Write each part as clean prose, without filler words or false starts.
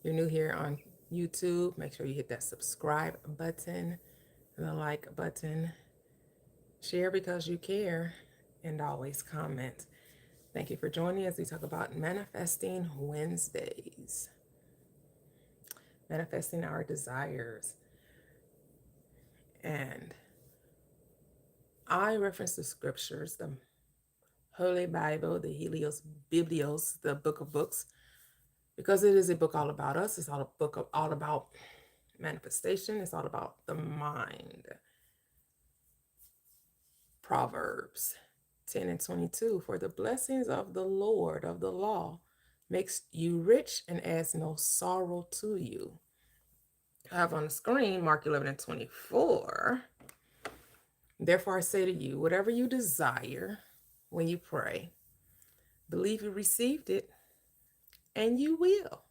You're new here on YouTube, make sure you hit that subscribe button, the like button, share because you care, and always comment. Thank you for joining us. We talk about Manifesting Wednesdays, manifesting our desires. And I reference the scriptures, the Holy Bible, the Helios Biblios, the book of books, because it is a book all about us. It's all a book all about manifestation. It's all about the mind. Proverbs 10 and 22. For the blessings of the Lord of the law makes you rich and adds no sorrow to you. I have on the screen Mark 11 and 24. Therefore, I say to you, whatever you desire when you pray, believe you received it and you will.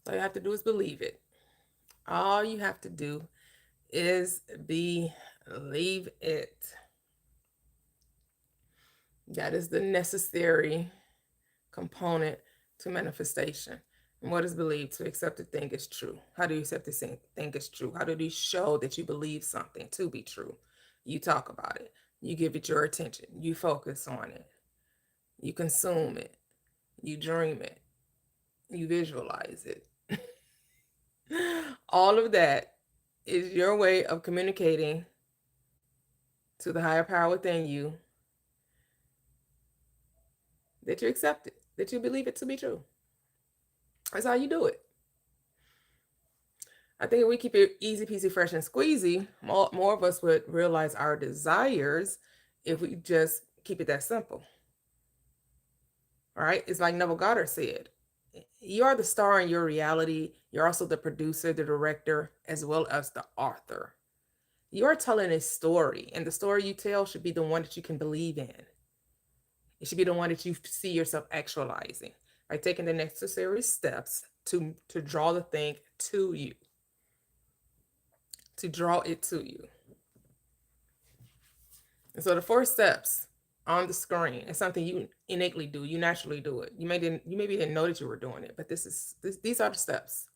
So all you have to do is believe it. All you have to do is believe it. That is the necessary component to manifestation. And what is believed? To accept a thing is true. How do you accept this thing is true? How do you show that you believe something to be true? You talk about it. You give it your attention. You focus on it. You consume it. You dream it. You visualize it. All of that is your way of communicating to the higher power within you that you accept it, that you believe it to be true. That's how you do it. I think if we keep it easy peasy, fresh and squeezy, more of us would realize our desires if we just keep it that simple. All right. It's like Neville Goddard said, you are the star in your reality. You're also the producer, the director, as well as the author. You are telling a story, and the story you tell should be the one that you can believe in. It should be the one that you see yourself actualizing by taking the necessary steps to draw the thing to you, to draw it to you. And so the 4 steps on the screen is something you innately do. You naturally do it. You maybe didn't know that you were doing it, but these are the steps.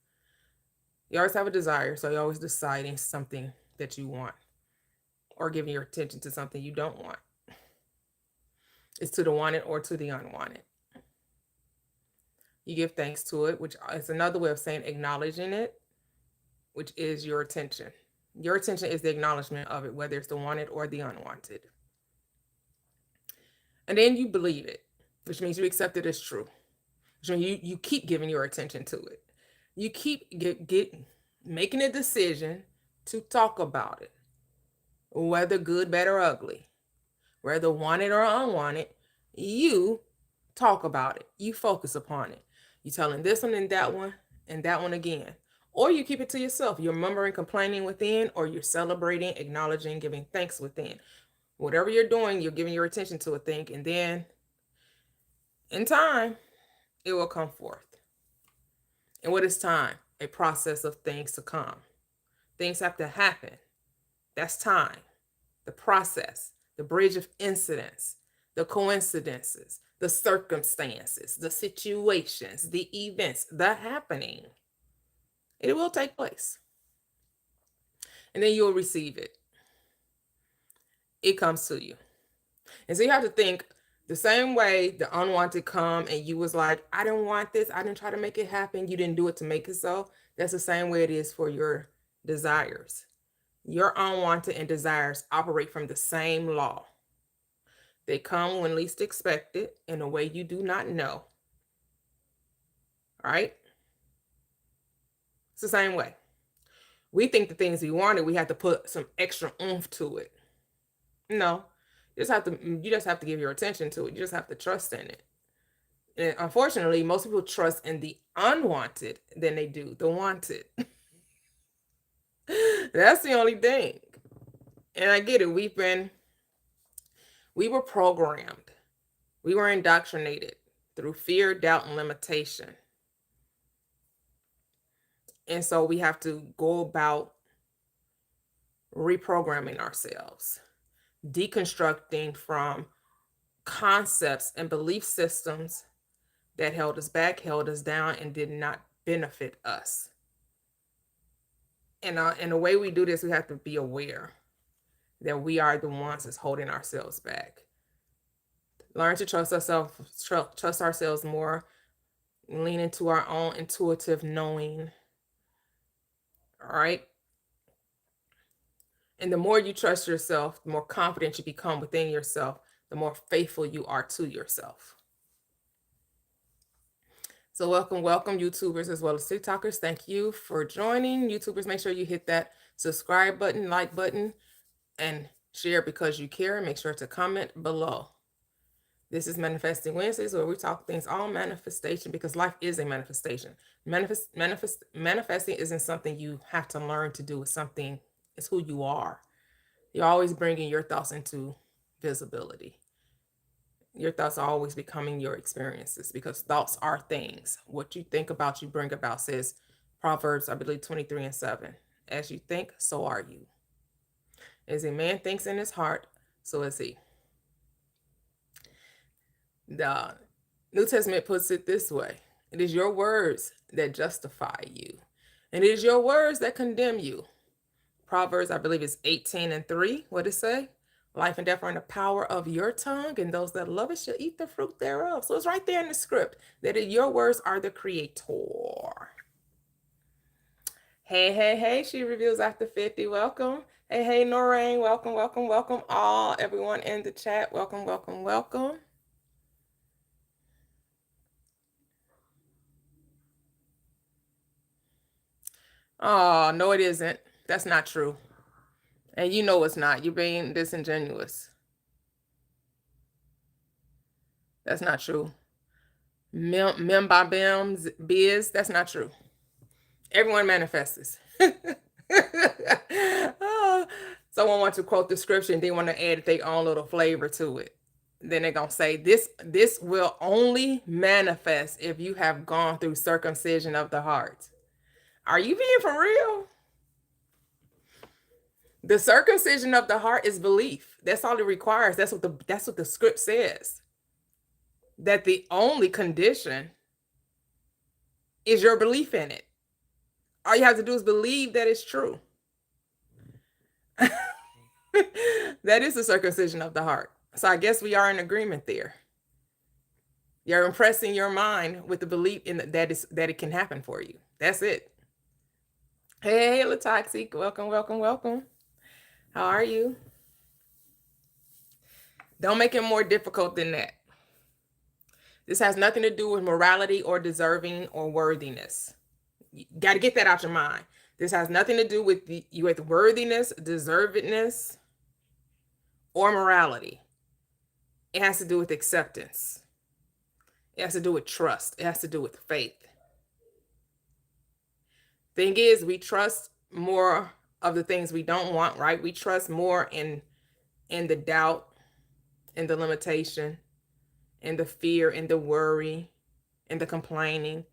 You always have a desire, so you're always deciding something that you want or giving your attention to something you don't want. It's to the wanted or to the unwanted. You give thanks to it, which is another way of saying acknowledging it, which is your attention. Your attention is the acknowledgement of it, whether it's the wanted or the unwanted. And then you believe it, which means you accept it as true. Which means you keep giving your attention to it. You keep making a decision to talk about it, whether good, bad, or ugly, whether wanted or unwanted. You talk about it. You focus upon it. You telling this one and that one again. Or you keep it to yourself. You're murmuring, complaining within, or you're celebrating, acknowledging, giving thanks within. Whatever you're doing, you're giving your attention to a thing, and then in time, it will come forth. And what is time? A process of things to come. Things have to happen. That's time. The process, the bridge of incidents, the coincidences, the circumstances, the situations, the events, the happening. It will take place. And then you'll receive it. It comes to you. And so you have to think the same way the unwanted come and you was like, I didn't want this. I didn't try to make it happen. You didn't do it to make it so. That's the same way it is for your desires. Your unwanted and desires operate from the same law. They come when least expected in a way you do not know. All right? It's the same way. We think the things we wanted, we have to put some extra oomph to it. No, you just have to give your attention to it. You just have to trust in it. And unfortunately, most people trust in the unwanted than they do the wanted. That's the only thing. And I get it. We were programmed. We were indoctrinated through fear, doubt, and limitation. And so we have to go about reprogramming ourselves, deconstructing from concepts and belief systems that held us back, held us down, and did not benefit us. And the way we do this, we have to be aware that we are the ones that's holding ourselves back. Learn to trust ourselves more, lean into our own intuitive knowing. All right. And the more you trust yourself, the more confident you become within yourself, the more faithful you are to yourself. So welcome, YouTubers as well as TikTokers. Thank you for joining. YouTubers, make sure you hit that subscribe button, like button, and share because you care. Make sure to comment below. This is Manifesting Wednesdays, where we talk things all manifestation, because life is a manifestation. Manifesting isn't something you have to learn to do. It's who you are. You're always bringing your thoughts into visibility. Your thoughts are always becoming your experiences, because thoughts are things. What you think about, you bring about, says Proverbs, I believe 23:7. As you think, so are you. As a man thinks in his heart, so is he. The New Testament puts it this way: it is your words that justify you, and it is your words that condemn you. Proverbs, I believe, is 18:3. What it say? Life and death are in the power of your tongue, and those that love it shall eat the fruit thereof. So it's right there in the script that your words are the creator. Hey, she reveals after 50. Welcome. Hey, Noreen. Welcome. All everyone in the chat. Welcome. Oh, no, it isn't. That's not true. And you know it's not. You're being disingenuous. That's not true. Mem by Bim's biz. That's not true. Everyone manifests. Oh, someone wants to quote the scripture and they want to add their own little flavor to it. Then they're gonna say this will only manifest if you have gone through circumcision of the heart. Are you being for real? The circumcision of the heart is belief. That's all it requires. That's what the script says. That the only condition is your belief in it. All you have to do is believe that it's true. That is the circumcision of the heart. So I guess we are in agreement there. You're impressing your mind with the belief in that it can happen for you. That's it. Hey, Latoxic, welcome. How are you? Don't make it more difficult than that. This has nothing to do with morality or deserving or worthiness. You got to get that out your mind. This has nothing to do with with worthiness, deservedness, or morality. It has to do with acceptance. It has to do with trust. It has to do with faith. Thing is, we trust more of the things we don't want, right? We trust more in the doubt, in the limitation, in the fear, in the worry, in the complaining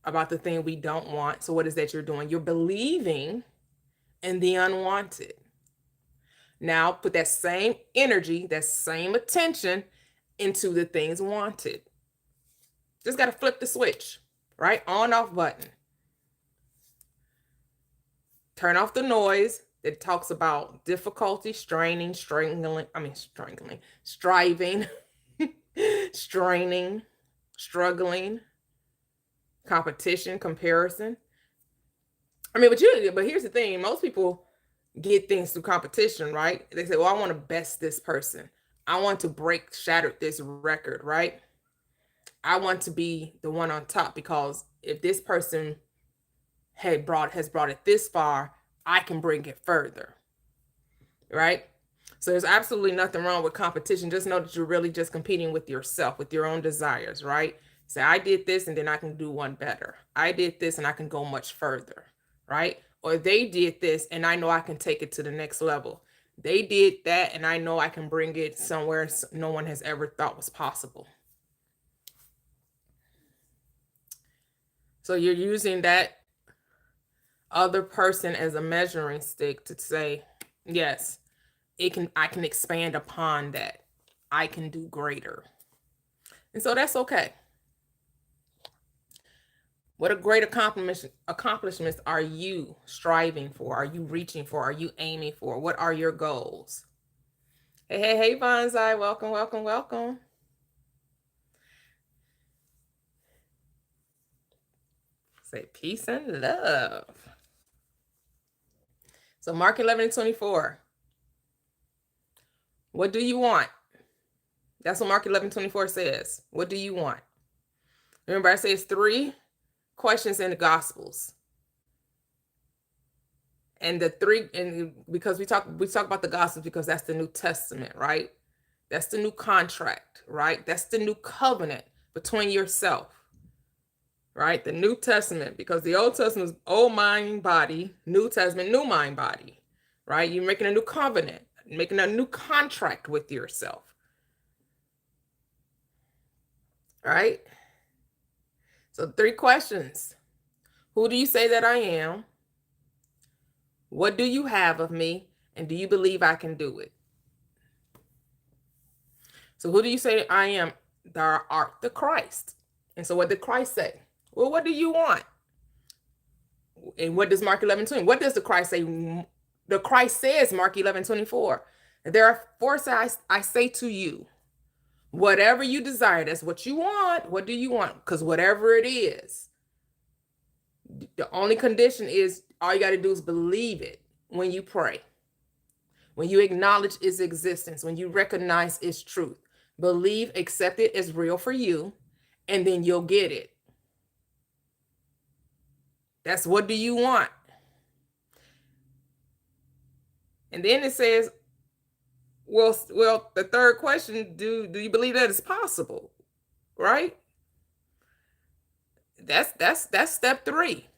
about the thing we don't want. So what is that you're doing? You're believing in the unwanted. Now put that same energy, that same attention into the things wanted. Just got to flip the switch, right? On off button. Turn off the noise that talks about difficulty, straining, strangling, striving, straining, struggling, competition, comparison. But here's the thing. Most people get things through competition, right? They say, well, I want to best this person. I want to shatter this record, right? I want to be the one on top, because if this person has brought it this far, I can bring it further, right? So there's absolutely nothing wrong with competition. Just know that you're really just competing with yourself, with your own desires, right? Say, I did this and then I can do one better. I did this and I can go much further, right? Or they did this and I know I can take it to the next level. They did that and I know I can bring it somewhere no one has ever thought was possible. So you're using that other person as a measuring stick to say, yes, I can expand upon that. I can do greater. And so that's okay. What a great accomplishments are you striving for? Are you reaching for? Are you aiming for? What are your goals? Hey, hey, hey, Bonsai. Welcome, welcome, welcome. Say peace and love. So Mark 11:24. What do you want? That's what Mark 11:24 says. What do you want? Remember, I say it's 3 questions in the Gospels. And the 3, and because we talk about the Gospels because that's the New Testament, right? That's the new contract, right? That's the new covenant between yourself, right? The New Testament, because the Old Testament is old mind, body, New Testament, new mind, body, right? You're making a new covenant, making a new contract with yourself, right? So 3 questions. Who do you say that I am? What do you have of me? And do you believe I can do it? So who do you say I am? Thou art the Christ. And so what did Christ say? Well, what do you want? And what does Mark 11:20? What does the Christ say? The Christ says, Mark 11:24. Therefore I say to you, whatever you desire, that's what you want. What do you want? Because whatever it is, the only condition is all you got to do is believe it when you pray, when you acknowledge its existence, when you recognize its truth. Believe, accept it as real for you, and then you'll get it. That's what do you want? And then it says, well, the third question, do you believe that it's possible? Right? That's step 3.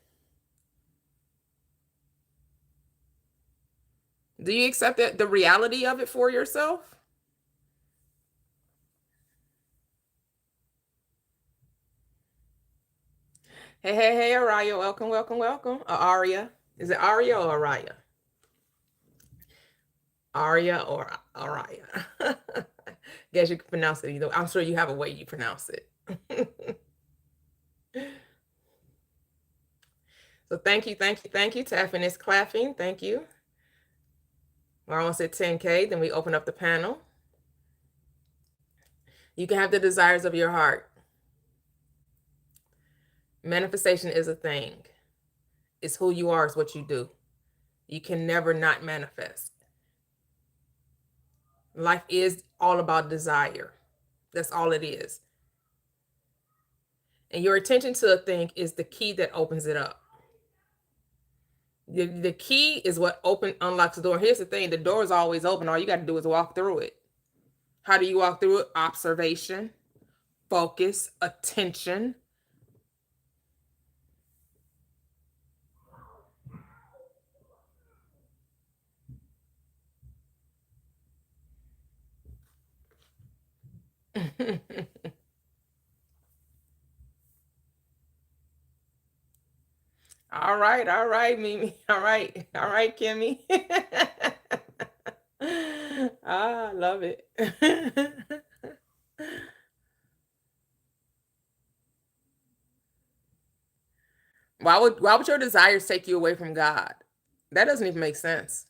Do you accept the reality of it for yourself? Hey, hey, hey, Araya, welcome, welcome, welcome. Aria. Is it Aria or Araya? Aria or Araya? Guess you can pronounce it either. I'm sure you have a way you pronounce it. So thank you, thank you, thank you. Taffin is clapping. Thank you. We're almost at 10K. Then we open up the panel. You can have the desires of your heart. Manifestation is a thing. It's who you are, it's what you do. You can never not manifest. Life is all about desire. That's all it is. And your attention to a thing is the key that opens it up. The key is what unlocks the door. Here's the thing, the door is always open. All you got to do is walk through it. How do you walk through it? Observation, focus, attention. All right, Mimi. All right, Kimmy. I love it. Why would your desires take you away from God? That doesn't even make sense.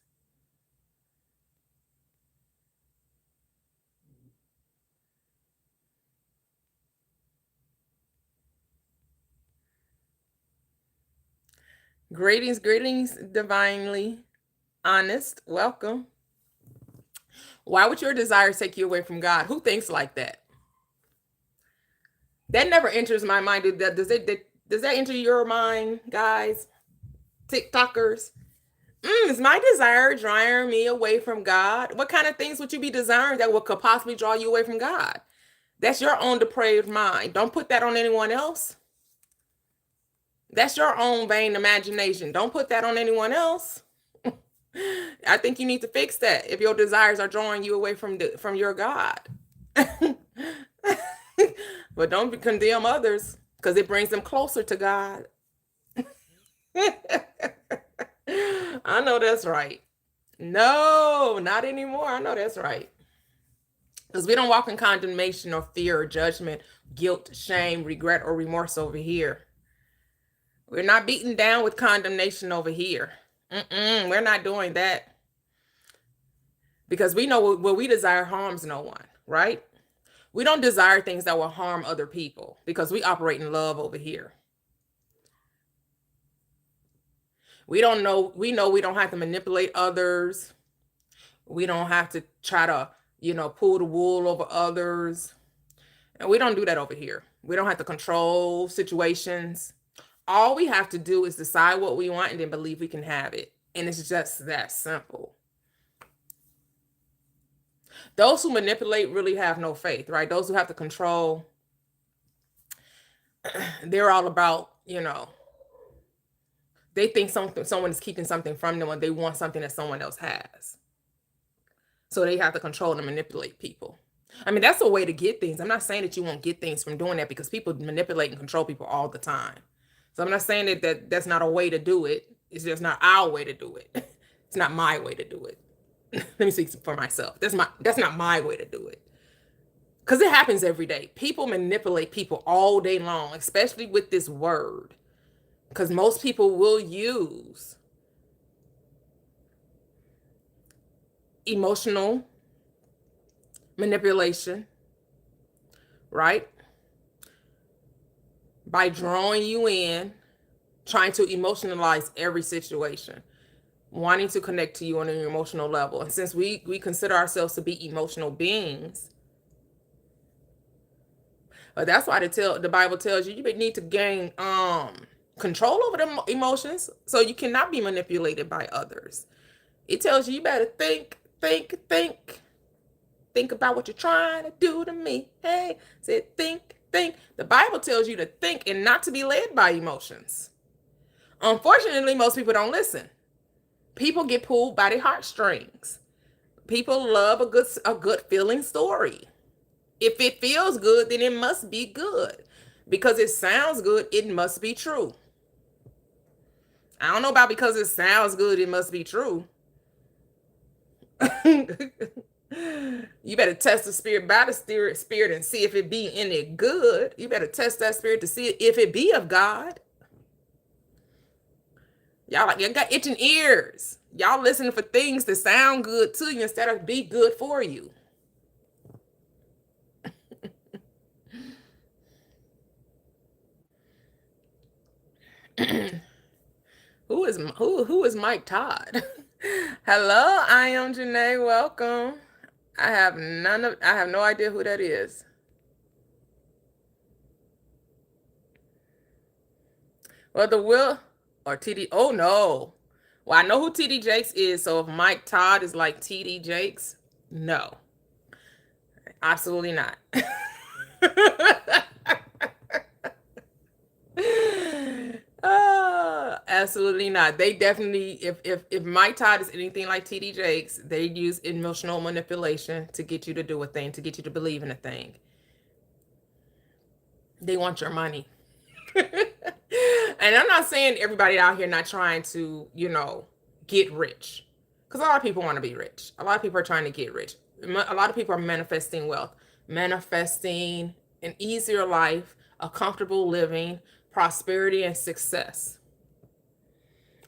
Greetings, greetings, divinely honest. Welcome. Why would your desires take you away from God? Who thinks like that? That never enters my mind. Does that enter your mind, guys? TikTokers? Is my desire drawing me away from God? What kind of things would you be desiring that could possibly draw you away from God? That's your own depraved mind. Don't put that on anyone else. That's your own vain imagination. Don't put that on anyone else. I think you need to fix that if your desires are drawing you away from your God. But don't condemn others because it brings them closer to God. I know that's right. No, not anymore. I know that's right. Because we don't walk in condemnation or fear or judgment, guilt, shame, regret, or remorse over here. We're not beaten down with condemnation over here. We're not doing that because we know what we desire harms no one, right? We don't desire things that will harm other people because we operate in love over here. We know we don't have to manipulate others. We don't have to try to, pull the wool over others. And we don't do that over here. We don't have to control situations. All we have to do is decide what we want and then believe we can have it. And it's just that simple. Those who manipulate really have no faith, right? Those who have to control, they're all about, they think someone is keeping something from them, or they want something that someone else has. So they have to control and manipulate people. I mean, that's a way to get things. I'm not saying that you won't get things from doing that, because people manipulate and control people all the time. So I'm not saying that that's not a way to do it. It's just not our way to do it. It's not my way to do it. Let me speak for myself. That's not my way to do it. Because it happens every day. People manipulate people all day long, especially with this word. Because most people will use emotional manipulation, right? By drawing you in, trying to emotionalize every situation, wanting to connect to you on an emotional level. And since we consider ourselves to be emotional beings, that's why the Bible tells you need to gain control over the emotions, so you cannot be manipulated by others. It tells you better think about what you're trying to do to me. Hey, said think. The Bible tells you to think and not to be led by emotions. Unfortunately, most people don't listen. People get pulled by their heartstrings. People love a good feeling story. If it feels good, then it must be good. Because it sounds good, it must be true. I don't know about because it sounds good, it must be true. You better test the spirit by the spirit and see if it be any good. You better test that spirit to see if it be of God. Y'all got itching ears. Y'all listening for things that sound good to you instead of be good for you. Who is Mike Todd? Hello, I am Janae. Welcome. I have no idea who that is. Well, the Will or TD. Oh no. Well, I know who TD Jakes is. So if Mike Todd is like TD Jakes, no, absolutely not. Absolutely not. They definitely, if Mike Todd is anything like TD Jakes, they use emotional manipulation to get you to do a thing, to get you to believe in a thing. They want your money. And I'm not saying everybody out here not trying to, get rich. Because a lot of people want to be rich. A lot of people are trying to get rich. A lot of people are manifesting wealth, manifesting an easier life, a comfortable living, prosperity, and success.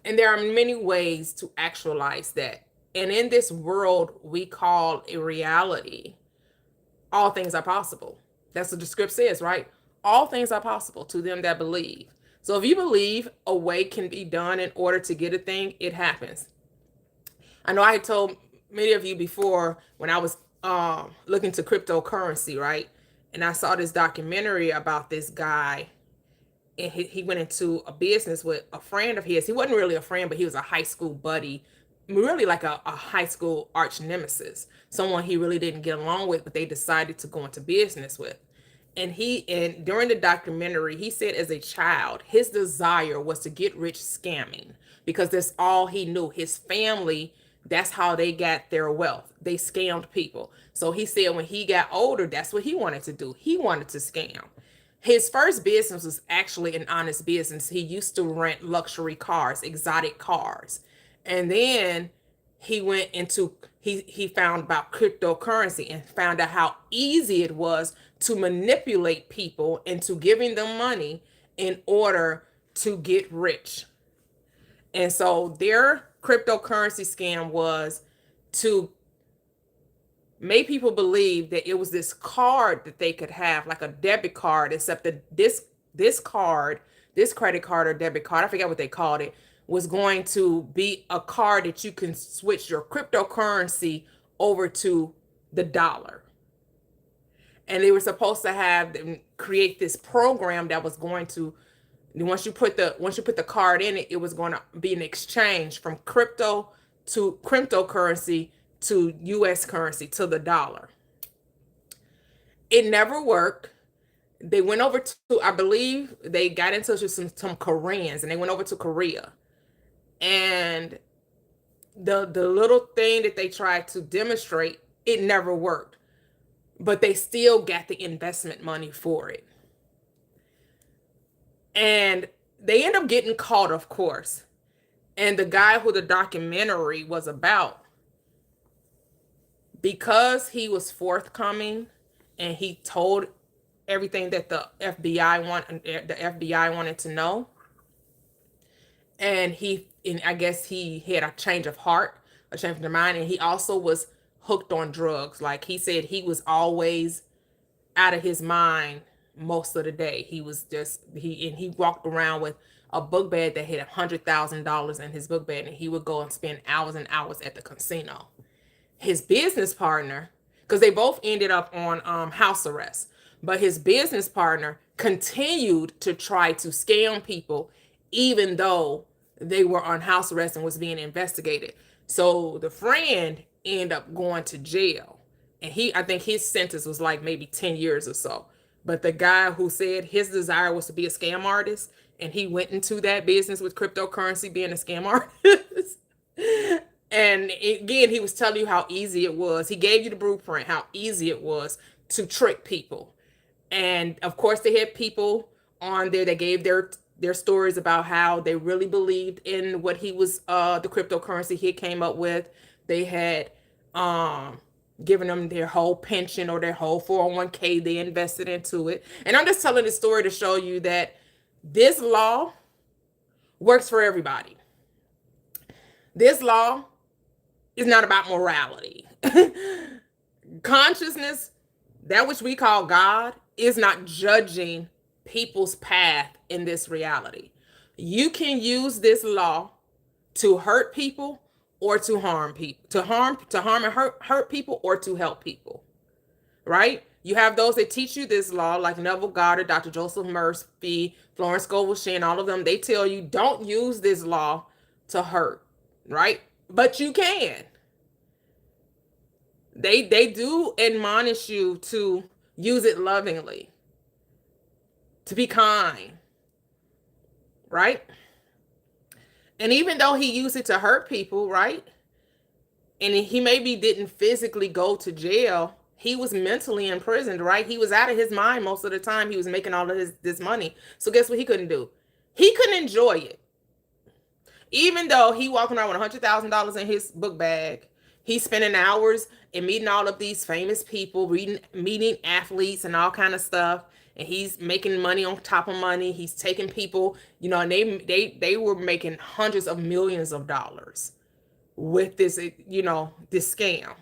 And there are many ways to actualize that. And in this world we call a reality, all things are possible. That's what the script says, right? All things are possible to them that believe. So if you believe a way can be done in order to get a thing, it happens. I know I had told many of you before when I was looking to cryptocurrency, right? And I saw this documentary about this guy, and he went into a business with a friend of his. He wasn't really a friend, but he was a high school buddy, really like a high school arch nemesis, someone he really didn't get along with, but they decided to go into business with. And during the documentary, he said as a child, his desire was to get rich scamming, because that's all he knew. His family, that's how they got their wealth. They scammed people. So he said when he got older, that's what he wanted to do. He wanted to scam. His first business was actually an honest business. He used to rent luxury cars, exotic cars. And then he went into, he found about cryptocurrency and found out how easy it was to manipulate people into giving them money in order to get rich. And so their cryptocurrency scam was to make people believe that it was this card that they could have, like a debit card, except that this card, this credit card or debit card, I forget what they called it, was going to be a card that you can switch your cryptocurrency over to the dollar. And they were supposed to have create this program that was going to, once you put the card in it, it was going to be an exchange from crypto to cryptocurrency to US currency to the dollar. It never worked. They went over to, I believe they got in touch with some Koreans, and they went over to Korea. And the little thing that they tried to demonstrate, it never worked. But they still got the investment money for it. And they end up getting caught, of course. And the guy who the documentary was about, because he was forthcoming and he told everything that the FBI wanted to know, and I guess he had a change of heart, a change of mind, and he also was hooked on drugs. Like he said, he was always out of his mind most of the day. He was just he walked around with a book bag that had $100,000 in his book bag, and he would go and spend hours and hours at the casino. His business partner, because they both ended up on house arrest, but his business partner continued to try to scam people, even though they were on house arrest and was being investigated. So the friend ended up going to jail, and I think his sentence was like maybe 10 years or so. But the guy who said his desire was to be a scam artist, and he went into that business with cryptocurrency being a scam artist. And again, he was telling you how easy it was. He gave you the blueprint, how easy it was to trick people. And of course, they had people on there that gave their stories about how they really believed in what he was, the cryptocurrency he came up with. They had given them their whole pension or their whole 401k. They invested into it. And I'm just telling this story to show you that this law works for everybody. This law is not about morality. Consciousness, that which we call God, is not judging people's path in this reality. You can use this law to hurt people or to harm people, to harm and hurt people or to help people, right? You have those that teach you this law, like Neville Goddard, Dr. Joseph Murphy, Florence Scovel Shinn, all of them. They tell you don't use this law to hurt, right? But you can. They do admonish you to use it lovingly, to be kind, right? And even though he used it to hurt people, right? And he maybe didn't physically go to jail, he was mentally imprisoned, right? He was out of his mind most of the time. He was making all of this money. So guess what he couldn't do? He couldn't enjoy it. Even though he walking around with $100,000 in his book bag, he's spending hours and meeting all of these famous people, meeting athletes and all kind of stuff. And he's making money on top of money. He's taking people, and they were making hundreds of millions of dollars with this, this scam.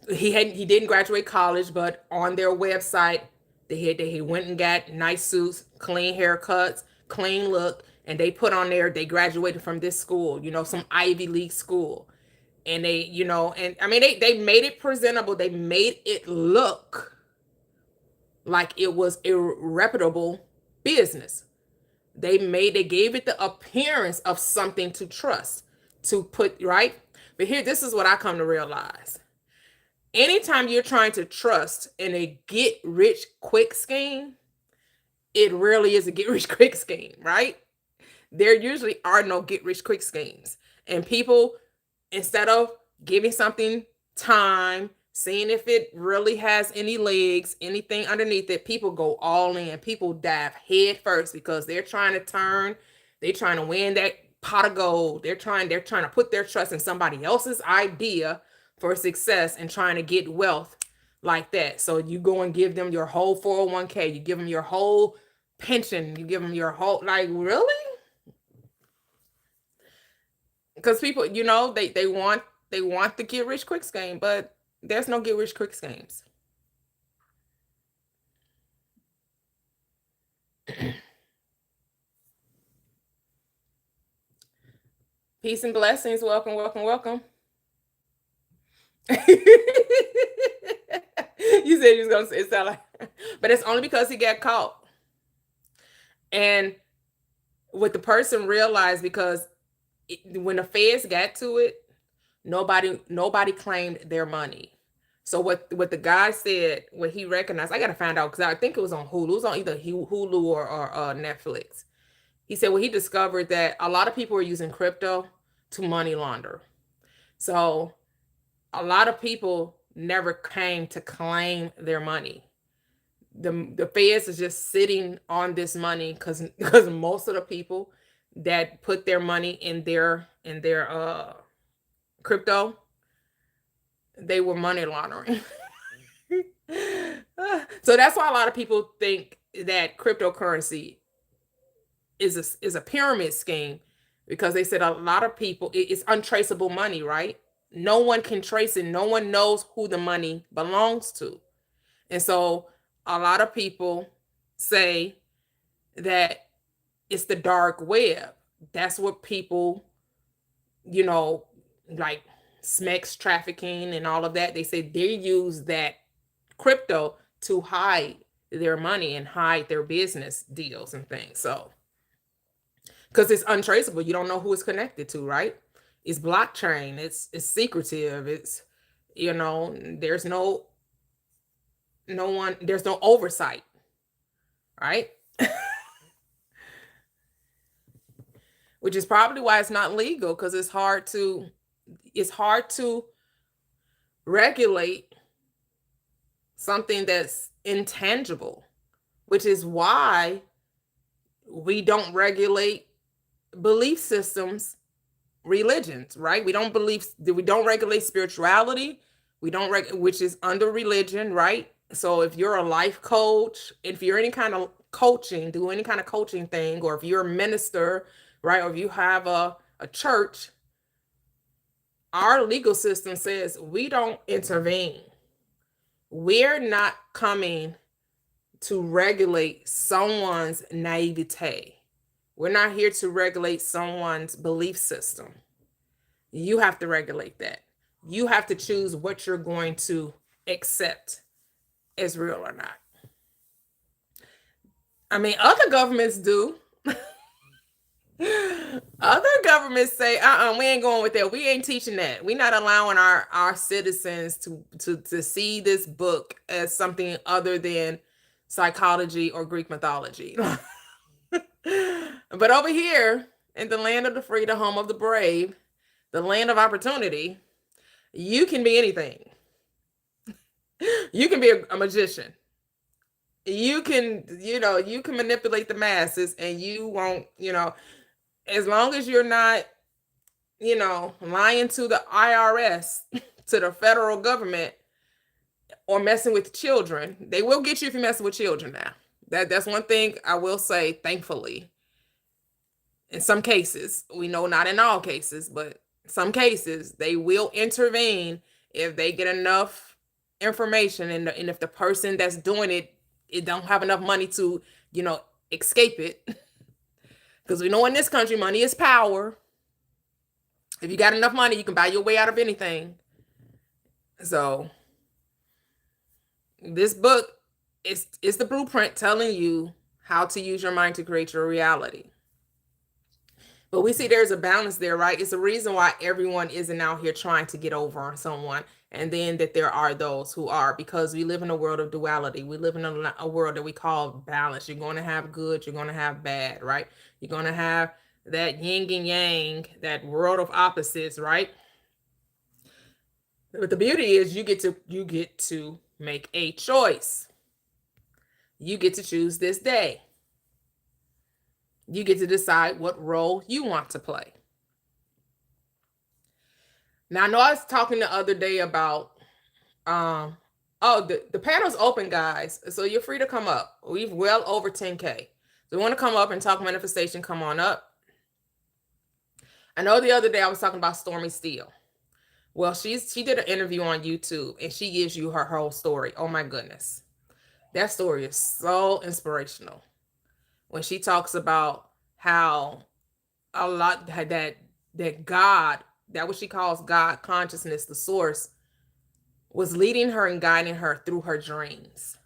He didn't graduate college, but on their website, they went and got nice suits, clean haircuts, clean look, and they put on there they graduated from this school, some Ivy League school. And they, and I mean, they made it presentable. They made it look like it was a reputable business. They gave it the appearance of something to trust, to put, right? But here, this is what I come to realize. Anytime you're trying to trust in a get rich quick scheme, it rarely is a get rich quick scheme, right? There usually are no get rich quick schemes. And people, instead of giving something time, seeing if it really has any legs, anything underneath it, people go all in. People dive head first because they're trying to win that pot of gold. They're trying to put their trust in somebody else's idea for success and trying to get wealth like that. So you go and give them your whole 401k, you give them your whole pension. You give them your whole, like, really? Because people, they want the get rich quick scheme, but there's no get rich quick schemes. Peace and blessings. Welcome, welcome, welcome. You said you was gonna say it sound like, but it's only because he got caught. And what the person realized, because when the feds got to it, nobody claimed their money. So what the guy said, what he recognized, I gotta find out because I think it was on Hulu. It was on either Hulu or Netflix. He said, well, he discovered that a lot of people are using crypto to money launder. So a lot of people never came to claim their money. The feds is just sitting on this money because most of the people that put their money in their crypto, they were money laundering. So that's why a lot of people think that cryptocurrency is a pyramid scheme, because they said a lot of people, it's untraceable money, right? No one can trace it. No one knows who the money belongs to. And so a lot of people say that it's the dark web. That's what people, you know, like smex trafficking and all of that. They say they use that crypto to hide their money and hide their business deals and things. So, because it's untraceable, you don't know who it's connected to, right? It's blockchain. It's secretive. There's no one. There's no oversight, right? Which is probably why it's not legal, because it's hard to regulate something that's intangible, which is why we don't regulate belief systems, religions, right? We don't regulate spirituality. We don't which is under religion, right? So if you're a life coach, if you're any kind of coaching, do any kind of coaching thing, or if you're a minister, right, or if you have a church, our legal system says we don't intervene. We're not coming to regulate someone's naivete. We're not here to regulate someone's belief system. You have to regulate that. You have to choose what you're going to accept as real or not. I mean, other governments do. Other governments say, we ain't going with that. We ain't teaching that. We're not allowing our citizens to see this book as something other than psychology or Greek mythology. But over here, in the land of the free, the home of the brave, the land of opportunity, you can be anything. You can be a magician. You can manipulate the masses, and you won't, as long as you're not, lying to the IRS, to the federal government, or messing with children. They will get you if you're messing with children now. That's one thing I will say, thankfully. In some cases, we know not in all cases, but some cases, they will intervene if they get enough information, and if the person that's doing it don't have enough money to, escape it. Because we know in this country, money is power. If you got enough money, you can buy your way out of anything. So this book is the blueprint telling you how to use your mind to create your reality. But we see there's a balance there, right? It's a reason why everyone isn't out here trying to get over on someone. And then that there are those who are, because we live in a world of duality. We live in a world that we call balance. You're going to have good, you're going to have bad, right? You're going to have that yin and yang, that world of opposites, right? But the beauty is you get to make a choice. You get to choose this day. You get to decide what role you want to play. Now, I know I was talking the other day about, the panel's open, guys. So you're free to come up. We've well over 10K. we want to come up and talk manifestation, come on up. I know the other day I was talking about Stormy Steele. Well, she did an interview on YouTube and she gives you her whole story. Oh my goodness. That story is so inspirational. When she talks about how a lot that God, that what she calls God consciousness, the source, was leading her and guiding her through her dreams.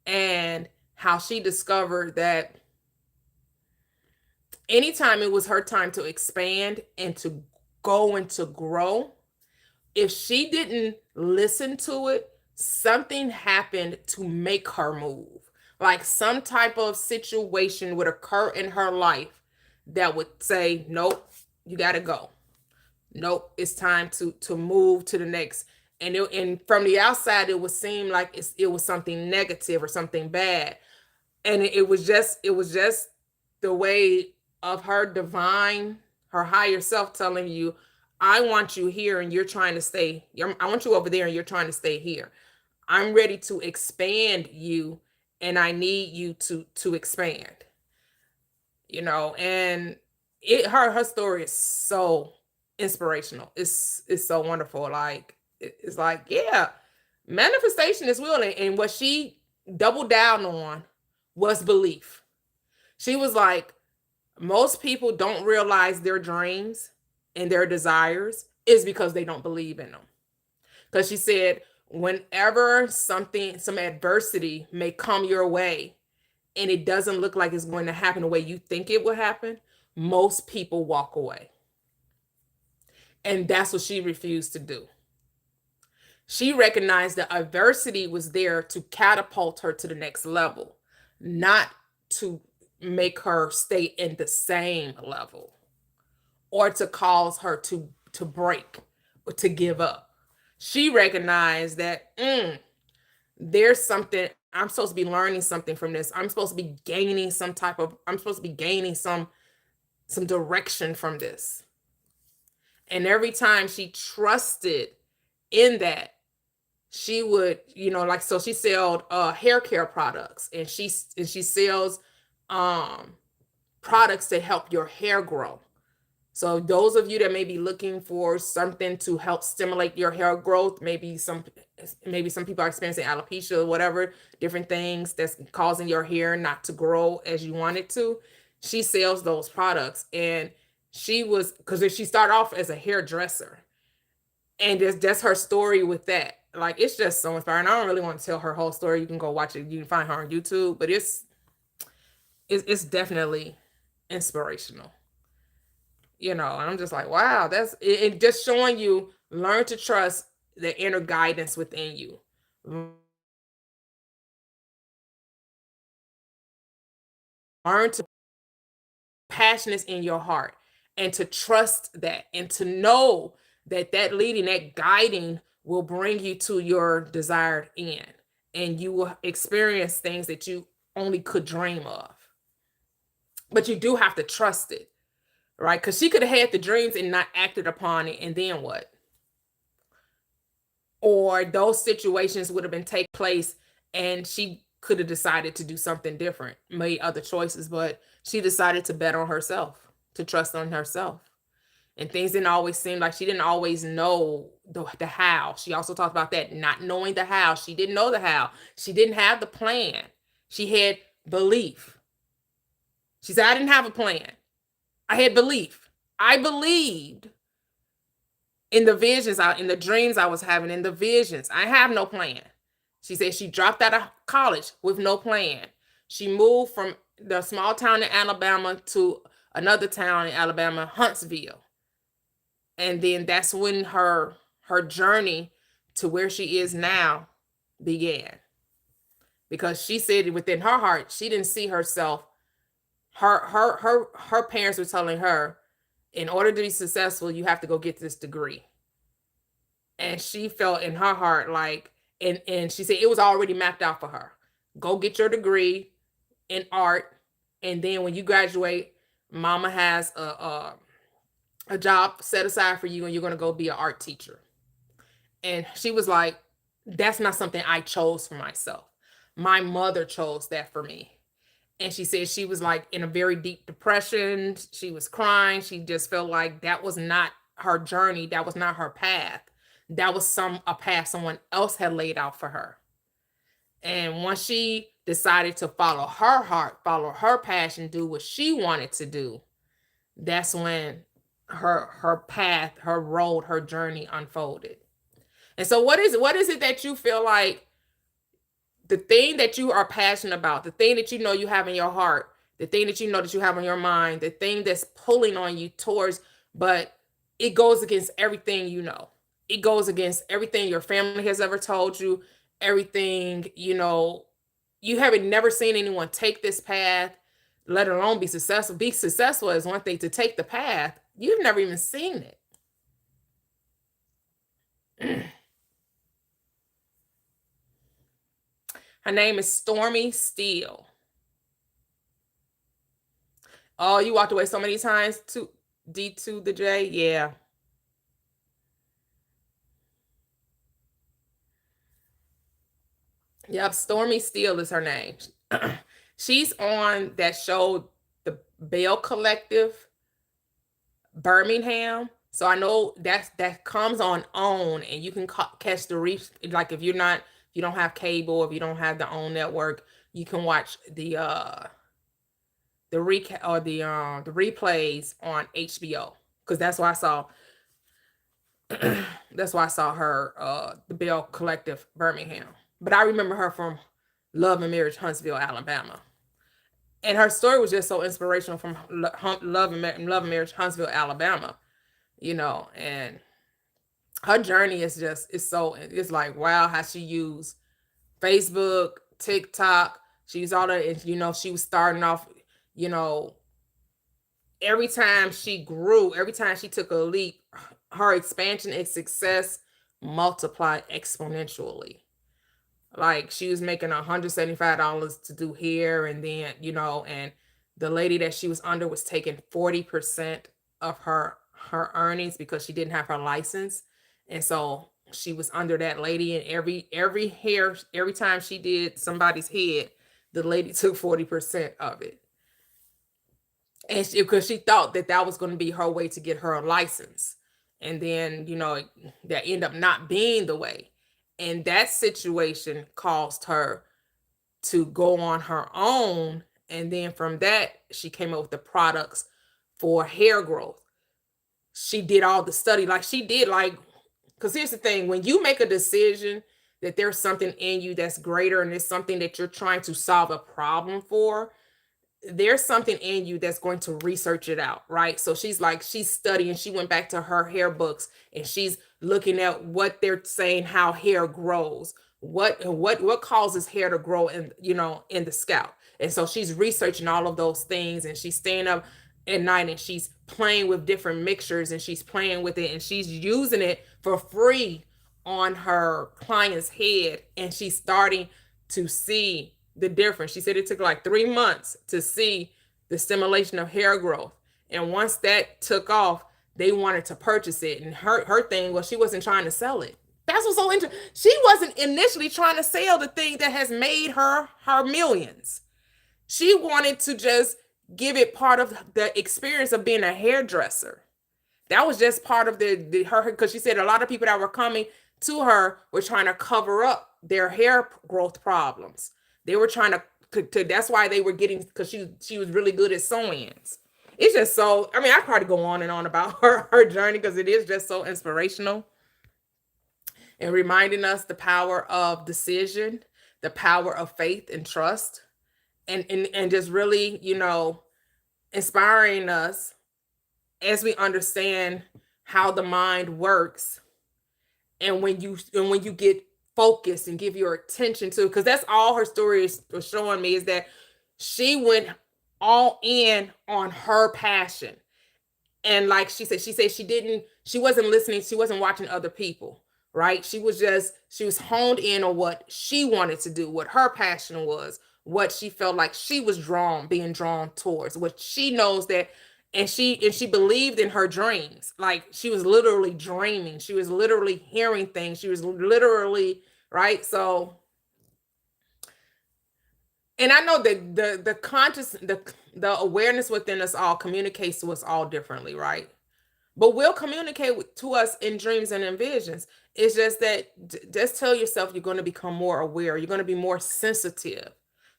And how she discovered that anytime it was her time to expand and to go and to grow, if she didn't listen to it, something happened to make her move. Like some type of situation would occur in her life that would say, nope, you got to go. Nope, it's time to move to the next. And from the outside, it would seem like it was something negative or something bad. And it was just the way of her divine, her higher self telling you, I want you here and you're trying to stay. I want you over there and you're trying to stay here. I'm ready to expand you and I need you to expand. And her story is so inspirational. It's so wonderful. Like it's like, yeah, manifestation is willing. And what she doubled down on was belief. She was like, most people don't realize their dreams and their desires is because they don't believe in them. Because she said, whenever some adversity may come your way and it doesn't look like it's going to happen the way you think it will happen, most people walk away. And that's what she refused to do. She recognized that adversity was there to catapult her to the next level, not to make her stay in the same level or to cause her to break or to give up. She recognized that there's something, I'm supposed to be learning something from this. I'm supposed to be gaining some direction from this. And every time she trusted in that, she would, so she sold hair care products, and she sells products to help your hair grow. So those of you that may be looking for something to help stimulate your hair growth, maybe some people are experiencing alopecia or whatever, different things that's causing your hair not to grow as you want it to. She sells those products. And because she started off as a hairdresser, and that's her story with that. Like, it's just so inspiring. I don't really want to tell her whole story. You can go watch it. You can find her on YouTube, but it's definitely inspirational. And I'm just like, wow, that's it, just showing you, learn to trust the inner guidance within you. Learn to passionate in your heart and to trust that and to know that leading, that guiding will bring you to your desired end, and you will experience things that you only could dream of. But you do have to trust it, right? Because she could have had the dreams and not acted upon it, and then what? Or those situations would have been take place and she could have decided to do something different, made other choices, but she decided to bet on herself, to trust on herself. And things didn't always seem like, she didn't always know the how. She also talked about that, not knowing the how. She didn't know the how. She didn't have the plan. She had belief. She said, I didn't have a plan. I had belief. I believed in the visions, in the dreams I was having, in the visions. I have no plan. She said she dropped out of college with no plan. She moved from the small town in Alabama to another town in Alabama, Huntsville. And then that's when her journey to where she is now began. Because she said within her heart, she didn't see herself. Her parents were telling her, in order to be successful, you have to go get this degree. And she felt in her heart like, and she said it was already mapped out for her. Go get your degree in art, and then when you graduate, mama has a job set aside for you, and you're going to go be an art teacher. And she was like, that's not something I chose for myself. My mother chose that for me. And she said she was like in a very deep depression. She was crying. She just felt like that was not her journey. That was not her path. That was a path someone else had laid out for her. And once she decided to follow her heart, follow her passion, do what she wanted to do, that's when her path, her road, her journey unfolded. And so what is it that you feel like, the thing that you are passionate about, the thing that you know you have in your heart, the thing that you know that you have on your mind, the thing that's pulling on you towards, but it goes against everything you know. It goes against everything your family has ever told you, everything, you haven't never seen anyone take this path, let alone be successful. Be successful is one thing, to take the path, you've never even seen it. Her name is Stormy Steele. Oh, you walked away so many times to D to the J. Yeah. Yep. Stormy Steele is her name. She's on that show, the Bell Collective, Birmingham. So I know that comes on OWN, and you can catch the like if you don't have cable, if you don't have the OWN network, you can watch the recap or the replays on HBO, because that's why I saw her, the Bell Collective, Birmingham. But I remember her from Love and Marriage, Huntsville, Alabama. And her story was just so inspirational, from Love and Marriage, Huntsville, Alabama. And her journey is just, it's like, wow, how she used Facebook, TikTok. She used all that, she was starting off, you know, every time she grew, every time she took a leap, her expansion and success multiplied exponentially. Like, she was making $175 to do hair, and then, and the lady that she was under was taking 40% of her earnings, because she didn't have her license. And so she was under that lady, and every time she did somebody's head, the lady took 40% of it. And because she thought that was going to be her way to get her a license. And then, that ended up not being the way. And that situation caused her to go on her own. And then from that, she came up with the products for hair growth. She did all the study, like she did, because here's the thing: when you make a decision that there's something in you that's greater, and it's something that you're trying to solve a problem for, there's something in you that's going to research it out, right? So she's studying. She went back to her hair books, and she's looking at what they're saying, how hair grows, what causes hair to grow in the scalp. And so she's researching all of those things, and she's staying up at night, and she's playing with different mixtures, and she's playing with it, and she's using it for free on her client's head, and she's starting to see the difference. She said it took like 3 months to see the stimulation of hair growth. And once that took off, they wanted to purchase it. And her thing was, she wasn't trying to sell it. That's what's so interesting. She wasn't initially trying to sell the thing that has made her millions. She wanted to just give it part of the experience of being a hairdresser. That was just part of her, because she said a lot of people that were coming to her were trying to cover up their hair growth problems. They were trying to that's why they were getting, because she was really good at sew-ins. It's just so, I mean, I probably go on and on about her journey, because it is just so inspirational, and reminding us the power of decision, the power of faith and trust, and just really, inspiring us as we understand how the mind works. And when you get focused and give your attention to, because that's all her story was showing me, is that she went all in on her passion. And like she said she wasn't listening, she wasn't watching other people, right? She was honed in on what she wanted to do, what her passion was, what she felt like she was being drawn towards, what she knows that. And she believed in her dreams. Like, she was literally dreaming, she was literally hearing things, she was literally, right? So And I know that the awareness within us all communicates to us all differently, right? But will communicate to us in dreams and in visions. It's just that just tell yourself you're going to become more aware. You're going to be more sensitive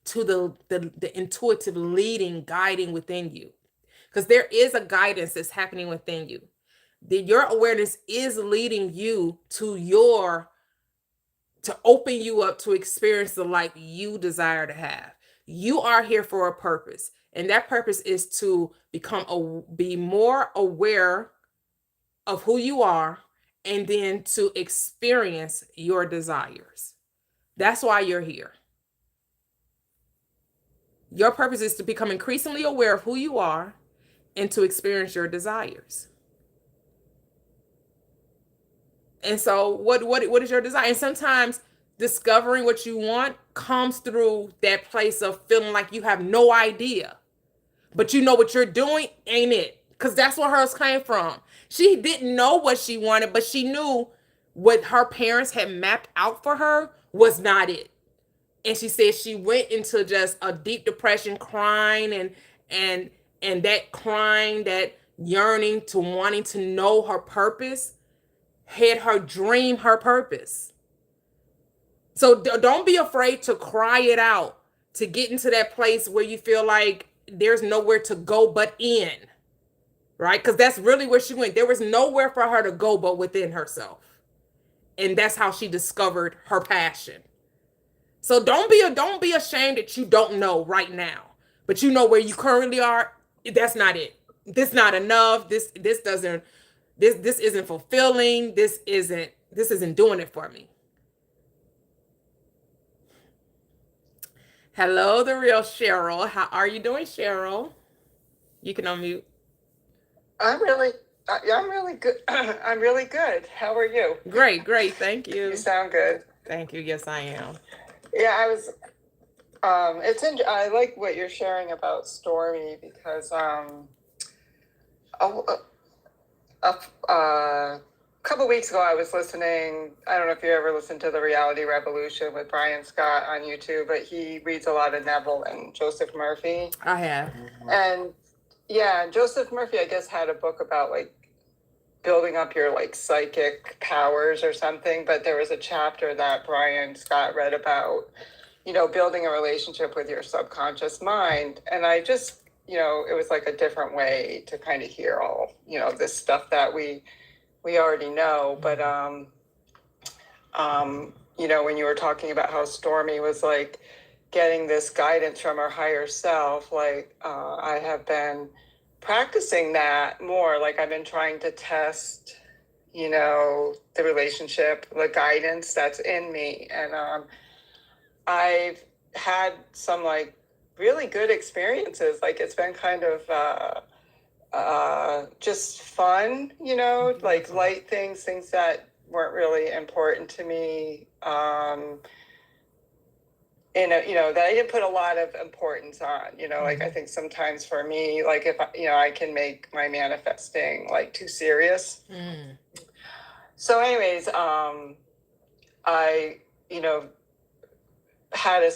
to the intuitive leading, guiding within you, because there is a guidance that's happening within you. Your awareness is leading you to open you up to experience the life you desire to have. You are here for a purpose, and that purpose is to be more aware of who you are, and then to experience your desires. That's why you're here. Your purpose is to become increasingly aware of who you are and to experience your desires. And so what is your desire? And sometimes discovering what you want comes through that place of feeling like you have no idea, but you know what you're doing ain't it, because that's where hers came from. She didn't know what she wanted, but she knew what her parents had mapped out for her was not it. And she said she went into just a deep depression, crying and and that crying, that yearning to wanting to know her purpose, had her dream her purpose. So don't be afraid to cry it out, to get into that place where you feel like there's nowhere to go but in, right? Because that's really where she went. There was nowhere for her to go but within herself. And that's how she discovered her passion. So don't be ashamed that you don't know right now, but you know where you currently are. That's not it. This not enough. This doesn't this isn't fulfilling. This isn't doing it for me. Hello, the real Cheryl. How are you doing, Cheryl? You can unmute. I'm really, yeah, I'm really good. I'm really good. How are you? Great, great. Thank You you. sound good. Thank you. Yes, I am. Yeah, I was. I like what you're sharing about Stormy because a, a couple weeks ago I was listening. I don't know if you ever listened to the Reality Revolution with Brian Scott on YouTube, but he reads a lot of Neville and Joseph Murphy. I have. And yeah, Joseph Murphy, I guess, had a book about like building up your like psychic powers or something, but there was a chapter that Brian Scott read about, building a relationship with your subconscious mind. And I just, it was like a different way to kind of hear all, this stuff that we already know. But when you were talking about how Stormy was like getting this guidance from her higher self, like I have been practicing that more. Like I've been trying to test, the relationship, the guidance that's in me. And I've had some like really good experiences. Like it's been kind of just fun, like light things that weren't really important to me. That I didn't put a lot of importance on, like I think sometimes for me, like if, I can make my manifesting like too serious. So anyways, I, had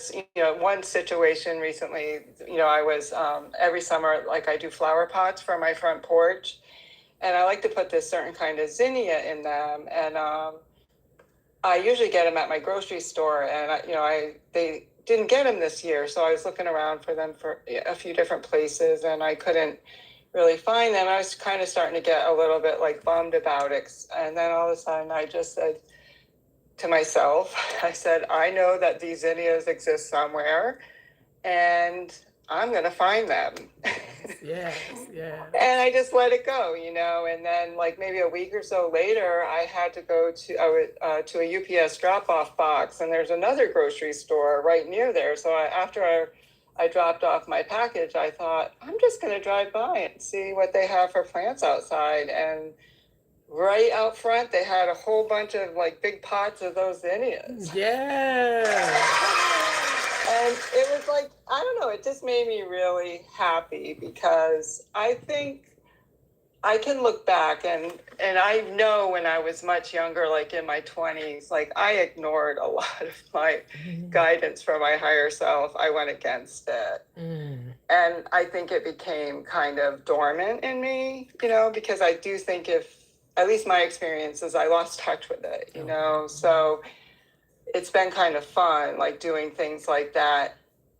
one situation recently, I was, every summer, like I do flower pots for my front porch, and I like to put this certain kind of zinnia in them. And, I usually get them at my grocery store, and they didn't get them this year. So I was looking around for them for a few different places, and I couldn't really find them. I was kind of starting to get a little bit like bummed about it. And then all of a sudden I just said to myself, I said, I know that these zinnias exist somewhere, and I'm going to find them. Yes, yeah. And I just let it go, and then like maybe a week or so later, I had to go to a UPS drop-off box, and there's another grocery store right near there. So after I dropped off my package, I thought, I'm just going to drive by and see what they have for plants outside. And right out front, they had a whole bunch of like big pots of those zinnias. Yeah. And it was like, I don't know, it just made me really happy because I think I can look back and I know when I was much younger, like in my 20s, like I ignored a lot of my Mhm. guidance from my higher self. I went against it. Mm. And I think it became kind of dormant in me, because I do think if, at least my experience is I lost touch with it, Okay. So it's been kind of fun, like doing things like that,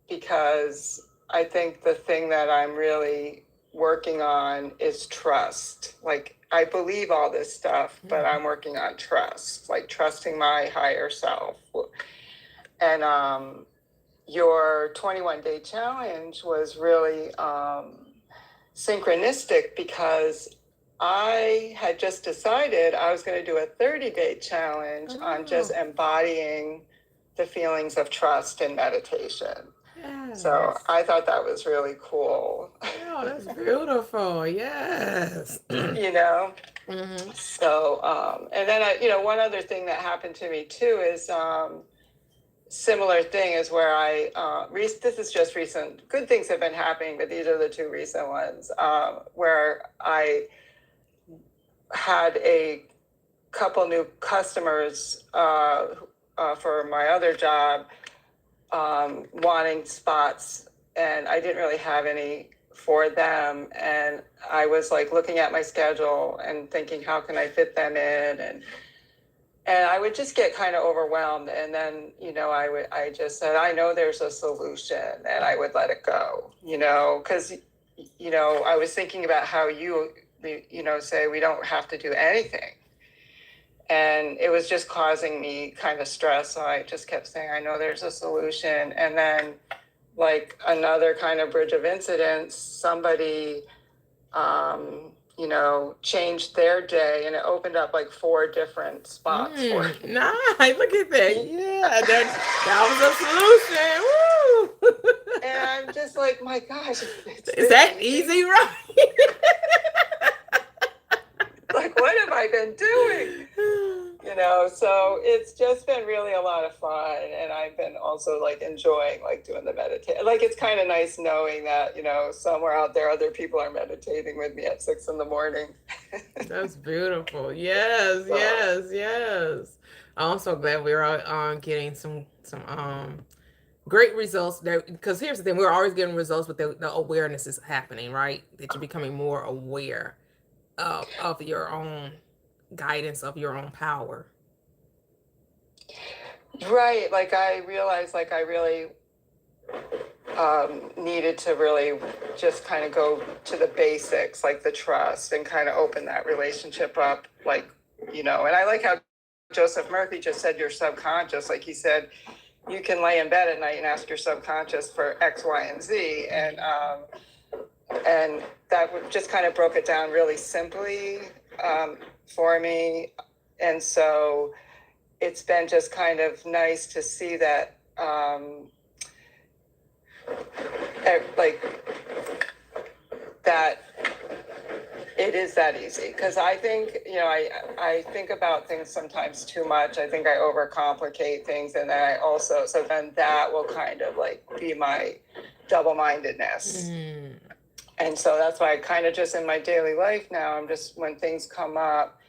because I think the thing that I'm really working on is trust. Like, I believe all this stuff, but Mhm. I'm working on trust, like trusting my higher self. And your 21-day challenge was really synchronistic because I had just decided I was going to do a 30-day challenge on just Oh, embodying the feelings of trust in meditation. So yes. I thought that was really cool. Oh, that's beautiful. Yes. you know? Hmm. So, and then one other thing that happened to me too is similar thing is where this is just recent, good things have been happening, but these are the two recent ones, where I had a couple new customers for my other job wanting spots, and I didn't really have any for them. And I was like looking at my schedule and thinking, how can I fit them in? And I would just get kind of overwhelmed. And then, I just said, I know there's a solution, and I would let it go, because, I was thinking about how say we don't have to do anything. And it was just causing me kind of stress. So I just kept saying, I know there's a solution. And then, like, another kind of bridge of incidents, somebody, changed their day, and it opened up like 4 different spots for Mm, me. nice. Look at that. Yeah, that was a solution. And Woo! I'm just like, my gosh, it's Is this that easy. easy, right? Like, what have I been doing? So it's just been really a lot of fun, and I've been also like enjoying like doing the meditation. Like, it's kind of nice knowing that somewhere out there other people are meditating with me at 6 in the morning. That's beautiful. Yes, So yes, yes. I'm so glad we're getting some great results there, because here's the thing, we're always getting results, but the awareness is happening, right? That you're becoming more aware of your own guidance, of your own power. right, like I realized, like I really needed to really just kind of go to the basics, like the trust, and kind of open that relationship up, like, and I like how Joseph Murphy just said your subconscious, like he said, you can lay in bed at night and ask your subconscious for X, Y, and Z. And that just kind of broke it down really simply for me. And so it's been just kind of nice to see that, like, that it is that easy. Because I think, I think about things sometimes too much. I think I overcomplicate things. And then so then that will kind of like be my double-mindedness. Mm. And so that's why I kind of just in my daily life now, I'm just, when things come up,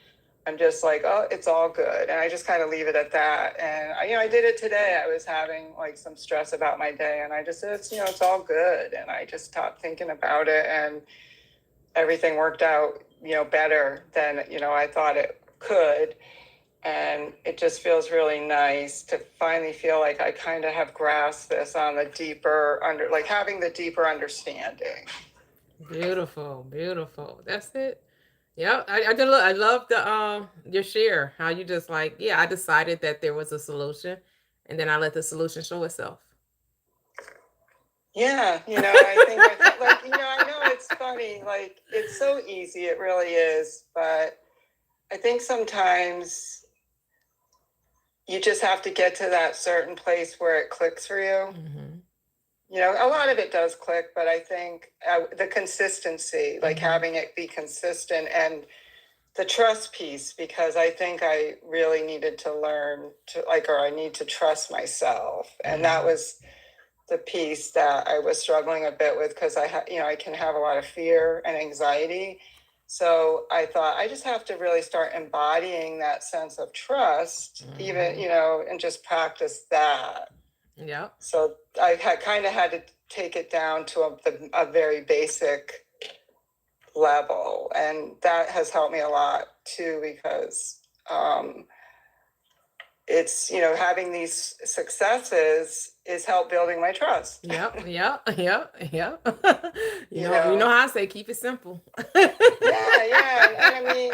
I'm just like, oh, it's all good. And I just kind of leave it at that. And, I did it today. I was having like some stress about my day, and I just said, it's all good. And I just stopped thinking about it, and everything worked out, better than, I thought it could. And it just feels really nice to finally feel like I kind of have grasped this on the like having the deeper understanding. Beautiful, beautiful. That's it. Yeah, I did. I love the your share. How you just like, yeah, I decided that there was a solution, and then I let the solution show itself. Yeah, I think like, I know it's funny, like it's so easy, it really is, but I think sometimes you just have to get to that certain place where it clicks for you. Mm-hmm. A lot of it does click, but I think the consistency, like Mm-hmm. having it be consistent, and the trust piece, because I think I really needed to learn to or I need to trust myself. And that was the piece that I was struggling a bit with, because I can have a lot of fear and anxiety. So I thought I just have to really start embodying that sense of trust, even, and just practice that. Yeah. So I kind of had to take it down to a very basic level. And that has helped me a lot too, because it's, having these successes is help building my trust. Yep. Yep. Yep. Yep. You You know know, how I say keep it simple. yeah. And I mean,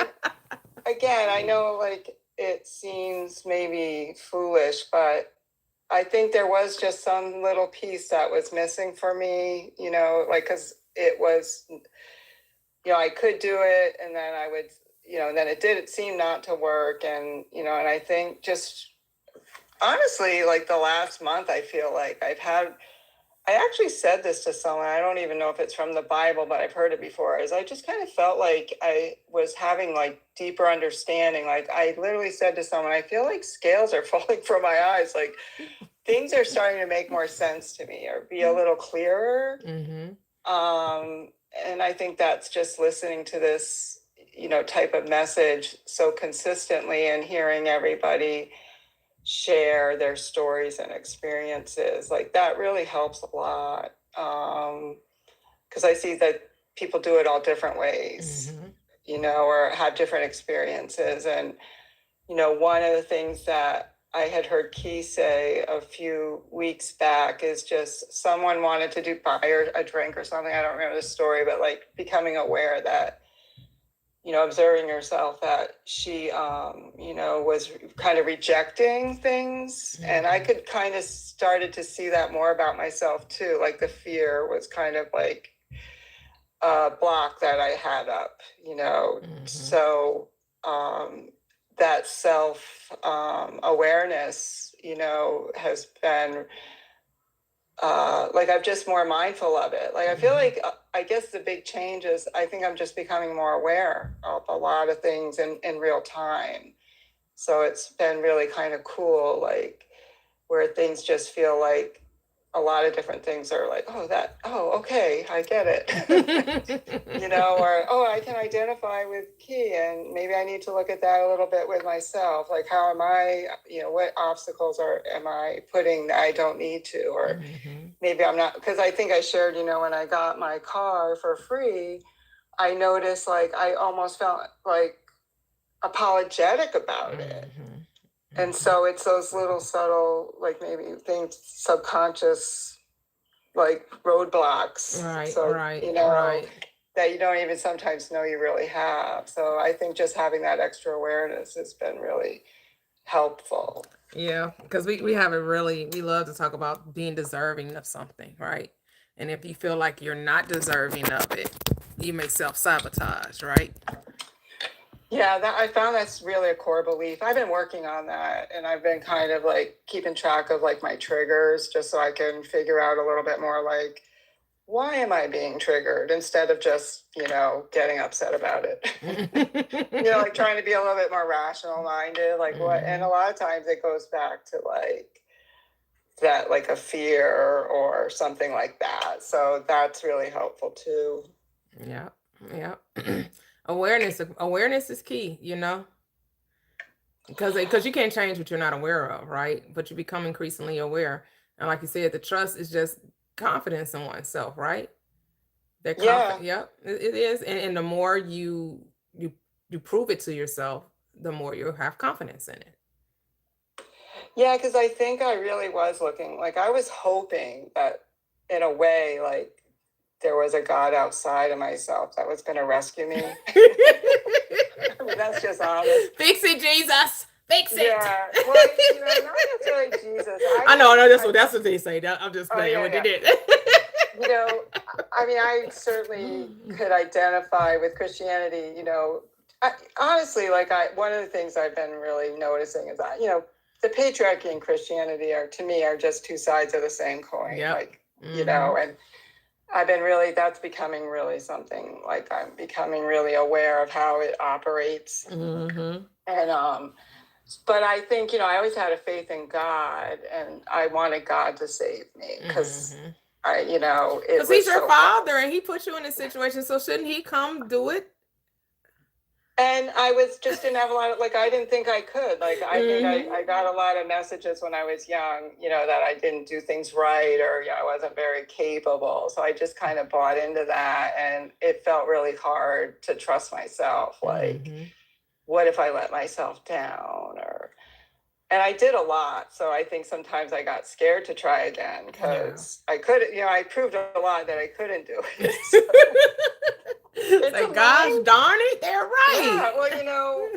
again, I know like it seems maybe foolish, but I think there was just some little piece that was missing for me, like, because it was, I could do it, and then I would, and then it seem not to work. And, and I think just honestly, like the last month, I feel like I actually said this to someone. I don't even know if it's from the Bible, but I've heard it before. Is I just kind of felt like I was having like deeper understanding. Like I literally said to someone, I feel like scales are falling from my eyes. Like things are starting to make more sense to me or be a little clearer. And I think that's just listening to this, type of message so consistently and hearing everybody share their stories and experiences. Like that really helps a lot. Because I see that people do it all different ways, or have different experiences. And, one of the things that I had heard Key say a few weeks back is just someone wanted to buy her a drink or something. I don't remember the story, but like becoming aware that, observing herself that she, was kind of rejecting things. And I could kind of started to see that more about myself too. Like the fear was kind of like a block that I had up, So that self awareness, has been like I'm just more mindful of it. Like I feel like I guess the big change is I think I'm just becoming more aware of a lot of things in real time. So it's been really kind of cool, like where things just feel like a lot of different things are like, okay, I get it. Or, I can identify with Key and maybe I need to look at that a little bit with myself. Like, how am I, what obstacles am I putting that I don't need to, or maybe I'm not, because I think I shared, when I got my car for free, I noticed like, I almost felt like apologetic about it. And so it's those little subtle, like maybe things, subconscious, like roadblocks. Right, So, right, right. that you don't even sometimes know you really have. So I think just having that extra awareness has been really helpful. Yeah, because we have it really, we love to talk about being deserving of something, right? And if you feel like you're not deserving of it, you may self-sabotage, right? Yeah, that I found that's really a core belief. I've been working on that, and I've been kind of like keeping track of like my triggers just so I can figure out a little bit more like why am I being triggered instead of just, getting upset about it. Like trying to be a little bit more rational minded, like what, and a lot of times it goes back to like that, like a fear or something like that. So that's really helpful too. Yeah, yeah. Awareness is key, because you can't change what you're not aware of, right? But you become increasingly aware, and like you said, the trust is just confidence in oneself, right? They're confident. Yep, it is, and the more you prove it to yourself, the more you have confidence in it. Yeah, because I think I really was looking, like I was hoping that in a way, like there was a God outside of myself that was going to rescue me. I mean, that's just honest. Fix it, Jesus. Fix it. Yeah, well, not necessarily Jesus. I know. That's what they say. I'm just playing what they did. I mean, I certainly could identify with Christianity. Honestly, like one of the things I've been really noticing is that the patriarchy and Christianity to me are just two sides of the same coin. Yep. Like and I've been that's becoming really something like I'm becoming really aware of how it operates. And but I think I always had a faith in God, and I wanted God to save me because because he's your father and he put you in a situation, so shouldn't he come do it? And I was just didn't have a lot of, like, I didn't think I could. Like, I think Mm-hmm. I got a lot of messages when I was young, that I didn't do things right, or, I wasn't very capable. So I just kind of bought into that. And it felt really hard to trust myself. Like, Mm-hmm. what if I let myself down? And I did a lot. So I think sometimes I got scared to try again Yeah. because I couldn't, I proved a lot that I couldn't do it. So it's Say, a gosh mind. darn it, they're right. Yeah. Well,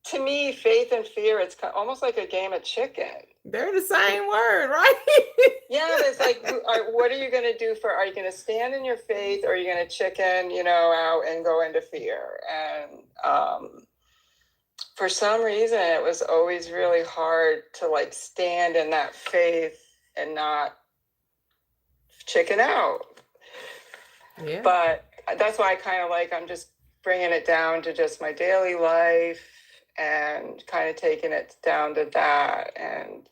to me, faith and fear, it's almost like a game of chicken. They're the same word, right? Yeah, it's like, what are you going to do are you going to stand in your faith, or are you going to chicken, out and go into fear? And for some reason, it was always really hard to like stand in that faith and not chicken out. Yeah. But that's why I kind of I'm just bringing it down to just my daily life and kind of taking it down to that. And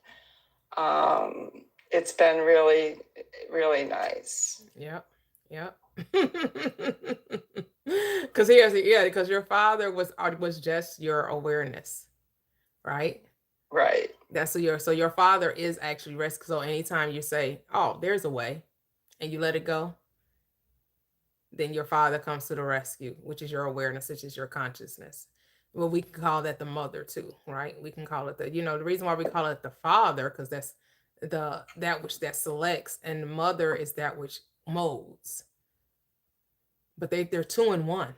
it's been really, really nice. Yep. Yep. Because your father was just your awareness, right? Right. That's so your father is actually rest. So anytime you say, "Oh, there's a way," and you let it go, then your father comes to the rescue, which is your awareness, which is your consciousness. Well, we can call that the mother too, right? We can call it the reason why we call it the father, because that's that which that selects, and the mother is that which molds. But they're two in one.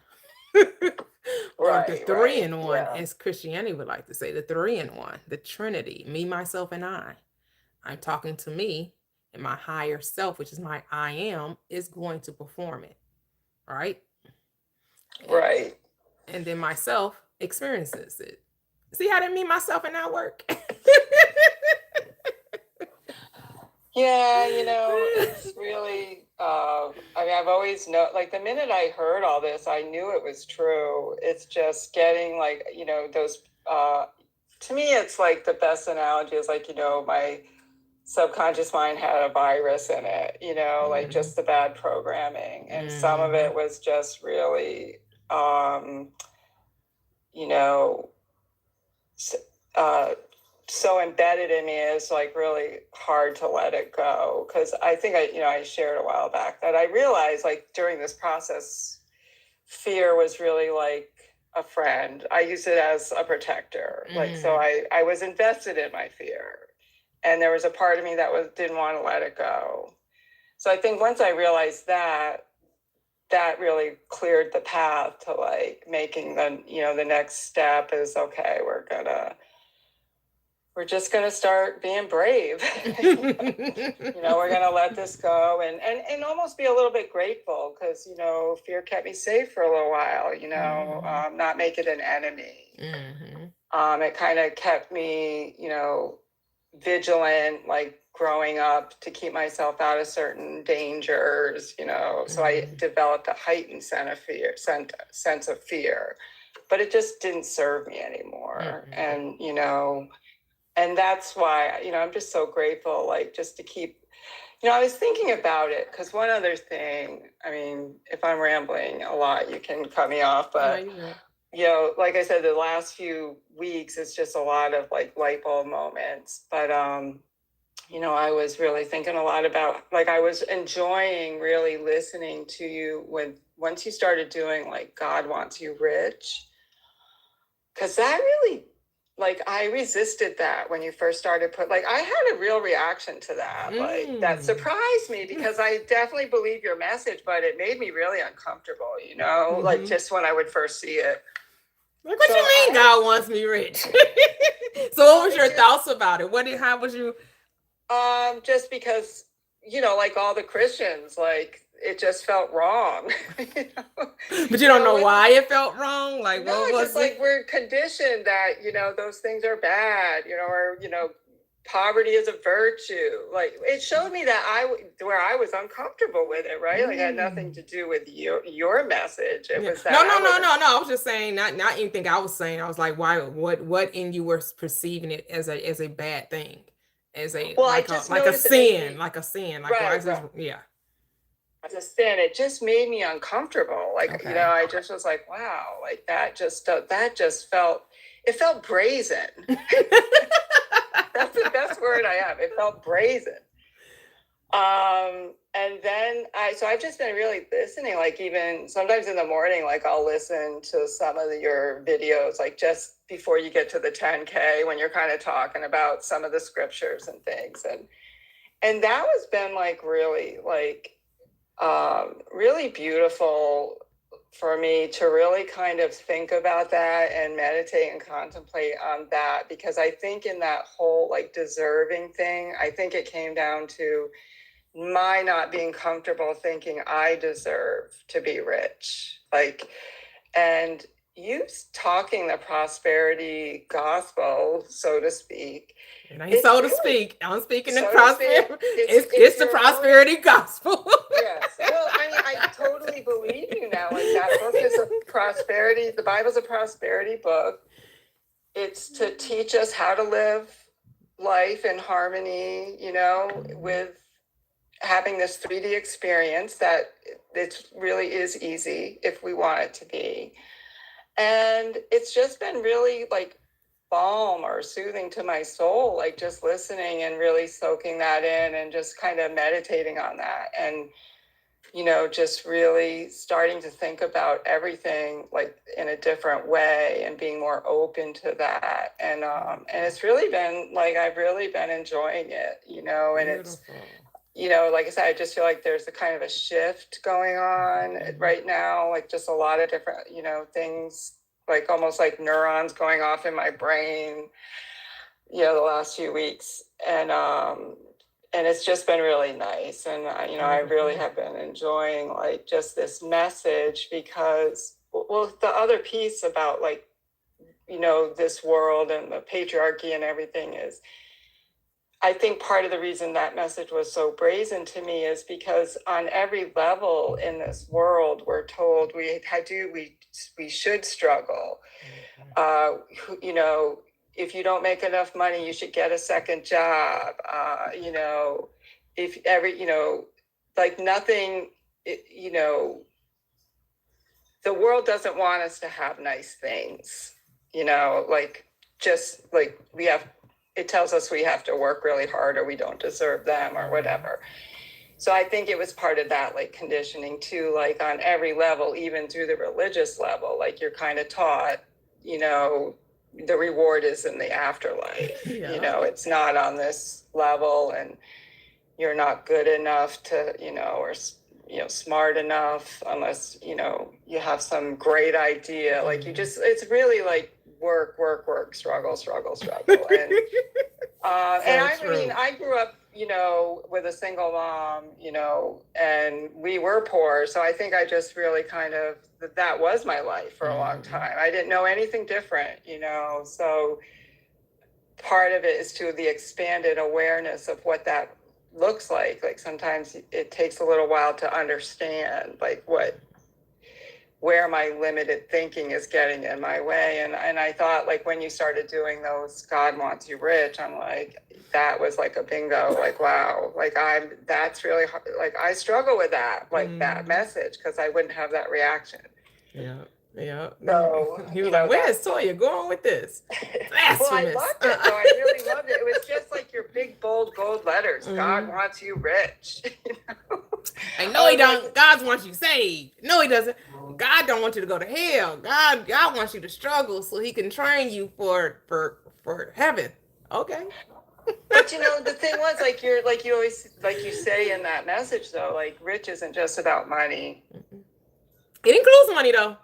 Or the Right. three Right. in one, Yeah. as Christianity would like to say, the three in one, the Trinity, me, myself, and I. I'm talking to me, and my higher self, which is my I am, is going to perform it. Right? And, Right. and then myself experiences it. See how that me, myself, and I work? Yeah, it's really, I've always known, like, the minute I heard all this, I knew it was true. It's just getting, like, those, to me, it's like the best analogy is like, my subconscious mind had a virus in it, like just the bad programming. And some of it was just really, you know, so embedded in me, is like really hard to let it go. Because I think I shared a while back that I realized, like, during this process, fear was really like a friend. I used it as a protector. Like, so I was invested in my fear, and there was a part of me that didn't want to let it go. So I think once I realized that really cleared the path to like making the next step is, okay, we're just going to start being brave. We're going to let this go and almost be a little bit grateful, because, fear kept me safe for a little while, not make it an enemy. It kind of kept me, vigilant, like growing up, to keep myself out of certain dangers, so I developed a heightened sense of fear, but it just didn't serve me anymore. And that's why, I'm just so grateful, like, just to keep, I was thinking about it, because one other thing, I mean, if I'm rambling a lot, you can cut me off, but, like I said, the last few weeks, it's just a lot of like light bulb moments. But, I was really thinking a lot about, like, I was enjoying really listening to you once you started doing like God Wants You Rich, because that really, like, I resisted that when you first started I had a real reaction to that. Like, that surprised me, because I definitely believe your message, but it made me really uncomfortable, like just when I would first see it. Like, what you mean God wants me rich? So what was your thoughts about it? How was you? Just because, like all the Christians, like, it just felt wrong. But you don't know why it felt wrong? Like, no, what it's was just like we're conditioned that, those things are bad, or, poverty is a virtue. Like, it showed me that where I was uncomfortable with it, right? Like, it had nothing to do with your message. It was that no. I was just saying, not anything I was saying. I was like, why? What in you were perceiving it as a bad thing, as a well, like a sin, like a sin, like right, why is this? Yeah. as a sin, it just made me uncomfortable. Like, Okay. I just was like, wow, like that just felt, it felt brazen. That's the best word I have. It felt brazen. And then I've just been really listening, like even sometimes in the morning, like I'll listen to some of your videos, like just before you get to the 10K, when you're kind of talking about some of the scriptures and things. And that has been like really, like, really beautiful for me to really kind of think about that and meditate and contemplate on that, because I think in that whole like deserving thing, I think it came down to my not being comfortable thinking I deserve to be rich. Like, and you talking the prosperity gospel, so to speak. And I ain't so to really, speak. I'm speaking the so to prosperity. speak, It's the prosperity gospel. Yes. Well, I mean, I totally believe you now. Like that book is a prosperity, the Bible's a prosperity book. It's to teach us how to live life in harmony, with having this 3D experience that it really is easy if we want it to be. And it's just been really like balm or soothing to my soul, like just listening and really soaking that in and just kind of meditating on that. And just really starting to think about everything like in a different way and being more open to that. And it's really been like, I've really been enjoying it, and it's, like I said, I just feel like there's a kind of a shift going on right now, like just a lot of different, things, like almost like neurons going off in my brain, the last few weeks. And it's just been really nice. And, I really have been enjoying like just this message because, well, the other piece about like, this world and the patriarchy and everything is, I think part of the reason that message was so brazen to me is because on every level in this world, we're told we should struggle. If you don't make enough money, you should get a second job. If every, like nothing, the world doesn't want us to have nice things, like just like it tells us we have to work really hard or we don't deserve them or whatever. So I think it was part of that like conditioning too, like on every level, even through the religious level, like you're kind of taught, the reward is in the afterlife. Yeah. It's not on this level, and you're not good enough to, or smart enough unless you have some great idea. Like it's really like work, struggle. And I grew up, with a single mom, and we were poor. So I think I just really kind of, that was my life for a long time. I didn't know anything different, so part of it is to the expanded awareness of what that looks like. Like sometimes it takes a little while to understand like where my limited thinking is getting in my way. And I thought like when you started doing those God Wants You Rich, I'm like, that was like a bingo, like, wow, like that's really hard. Like I struggle with that, like that message, because I wouldn't have that reaction. Yeah. So he was like, where's Toya going with this? Well, I loved it though. I really loved it. It was just like your big bold gold letters. God wants you rich. I know he don't. God wants you saved. No, he doesn't. God don't want you to go to hell. God wants you to struggle so he can train you for heaven. Okay. But the thing was, like you always, like you say in that message though, like rich isn't just about money. It includes money though.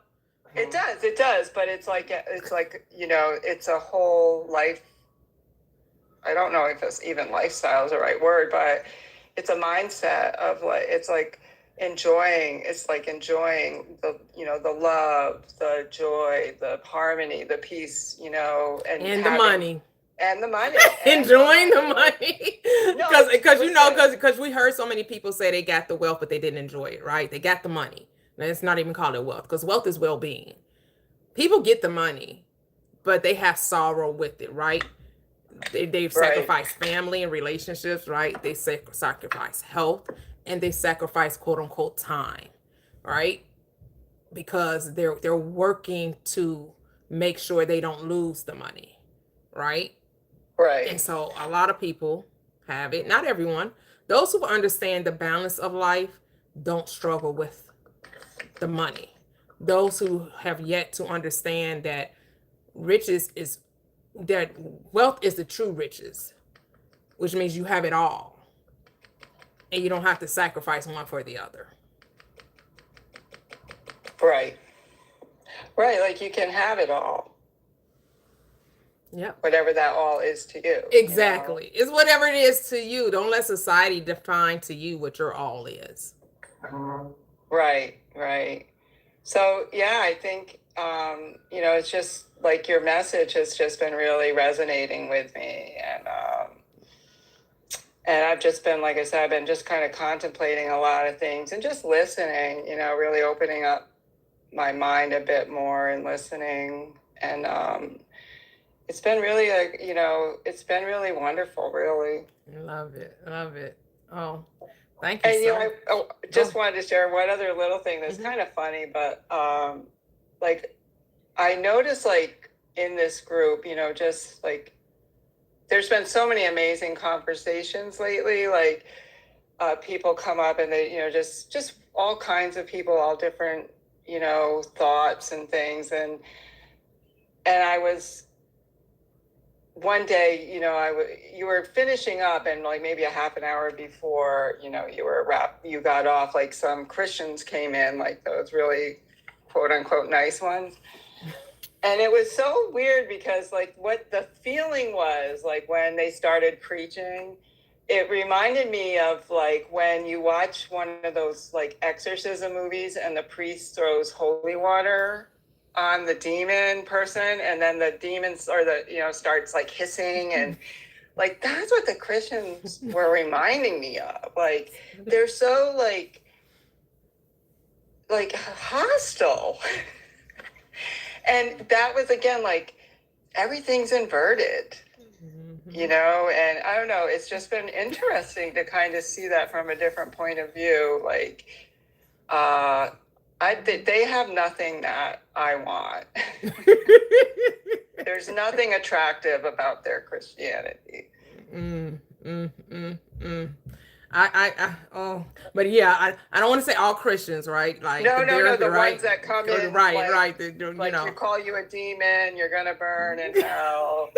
It does, but it's like it's a whole life. I don't know if it's even lifestyle is the right word, but it's a mindset of like, it's like enjoying the, the love, the joy, the harmony, the peace, and the money. And the money. Enjoying the money. Because we heard so many people say they got the wealth, but they didn't enjoy it, right? They got the money. Let's not even call it wealth, because wealth is well-being. People get the money, but they have sorrow with it, right? They've sacrificed family and relationships, right? They sacrifice health. and they sacrifice quote unquote time, right? Because they're working to make sure they don't lose the money, right? And Right. so a lot of people have it, not everyone. Those who understand the balance of life don't struggle with the money. Those who have yet to understand that riches is that wealth is the true riches, which means you have it all and you don't have to sacrifice one for the other. Right. Right. Like you can have it all, Yep. whatever that all is to you, you know? Exactly. It's whatever it is to you. Don't let society define to you what your all is. Right. Right. So yeah, I think it's just like your message has just been really resonating with me, and I've just been, like I said, I've been just kind of contemplating a lot of things and just listening, really opening up my mind a bit more and listening, and it's been really it's been really wonderful, really. Love it. Love it. Oh, thank you And so I much. just Oh. wanted to share one other little thing that's Mhm. kind of funny, but like I noticed, like in this group, just like there's been so many amazing conversations lately. Like people come up and they, just all kinds of people, all different, thoughts and things, and I was one day, you were finishing up, and like maybe a half an hour before, you got off, like some Christians came in, like those really quote unquote nice ones. And it was so weird because like what the feeling was like when they started preaching, it reminded me of like when you watch one of those like exorcism movies and the priest throws holy water on the demon person, and then the demons or the starts like hissing, and like that's what the Christians were reminding me of. Like they're so like hostile. And that was again like everything's inverted, and I don't know, it's just been interesting to kind of see that from a different point of view. Like uh they have nothing that I want. There's nothing attractive about their Christianity. Mm, mm, mm, mm. Oh, but yeah, I don't want to say all Christians, right? Like the No, very the right, ones that come in right. like you call you a demon, you're gonna burn in hell.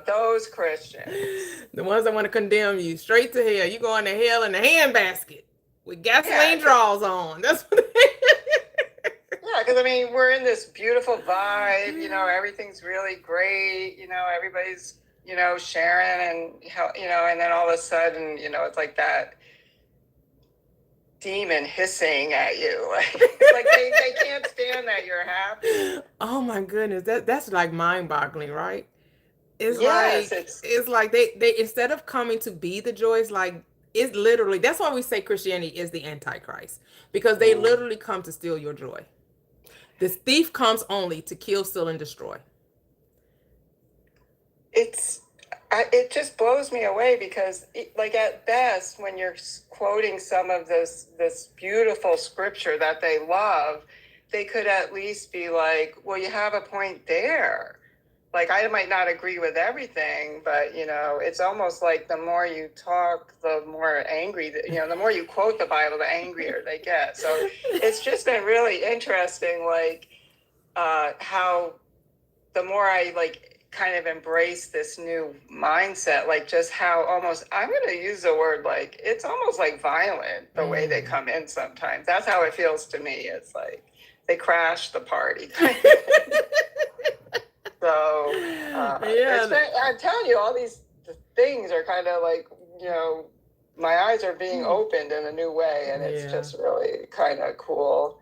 Those Christians. The ones that want to condemn you straight to hell. You going to hell in a handbasket with Yeah, gasoline draws on. That's what. yeah, because I mean, we're in this beautiful vibe, everything's really great, everybody's, sharing and, and then all of a sudden, it's like that demon hissing at you. Like they can't stand that you're happy. Oh my goodness, that's like mind-boggling, right? It's Yes, like it's, it's like they instead of coming to be the joy, it's like it's literally that's why we say Christianity is the Antichrist, because they literally come to steal your joy. This thief comes only to kill, steal, and destroy. it's, it just blows me away because, like, at best, when you're quoting some of this beautiful scripture that they love, they could at least be like, "Well, you have a point there." Like, I might not agree with everything, but it's almost like the more you talk, the more angry. The more you quote the Bible, the angrier they get. So it's just been really interesting, like how the more I like kind of embrace this new mindset, like just how almost, I'm going to use the word, like it's almost like violent the way they come in sometimes. That's how it feels to me. It's like they crash the party. So it's Yeah. been, I'm telling you, all these things are kind of like, my eyes are being opened in a new way, and it's Yeah. just really kind of cool.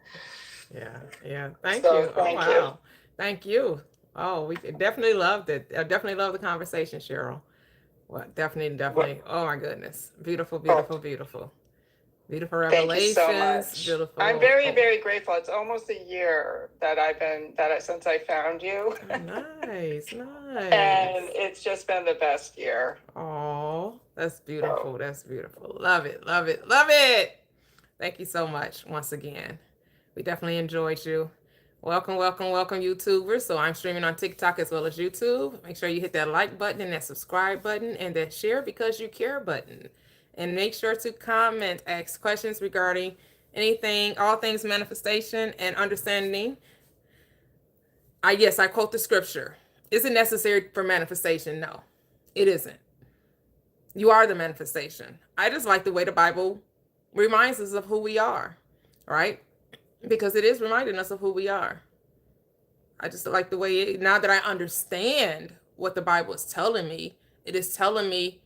Yeah. Yeah. Thank So you. Oh thank you. wow. Thank you. Oh, we definitely loved it. I definitely love the conversation, Cheryl. Well, definitely, Well, definitely. Oh my goodness. Beautiful, oh, beautiful, beauuful. Beautiful thank you so revelations. much. I'm Beautiful. very, Oh, very grateful. It's almost a year that since I found you. nice, And nice. it's just been the best year. Oh, That's So, beautiful. That's beautiful. Love it. Love it. Love it. Thank you so much once again. We definitely enjoyed you. Welcome, welcome, welcome, YouTubers. So I'm streaming on TikTok as well as YouTube. Make sure you hit that like button and that subscribe button and that share because you care button. And make sure to comment, ask questions regarding anything, all things manifestation and understanding. I quote the scripture. Is it necessary for manifestation? No, it isn't. You are the manifestation. I just like the way the Bible reminds us of who we are, right? Because it is reminding us of who we are. I just like the way now that I understand what the Bible is telling me, it is telling me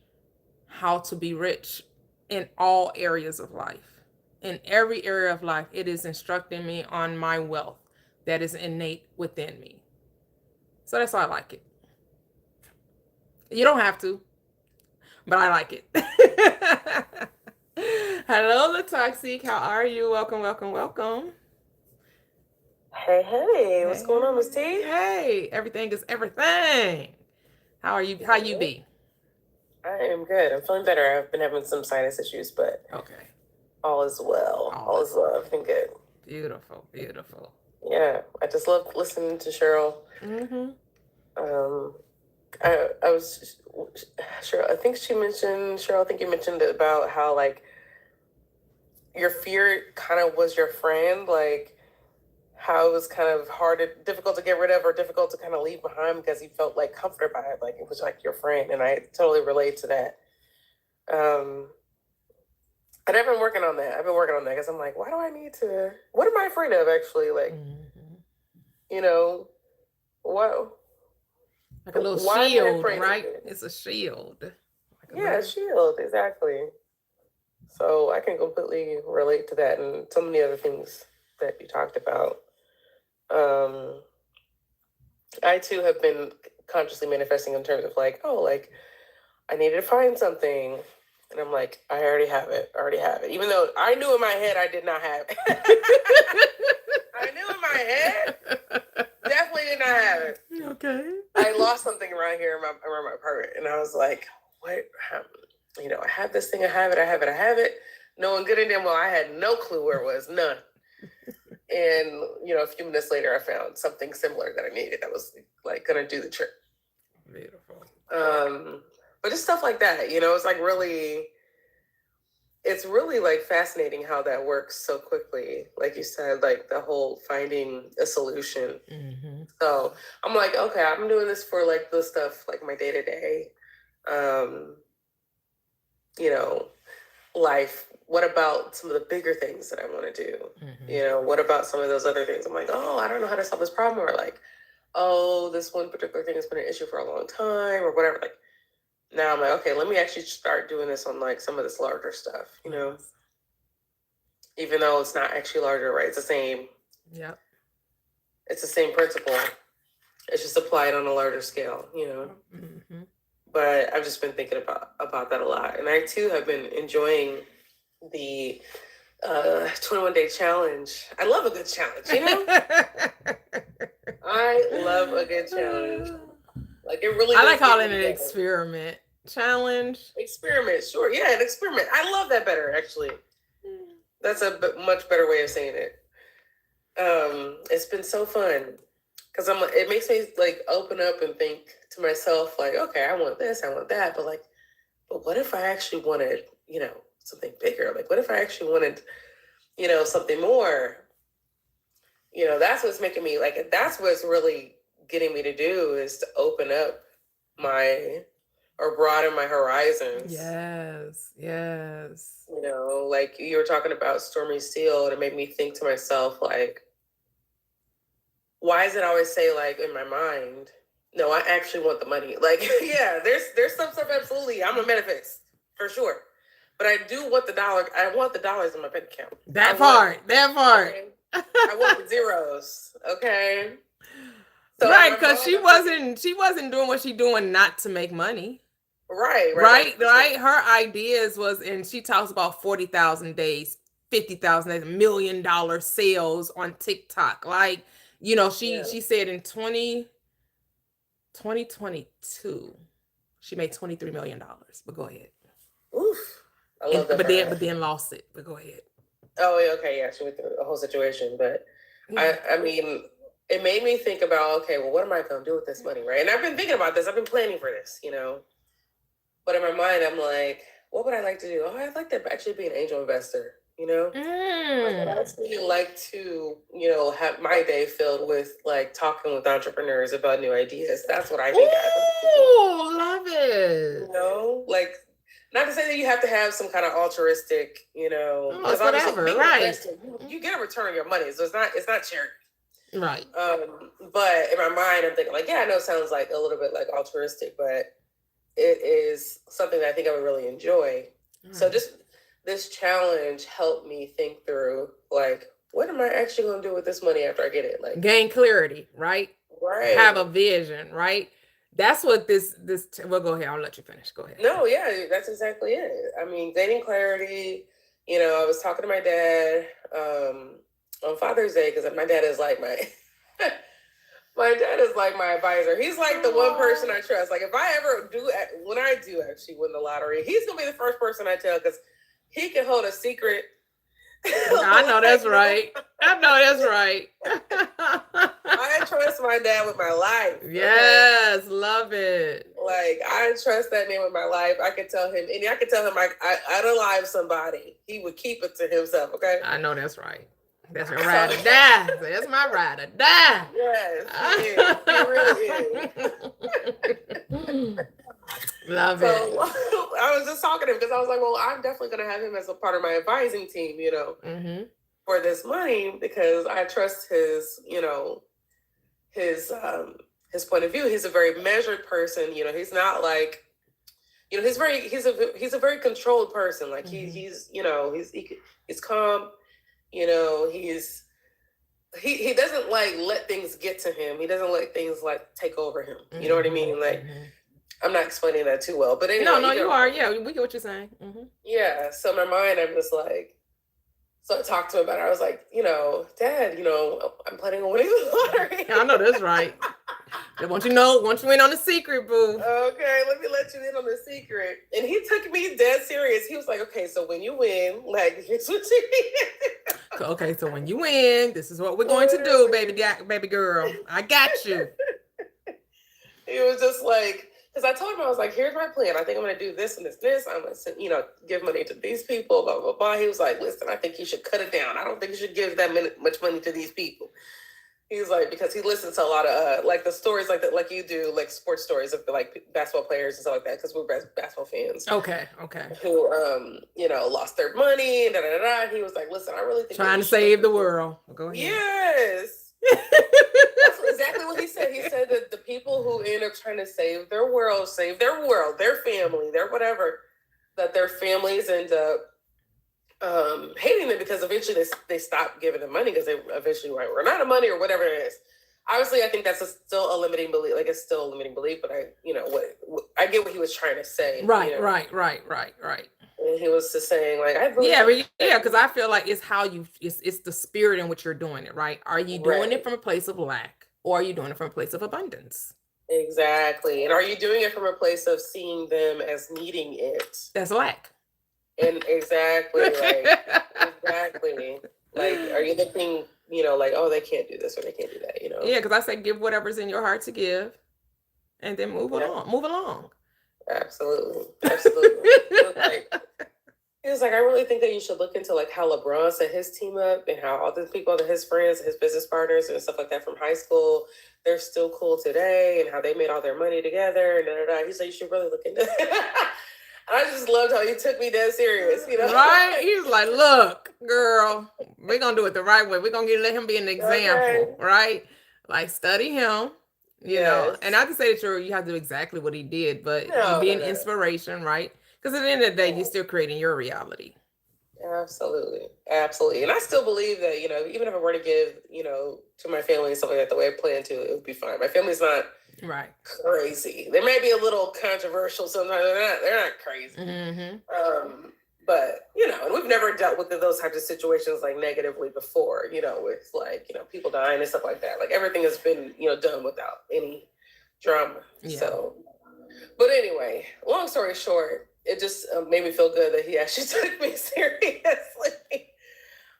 how to be rich in all areas of life. In every area of life, it is instructing me on my wealth that is innate within me. So that's why I like it. You don't have to, but I like it. Hello, Latoxic. How are you? Welcome, welcome, welcome. Hey, what's going on, Miss T? Hey, everything is everything. How are you? How you be? I am good. I'm feeling better. I've been having some sinus issues, but Okay. all is well. All is well. Everything good. Beautiful, beautiful. Yeah, I just love listening to Cheryl. I was Cheryl. I think she mentioned Cheryl. I think you mentioned about how like your fear kind of was your friend, like how it was kind of difficult to get rid of or difficult to kind of leave behind because you felt like comforted by it, like it was like your friend, and I totally relate to that. And I've been working on that. Because I'm like, why do I need to? What am I afraid of? Actually, like, you know, what? Like a little Why am I shield, afraid right? of it? It's a shield. Like a Yeah, little... shield, exactly. So I can completely relate to that and so many other things that you talked about. I too have been consciously manifesting in terms of like, oh, like I needed to find something. And I'm like, I already have it. Even though I knew in my head I did not have it. I knew in my head, definitely did not have it. Okay. I lost something around here around my apartment. And I was like, what happened? You know, I have this thing, I have it. Knowing good and damn well, I had no clue where it was, none. And, you know, a few minutes later, I found something similar that I needed that was like going to do the trick. Beautiful. But just stuff like that, you know, it's really like fascinating how that works so quickly. Like you said, like the whole finding a solution. So I'm like, okay, I'm doing this for like the stuff, like my day to day, you know, life. What about some of the bigger things that I want to do? You know, what about some of those other things? I'm like, oh, I don't know how to solve this problem, or like, oh, this one particular thing has been an issue for a long time, or whatever. Like, now I'm like, okay, let me actually start doing this on like some of this larger stuff, you know, even though it's not actually larger, right? It's the same. Yep. It's the same principle. It's just applied on a larger scale, you know. But I've just been thinking about that a lot, and I too have been enjoying the 21-day challenge. I love a good challenge, you know. I love a good challenge. Like it really. I like calling it an experiment. Challenge. Experiment, sure. Yeah, an experiment. I love that better, actually. That's a much better way of saying it. It's been so fun because it makes me like open up and think to myself, like, okay, I want this, I want that, but what if I actually wanted, you know, something bigger? Like, what if I actually wanted, you know, something more? You know, that's what's making me like. That's what's really getting me to do is to open up or broaden my horizons. Yes. You know, like you were talking about Stormy Steele, and it made me think to myself, like, why does it always say, like, in my mind, no, I actually want the money? Like, yeah, there's some stuff, absolutely. I'm a manifest, for sure. But I do want the dollar. I want the dollars in my bank account. That part. Okay? I want the zeros, okay? So right, because she wasn't doing what she doing not to make money. Right. Her ideas was, and she talks about 40,000 days, 50,000 days, $1 million sales on TikTok. Like, you know, she said in 2022, she made $23 million. But go ahead. Oof. I love that but for her. then lost it. But go ahead. Oh, yeah, okay, yeah, she went through the whole situation, but Yeah. I mean, it made me think about, okay, well, what am I going to do with this money, right? And I've been thinking about this. I've been planning for this, But in my mind, I'm like, what would I like to do? Oh, I'd like to actually be an angel investor, Like, I'd actually like to, have my day filled with like talking with entrepreneurs about new ideas. That's what I think Oh, love it. Like, not to say that you have to have some kind of altruistic, because it's obviously whatever, being right. an investor, you get a return on your money, so it's not charity. Right. But in my mind, I'm thinking like, yeah, I know it sounds like a little bit like altruistic, but it is something that I think I would really enjoy. So just this challenge helped me think through like, what am I actually going to do with this money after I get it? Like, gain clarity, right? Right. Have a vision, right? That's what this. Well, go ahead. I'll let you finish. Go ahead. No, yeah, that's exactly it. I mean, gaining clarity. I was talking to my dad on Father's Day because my dad is like my my dad is like my advisor. He's like the one person I trust. Like if I ever when I do actually win the lottery, he's gonna be the first person I tell because he can hold a secret. I know that's right. I know that's right. I trust my dad with my life. Yes, okay? Love it. Like I trust that man with my life. I can tell him, and I can tell him I unalive somebody. He would keep it to himself. Okay. I know that's right. That's my ride or die. That's my ride or die. Yes, he really is. Love it. I was just talking to him because I was like, well, I'm definitely going to have him as a part of my advising team, for this money because I trust his, his point of view. He's a very measured person. He's not like, he's a very controlled person. Like he's calm. He doesn't like let things get to him. He doesn't let things like take over him. You know what I mean? Like, I'm not explaining that too well, but anyway. No, you are. Yeah, we get what you're saying. Yeah. So in my mind, I'm just like, so I talked to him about it. I was like, Dad, I'm planning on winning the lottery. I know that's right. Once you in on the secret, boo. Okay, let me let you in on the secret. And he took me dead serious. He was like, okay, so when you win, like, here's what you need. Okay, so when you win, this is what we're going to do, baby girl. I got you. He was just like, because I told him, I was like, here's my plan. I think I'm going to do this and this, this. I'm going to, give money to these people, blah, blah, blah. He was like, listen, I think you should cut it down. I don't think you should give that much money to these people. He's like, because he listens to a lot of, like the stories like that, like you do, like sports stories of like basketball players and stuff like that, because we're basketball fans. Okay. Who, lost their money, da, da, da, da. And he was like, listen, I really think trying to save the world. Go ahead. Yes. That's exactly what he said. He said that the people who end up trying to save their world, their family, their whatever, that their families end up hating them because eventually they stop giving them money because they eventually run out of money or whatever it is. Obviously, I think that's still a limiting belief. Like it's still a limiting belief, but I get what he was trying to say. Right. And he was just saying, like, I really because I feel like it's the spirit in which you're doing it, right? Are you doing it from a place of lack, or are you doing it from a place of abundance? Exactly. And are you doing it from a place of seeing them as needing it? That's lack. And exactly, exactly. Like, are you looking, like, oh, they can't do this or they can't do that, Yeah, because I say give whatever's in your heart to give, and then move along. Absolutely. He was like, I really think that you should look into like how LeBron set his team up and how all the people that his friends, his business partners and stuff like that from high school, they're still cool today and how they made all their money together and da. He said you should really look into that. I just loved how he took me dead serious, Right? He's like, look, girl, we're going to do it the right way. We're going to let him be an example, right? Like, study him, you know. And not to say that you have to do exactly what he did, but be an inspiration, right? Because at the end of the day, you're still creating your reality. Absolutely. And I still believe that, even if I were to give, to my family and stuff like that, the way I plan to, it would be fine. My family's not crazy. They may be a little controversial sometimes. They're not crazy. But, and we've never dealt with those types of situations like negatively before, with like, people dying and stuff like that. Like everything has been, done without any drama. Yeah. So, but anyway, long story short, it just made me feel good that he actually took me seriously.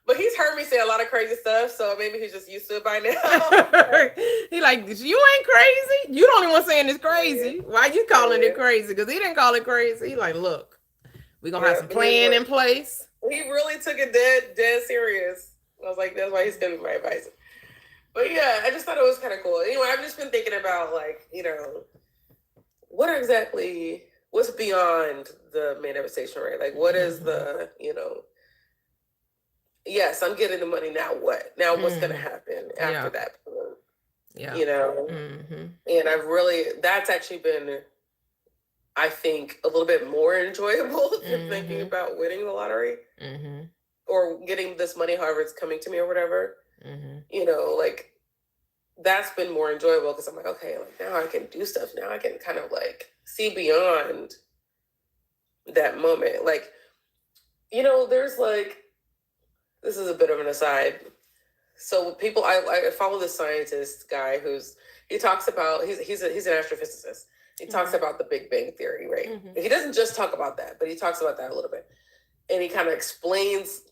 But he's heard me say a lot of crazy stuff, so maybe he's just used to it by now. He like, you ain't crazy. You the only one saying it's Yeah. crazy. Why you calling Yeah. it crazy? Because he didn't call it crazy. He like, look, we gonna have some Yeah, plan in place. he really took it dead serious. I was like, that's why he's giving me my advice. But yeah, I just thought it was kind of cool. Anyway, I've just been thinking about, like, you know, what's beyond the manifestation, right? Like, what is the, you know, yes, I'm getting the money. Now what? Now what's going to happen after Yeah. that point? Yeah. You know? And that's actually been, I think, a little bit more enjoyable than thinking about winning the lottery or getting this money, however it's coming to me or whatever. You know, like, that's been more enjoyable because I'm like, okay, like, now I can do stuff. Now I can kind of like see beyond that moment. Like, you know, there's like, this is a bit of an aside. So people, I follow this scientist guy he talks about, he's an astrophysicist. He talks about the Big Bang Theory, right? He doesn't just talk about that, but he talks about that a little bit. And he kind of explains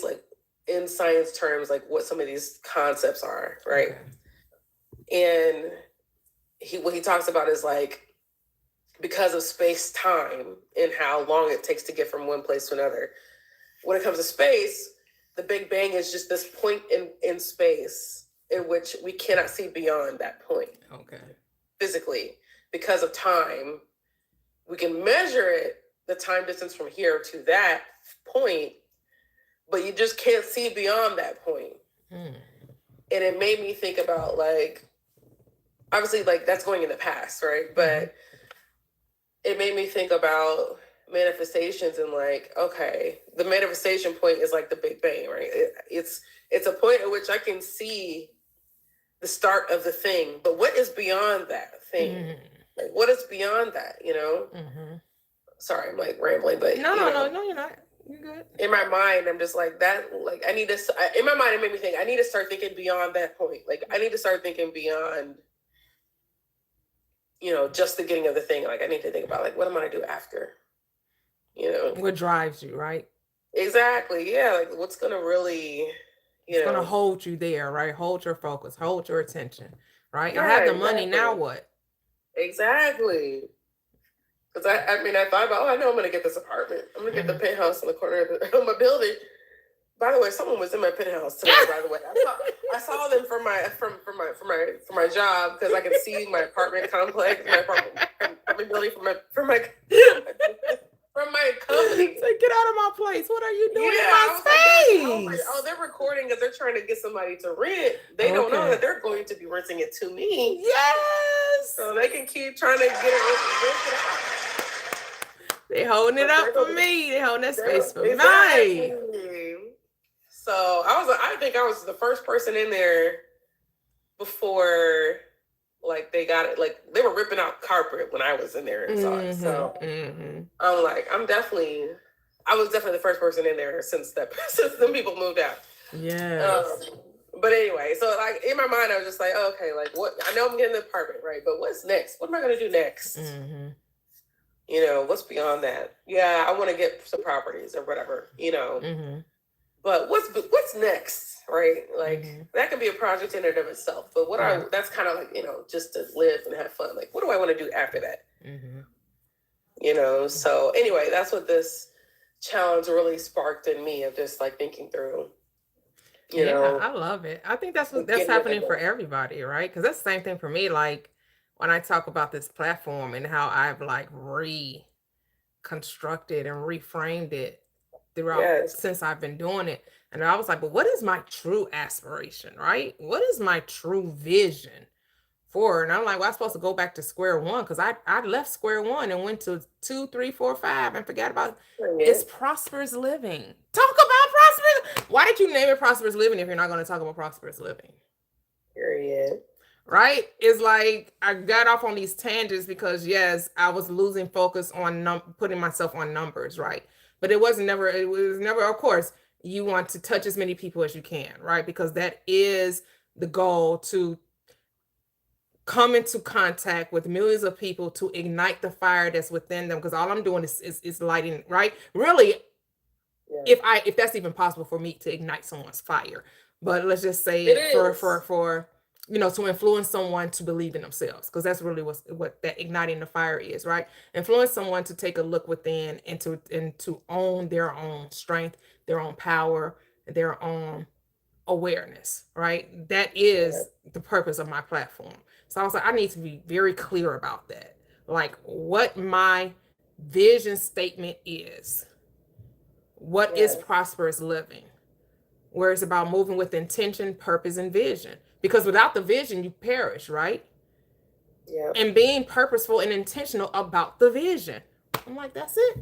like in science terms, like what some of these concepts are, right? Okay. And what he talks about is like, because of space-time and how long it takes to get from one place to another. When it comes to space, the Big Bang is just this point in space in which we cannot see beyond that point. Okay. Physically, because of time, we can measure it, the time distance from here to that point, but you just can't see beyond that point. And it made me think about, like, obviously, like, that's going in the past, right? But it made me think about manifestations and, like, okay, the manifestation point is like the Big Bang, right? It's a point at which I can see the start of the thing, but what is beyond that thing? Like, what is beyond that, you know? Sorry, I'm like rambling, but no, you're not. You're good. In my mind, I'm just like that. Like, in my mind, it made me think I need to start thinking beyond that point. Like, I need to start thinking beyond, you know, just the getting of the thing. Like, I need to think about, like, what am I going to do after? You know, what drives you, right? Exactly. Yeah. Like, what's going to really, it's going to hold you there, right? Hold your focus, hold your attention, right? Yeah, I have the money. Now what? Exactly. Because I thought about, I know I'm going to get this apartment. I'm going to get the penthouse in the corner of my building. By the way, someone was in my penthouse today. By the way, I saw them from my job because I can see my apartment complex, my apartment building from my company. Say, get out of my place! What are you doing in my space? Like, oh, they're recording because they're trying to get somebody to rent. They don't know that they're going to be renting it to me. Yes. So they can keep trying to get it rented out. They holding it up for me. They holding that space for me. So I think I was the first person in there before, like, they got it. Like, they were ripping out carpet when I was in there and saw it. So I'm like, I was definitely the first person in there since them people moved out. Yeah. But anyway, so, like, in my mind, I was just like, oh, okay, like, what? I know I'm getting the apartment, right? But what's next? What am I going to do next? You know, what's beyond that? Yeah, I want to get some properties or whatever, you know. But what's next, right? Like, that can be a project in and of itself. But that's kind of like, you know, just to live and have fun. Like, what do I want to do after that? You know, so anyway, that's what this challenge really sparked in me, of just, like, thinking through, you know. I love it. I think that's happening for everybody, right? Because that's the same thing for me. Like, when I talk about this platform and how I've, like, reconstructed and reframed it throughout since I've been doing it. And I was like, but what is my true aspiration, right? What is my true vision for? And I'm like, well, I'm supposed to go back to square one, because I left square one and went to 2, 3, 4, 5 and forgot about it's prosperous living. Talk about prosperous. Why did you name it prosperous living if you're not going to talk about prosperous living? Period. Right? It's like I got off on these tangents because, yes, I was losing focus on putting myself on numbers, right? But it was never, of course, you want to touch as many people as you can, right? Because that is the goal, to come into contact with millions of people to ignite the fire that's within them, because all I'm doing is lighting, right? Really, if that's even possible for me to ignite someone's fire. But let's just say It for to influence someone to believe in themselves, because that's really what that igniting the fire is, right? Influence someone to take a look within and to own their own strength, their own power, their own awareness, right? That is the purpose of my platform. So I was like, I need to be very clear about that, like what my vision statement is. What is prosperous living? Where it's about moving with intention, purpose, and vision. Because without the vision, you perish, right? Yeah. And being purposeful and intentional about the vision. I'm like, that's it.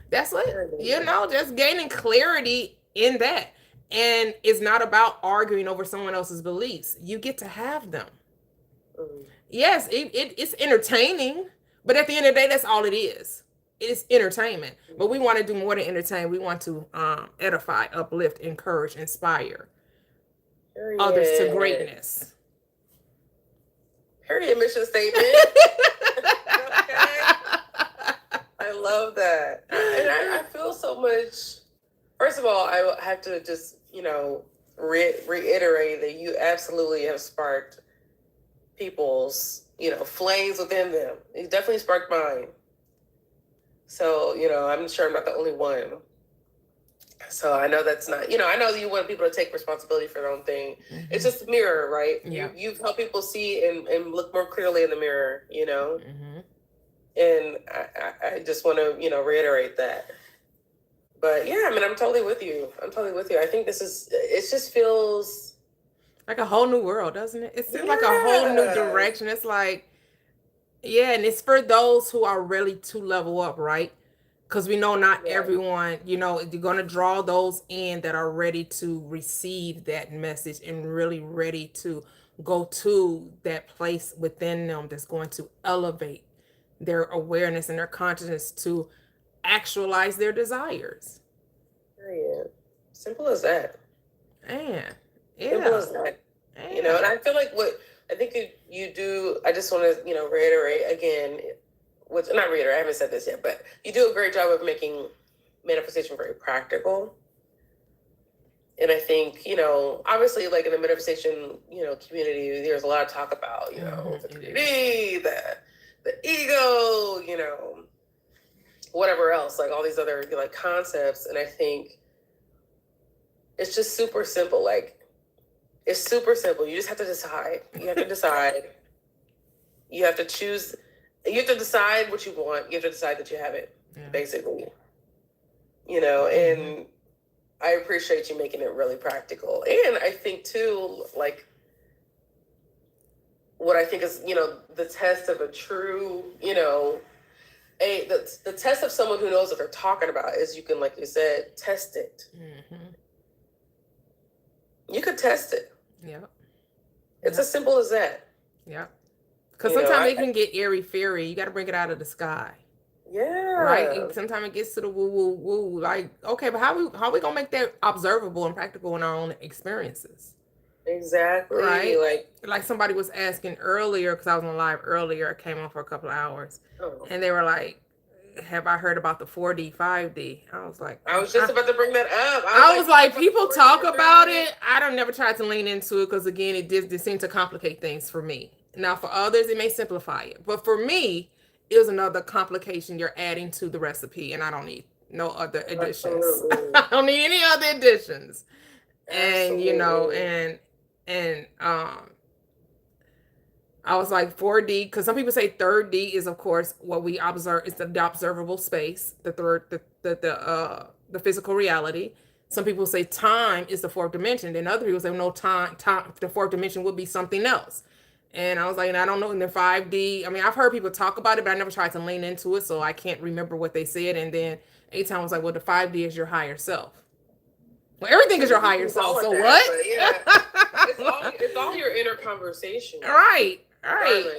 That's it. Just gaining clarity in that. And it's not about arguing over someone else's beliefs. You get to have them. Yes, it's entertaining, but at the end of the day, that's all it is. It's entertainment. But we want to do more than entertain. We want to edify, uplift, encourage, inspire others to greatness. Period. Mission statement. Okay. I love that. And I feel so much. First of all, I have to just, reiterate that you absolutely have sparked people's, flames within them. You definitely sparked mine. So, I'm sure I'm not the only one. So I know that's not, I know you want people to take responsibility for their own thing. Mm-hmm. It's just a mirror, right? Yeah. You've helped people see and look more clearly in the mirror, Mm-hmm. And I just want to, reiterate that. But yeah, I'm totally with you. I think it just feels like a whole new world, doesn't it? It seems like a whole new direction. It's like, and it's for those who are ready to level up, right? Because we know not everyone, you're going to draw those in that are ready to receive that message and really ready to go to that place within them that's going to elevate their awareness and their consciousness to actualize their desires. Period. Simple as that. Man. Yeah. Simple as that. And I feel like what I think you do, I just want to, reiterate again, not reiterate, I haven't said this yet, but you do a great job of making manifestation very practical. And I think, obviously, like in the manifestation, community, there's a lot of talk about, the 3D, the ego, whatever else, like all these other like concepts. And I think it's just super simple. Like, it's super simple. You just have to decide. You have to decide. You have to choose. You have to decide what you want. You have to decide that you have it, basically. And I appreciate you making it really practical. And I think, too, like, what I think is, the test of a true, the test of someone who knows what they're talking about is you can, like you said, test it. Mm-hmm. You could test it. Yeah. It's as simple as that. Yeah. Because sometimes it can get airy-fairy. You got to bring it out of the sky. Yeah. Right? Sometimes it gets to the woo-woo-woo. Like, okay, but how we going to make that observable and practical in our own experiences? Exactly. Right? Like somebody was asking earlier, because I was on live earlier. I came on for a couple of hours. Oh. And they were like, have I heard about the 4D, 5D? I was like, I was just about to bring that up. I was like, people talk about it. I don't never tried to lean into it because, again, it seemed to complicate things for me. Now, for others, it may simplify it. But for me, it was another complication you're adding to the recipe, and I don't need no other additions. I don't need any other additions. And, and I was like 4D, because some people say 3D is, of course, what we observe. It's the observable space, the physical reality. Some people say time is the fourth dimension. Then other people say no, time, the fourth dimension would be something else. And I was like, and I don't know in the 5D. I mean, I've heard people talk about it, but I never tried to lean into it, so I can't remember what they said. And then A-Time was like, well, the 5D is your higher self. Well, everything is your higher self. So what? Yeah. it's all your inner conversation. Right.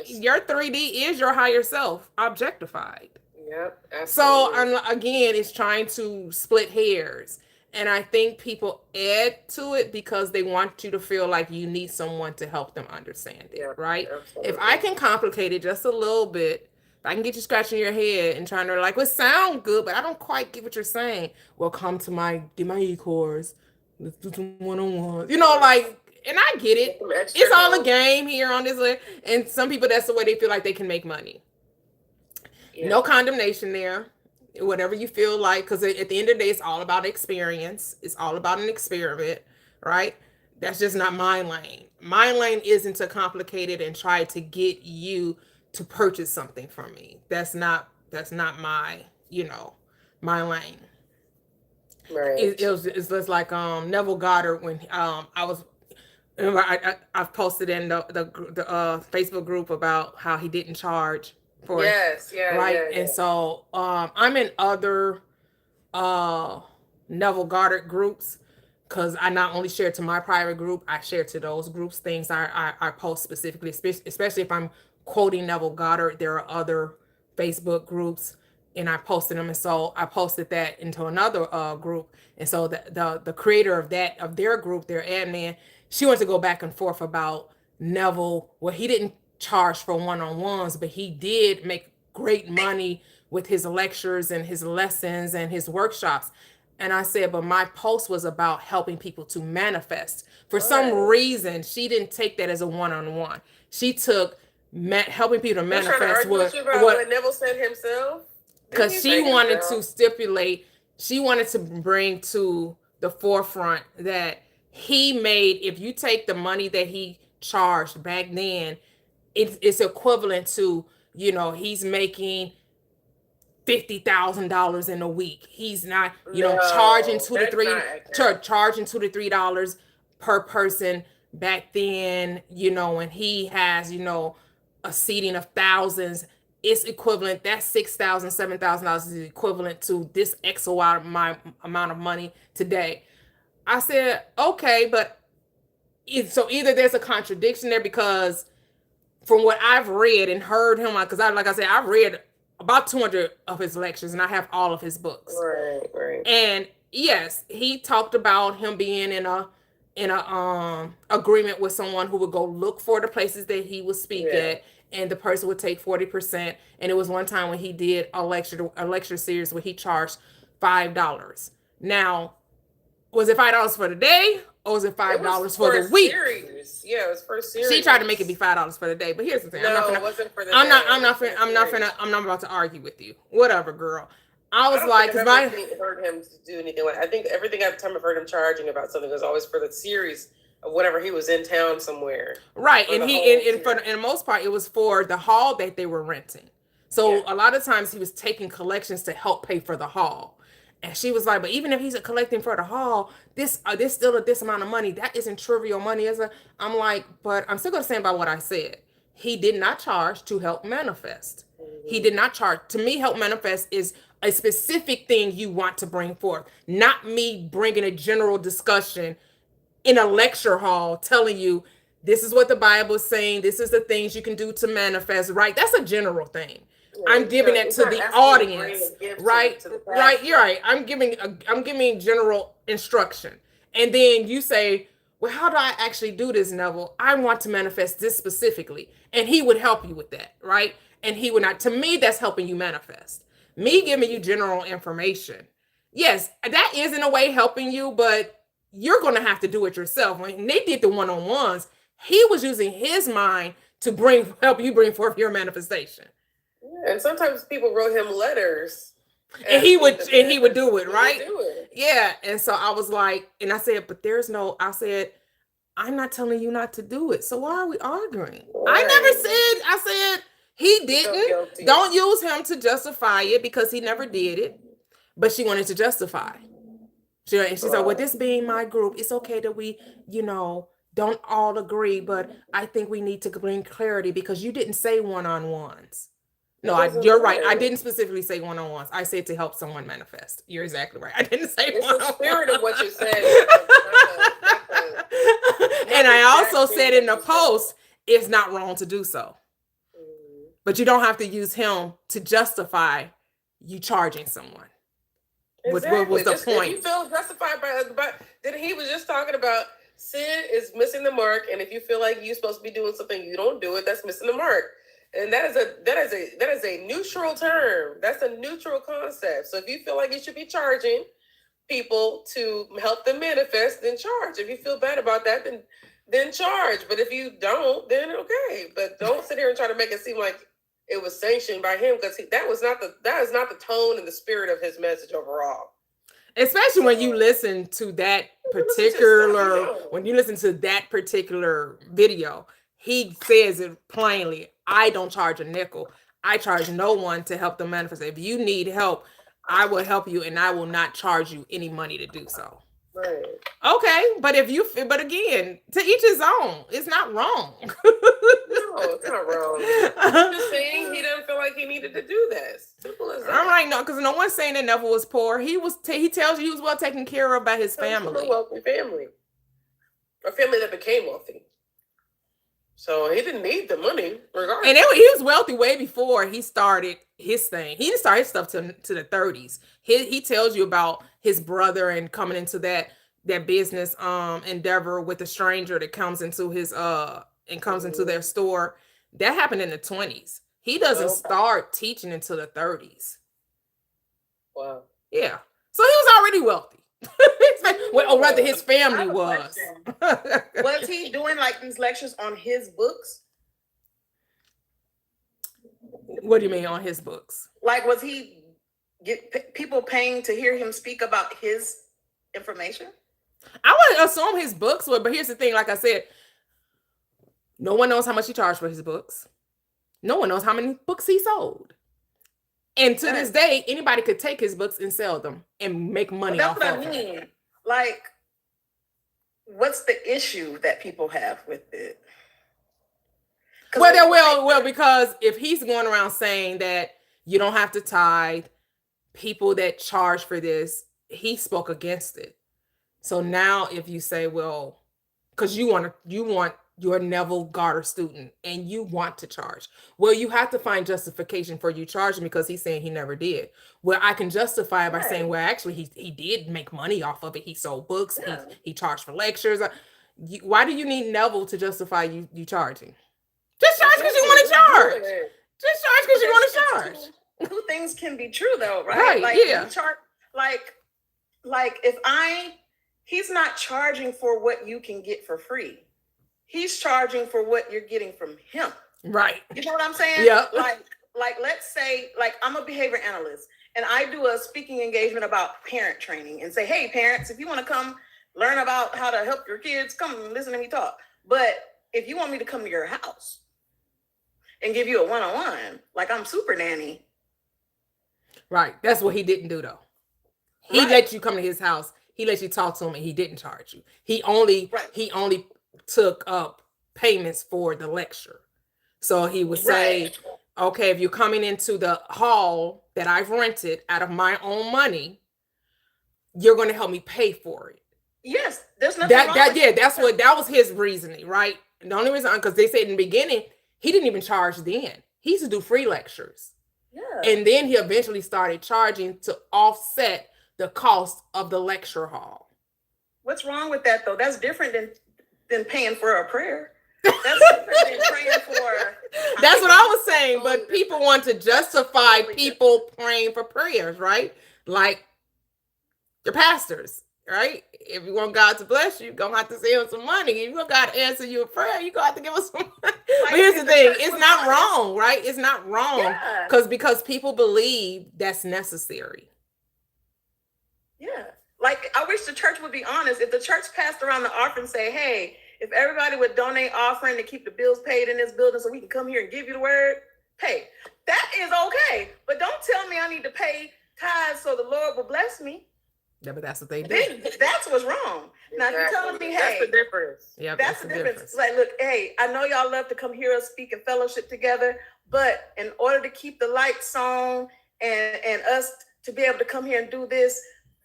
Your 3D is your higher self, objectified. Yep. Absolutely. So again, it's trying to split hairs And I think people add to it because they want you to feel like you need someone to help them understand it, Yeah, right? absolutely. If I can complicate it just a little bit, if I can get you scratching your head and trying to like, well, sound good, but I don't quite get what you're saying. Well, come to get my e-course. Let's do some one-on-ones. Like, and I get it. Some extra It's all a help. game here on this list. And some people, that's the way they feel like they can make money. Yeah. No condemnation there. Whatever you feel like, because at the end of the day, it's all about experience. It's all about an experiment, right? That's just not my lane. My lane isn't to complicate it and try to get you to purchase something from me. That's not my, my lane. Right. It's just like Neville Goddard when I was. I've posted in the Facebook group about how he didn't charge for it. Yes, yeah, Right. yeah, And so I'm in other Neville Goddard groups because I not only share to my private group, I share to those groups things I post specifically, especially if I'm quoting Neville Goddard. There are other Facebook groups and I posted them, and so I posted that into another group, and so the creator of their group, their admin, she wants to go back and forth about Neville. Well, he didn't charge for one-on-ones, but he did make great money with his lectures and his lessons and his workshops. And I said, but my post was about helping people to manifest. For some reason, she didn't take that as a one-on-one. She took helping people to manifest what Neville said himself. Because she wanted to stipulate, she wanted to bring to the forefront that he made, if you take the money that he charged back then, it's equivalent to, he's making $50,000 in a week. He's not, charging charging $2 to $3 per person back then, and he has, a seating of thousands. It's equivalent. That's $6,000, $7,000 is equivalent to this X amount of money today. I said, okay, but so either there's a contradiction there, because from what I've read and heard him, because like I said, I've read about 200 of his lectures and I have all of his books. Right. And yes, he talked about him being in a agreement with someone who would go look for the places that he would speak at, and the person would take 40%. And it was one time when he did a lecture series where he charged $5. Now, was it $5 for the day, or was it $5 for the week? Series. Yeah, it was for a series. She tried to make it be $5 for the day, but here's the thing: it wasn't for the day. I'm not about to argue with you. Whatever, girl. I was I've never heard him do anything like. I think every time I've heard him charging about something was always for the series of whatever he was in town somewhere. Right, and for the most part, it was for the hall that they were renting. So a lot of times he was taking collections to help pay for the hall. And she was like, but even if he's collecting for the hall, this still this amount of money. That isn't trivial money, is it? I'm like, but I'm still going to stand by what I said. He did not charge to help manifest. Mm-hmm. He did not charge. To me, help manifest is a specific thing you want to bring forth, not me bringing a general discussion in a lecture hall telling you this is what the Bible is saying. This is the things you can do to manifest, right? That's a general thing. I'm giving it to the audience, right? Right. You're right. I'm giving general instruction. And then you say, well, how do I actually do this, Neville? I want to manifest this specifically. And he would help you with that, right? And he would not. To me, that's helping you manifest. Me giving you general information. Yes, that is in a way helping you, but you're going to have to do it yourself. When they did the one-on-ones, he was using his mind to help you bring forth your manifestation. Yeah, and sometimes people wrote him letters, and he would do it, right? Yeah, and so I was like, and I said, but I said, I'm not telling you not to do it. So why are we arguing? Right. I said he didn't. Don't use him to justify it because he never did it. But she wanted to justify. She said, well, this being my group, it's okay that we, don't all agree, but I think we need to bring clarity because you didn't say one-on-ones. No, you're right. I didn't specifically say one-on-ones. I said to help someone manifest. You're exactly right. I didn't say one-on-ones. It's the spirit of what you said. And I also said in the post, it's not wrong to do so. But you don't have to use him to justify you charging someone. What was Exactly. the Just if you point? feel justified by then he was just talking about sin is missing the mark, and if you feel like you're supposed to be doing something, you don't do it, that's missing the mark. And that is a neutral term. That's a neutral concept. So if you feel like you should be charging people to help them manifest, then charge. If you feel bad about that, then charge. But if you don't, then okay. But don't sit here and try to make it seem like it was sanctioned by him, because that is not the tone and the spirit of his message overall. Especially when you listen to that particular, when you listen to that particular video, he says it plainly. I don't charge a nickel. I charge no one to help them manifest. If you need help, I will help you, and I will not charge you any money to do so. Right. Okay, but but again, to each his own. It's not wrong. No, it's not wrong. I'm just saying he didn't feel like he needed to do this. Simple as that. I'm like, no, because no one's saying that Neville was poor. He tells you he was well taken care of by his family. From a wealthy family. A family that became wealthy. So he didn't need the money, regardless. And he was wealthy way before he started his thing. He didn't start his stuff to the 30s. He tells you about his brother and coming into that business endeavor with a stranger that comes into his into their store. That happened in the 20s. He doesn't start teaching until the 30s. Wow. Yeah. So he was already wealthy. Or rather, his family was. Was he doing like these lectures on his books? What do you mean on his books? Like, was he people paying to hear him speak about his information? I would assume his books were, but here's the thing, like I said, no one knows how much he charged for his books. No one knows how many books he sold. And to this day, anybody could take his books and sell them and make money off of them. That's what I mean. Like, what's the issue that people have with it? Well, because if he's going around saying that you don't have to tithe, people that charge for this, he spoke against it. So now if you say, well, because you want your Neville Garter student and you want to charge, well, you have to find justification for you charging, because he's saying he never did. Well, I can justify it by saying, well, actually he did make money off of it. He sold books. Yeah. He charged for lectures. Why do you need Neville to justify you charging? Just charge because you want to charge. Just charge because you want to charge. Two things can be true though, right? Right, like, yeah. Like if he's not charging for what you can get for free. He's charging for what you're getting from him. Right. You know what I'm saying? Yeah. Like let's say, like, I'm a behavior analyst and I do a speaking engagement about parent training and say, hey, parents, if you want to come learn about how to help your kids, come listen to me talk. But if you want me to come to your house and give you a one-on-one, like I'm super nanny. Right. That's what he didn't do though. He let you come to his house. He let you talk to him and he didn't charge you. He only took up payments for the lecture. So he would say, okay, if you're coming into the hall that I've rented out of my own money, you're going to help me pay for it. Yes, there's nothing wrong with that. That was his reasoning, right? And the only reason, because they said in the beginning, he didn't even charge then. He used to do free lectures. Yeah. And then he eventually started charging to offset the cost of the lecture hall. What's wrong with that though? That's different than paying for a prayer. That's different than praying for. That's what I was saying. But people want to justify people praying for prayers, right? Like your pastors, right? If you want God to bless you, you're gonna have to send him some money. If you want God to answer you a prayer, you're gonna have to give us some money. But here's the thing, it's not wrong, right? It's not wrong. Because people believe that's necessary. Yeah. Like, I wish the church would be honest. If the church passed around the offering and say, hey, if everybody would donate offering to keep the bills paid in this building so we can come here and give you the word, pay. That is okay. But don't tell me I need to pay tithes so the Lord will bless me. Yeah, but that's what they do. That's what's wrong. Now, if you're telling me, hey. That's the difference. Yeah, that's the difference. Like, look, hey, I know y'all love to come hear us speak and fellowship together, but in order to keep the lights on and us to be able to come here and do this,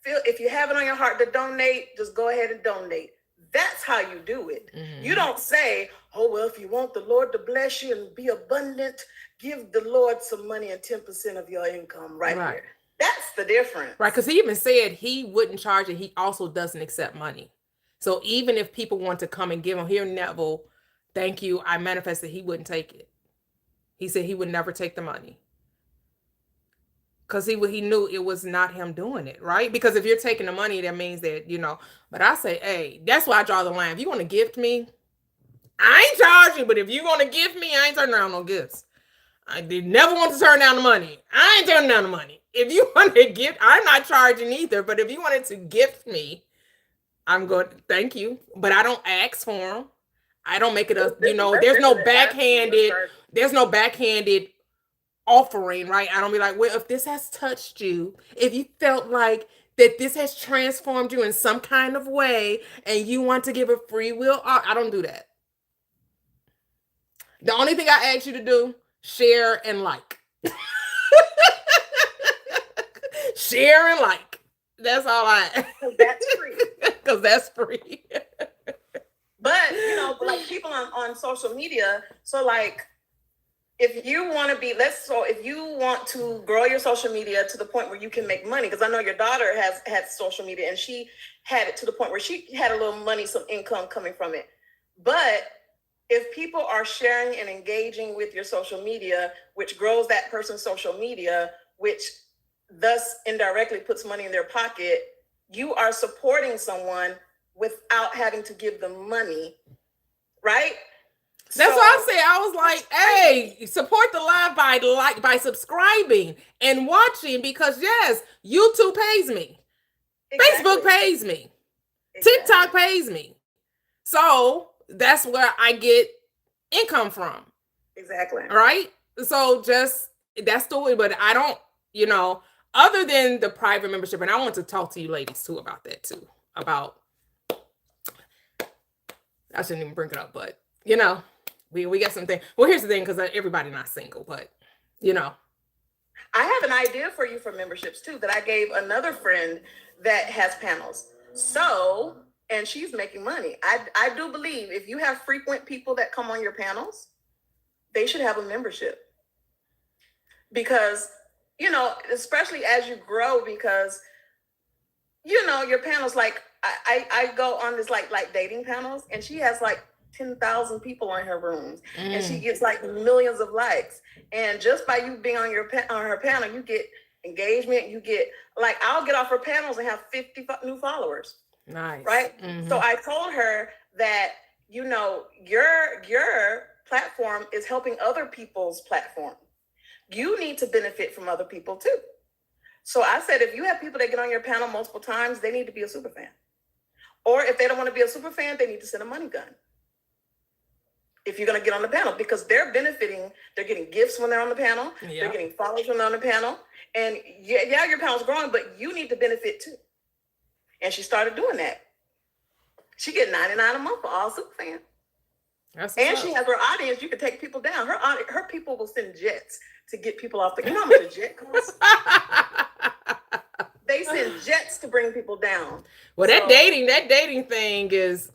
if you have it on your heart to donate, just go ahead and donate. That's how you do it. Mm-hmm. You don't say, oh, well, if you want the Lord to bless you and be abundant, give the Lord some money and 10% of your income right here. That's the difference. Right, because he even said he wouldn't charge it. He also doesn't accept money. So even if people want to come and give him, here, Neville, thank you, I manifested, he wouldn't take it. He said he would never take the money. Because he knew it was not him doing it, right? Because if you're taking the money, that means that, but I say, hey, that's why I draw the line. If you want to gift me, I ain't charging, but if you want to gift me, I ain't turning down no gifts. I did never want to turn down the money. I ain't turning down the money. If you want to gift, I'm not charging either. But if you wanted to gift me, I'm going, thank you. But I don't ask for them. I don't make it a, there's no backhanded offering, right? I don't be like, well, if this has touched you, if you felt like that this has transformed you in some kind of way and you want to give a free will, I don't do that. The only thing I ask you to do, share and like. Share and like. That's all I. That's free. Because that's free. But like people on social media, so like if you want to be, if you want to grow your social media to the point where you can make money, because I know your daughter has had social media and she had it to the point where she had a little money, some income coming from it. But if people are sharing and engaging with your social media, which grows that person's social media, which thus indirectly puts money in their pocket, you are supporting someone without having to give them money, right? That's why I say, I was like, hey, support the live by subscribing and watching, because yes, YouTube pays me. Exactly. Facebook pays me. Exactly. TikTok pays me. So that's where I get income from. Exactly. Right? So that's the way, but I don't, other than the private membership, and I want to talk to you ladies too about that too, I shouldn't even bring it up, but we got something. Well, here's the thing, because everybody not single, but I have an idea for you for memberships too, that I gave another friend that has panels. So, and she's making money. I do believe if you have frequent people that come on your panels, they should have a membership. Because, especially as you grow, because, your panels, like I go on this like dating panels, and she has like 10,000 people in her rooms, and she gets like millions of likes. And just by you being on her panel, you get engagement. You get, like, I'll get off her panels and have 50 new followers. Nice. Right. Mm-hmm. So I told her that, your platform is helping other people's platform. You need to benefit from other people too. So I said, if you have people that get on your panel multiple times, they need to be a super fan. Or if they don't want to be a super fan, they need to send a money gun. If you're going to get on the panel, because they're benefiting, they're getting gifts when they're on the panel. Yeah. They're getting followers when they're on the panel. And yeah, your panel's growing, but you need to benefit too. And she started doing that. She get $99 a month for all super fans. And she has her audience. You can take people down. Her people will send jets to get people off the. You know how much a jet costs? They send jets to bring people down. Well, that dating thing is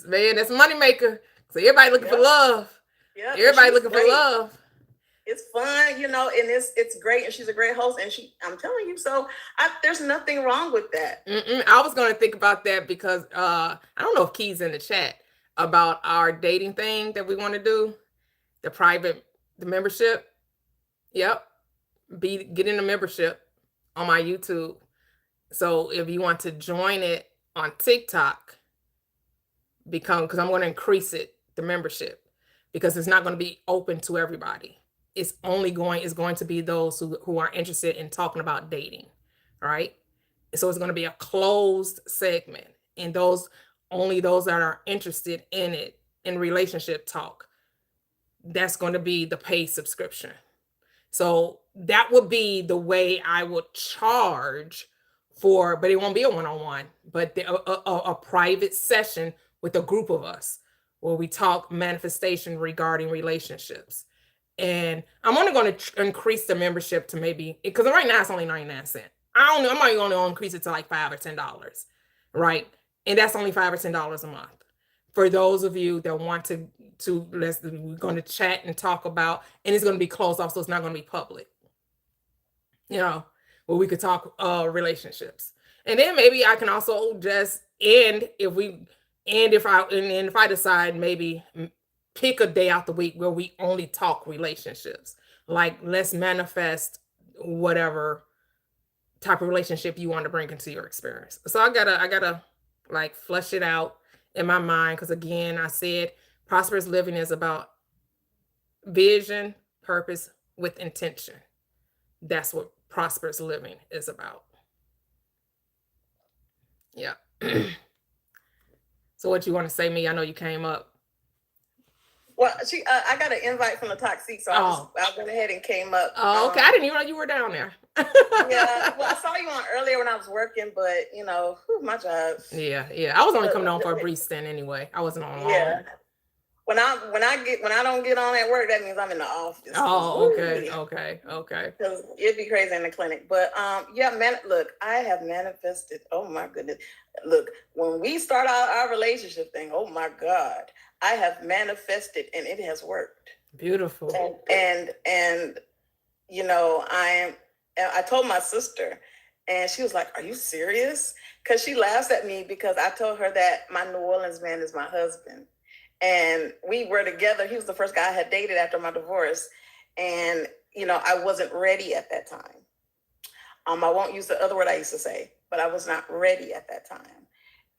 man, that's a moneymaker. So everybody looking for love. Yeah, everybody looking for love. It's fun, and it's great, and she's a great host, and I'm telling you, so there's nothing wrong with that. I was going to think about that, because I don't know if Key's in the chat about our dating thing that we want to do, the membership. Yep, get in the membership on my YouTube. So if you want to join it on TikTok, because I'm going to increase the membership, because it's not going to be open to everybody. It's going to be those who are interested in talking about dating, right? So it's going to be a closed segment, and only those that are interested in it, in relationship talk, that's going to be the paid subscription. So that would be the way I would charge for, but it won't be a one-on-one, but a private session with a group of us where we talk manifestation regarding relationships. And I'm only going to increase the membership to maybe, because right now it's only 99 cents. I might only increase it to like $5 or $10, right? And that's only $5 or $10 a month. For those of you that want we're going to chat and talk about, and it's going to be closed off, so it's not going to be public. where we could talk relationships. And then maybe I can also just end if I decide maybe pick a day out the week where we only talk relationships. Like let's manifest whatever type of relationship you want to bring into your experience. So I gotta like flush it out in my mind because again, I said prosperous living is about vision, purpose with intention. That's what prosperous living is about. Yeah. So what you want to say, me? I know you came up. Well, I got an invite from the Toxic, so I went ahead and came up. Oh, okay. I didn't even know you were down there. Yeah, well, I saw you on earlier when I was working, but my job. Yeah. I was only coming on for a brief stint anyway. I wasn't on long. Yeah. When I don't get on at work, that means I'm in the office. Oh, okay. Because it'd be crazy in the clinic. But yeah, man, look, I have manifested. Oh my goodness. Look, when we start our relationship thing, oh my God, I have manifested and it has worked. Beautiful. And I told my sister and she was like, "Are you serious?" Because she laughs at me because I told her that my New Orleans man is my husband. And we were together. He was the first guy I had dated after my divorce. And, I wasn't ready at that time. I won't use the other word I used to say, but I was not ready at that time.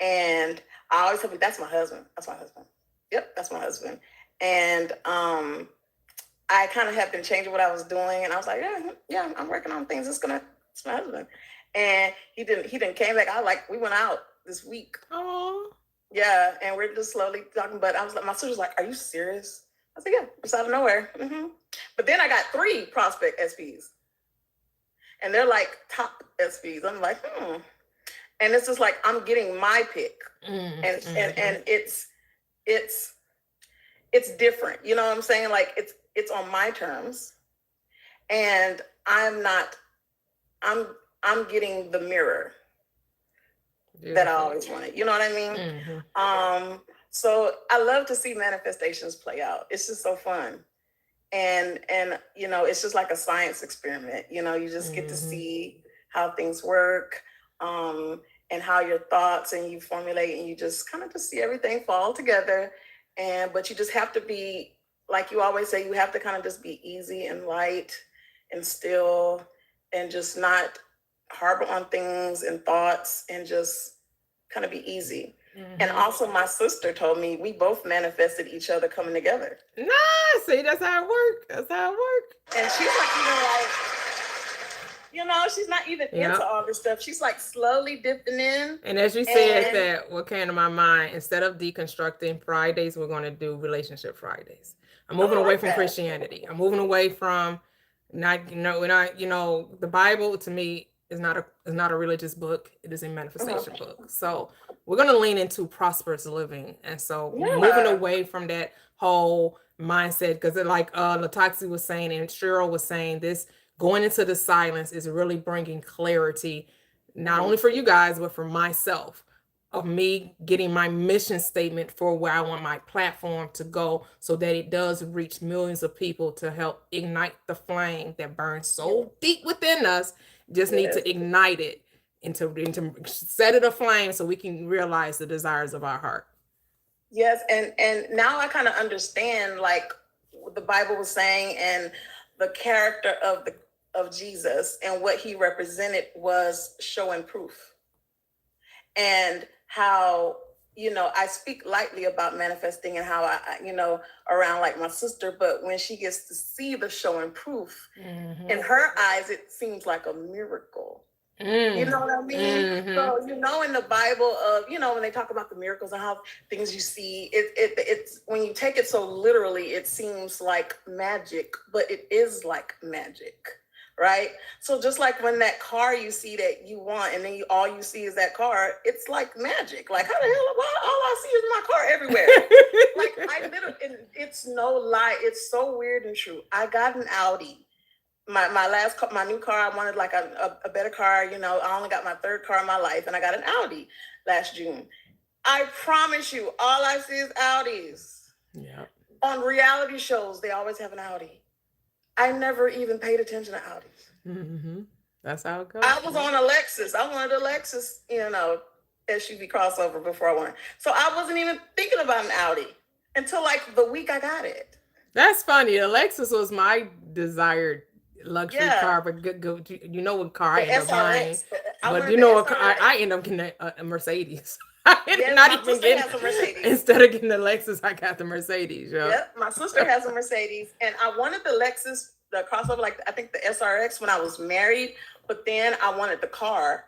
And I always tell people, that's my husband. That's my husband. Yep, that's my husband. And I kind of have been changing what I was doing. And I was like, yeah, I'm working on things. It's my husband. And he didn't came back. We went out this week. Oh. Yeah, and we're just slowly talking. But I was like, my sister's like, "Are you serious?" I said, "Yeah, just out of nowhere." Mm-hmm. But then I got 3 prospect SPs, and they're like top SPs. I'm like, and it's just like I'm getting my pick, and it's different. You know what I'm saying? Like it's on my terms, and I'm getting the mirror. Beautiful. That I always wanted. You know what I mean? Mm-hmm. So I love to see manifestations play out. It's just so fun. And it's just like a science experiment. You just get to see how things work, and how your thoughts and you formulate and you just kind of just see everything fall together. But you just have to be, like you always say, you have to kind of just be easy and light and still and just not harbor on things and thoughts and just kind of be easy. Mm-hmm. And also my sister told me we both manifested each other coming together. Nice. See, that's how it works. And she's like, she's not even into all this stuff. She's like slowly dipping in. And as you said that, what came to my mind, instead of deconstructing Fridays, we're going to do relationship Fridays. I'm moving away from Christianity. I'm moving away from the Bible to me is not a religious book. It is a manifestation book. So we're going to lean into prosperous living. And so moving away from that whole mindset, because like Latoxi was saying and Cheryl was saying, this going into the silence is really bringing clarity, not only for you guys, but for myself, of me getting my mission statement for where I want my platform to go so that it does reach millions of people to help ignite the flame that burns so deep within us. Just need to ignite it into set it aflame so we can realize the desires of our heart. Yes, and now I kind of understand like what the Bible was saying and the character of Jesus and what he represented was show and proof. And how, I speak lightly about manifesting and how I around like my sister, but when she gets to see the show and proof, in her eyes, it seems like a miracle. You know what I mean? So, in the Bible of, when they talk about the miracles and how things you see, it's when you take it so literally, it seems like magic, but it is like magic. Right. So just like when that car you see that you want and then all you see is that car, it's like magic. Like, how the hell, all I see is my car everywhere. Like I literally, and it's no lie. It's so weird and true. I got an Audi. My new car, I wanted like a better car. I only got my 3rd car in my life and I got an Audi last June. I promise you, all I see is Audis. Yeah. On reality shows, they always have an Audi. I never even paid attention to Audis. That's how it goes. I was on a Lexus. I wanted a Lexus, SUV crossover before I went. So I wasn't even thinking about an Audi until like the week I got it. That's funny. The Lexus was my desired luxury Yeah. car, but you know what car I The ended up buying. SRX. I But wanted you the know what car SRX. I ended up getting a Mercedes. I ended Yes, not my even sister getting has a Mercedes. instead of getting the Lexus, I got the Mercedes. Yeah. Yep, my sister has a Mercedes, and I wanted the Lexus, the crossover, like I think the SRX when I was married, but then I wanted the car.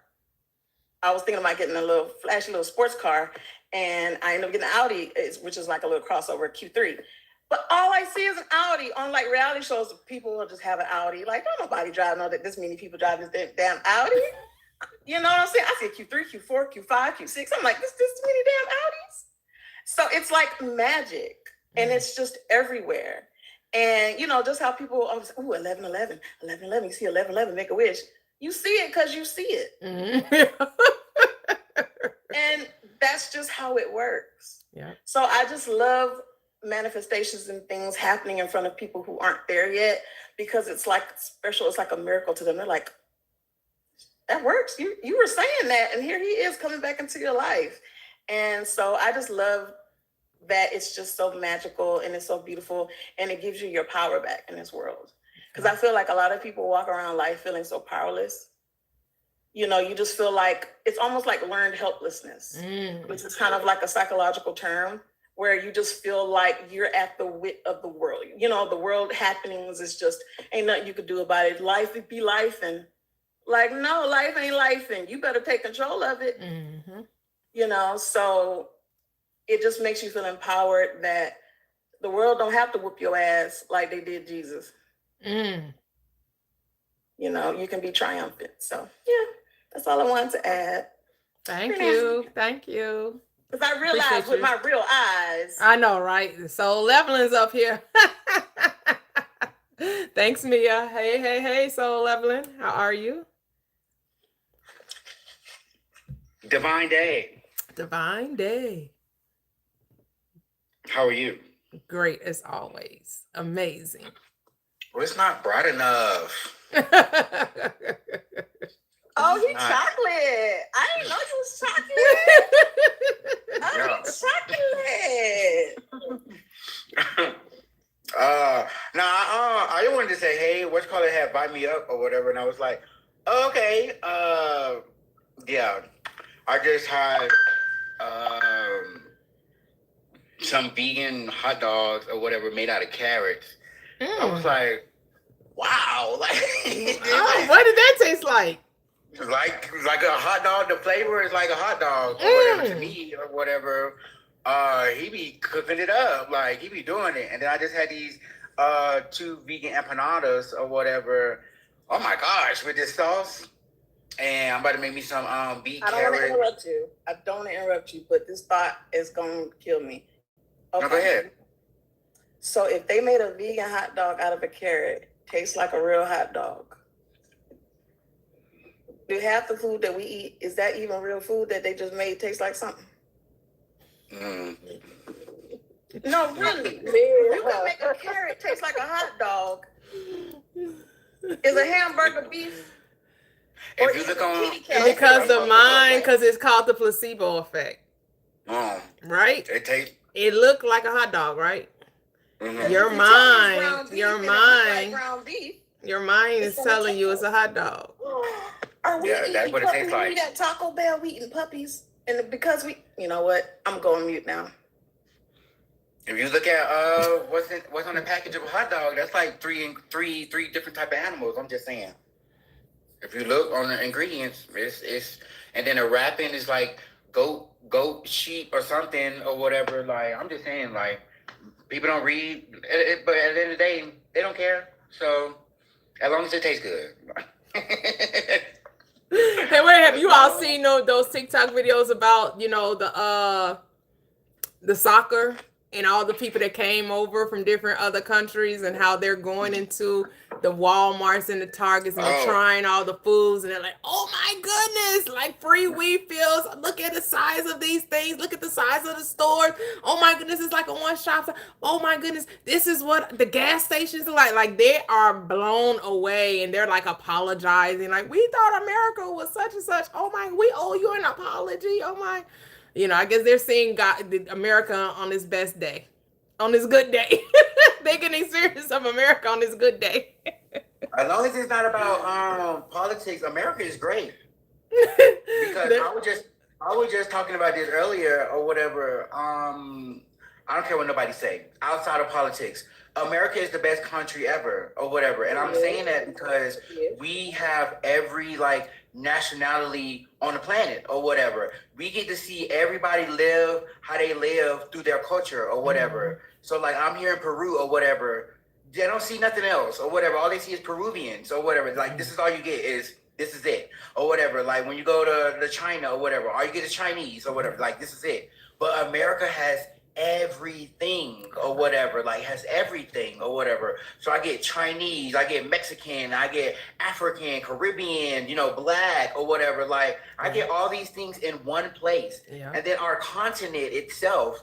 I was thinking about getting a little flashy little sports car, and I ended up getting an Audi, which is like a little crossover Q3. But all I see is an Audi on like reality shows. People will just have an Audi. Like, don't nobody drive know that this many people drive this damn Audi. You know what I'm saying? I see a Q3, Q4, Q5, Q6. I'm like, this many damn Audis. So it's like magic, and it's just everywhere. And just how people always, ooh, 1111, 1111. You see 1111, make a wish. You see it because you see it. Mhm. And that's just how it works. Yeah. So I just love manifestations and things happening in front of people who aren't there yet, because it's like special. It's like a miracle to them. They're like, that works. You were saying that, and here he is coming back into your life. And so I just love that it's just so magical and it's so beautiful, and it gives you your power back in this world. Because I feel like a lot of people walk around life feeling so powerless. You just feel like it's almost like learned helplessness, which is kind of like a psychological term, where you just feel like you're at the wit of the world. The world happenings is just ain't nothing you could do about it. Life would be life, and like, no, life ain't life, and you better take control of it. So it just makes you feel empowered that the world don't have to whoop your ass like they did Jesus. You can be triumphant. So yeah, that's all I wanted to add. Thank you. Because I realized with my real eyes. I know, right? Soul Leveling's up here. Thanks, Mia. Hey, Soul Leveling. How are you? Divine Day. Divine Day. How are you? Great as always. Amazing. Well, it's not bright enough. Oh, he chocolate. I didn't know he was chocolate. Oh, chocolate. I wanted to say, hey, what's called it had buy me up or whatever, and I was like, okay, yeah, I just had some vegan hot dogs or whatever made out of carrots. I was like, wow, like, what did that taste like? Like a hot dog. The flavor is like a hot dog or whatever to me or whatever. He be cooking it up, like he be doing it. And then I just had these 2 vegan empanadas or whatever. Oh my gosh, with this sauce. And I'm about to make me some beet carrot. I don't want to interrupt you, but this thought is gonna kill me. Okay. No, go ahead. So if they made a vegan hot dog out of a carrot, tastes like a real hot dog. Do half the food that we eat, is that even real food that they just made taste like something? No, really. You can make a carrot taste like a hot dog. Is a hamburger beef? If you look on, because of mine, because it's called the placebo effect. Right? It looked like a hot dog, right? Your mind is telling you it's a hot dog. That's what it tastes like. We got Taco Bell, we eating puppies, and because you know what? I'm going mute now. If you look at what's on the package of a hot dog, that's like three different type of animals. I'm just saying. If you look on the ingredients, it's and then the wrapping is like goat, sheep, or something or whatever. Like I'm just saying, like people don't read, but at the end of the day, they don't care. So as long as it tastes good. Hey, wait, have you all seen those TikTok videos about the soccer and all the people that came over from different other countries and how they're going into the Walmarts and the Targets, and they're Oh. trying all the foods, and they're like, oh my goodness, like free refills. Look at the size of these things. Look at the size of the stores. Oh my goodness, it's like a one-shop. Oh my goodness, this is what the gas stations are like. Like they are blown away, and they're like apologizing. Like, we thought America was such and such. Oh my, we owe you an apology. Oh my. I guess they're seeing America on its best day, on its good day. They're getting serious of America on its good day. As long as it's not about politics, America is great. Because I was just talking about this earlier or whatever. I don't care what nobody say. Outside of politics, America is the best country ever or whatever. And I'm saying that because we have every like nationality on the planet or whatever. We get to see everybody live how they live through their culture or whatever. So like I'm here in Peru or whatever. They don't see nothing else or whatever. All they see is Peruvians or whatever. Like this is all you get is this is it or whatever. Like when you go to China or whatever, all you get is Chinese or whatever. Like this is it. But America has everything or whatever, like has everything or whatever. So I get Chinese, I get Mexican, I get African, Caribbean, black or whatever. Like I get all these things in one place. Yeah. And then our continent itself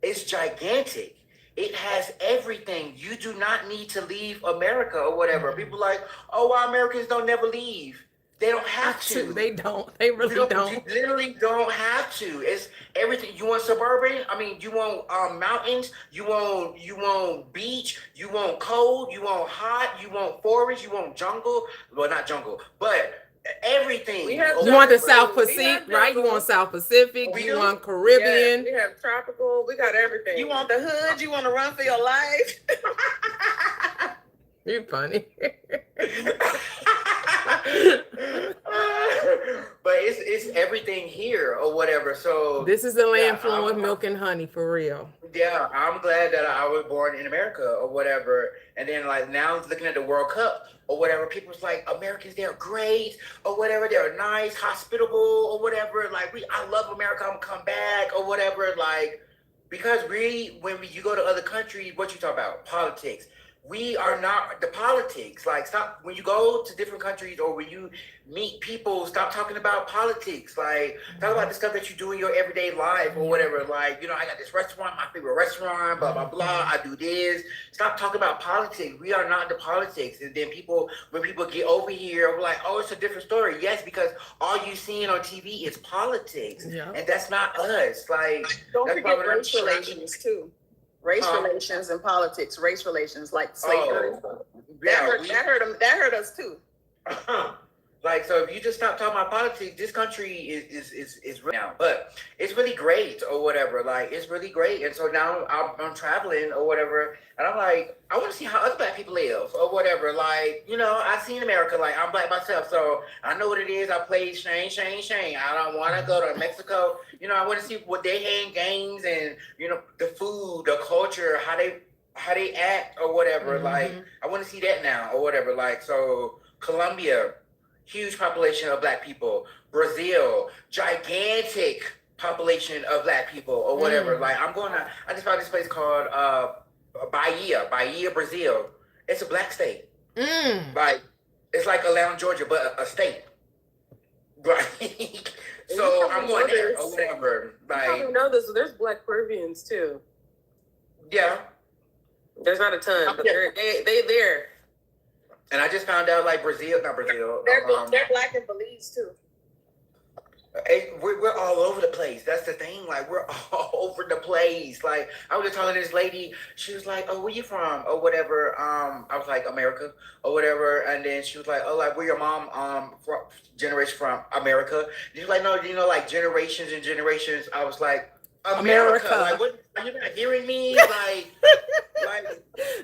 is gigantic. It has everything. You do not need to leave America or whatever. People like, oh, why Americans don't never leave? They don't have to. They don't. They really don't. You literally don't have to. It's everything. You want suburban? I mean, you want mountains. You want beach. You want cold. You want hot. You want forest. You want jungle. Well, not jungle, but everything. We have You want the South We Pacific, have right? You jungle. want South Pacific. We You do. want Yeah, Caribbean. we have tropical. We got everything. You want the hood? You want to run for your life? You're funny. But it's everything here or whatever. So This is the land Yeah, flowing with I'm- milk and honey for real. yeah, I'm glad that I was born in America or whatever. And then like now looking at the World Cup or whatever, people's like Americans, they're great or whatever, they're nice, hospitable or whatever. Like I love America, I'm gonna come back or whatever. Like because you go to other countries, what you talk about? Politics. We are not the politics. Like stop when you go to different countries or when you meet people, stop talking about politics. Like talk about the stuff that you do in your everyday life or whatever. Like, I got this restaurant, my favorite restaurant, blah, blah, blah. I do this. Stop talking about politics. We are not the politics. And then when people get over here, we're like, oh, it's a different story. Yes, because all you seeing on TV is politics. Yeah. And that's not us. Like Don't that's forget why we're race relations too. Race relations and politics. Race relations, like slavery. That hurt us too. Like, so if you just stop talking about politics, this country is right now, but it's really great or whatever. Like, it's really great. And so now I'm traveling or whatever. And I'm like, I want to see how other black people live or whatever. Like, I've seen America. Like, I'm black myself. So I know what it is. I play Shane. I don't want to go to Mexico. I want to see what they hand games and, the food, the culture, how they act or whatever. Mm-hmm. Like, I want to see that now or whatever. Like, so Colombia, huge population of black people. Brazil, gigantic population of black people or whatever. Like I just found this place called Bahia, Brazil. It's a black state. Like it's like Atlanta, Georgia, but a state. Right. So I'm going there or whatever. I Like didn't know this. There's black Peruvians too. yeah. There's not a ton, but they there. And I just found out like Brazil. They're black in Belize too. We're all over the place. That's the thing. Like we're all over the place. Like I was just talking to this lady. She was like, "Oh, where you from?" or whatever. I was like, "America," or whatever. And then she was like, "Oh, like where your mom generation from America?" She was like, "No, like generations and generations." I was like, "America." Like what? Are you not hearing me? Like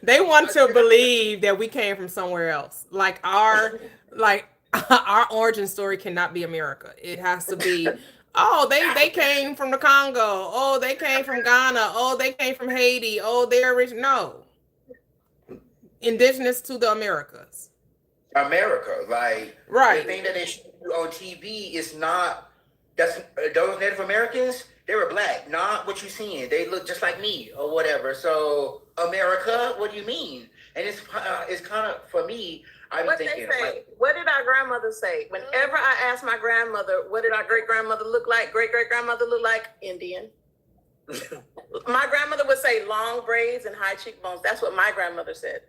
They want to believe that we came from somewhere else. Like our origin story cannot be America. It has to be, oh, they came from the Congo. Oh, they came from Ghana. Oh, they came from Haiti. Oh, they're original. No. Indigenous to the Americas. America, like Right. the thing that they show you on TV is not. That's those Native Americans. They were black, not what you seeing. They look just like me or whatever. So America, what do you mean? And it's kind of for me. I'm What thinking they say? like, What did our grandmother say? Whenever I asked my grandmother, what did our great grandmother look like? Great great grandmother look like Indian. My grandmother would say long braids and high cheekbones. That's what my grandmother said.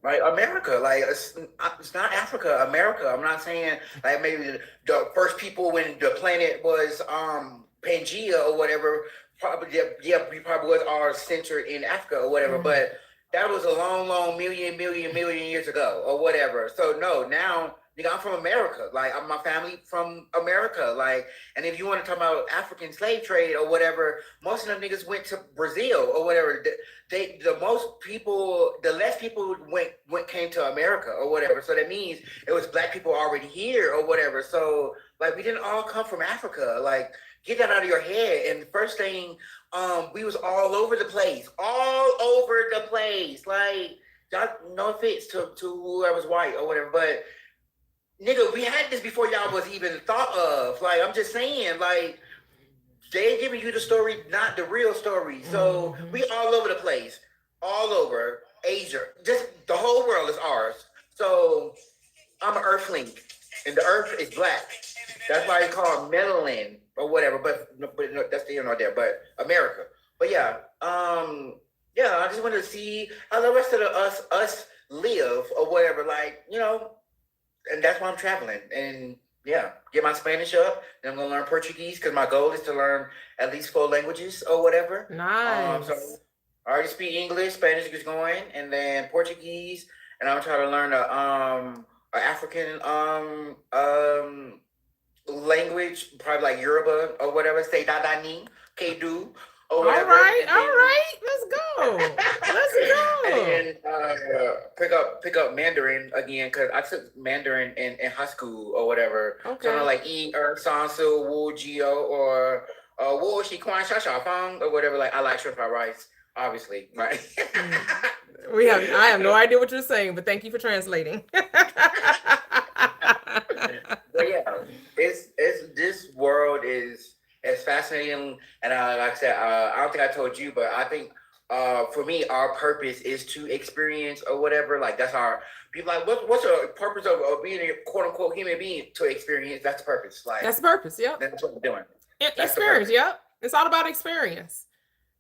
like America, like it's not Africa, America. I'm not saying like maybe the first people when the planet was Pangea or whatever. Probably yeah, we probably was all centered in Africa or whatever, but that was a long million years ago or whatever. So no, now nigga, I'm from America. Like I'm my family from America. Like, and if you want to talk about African slave trade or whatever, most of them niggas went to Brazil or whatever. The less people came to America or whatever. So that means it was black people already here or whatever. So like we didn't all come from Africa. Like get that out of your head. And the first thing, we was all over the place. Like y'all, no offense to whoever's white or whatever, but nigga, we had this before y'all was even thought of. Like I'm just saying, like they giving you the story, not the real story. So we all over the place, all over Asia. Just the whole world is ours. So I'm an Earthling, and the Earth is black. That's why it's called melanin or whatever. But no, that's the not there. But America. But yeah, yeah. I just wanted to see how the rest of us live or whatever. Like and that's why I'm traveling. And yeah, get my Spanish up. Then I'm gonna learn Portuguese because my goal is to learn at least 4 languages or whatever. Nice. So I already speak English, Spanish is going, and then Portuguese, and I'm trying to learn a African language, probably like Yoruba or whatever. Say dadani, kedu, or whatever. All right, let's go. And then pick up Mandarin again because I took Mandarin in high school or whatever. Okay. So like san su wu jio or wu shi quan sha sha fang or whatever. Like I like shrimp fried rice, obviously, right? I have no idea what you're saying, but thank you for translating. But yeah, it's this world is fascinating, and like I said, I don't think I told you, but I think for me, our purpose is to experience or whatever. Like that's our people. Like, what's the purpose of being a quote unquote human being? To experience. That's the purpose. Like that's the purpose. Yep. That's what we're doing. Experience. Yep. It's all about experience.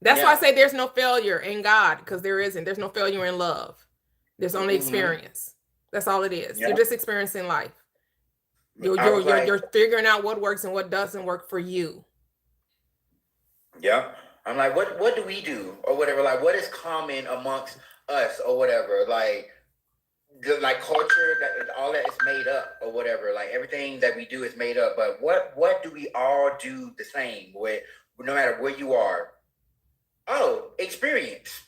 That's why I say there's no failure in God, because there isn't. There's no failure in love. There's only experience. That's all it is. You're just experiencing life. You're figuring out what works and what doesn't work for you. Yeah. I'm like, what do we do or whatever? Like, what is common amongst us or whatever? Like culture, that all that is made up or whatever. Like everything that we do is made up. But what do we all do the same with, no matter where you are? Oh, experience.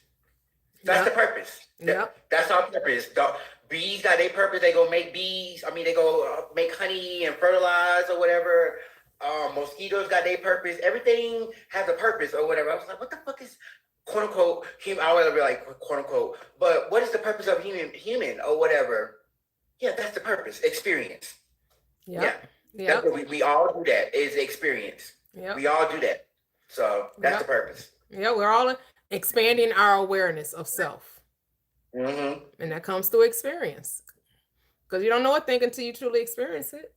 That's the purpose. That's our purpose. The bees got their purpose. They go make bees. I mean, they go make honey and fertilize or whatever. Mosquitoes got their purpose. Everything has a purpose or whatever. I was like, what the fuck is quote unquote human? I would be like quote unquote. But what is the purpose of human or whatever? Yeah, that's the purpose. Experience. Yeah. That's what we all do. That is experience. Yeah. We all do that. So that's the purpose. Yeah, we're all expanding our awareness of self. And that comes through experience. Because you don't know a thing until you truly experience it.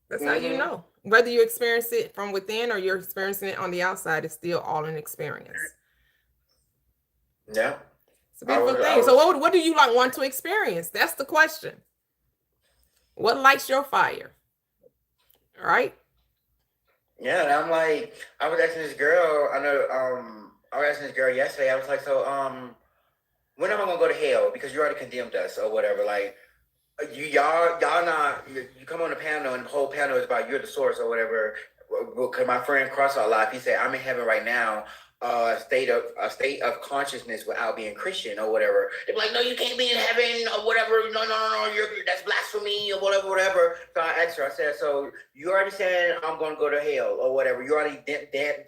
That's how you know. Whether you experience it from within or you're experiencing it on the outside, it's still all an experience. Yeah. It's a beautiful thing. So what do you want to experience? That's the question. What lights your fire? All right. Yeah, and I'm like, I was asking this girl, I was asking this girl yesterday, I was like, so when am I gonna go to hell? Because you already condemned us or whatever. Like y'all not, you come on the panel and the whole panel is about you're the source or whatever. Because my friend crossed our life, he said, I'm in heaven right now. A state of consciousness without being Christian or whatever. They're like, no, you can't be in heaven or whatever. No, that's blasphemy or whatever. So I asked her, I said, so you already said I'm going to go to hell or whatever. You already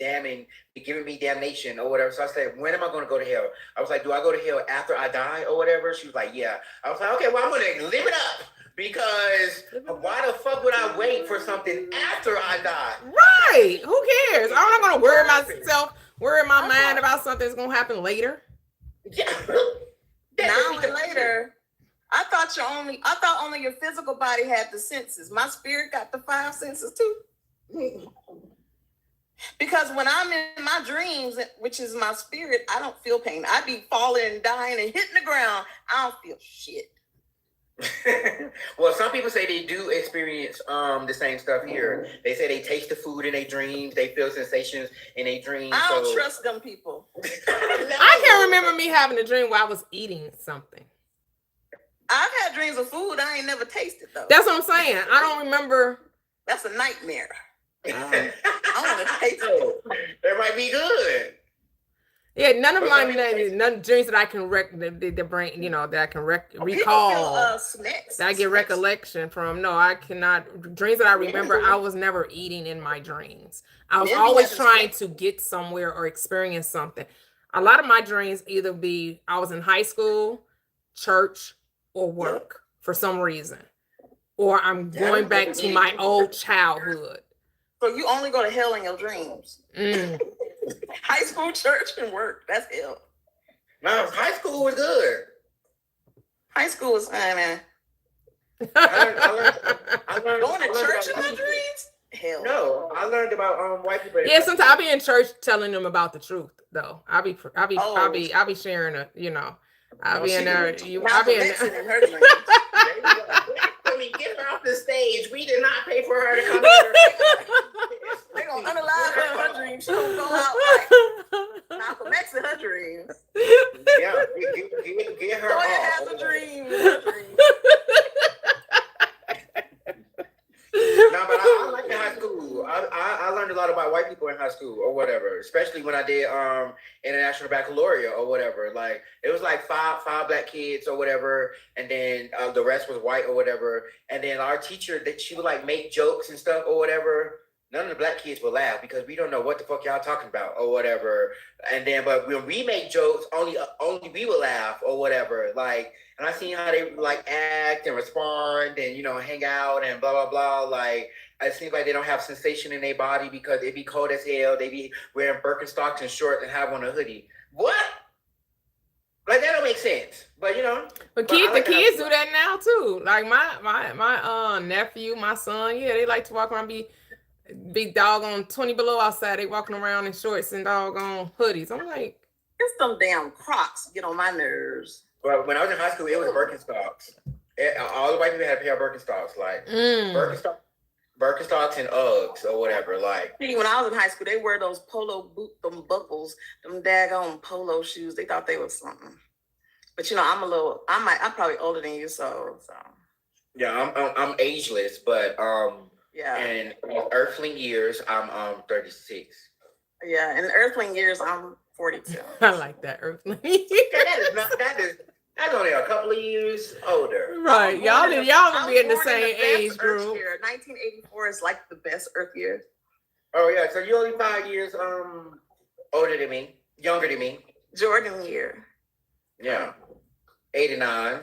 damning, giving me damnation or whatever. So I said, when am I going to go to hell? I was like, do I go to hell after I die or whatever? She was like, yeah. I was like, okay, well, I'm going to live it up. Because why the fuck would I wait for something after I die? Right. Who cares? I'm not gonna worry my mind about something that's gonna happen later. Yeah. Now and later. I thought only your physical body had the senses. My spirit got the 5 senses too. Because when I'm in my dreams, which is my spirit, I don't feel pain. I be falling and dying and hitting the ground. I don't feel shit. Well, some people say they do experience the same stuff here. They say they taste the food in their dreams. They feel sensations in their dreams. I don't trust them people. I can't remember me having a dream where I was eating something. I've had dreams of food I ain't never tasted though. That's what I'm saying. I don't remember. That's a nightmare. I want to taste it. That might be good. Yeah, none of dreams that I can the brain, that I can recall. Snacks. That I get recollection from. No, I cannot. Dreams that I remember, I was never eating in my dreams. I was always trying to get somewhere or experience something. A lot of my dreams either be I was in high school, church, or work for some reason, or I'm going back to my old childhood. So you only go to hell in your dreams. High school, church, and work. That's hell. No, high school was good. High school was man. I learned Going to church in my dreams? Hell. No, I learned about white people. Yeah, sometimes I'll be in church telling them about the truth, though. I'll be sharing I'll be in there. I'll be in there. Get her off the stage. We did not pay for her to come here. They're going to unalive her in her dreams. She don't go out like Malcolm X in her dreams. Yeah, get her Toya off. has a dream. No, but I like in high school. I learned a lot about white people in high school or whatever, especially when I did international baccalaureate or whatever. Like it was like five black kids or whatever, and then the rest was white or whatever. And then our teacher, that she would like make jokes and stuff or whatever. None of the black kids would laugh because we don't know what the fuck y'all talking about or whatever. And then, but when we make jokes, only we would laugh or whatever. Like, and I seen how they like act and respond and hang out and blah blah blah. Like, it seems like they don't have sensation in their body because it be cold as hell. They be wearing Birkenstocks and shorts and have on a hoodie. What? Like that don't make sense. But But the kids do that now too. Like my nephew, my son, they like to walk around be doggone 20 below outside. They walking around in shorts and doggone hoodies. I'm like, it's them damn Crocs get on my nerves. Well, when I was in high school, it was Birkenstocks. All the white people had a pair of Birkenstocks, like Birkenstocks and Uggs or whatever. Like when I was in high school, they wear those polo boot, them buckles, them daggone polo shoes. They thought they was something. But I'm probably older than you, so. Yeah, I'm ageless, but yeah. And in earthling years, I'm 36. Yeah, in earthling years, I'm 42. I like that earthling. That's only a couple of years older. Right. Y'all will be in the same age group. 1984 is like the best Earth year. Oh yeah, so you're only 5 years older than me, younger than me. Jordan year. Yeah. 89.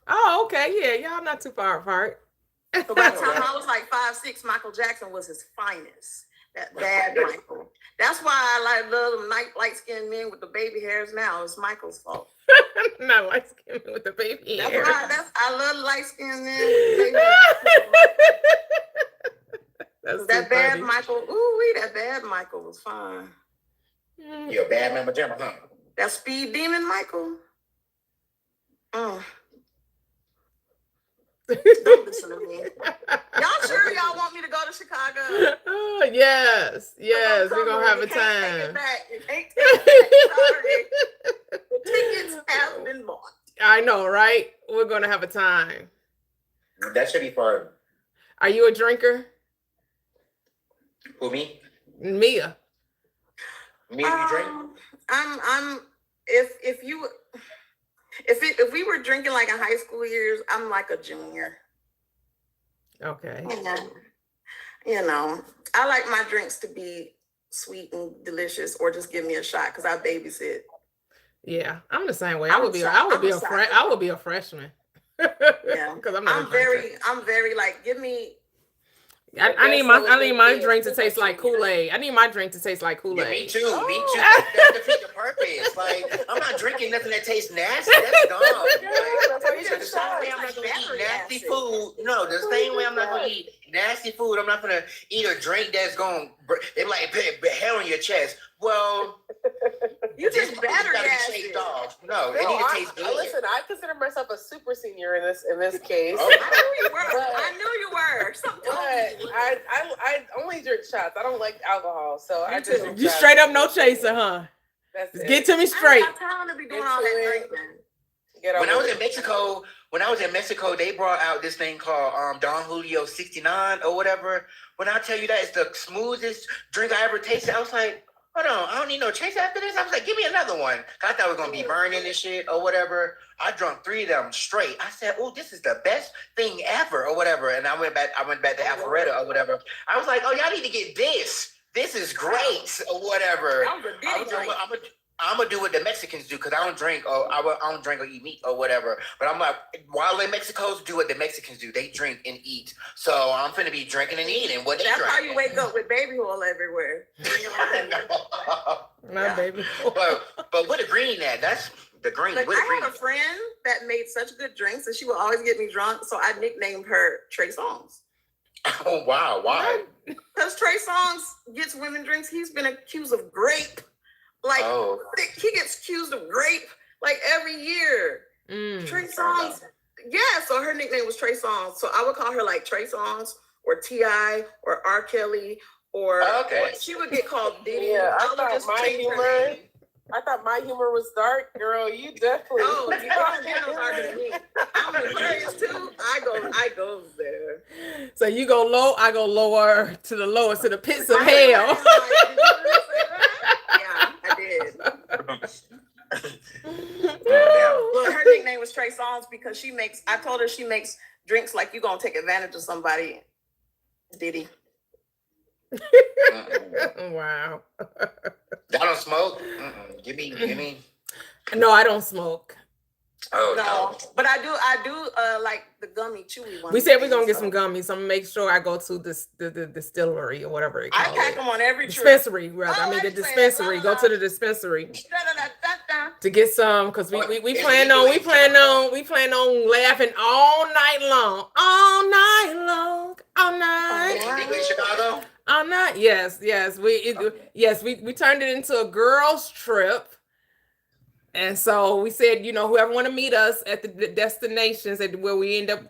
Oh, okay. Yeah, y'all not too far apart. So by the time I was like 5'6", Michael Jackson was his finest. That bad Michael. That's why I love them light skinned men with the baby hairs now. It's Michael's fault. Not light skinned with the baby hair. I love light skinned men. That bad funny. Michael. That bad Michael was fine. You're a bad Mama Jamma, huh? That speed demon Michael. Don't listen to me. Y'all sure y'all want me to go to Chicago? Oh, yes. We're going to have a time. You can't take it back. Sorry. The tickets have been bought. I know, right? We're going to have a time. That should be fun. Are you a drinker? Who, me? Mia. Me, you drink? If we were drinking like in high school years, I'm like a junior. Okay. I like my drinks to be sweet and delicious, or just give me a shot because I babysit. Yeah, I'm the same way. I would be a freshman. Yeah. Because I'm not a drinker. I'm very like, give me. I need my drink to taste like Kool-Aid. I need my drink to taste like Yeah, Kool-Aid. me too. Me too. That defeats the purpose. Like, I'm not drinking nothing that tastes nasty. That's dumb. That's why you The should same try. way I'm not gonna eat Battery nasty acid. food. No, the same way I'm not gonna eat nasty food. I'm not gonna eat a drink that's gonna it like put hair on your chest. Well, You this just gotta battery be acid. shaked off. No, it No, need to taste good. listen, I consider myself a super senior in this case. Oh. I knew you were. But- I knew you were. Something But told me you were. I only drink shots. I don't like alcohol, so I just drink You shots. straight up no chaser, huh? That's Just it. get to me I straight. ain't got time to be doing all that drinking. Get When I over was it. in Mexico, they brought out this thing called Don Julio 69 or whatever. When I tell you that it's the smoothest drink I ever tasted, I was like, hold on, I don't need no chase after this. I was like, give me another one. I thought it was gonna be burning and shit or whatever. I drunk 3 of them straight. I said, oh, this is the best thing ever or whatever. And I went back to Alpharetta or whatever. I was like, oh, y'all need to get this. This is great or whatever. That was a ditty drink. I'm gonna do what the Mexicans do because I don't drink or I don't drink or eat meat or whatever. But I'm like, while in Mexico, do what the Mexicans do. They drink and eat. So I'm finna be drinking and eating what they That's drink. how you wake up with baby oil everywhere. My Yeah. baby. but with the green at, that's the green. Like, With the I green. had a friend that made such good drinks, and she would always get me drunk. So I nicknamed her Trey Songz. Oh wow, why? Because Trey Songz gets women drinks. He's been accused of grape. Like, Oh. he gets accused of grape like every year. Trey Songz. Yeah, so her nickname was Trey Songz. So I would call her like Trey Songz or T.I. or R. Kelly or Okay. she would get called Diddy. Yeah, I would thought just my change her humor- name. I thought my humor was dark, girl. You definitely. Oh, you don't get no harder than me. I'm Aquarius too. I go there. So you go low, I go lower to the lowest, to the pits of I hell. was like, did you really say that? Yeah, I did. Well, her nickname was Trey Songz because I told her she makes drinks like you gonna take advantage of somebody. Diddy. Wow. Y'all don't smoke? Mm-mm. Give me. No, I don't smoke. Oh No, no. but I do like the gummy chewy ones. We said we're gonna get some gummies. So I'm gonna make sure I go to the distillery or whatever they I call pack it. them on every trip. Dispensary, rather. Oh, I mean the I said, dispensary. Go to the dispensary Da-da-da-da-da. to get some because we plan on laughing all night long. All night long. All night. Is it legal in Chicago? All night. Yes. We turned it into a girls' trip. And so we said, whoever want to meet us at the destinations where we end up,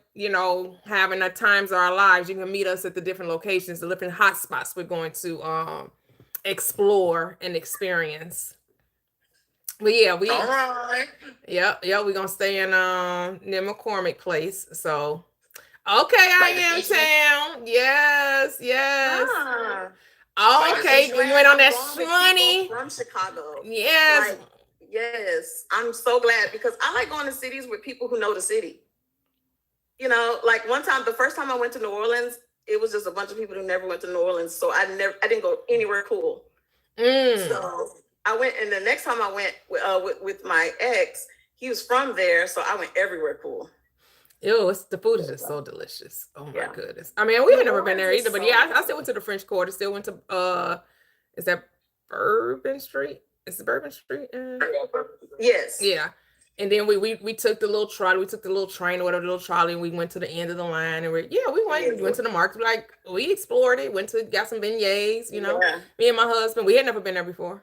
having our times of our lives, you can meet us at the different locations, the different hot spots we're going to explore and experience. But yeah, All right. we're gonna stay in near McCormick Place. So okay, I am town. Yes. Ah. Oh, Like a okay. Disneyland? You went on that I'm going with people shmoney. from Chicago. Yes. Like, yes, I'm so glad because I like going to cities with people who know the city. Like one time, the first time I went to New Orleans, it was just a bunch of people who never went to New Orleans, so I didn't go anywhere cool. So I went, and the next time I went with my ex, he was from there, so I went everywhere cool. Ew, the food is just so delicious. Oh my Yeah. goodness. I mean, we've New never been there Orleans either, is but so yeah, I still went to the French Quarter. Still went to is that Bourbon Street? Is it Bourbon Street? Yes. Yeah. And then we took the little trolley, we took the little train or whatever, the little trolley, and we went to the end of the line, and we went to the market. Like, we explored it, got some beignets, Yeah. me and my husband. We had never been there before.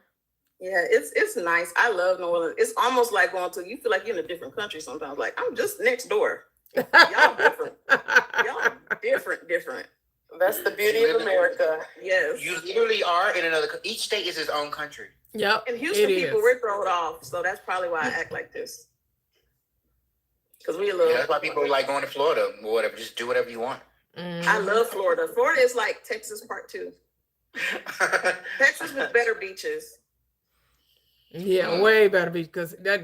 Yeah, it's nice. I love New Orleans. It's almost like you feel like you're in a different country sometimes. Like, I'm just next door. Y'all different. Y'all different. That's the beauty of America. Yes. You literally are in another. Each state is its own country. Yep. And Houston it people, is. we're thrown off, so that's probably why I act like this. Because we a little. Yeah, that's why people like going to Florida or whatever. Just do whatever you want. I love Florida. Florida is like Texas Part 2. Texas with better beaches. Yeah, way better because that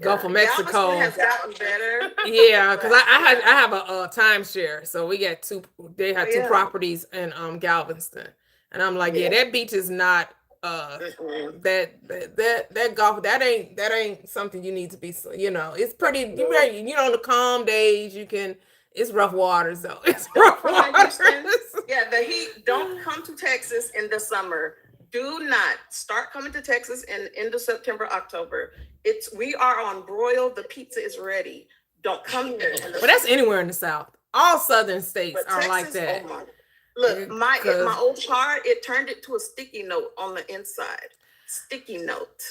Gulf of Mexico. Galveston has gotten better. Yeah, because I have a timeshare, so we got two. They had two Yeah. properties in Galveston, and I'm like, yeah, that beach is not Mhm. that golf, that ain't something you need to be, it's pretty, on the calm days, it's rough waters though. It's rough Come on, Houston. waters. Yeah, the heat. Don't come to Texas in the summer. Do not start coming to Texas in end of September, October. We are on broil. The pizza is ready. Don't come here. But that's anywhere in the South. All southern states But are like Texas, that. oh my. Look, my 'Cause- old car, it turned it to a sticky note on the inside. Sticky note.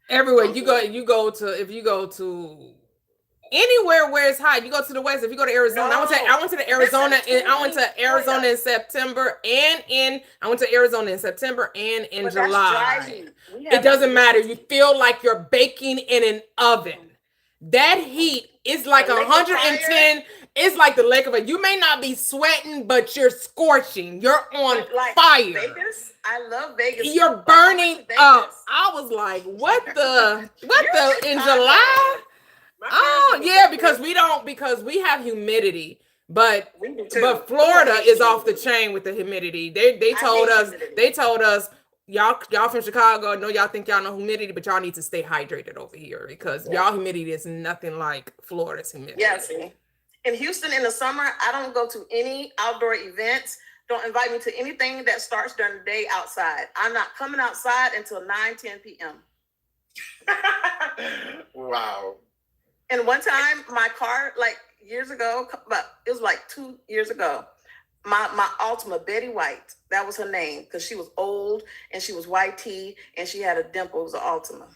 Everywhere you go to, if you go to anywhere where it's hot, you go to the west. If you go to Arizona, I went to Arizona in September and in But that's July. dry heat. It doesn't matter. You feel like you're baking in an oven. That heat is like The lake of 110. It's like the lake of fire. You may not be sweating, but you're scorching. You're on But like fire. Vegas, I love Vegas. You're But I went burning to Vegas. up. I was like, what the in July? Oh yeah, because we have humidity, but We do too. but Florida is off the chain with the humidity. They I told hate us humidity. y'all from Chicago. I know y'all think y'all know humidity, but y'all need to stay hydrated over here because y'all humidity is nothing like Florida's humidity. Yeah, see. In Houston in the summer, I don't go to any outdoor events. Don't invite me to anything that starts during the day outside. I'm not coming outside until 9-10 p.m. Wow. And one time, my car, like years ago, but it was like 2 years ago, my Altima, Betty White, that was her name, because she was old and she was white tea and she had a dimple. It was an Altima.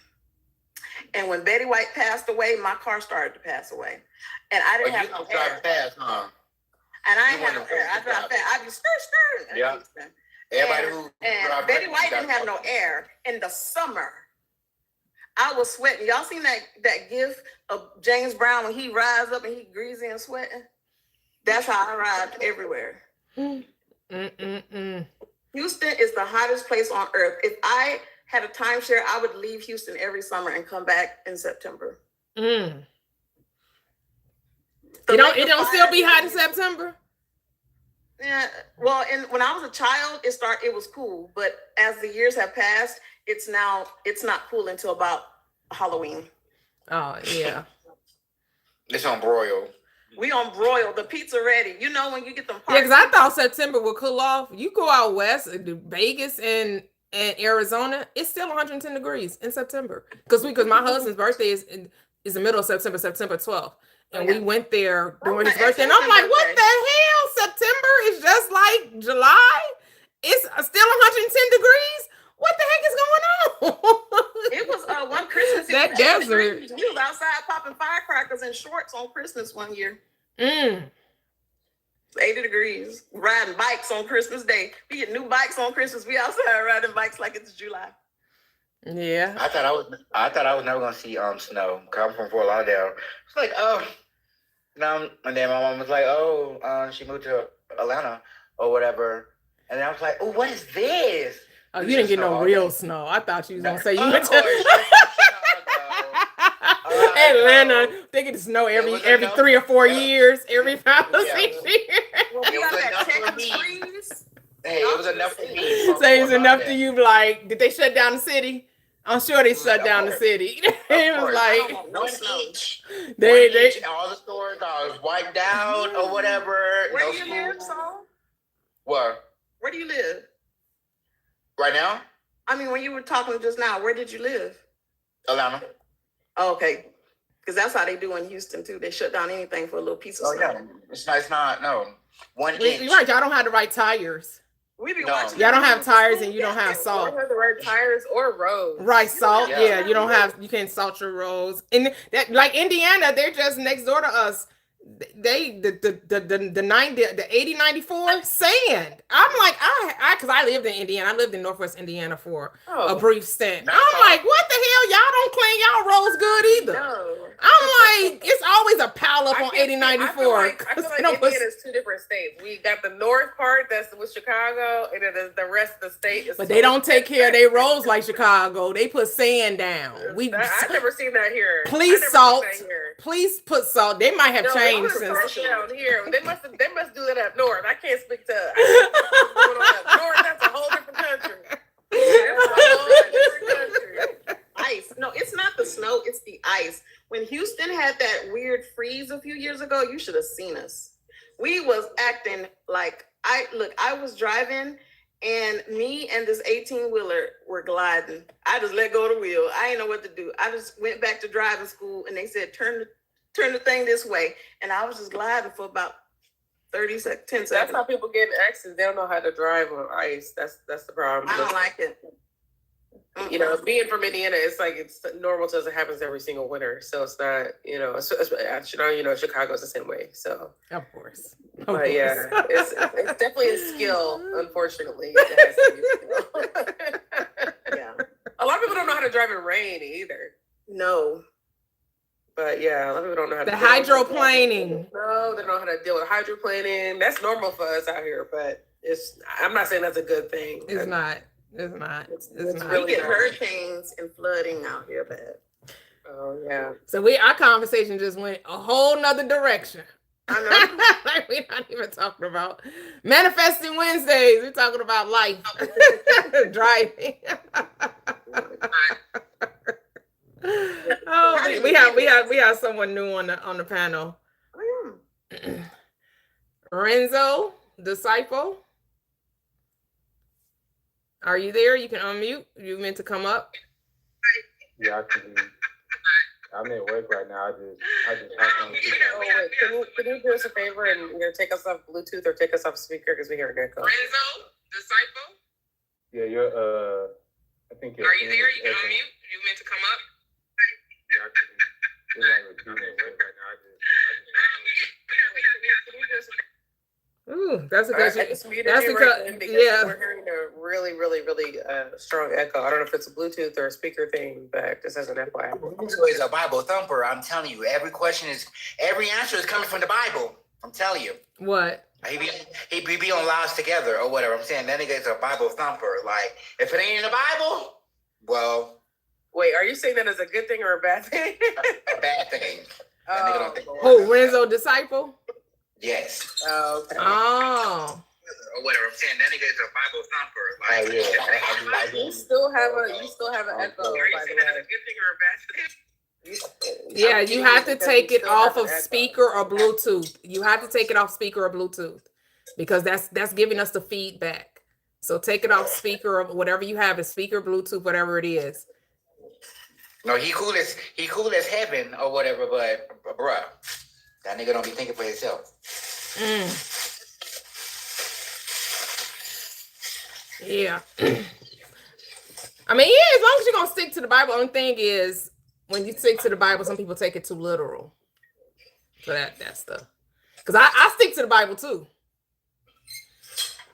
And when Betty White passed away, my car started to pass away. And I didn't have no air. Fast, huh? And I You ain't had no wanna air. I first drive drive. fast. I'd be stir. Yeah. Everybody who And drive Betty truck, White you didn't have no got- air. In the summer, I was sweating. Y'all seen that gif of James Brown when he rides up and he greasy and sweating? That's how I ride everywhere. Mm-mm-mm. Houston is the hottest place on earth. If I had a timeshare, I would leave Houston every summer and come back in September. Mm. The It lake don't of still fire be hot in is- September. Yeah, well, when I was a child, it was cool, but as the years have passed, it's not cool until about Halloween. Oh yeah. It's on broil. We on broil, the pizza ready. You know when you get them. Yeah, because I thought September would cool off. You go out west, Vegas and Arizona, it's still 110 degrees in September. Because my husband's birthday is the middle of September, September 12th. And we went there during his birthday. And I'm like, what the hell? September is just like July? It's still 110 degrees? What the heck is going on? It was one Christmas. That it was 80 desert. degrees. We was outside popping firecrackers and shorts on Christmas one year. Mm. 80 degrees. Riding bikes on Christmas Day. We get new bikes on Christmas. We outside riding bikes like it's July. Yeah. I thought I was never gonna see snow. Cause I'm from Fort Lauderdale. It's like, oh, and then my mom was like, oh, she moved to Atlanta or whatever. And then I was like, oh, what is this? Oh, It's you didn't just get snow no all real day. snow. I thought you was gonna No. say you Of went to course, you're from Chicago. Atlanta. They get to snow It every was enough. 3 or 4 Yeah. years, every 5 or Yeah. 6 years. Well, we It got was that enough for Texas me. freeze. Hey, it was enough for me. from So it was Fort enough to Lauderdale. you, like, did they shut down the city? I'm sure they shut Of down the course. city. It was course. I like don't want no One snow. inch. they All the stores are wiped out or whatever. Where No do you school. live, Saul? What? Where do you live? Right now? I mean, when you were talking just now, where did you live? Atlanta. Oh, okay. Because that's how they do in Houston, too. They shut down anything for a little piece of Oh snow. yeah. It's not no. 1 you're inch. right, y'all don't have the right tires. We be No. watching. Y'all don't the have news. tires and you don't have Don't salt. have the right tires or roads. Right, salt. Yeah. Yeah, you can't salt your roads. And that, like Indiana, they're just next door to us. The 8094 sand. I'm like, because I lived in Indiana. I lived in Northwest Indiana for a Oh, brief stint. Not I'm salt. like, what the hell? Y'all don't clean y'all roads good either. no. I'm like, it's always a pile up I on can't say- 8094. I feel like Indiana is two different states. We got the north part that's with Chicago, and then the rest of the state is. But they don't take care of their roads like Chicago. They put sand down. I've never seen that here. Please I've never salt. seen that here. Please put salt. They might have No, changed they put since. salt down here. They must do that up north. I can't speak to what's going on up north. That's a whole different country. Ice. No, it's not the snow, it's the ice. When Houston had that weird freeze a few years ago, you should have seen us. We was acting like I was driving and me and this 18-wheeler were gliding. I just let go of the wheel. I didn't know what to do. I just went back to driving school and they said, turn the thing this way. And I was just gliding for about 10 seconds. That's how people get in accidents. They don't know how to drive on ice. That's the problem. I don't like it. You know, being from Indiana, it's like it's normal to us. It happens every single winter, so it's not. You know, Chicago's the same way. So Of course. Of but course. yeah, it's definitely a skill. Unfortunately, it has to be a skill. Yeah. A lot of people don't know how to drive in rain either. No. But yeah, a lot of people don't know how The to hydroplaning. No, they don't know how to deal with hydroplaning. That's normal for us out here, but I'm not saying that's a good thing. It's not. It's not. It's not. really We get not. hurricanes and flooding out here bad. Oh yeah. So our conversation just went a whole nother direction. I know. Like we're not even talking about manifesting Wednesdays. We're talking about life, driving. Oh, we have someone new on the panel. Renzo, disciple. Are you there? You can unmute. You meant to come up. Yeah, I can. I'm at work right now. I just hopped on. Oh, wait, can you do us a favor and either take us off Bluetooth or take us off speaker because we hear an echo. Renzo, disciple. Yeah, you're. I think you're. Are you there? You can unmute. You meant to come up. Yeah, I can. We're like repeating at work right now. Ooh, that's I because just muted that's you because right then because yeah. we're hearing a really, really, really strong echo. I don't know if it's a Bluetooth or a speaker thing, but just as an FYI. Renzo is a Bible thumper. I'm telling you, every answer is coming from the Bible. I'm telling you. What? He be on lives together or whatever. I'm saying that nigga is a Bible thumper. Like, if it ain't in the Bible, well, Wait, are you saying that as a good thing or a bad thing? a bad thing. That nigga don't think Who? Renzo, disciple. Yes. Okay. Oh. Or whatever. I'm saying that nigga is a Bible thumper. Like, Oh, yeah. You still have an echo, by the way. Yeah, you have to take it off of speaker. speaker or Bluetooth. You have to take it off speaker or Bluetooth because that's giving us the feedback. So take it off speaker or whatever you have, is speaker, Bluetooth, whatever it is. no, he cool as heaven or whatever, but bruh, that nigga don't be thinking for himself. Yeah. I mean, yeah, as long as you're gonna stick to the Bible. Only thing is when you stick to the Bible, some people take it too literal. So that's the because I stick to the Bible too.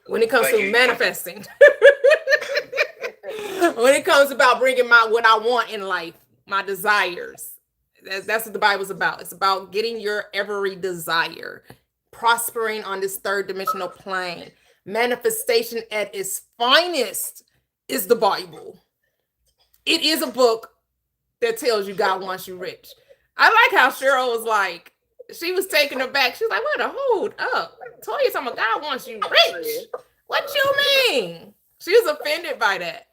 When it comes Like to you- manifesting. When it comes about bringing what I want in life, my desires. That's what the Bible's about. It's about getting your every desire, prospering on this third dimensional plane. Manifestation at its finest is the Bible. It is a book that tells you God wants you rich. I like how Cheryl was like, she was taken aback. She's like, what, hold up. Toya talking about God wants you rich. What you mean? She was offended by that.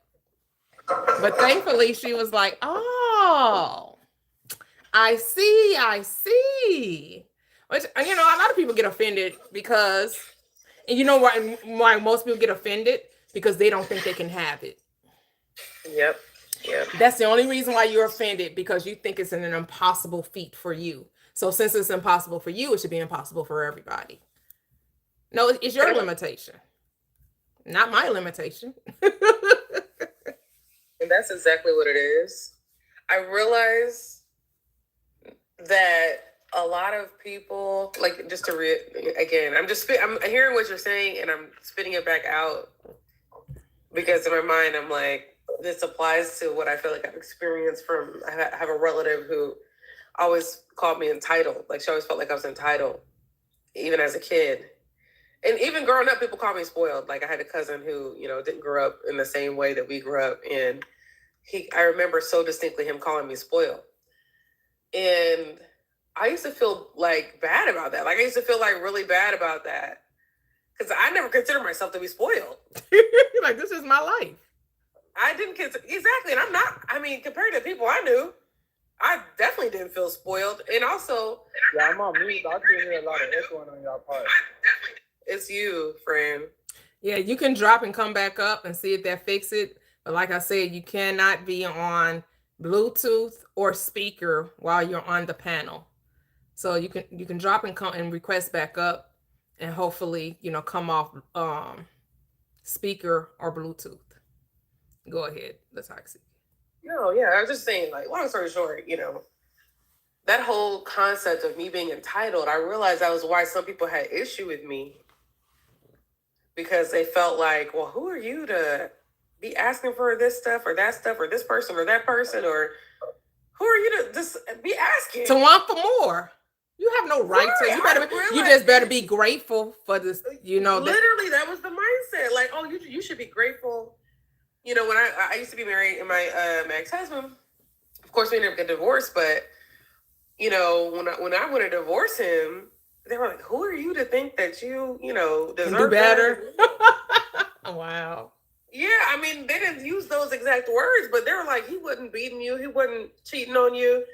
But thankfully she was like, oh, I see. Which, a lot of people get offended because, and you know why most people get offended? Because they don't think they can have it. Yep. That's the only reason why you're offended, because you think it's an impossible feat for you. So since it's impossible for you, it should be impossible for everybody. No, it's your limitation, not my limitation. And that's exactly what it is. I realize that a lot of people, like, just to again, I'm hearing what you're saying and I'm spitting it back out because in my mind I'm like, this applies to what I feel like I've experienced from. I have a relative who always called me entitled. Like, she always felt like I was entitled, even as a kid. And even growing up, people call me spoiled. Like, I had a cousin who, didn't grow up in the same way that we grew up. And I remember so distinctly him calling me spoiled. And I used to feel like bad about that. Like, I used to feel like really bad about that. Because I never considered myself to be spoiled. Like, this is my life. I didn't consider exactly, and I'm not. I mean, compared to people I knew, I definitely didn't feel spoiled, and also, Yeah, I'm on mute. I can hear a lot of echoing on y'all part. it's you, friend. Yeah, you can drop and come back up and see if that fix it. But like I said, you cannot be on Bluetooth or speaker while you're on the panel. So you can drop and come and request back up, and hopefully come off speaker or Bluetooth. Go ahead, Latoxi. No, yeah, I was just saying, like, long story short, that whole concept of me being entitled, I realized that was why some people had issue with me, because they felt like, well, who are you to be asking for this stuff or that stuff or this person or that person, or who are you to just be asking to want for more? You have no right to. You just better be grateful for this. Literally, that was the mindset. Like, oh, you should be grateful. When I used to be married, and my ex-husband, of course, we ended up getting divorced. But when I went to divorce him, they were like, "Who are you to think that you deserve do better?" Wow. Yeah, I mean, they didn't use those exact words, but they were like, he wasn't beating you, he wasn't cheating on you.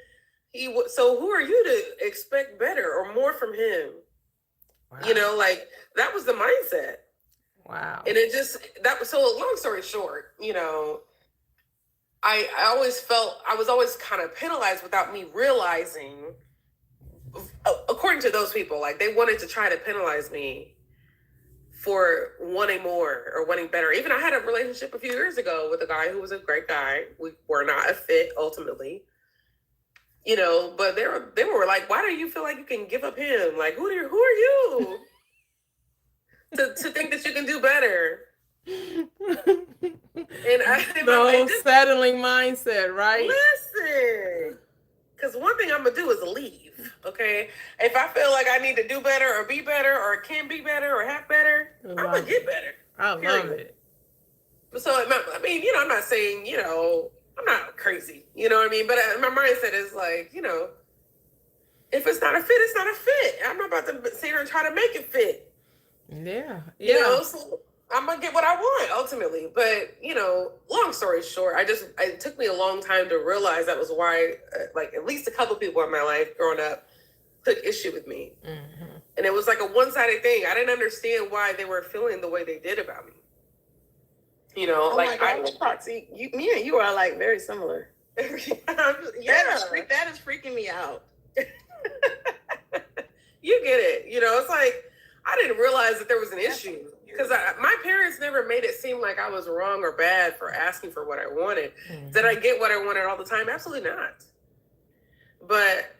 So who are you to expect better or more from him? Wow. Like, that was the mindset. Wow. And so long story short, I always felt I was always kind of penalized without me realizing, according to those people, like they wanted to try to penalize me for wanting more or wanting better. Even I had a relationship a few years ago with a guy who was a great guy. We were not a fit ultimately, but they were like, why do you feel like you can give up him? Like, who are you to think that you can do better? And settling mindset, right? Listen, because one thing I'm gonna do is leave. Okay, if I feel like I need to do better or be better or can be better or have better, I'm gonna get better. I love it. So I mean, I'm not saying I'm not crazy. You know what I mean? But my mindset is like, if it's not a fit, it's not a fit. I'm not about to sit here and try to make it fit. Yeah. So I'm gonna get what I want ultimately. But long story short, it took me a long time to realize that was why, like, at least a couple people in my life growing up took issue with me, and it was like a one-sided thing. I didn't understand why they were feeling the way they did about me. Like, Proxy, me and you are like very similar. That is freaking me out. You get it. It's like, I didn't realize that there was an issue, because my parents never made it seem like I was wrong or bad for asking for what I wanted. Did I get what I wanted all the time? Absolutely not. But,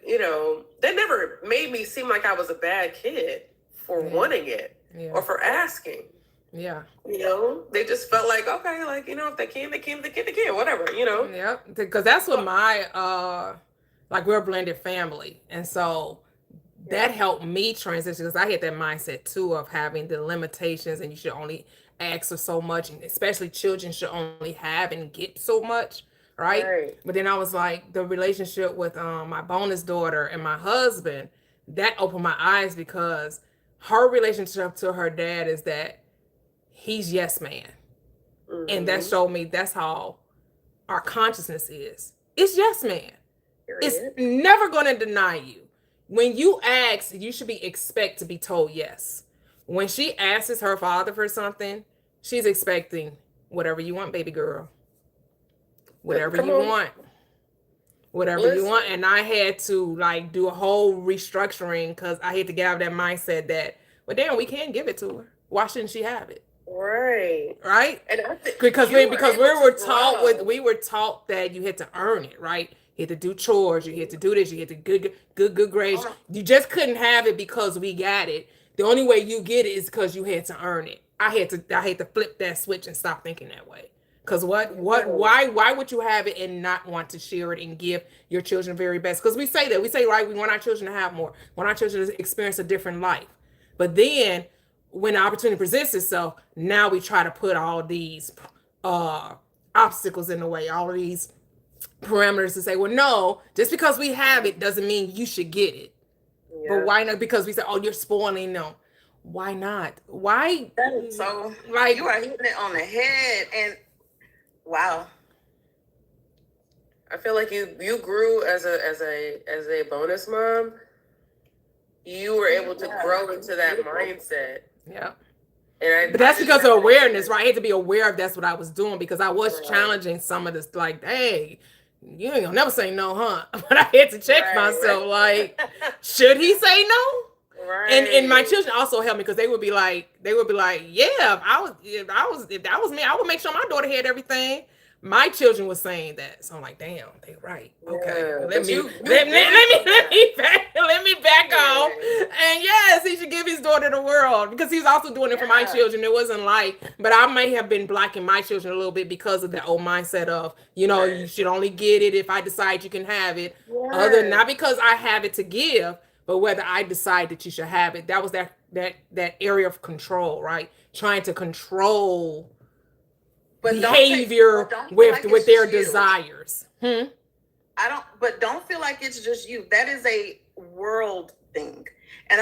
they never made me seem like I was a bad kid for wanting it or for asking. Yeah. They just felt like, okay, like, if they can, they can, they can, whatever, Yeah, because that's what my, like, we're a blended family. And so that helped me transition, because I had that mindset too of having the limitations, and you should only ask for so much, and especially children should only have and get so much, right? But then I was like, the relationship with my bonus daughter and my husband, that opened my eyes, because her relationship to her dad is that he's yes man. And that showed me that's how our consciousness is. It's yes man. It's never going to deny you. When you ask, you should expect to be told yes. When she asks her father for something, she's expecting whatever you want, baby girl. Whatever you want. Whatever you want. And I had to like do a whole restructuring, because I had to get out of that mindset that, well, damn, we can't give it to her. Why shouldn't she have it? Right. And because we were taught that you had to earn it, right? You had to do chores, you had to do this, you had to good grades. You just couldn't have it because we got it. The only way you get it is because you had to earn it. I had to flip that switch and stop thinking that way. Because why would you have it and not want to share it and give your children the very best? Because we say, right, we want our children to have more, want our children to experience a different life. But then when the opportunity presents itself, now we try to put all these obstacles in the way, all of these parameters to say, well, no, just because we have it doesn't mean you should get it. But why not? Because we say, oh, you're spoiling them. Why not? Why? That is so, like, you are hitting it on the head. And Wow. I feel like you grew as a bonus mom. You were able to grow into that mindset. Yeah. And But that's I just because of feel like- awareness, right? I had to be aware of that's what I was doing because I was Right. challenging some of this, like, hey, you ain't gonna never say no, huh? But I had to check Right, myself, right. like, should he say no? Right. And my children also helped me because they would be like, yeah, if that was me, I would make sure my daughter had everything. My children were saying that, so I'm like, damn, they right. Okay, Yeah, let but me you let me back Yeah. off. And yes, he should give his daughter the world because he's also doing it for my Yeah. children. It wasn't like, but I may have been blocking my children a little bit because of the old mindset of, you know, you should only get it if I decide you can have it. Other not because I have it to give, but whether I decide that you should have it. That was that area of control, right? Trying to control But behavior don't feel with like with it's their just you. desires. But don't feel like it's just you. That is a world thing, and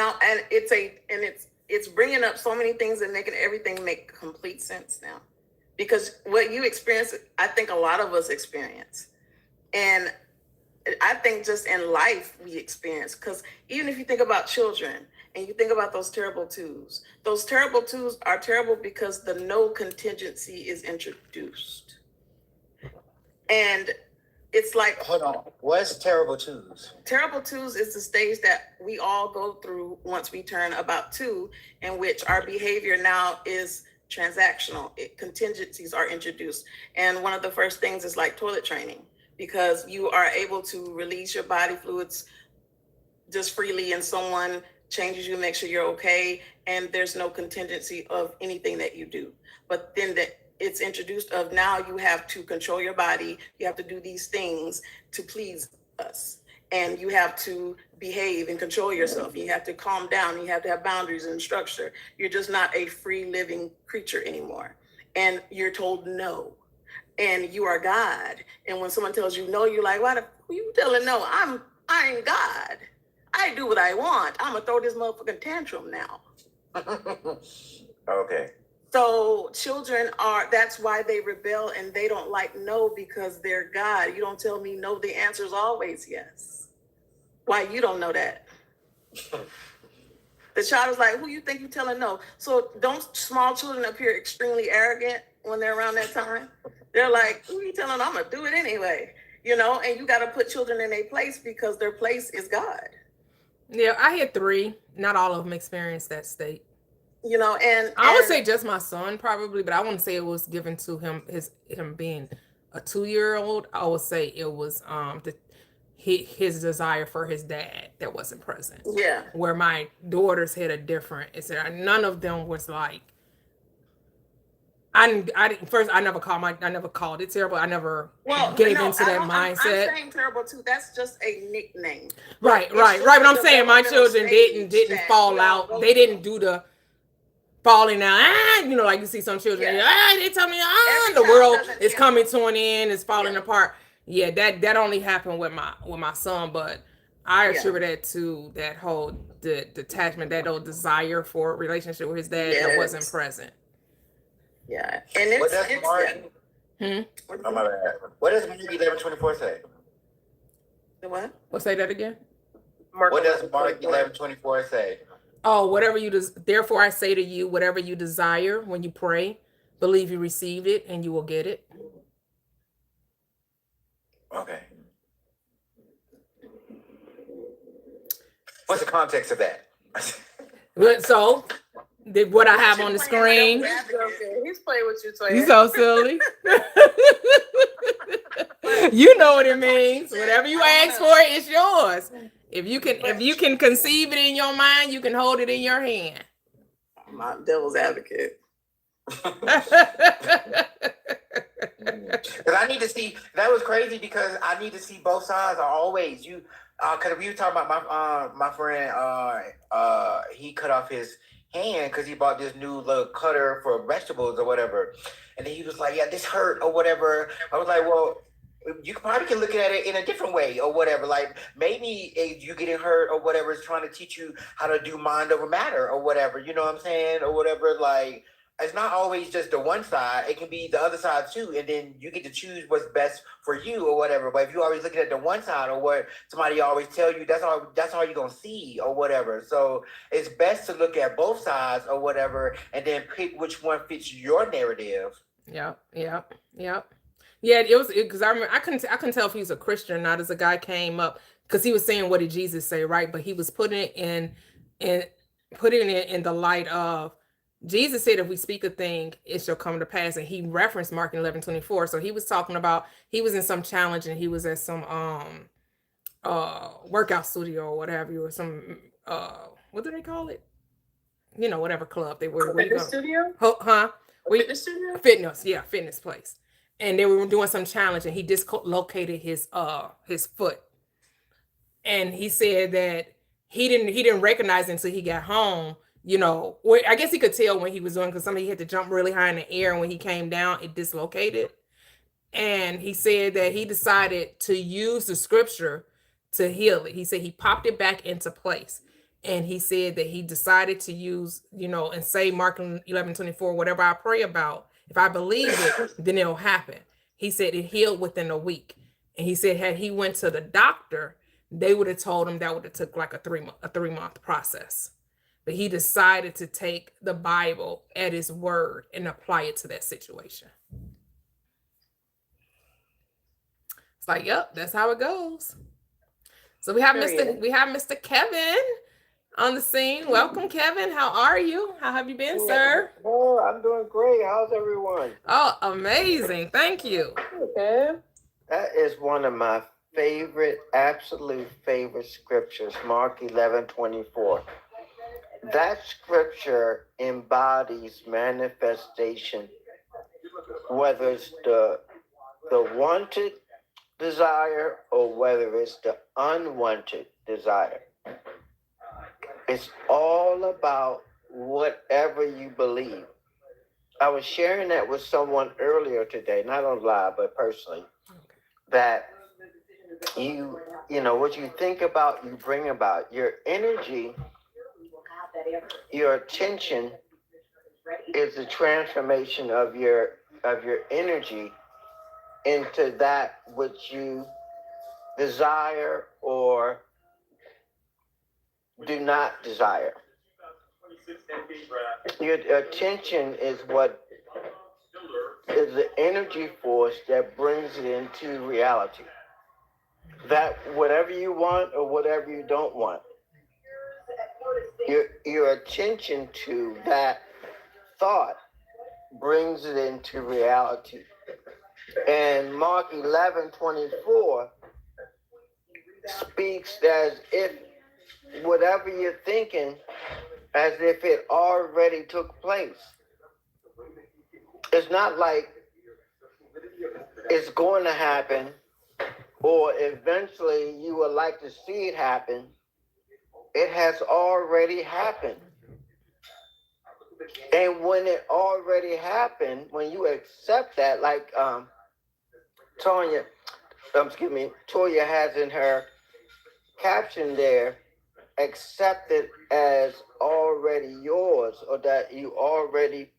it's bringing up so many things and making everything make complete sense now, because what you experience, I think a lot of us experience, and I think just in life we experience. Because even if you think about children and you think about those terrible twos are terrible because the no contingency is introduced, and it's like, Hold on. What's terrible twos? terrible twos is the stage that we all go through once we turn about 2, in which our behavior now is transactional. Contingencies are introduced. And one of the first things is like toilet training, because you are able to release your body fluids just freely, and someone changes you, makes sure you're okay, and there's no contingency of anything that you do. But then it's introduced of, now you have to control your body, you have to do these things to please us, and you have to behave and control yourself, you have to calm down, you have to have boundaries and structure. You're just not a free living creature anymore, and you're told no, and you are God. And when someone tells you no, you're like, why who you telling no? I ain't God. I do what I want. I'm gonna throw this motherfucking tantrum now. Okay. So children that's why they rebel, and they don't like no, because they're God. You don't tell me no, the answer is always yes. Why you don't know that? The child is like, who you think you telling no? So don't small children appear extremely arrogant when they're around that time? They're like, who you telling? I'm gonna do it anyway. And you gotta put children in their place, because their place is God. Yeah, I had 3. Not all of them experienced that state. And I would say just my son probably, but I wouldn't say it was given to him him being a 2-year-old. I would say it was his desire for his dad that wasn't present. Yeah. Where my daughters had a different. None of them was like. I never called it terrible. I never gave into that mindset. I'm saying terrible too. That's just a nickname. Right. But I'm saying my children didn't fall out. They didn't do the falling out. Like you see some children. Yeah. They tell me, Every the child world doesn't- is yeah. coming to an end. It's falling Yeah. apart. Yeah, that only happened with my son, but I Yeah. attribute that to that whole detachment, that old desire for a relationship with his dad that wasn't present. Yeah, and What does Mark? Hmm? Oh, my bad. What does Mark 11:24 say? The what? Well, say that again. What does Mark 11:24 say? Oh, whatever you therefore I say to you, whatever you desire when you pray, believe you received it and you will get it. Okay. What's the context of that? So, what I have on the screen. He's playing with you, Toya. You so silly. You know what it means. Whatever you ask for, it's yours. If you can conceive it in your mind, you can hold it in your hand. I'm not devil's advocate. Because I need to see. That was crazy because I need to see both sides. Always you. Because we were talking about my friend. He cut off his hand because he bought this new little cutter for vegetables or whatever, and then he was like, "Yeah, this hurt or whatever." I was like, "Well, you probably can look at it in a different way or whatever. Like maybe you getting hurt or whatever is trying to teach you how to do mind over matter or whatever. You know what I'm saying or whatever. Like it's not always just the one side. It can be the other side too, and then you get to choose what's best for you or whatever. But if you're always looking at the one side or what somebody always tell you, that's all you're gonna see or whatever. So it's best to look at both sides or whatever, and then pick which one fits your narrative. Yep, yep, yep. Yeah, it was because I couldn't tell if he was a Christian or not as a guy came up because he was saying what did Jesus say, right? But he was putting it in putting it in the light of Jesus said if we speak a thing, it shall come to pass. And he referenced Mark 11:24. So he was talking about he was in some challenge and he was at some workout studio or whatever, or some what do they call it? You know, whatever club they were. Where you Fitness go? studio? Huh? Where you- Fitness studio? Fitness, yeah, fitness place. And they were doing some challenge and he dislocated his foot. And he said that he didn't recognize it until he got home. You know, I guess he could tell when he was doing because somebody had to jump really high in the air and when he came down, it dislocated. And he said that he decided to use the scripture to heal it. He said he popped it back into place. And he said that he decided to use, you know, and say Mark 11:24, whatever I pray about, if I believe it, then it'll happen. He said it healed within a week. And he said had he went to the doctor, they would have told him that would have took like a 3-month process. But he decided to take the Bible at his word and apply it to that situation. It's like, yep, that's how it goes. So we have Mr. Kevin on the scene. Welcome, Kevin. How are you? How have you been, sir? Oh, I'm doing great. How's everyone? Oh, amazing. Thank you. Okay. That is one of my absolute favorite scriptures, Mark 11:24. That scripture embodies manifestation, whether it's the wanted desire or whether it's the unwanted desire. It's all about whatever you believe. I was sharing that with someone earlier today, not on live, but personally, that you know, what you think about, you bring about. Your energy, your attention is the transformation of your energy into that which you desire or do not desire. Your attention is what is the energy force that brings it into reality. That whatever you want or whatever you don't want, your attention to that thought brings it into reality. And Mark 11:24 speaks as if whatever you're thinking, as if it already took place. It's not like it's going to happen or eventually you would like to see it happen. It has already happened. And when it already happened, when you accept that, like Toya has in her caption there, accept it as already yours, or that you already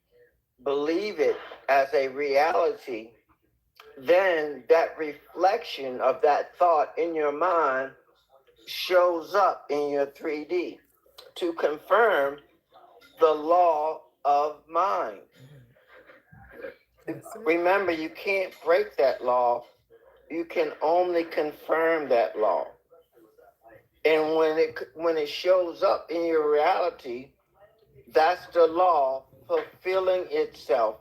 believe it as a reality, then that reflection of that thought in your mind shows up in your 3D to confirm the law of mind. Remember, you can't break that law. You can only confirm that law. And when it shows up in your reality, that's the law fulfilling itself,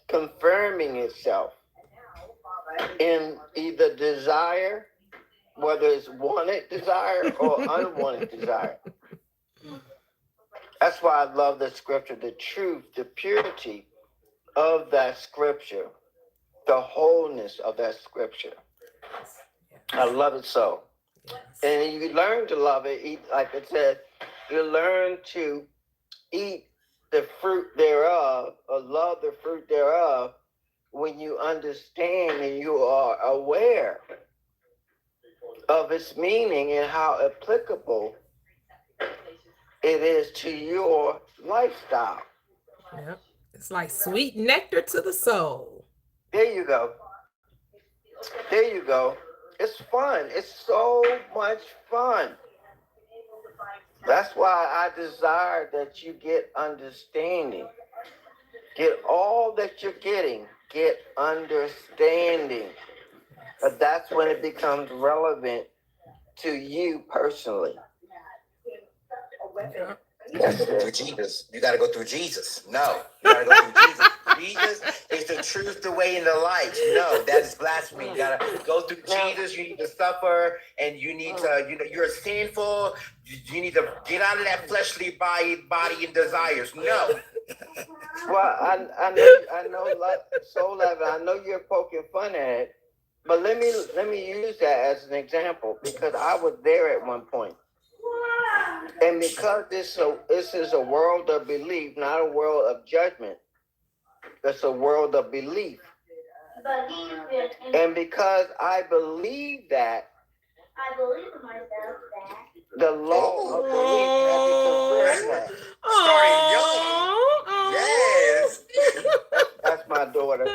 confirming itself in either desire, whether it's wanted desire or unwanted desire. That's why I love the scripture, the truth, the purity of that scripture, the wholeness of that scripture. I love it so. And you learn to love it, eat, like it said, you learn to eat the fruit thereof, or love the fruit thereof, when you understand and you are aware of its meaning and how applicable it is to your lifestyle. Yep. It's like sweet nectar to the soul. There you go. There you go. It's fun. It's so much fun. That's why I desire that you get understanding. Get all that you're getting. Get understanding. But that's when it becomes relevant to you personally. Yeah. That's Through it. Jesus. You got to go through Jesus. No. You got to go through Jesus. Jesus is the truth, the way, and the light. No, that is blasphemy. You got to go through Jesus. You need to suffer, and you need to, you're sinful. You need to get out of that fleshly body and desires. No. Well, I know, like Soul Level. I know you're poking fun at it, but let me use that as an example because I was there at one point, and because this is a world of belief, not a world of judgment. It's a world of belief, and because I believe that, the law of belief had to confirm that. Starting young. Yes. That's my daughter.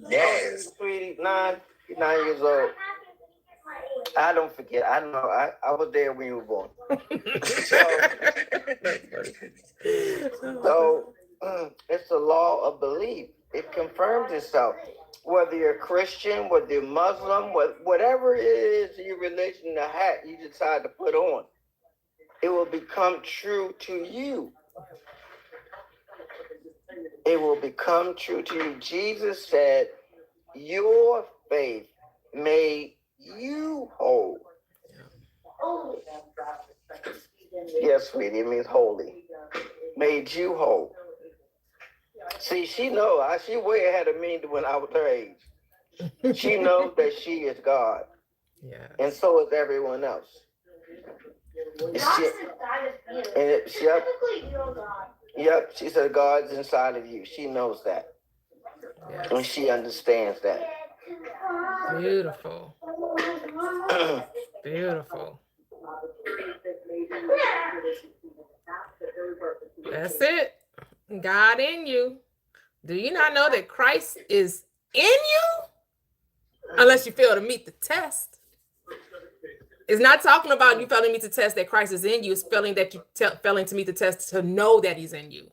Yes. Sweetie, 9 years old. I don't forget. I know. I was there when you were born. So it's the law of belief. It confirms itself. Whether you're Christian, whether you're Muslim, whatever it is your religion, the hat you decide to put on, it will become true to you. It will become true to you. Jesus said, your faith made you whole. Yes, sweetie, it means holy. Made you whole. See, she knows. She way ahead of me when I was her age. She knows that she is God. Yeah. And so is everyone else. Yep, she said God's inside of you. She knows that. Yes. And she understands that. Beautiful. Beautiful. That's it. God in you. Do you not know that Christ is in you? Unless you fail to meet the test. It's not talking about you failing to meet the test that Christ is in you. It's failing that you failing to meet the test to know that he's in you.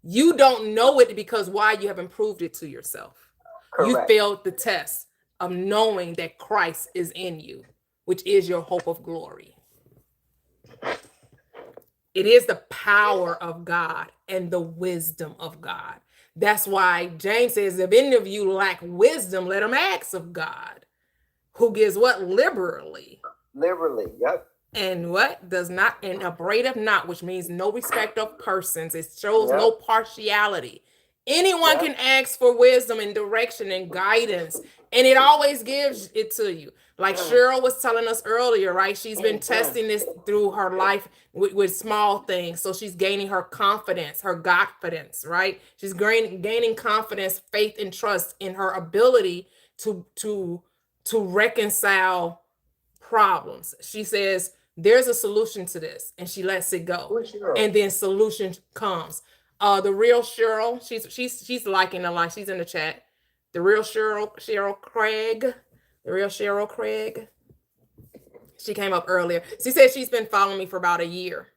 You don't know it because why? You haven't proved it to yourself. Correct. You failed the test of knowing that Christ is in you, which is your hope of glory. It is the power of God and the wisdom of God. That's why James says, if any of you lack wisdom, let him ask of God, who gives what? Liberally. Liberally, yep. And what? Does not, and upbraideth not, which means no respect of persons. It shows no partiality. Anyone can ask for wisdom and direction and guidance, and it always gives it to you. Like Cheryl was telling us earlier, right? She's been testing this through her life with small things. So she's gaining her confidence, her Godfidence, right? She's gaining confidence, faith, and trust in her ability to reconcile problems. She says, there's a solution to this, and she lets it go. And then solution comes. The real Cheryl, she's liking a lot. She's in the chat. The real Cheryl Craig. The real Cheryl Craig. She came up earlier. She said she's been following me for about a year.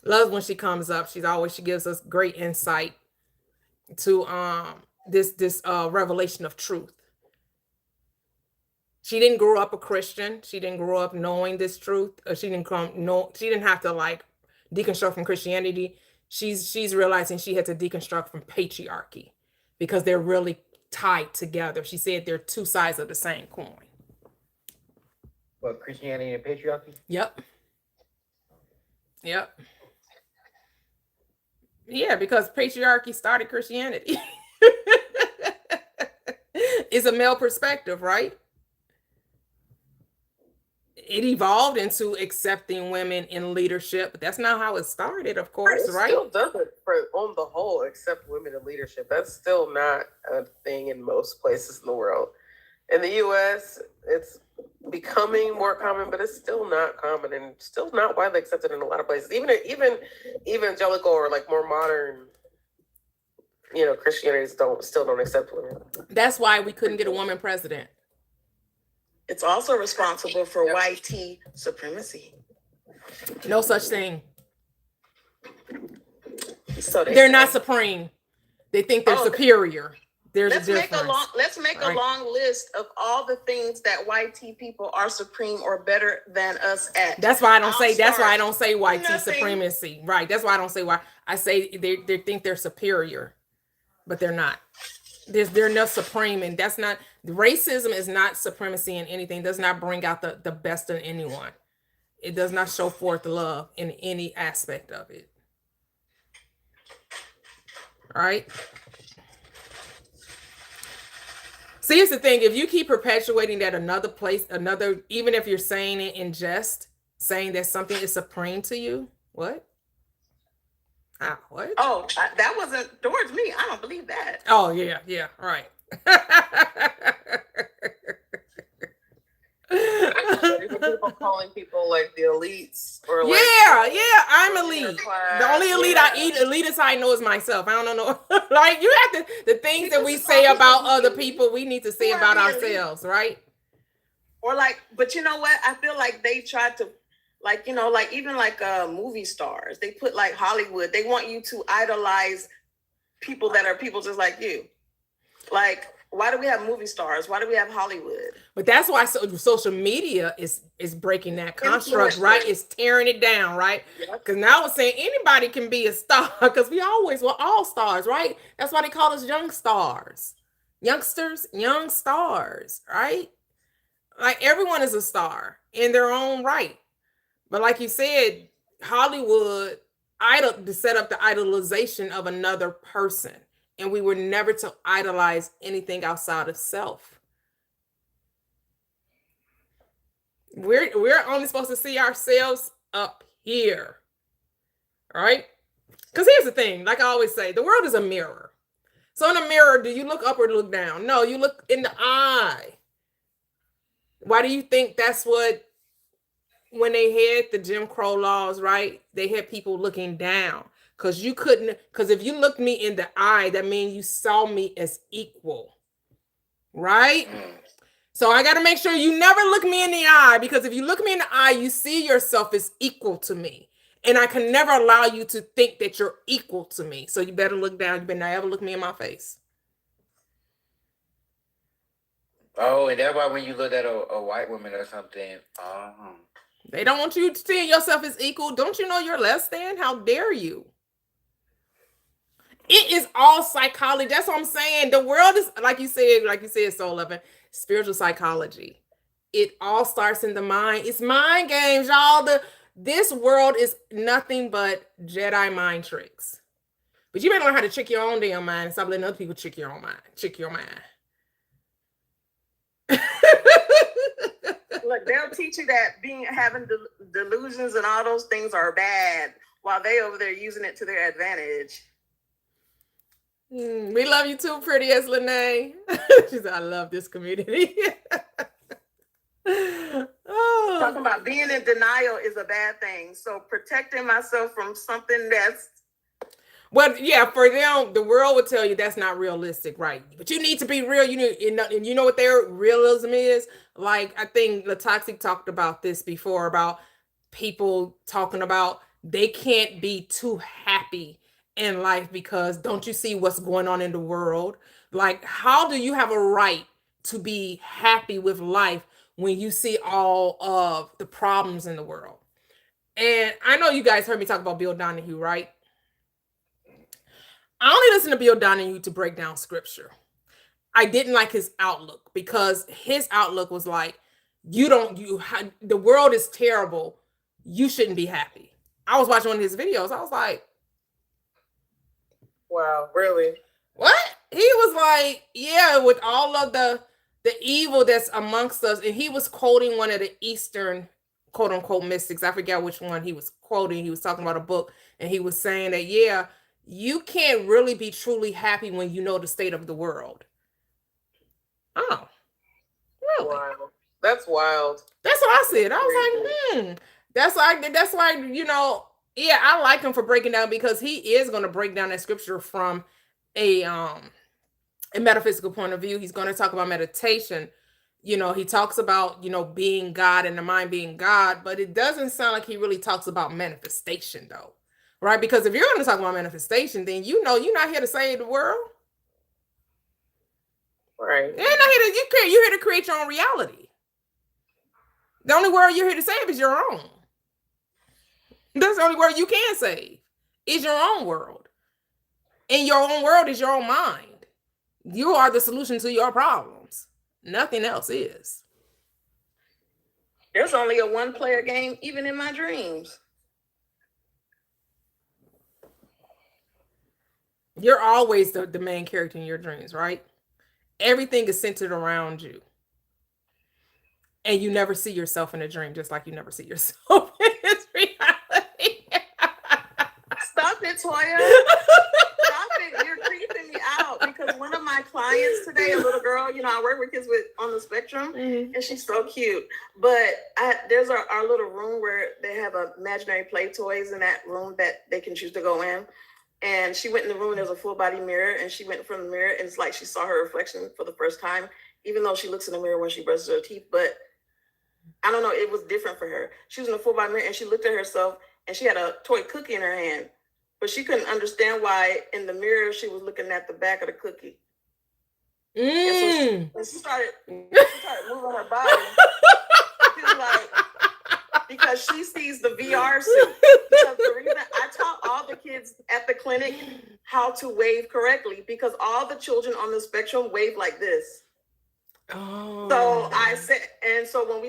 Loves when she comes up. She gives us great insight to this revelation of truth. She didn't grow up a Christian. She didn't grow up knowing this truth. She didn't have to like deconstruct from Christianity. She's realizing she had to deconstruct from patriarchy because they're really tied together. She said they're two sides of the same coin. What, Christianity and patriarchy? Yep. Yeah, because patriarchy started Christianity. It's a male perspective, right? It evolved into accepting women in leadership, but that's not how it started, of course, right? It still doesn't, on the whole, accept women in leadership. That's still not a thing in most places in the world. In the U.S., it's becoming more common, but it's still not common and still not widely accepted in a lot of places. Even evangelical or like more modern Christianity still don't accept women. That's why we couldn't get a woman president. It's also responsible for YT supremacy. No such thing. So They're not supreme. They think they're superior. There's let's a difference. make a long list of all the things that YT people are supreme or better than us at. That's why I don't say. That's why I don't say YT Nothing. supremacy. Right. That's why I don't say why. I say they think they're superior, but they're not. They're not supreme, and that's not. Racism is not supremacy in anything. It does not bring out the best in anyone. It does not show forth love in any aspect of it. All right. See, here's the thing. If you keep perpetuating that even if you're saying it in jest, saying that something is supreme to you, what? What? Oh, that wasn't towards me. I don't believe that. Oh, yeah, right. People calling people like the elites or like I'm elite. The only elitist I know is myself. I don't know. Like you have the things that we say about other people, we need to say about ourselves, right? Or like, but you know what? I feel like they tried to, like, even like movie stars, they put like Hollywood, they want you to idolize people that are people just like you. Like, why do we have movie stars? Why do we have Hollywood? But that's why social media is breaking that construct, right? It's tearing it down, right? Because now it's saying anybody can be a star because we always were all stars, right? That's why they call us young stars. Youngsters, young stars, right? Like everyone is a star in their own right. But like you said, Hollywood to set up the idolization of another person. And we were never to idolize anything outside of self. We're only supposed to see ourselves up here. All right? Because here's the thing, like I always say, the world is a mirror. So in a mirror, do you look up or look down? No, you look in the eye. Why do you think that's what, when they had the Jim Crow laws, right? They had people looking down. Because if you looked me in the eye, that means you saw me as equal, right? So I got to make sure you never look me in the eye, because if you look me in the eye, you see yourself as equal to me. And I can never allow you to think that you're equal to me. So you better look down. You better never look me in my face. Oh, and that's why when you look at a white woman or something, they don't want you to see yourself as equal. Don't you know you're less than? How dare you? It is all psychology. That's what I'm saying. The world is, like you said, Soul Loving, spiritual psychology. It all starts in the mind. It's mind games, y'all. This world is nothing but Jedi mind tricks. But you better learn how to trick your own damn mind and stop letting other people trick your own mind. Trick your mind. Look, they'll teach you that having delusions and all those things are bad, while they over there using it to their advantage. We love you too, pretty as Lene. She said, I love this community. Talking about being in denial is a bad thing. So protecting myself from something that's... Well, yeah, for them, the world would tell you that's not realistic, right? But you need to be real. And you know what their realism is? Like, I think Latoxic talked about this before, about people talking about they can't be too happy in life because don't you see what's going on in the world? Like, how do you have a right to be happy with life when you see all of the problems in the world? And I know you guys heard me talk about Bill Donahue, right? I only listen to Bill Donahue to break down scripture. I didn't like his outlook because his outlook was like, the world is terrible. You shouldn't be happy. I was watching one of his videos. I was like, wow, really? What? He was like, yeah, with all of the evil that's amongst us. And he was quoting one of the Eastern, quote unquote, mystics. I forget which one he was quoting. He was talking about a book. And he was saying that, yeah, you can't really be truly happy when you know the state of the world. Oh, really? Wow. That's wild. That's what I said. I was like, That's why, yeah, I like him for breaking down, because he is going to break down that scripture from a metaphysical point of view. He's going to talk about meditation. He talks about, being God and the mind being God, but it doesn't sound like he really talks about manifestation though. Right? Because if you're going to talk about manifestation, then you're not here to save the world. Right. You're not here to, you're here to create your own reality. The only world you're here to save is your own. That's the only world you can save. Is your own world. And your own world is your own mind. You are the solution to your problems. Nothing else is. There's only a one-player game, even in my dreams. You're always the main character in your dreams, right? Everything is centered around you. And you never see yourself in a dream, just like you never see yourself in this reality. Stop it, Toya. Stop it. You're creeping me out, because one of my clients today, a little girl, I work with kids on the spectrum, and she's so cute. But there's our little room where they have imaginary play toys in that room that they can choose to go in. And she went in the room, and there's a full body mirror, and she went in front of the mirror, and it's like she saw her reflection for the first time, even though she looks in the mirror when she brushes her teeth. But I don't know, it was different for her. She was in a full body mirror, and she looked at herself, and she had a toy cookie in her hand. But she couldn't understand why in the mirror she was looking at the back of the cookie. And so she started moving her body. She was like, because she sees the VR suit. Because the reason I taught all the kids at the clinic how to wave correctly, because all the children on the spectrum wave like this. Oh. So I said, and so when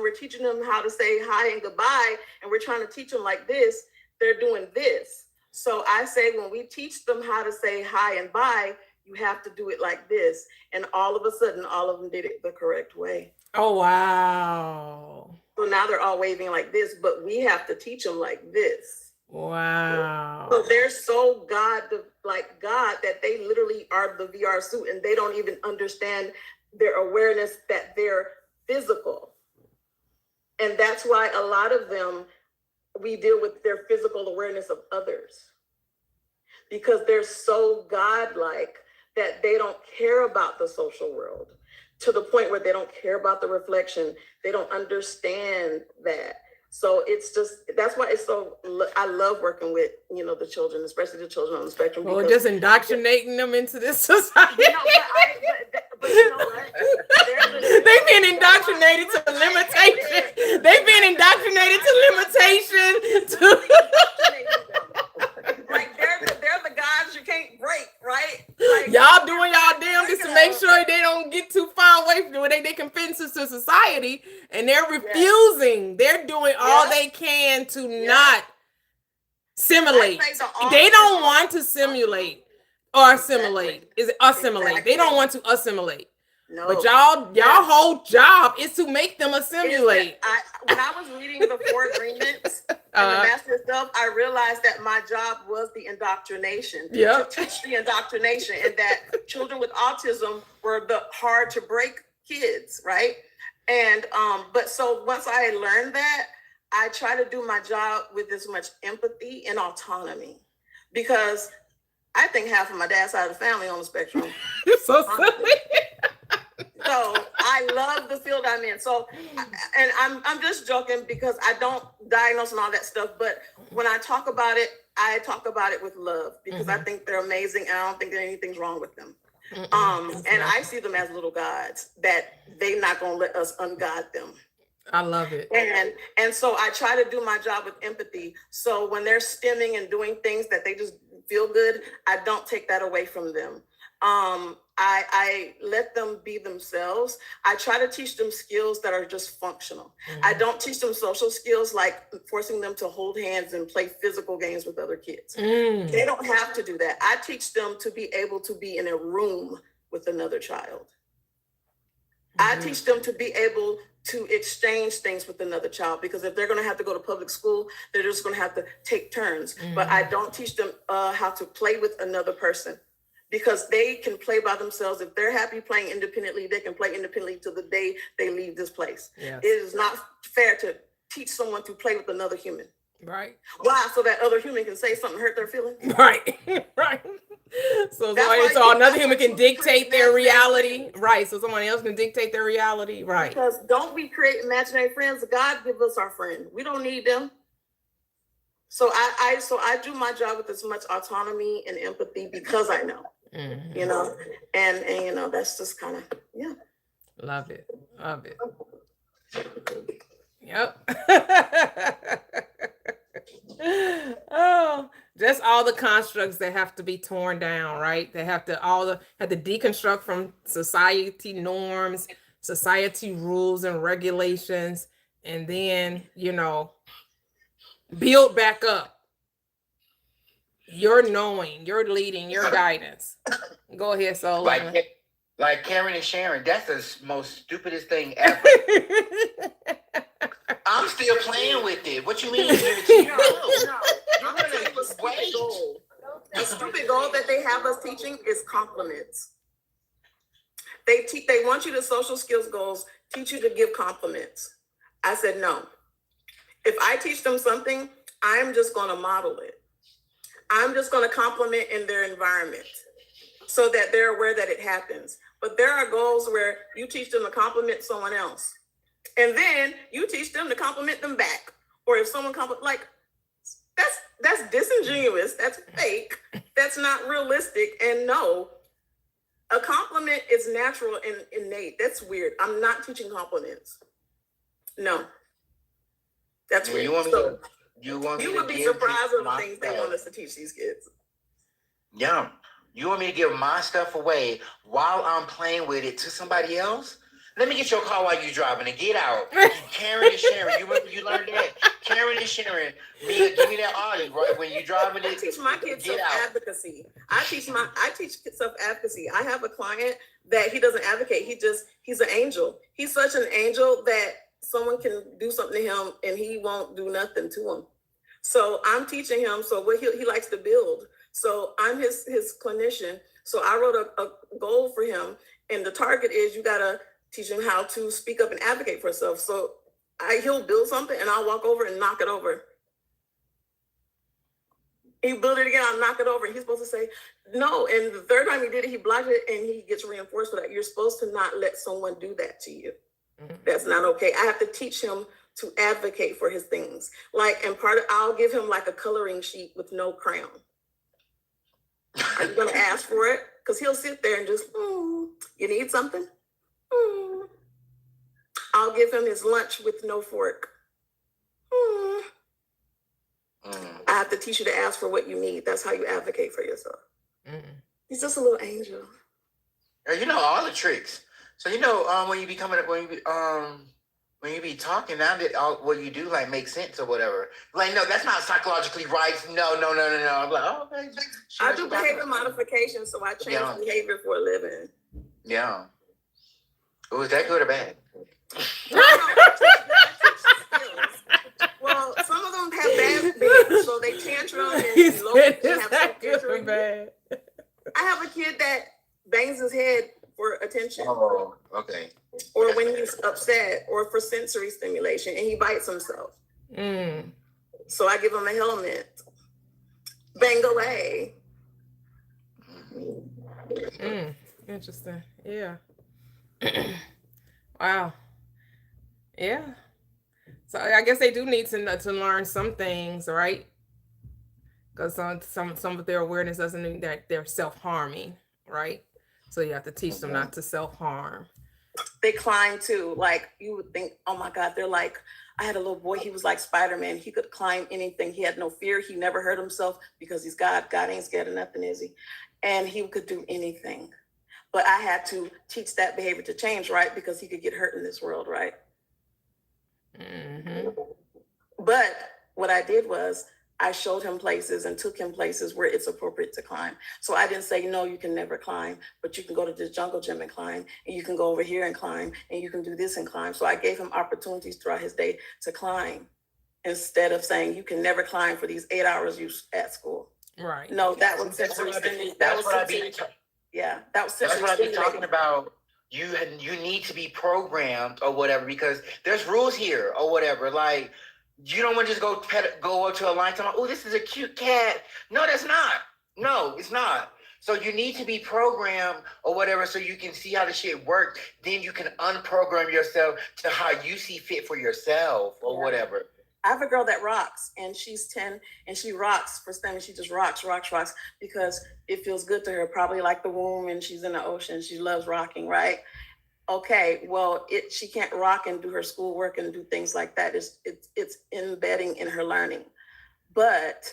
we're teaching them how to say hi and goodbye, and we're trying to teach them like this, they're doing this. So I say, when we teach them how to say hi and bye, you have to do it like this. And all of a sudden, all of them did it the correct way. Oh, wow. So now they're all waving like this, but we have to teach them like this. Wow. So they're so like God that they literally are the VR suit, and they don't even understand their awareness that they're physical. And that's why a lot of them, we deal with their physical awareness of others, because they're so godlike that they don't care about the social world, to the point where they don't care about the reflection. They don't understand that. So it's just, that's why it's so, I love working with, the children, especially the children on the spectrum. Well, just indoctrinating them into this society. But you know what? They've been indoctrinated to limitation. They've been indoctrinated to limitation. Like they're the gods you can't break, right? Like, y'all doing y'all damnedest to make sure they don't get too far away from where they can fit into society, and they're refusing. They're doing all they can to not simulate. They don't want to simulate or assimilate. Is it assimilate? They don't want to assimilate. No. But y'all whole job is to make them assimilate. When I was reading the 4 agreements and the master stuff, I realized that my job was the indoctrination. To teach the indoctrination, and that children with autism were the hard to break kids, right? And but so once I learned that, I try to do my job with as much empathy and autonomy, because I think half of my dad's side of the family on the spectrum. You're so silly. So I love the field I'm in. So, and I'm just joking, because I don't diagnose and all that stuff. But when I talk about it, I talk about it with love, because I think they're amazing, and I don't think that anything's wrong with them. And I see them as little gods, that they're not gonna let us ungod them. I love it. And so I try to do my job with empathy. So when they're stimming and doing things that they just feel good, I don't take that away from them. I let them be themselves. I try to teach them skills that are just functional. I don't teach them social skills, like forcing them to hold hands and play physical games with other kids. They don't have to do that. I teach them to be able to be in a room with another child. I teach them to be able to exchange things with another child, because if they're going to have to go to public school, they're just going to have to take turns. But I don't teach them how to play with another person, because they can play by themselves. If they're happy playing independently, they can play independently till the day they leave this place. It is not fair to teach someone to play with another human. Right. Why? So that other human can say something, hurt their feelings. Right. Right. So That's why another human that's can why you dictate create their imaginary reality. friends. Right. So someone else can dictate their reality. Right. Because don't we create imaginary friends? God give us our friend. We don't need them. So I do my job with as much autonomy and empathy because I know, Mhm. you know, and you know, that's just kind of, yeah. Love it. Love it. Yep. Oh, just all the constructs that have to be torn down, right? They have to deconstruct from society norms, society rules and regulations, and then, build back up your knowing, your leading, your guidance. Go ahead, Soul. Like Karen and Sharon, that's the most stupidest thing ever. I'm still playing with it. What you mean? Give it to you? No. You're I'm gonna tell you a stupid goal. The stupid goal that they have us teaching is compliments. They want you to social skills goals, teach you to give compliments. I said no. If I teach them something, I'm just going to model it. I'm just going to compliment in their environment so that they're aware that it happens. But there are goals where you teach them to compliment someone else, and then you teach them to compliment them back. Or if someone like, that's disingenuous. That's fake. That's not realistic. And no, a compliment is natural and innate. That's weird. I'm not teaching compliments. No, that's weird. You would be surprised at the things they want us to teach these kids. Yeah. You want me to give my stuff away while I'm playing with it to somebody else? Let me get your car while you're driving and get out. Karen and Sharon, you learned that? Karen and Sharon, Mia, give me that audio, right? When you're driving it, I teach my kids self-advocacy. I teach self-advocacy. I have a client that he doesn't advocate. He's an angel. He's such an angel that someone can do something to him and he won't do nothing to him. So I'm teaching him. So what he likes to build. So I'm his clinician. So I wrote a goal for him, and the target is you gotta teach him how to speak up and advocate for himself. So he'll build something, and I'll walk over and knock it over. He build it again, I'll knock it over, and he's supposed to say no. And the third time he did it, he blocked it, and he gets reinforced for that. You're supposed to not let someone do that to you. Mm-hmm. That's not okay. I have to teach him to advocate for his things. I'll give him like a coloring sheet with no crayon. Are you gonna ask for it? Because he'll sit there and just, you need something? I'll give him his lunch with no fork. I have to teach you to ask for what you need. That's how you advocate for yourself. He's just a little angel. You know all the tricks. So when you be talking now that what you do like makes sense or whatever. Like, no, that's not psychologically right. No. I'm like, oh, okay. I do behavior modification, so I change behavior for a living. Yeah. Was that good or bad? No, I teach skills. Well, some of them have bad behavior, so they tantrum and have self-injury. I have a kid that bangs his head for attention. Oh, okay. Or when he's upset, or for sensory stimulation, and he bites himself. So I give him a helmet. Bang away. Interesting. Yeah. Wow. Yeah. So I guess they do need to learn some things, right? Because some of their awareness doesn't mean that they're self-harming, right? So you have to teach them not to self-harm. They climb too. Like, you would think, oh my God, they're like, I had a little boy, he was like Spider-Man. He could climb anything. He had no fear. He never hurt himself because he's God. God ain't scared of nothing, is he? And he could do anything. But I had to teach that behavior to change, right? Because he could get hurt in this world, right? But what I did was I showed him places and took him places where it's appropriate to climb. So I didn't say, no, you can never climb, but you can go to this jungle gym and climb, and you can go over here and climb, and you can do this and climb. So I gave him opportunities throughout his day to climb, instead of saying you can never climb for these 8 hours you at school. Right. No, that was sensory stimulation. That's what I be talking about. You need to be programmed or whatever, because there's rules here or whatever. Like, You don't want to just go up to a line and oh, this is a cute cat. No, that's not. No, it's not. So you need to be programmed or whatever so you can see how the shit works. Then you can unprogram yourself to how you see fit for yourself or whatever. I have a girl that rocks, and she's 10, and she rocks for STEM, and she just rocks, because it feels good to her, probably like the womb, and she's in the ocean. She loves rocking, right? Okay, well, she can't rock and do her schoolwork and do things like that. It's embedding in her learning. But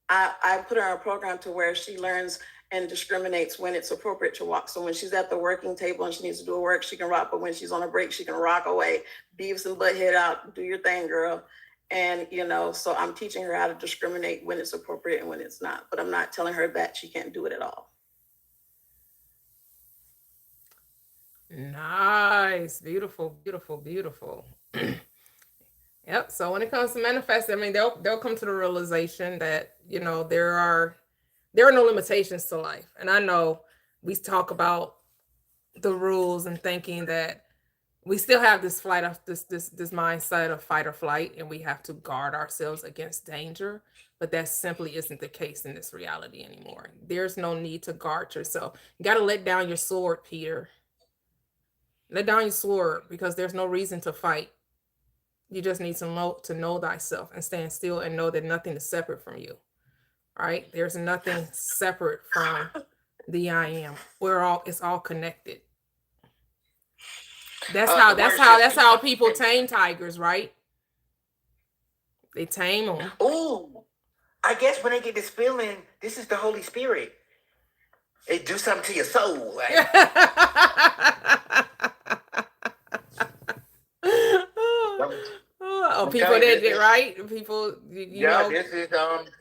I put her on a program to where she learns and discriminates when it's appropriate to rock. So when she's at the working table and she needs to do her work, she can rock. But when she's on a break, she can rock away. Beavis and Butthead out, do your thing, girl. And, so I'm teaching her how to discriminate when it's appropriate and when it's not. But I'm not telling her that she can't do it at all. Nice. Beautiful, beautiful, beautiful. Yep. So when it comes to manifesting, I mean, they'll come to the realization that, there are no limitations to life. And I know we talk about the rules and thinking that we still have this this mindset of fight or flight, and we have to guard ourselves against danger. But that simply isn't the case in this reality anymore. There's no need to guard yourself. You got to let down your sword, Peter. Let down your sword, because there's no reason to fight. You just need to know thyself and stand still and know that nothing is separate from you. Right? There's nothing separate from the I am. It's all connected. That's how people tame tigers, right? They tame them. Ooh, I guess when they get this feeling, this is the Holy Spirit. It do something to your soul. Like. People did it, right? People, this is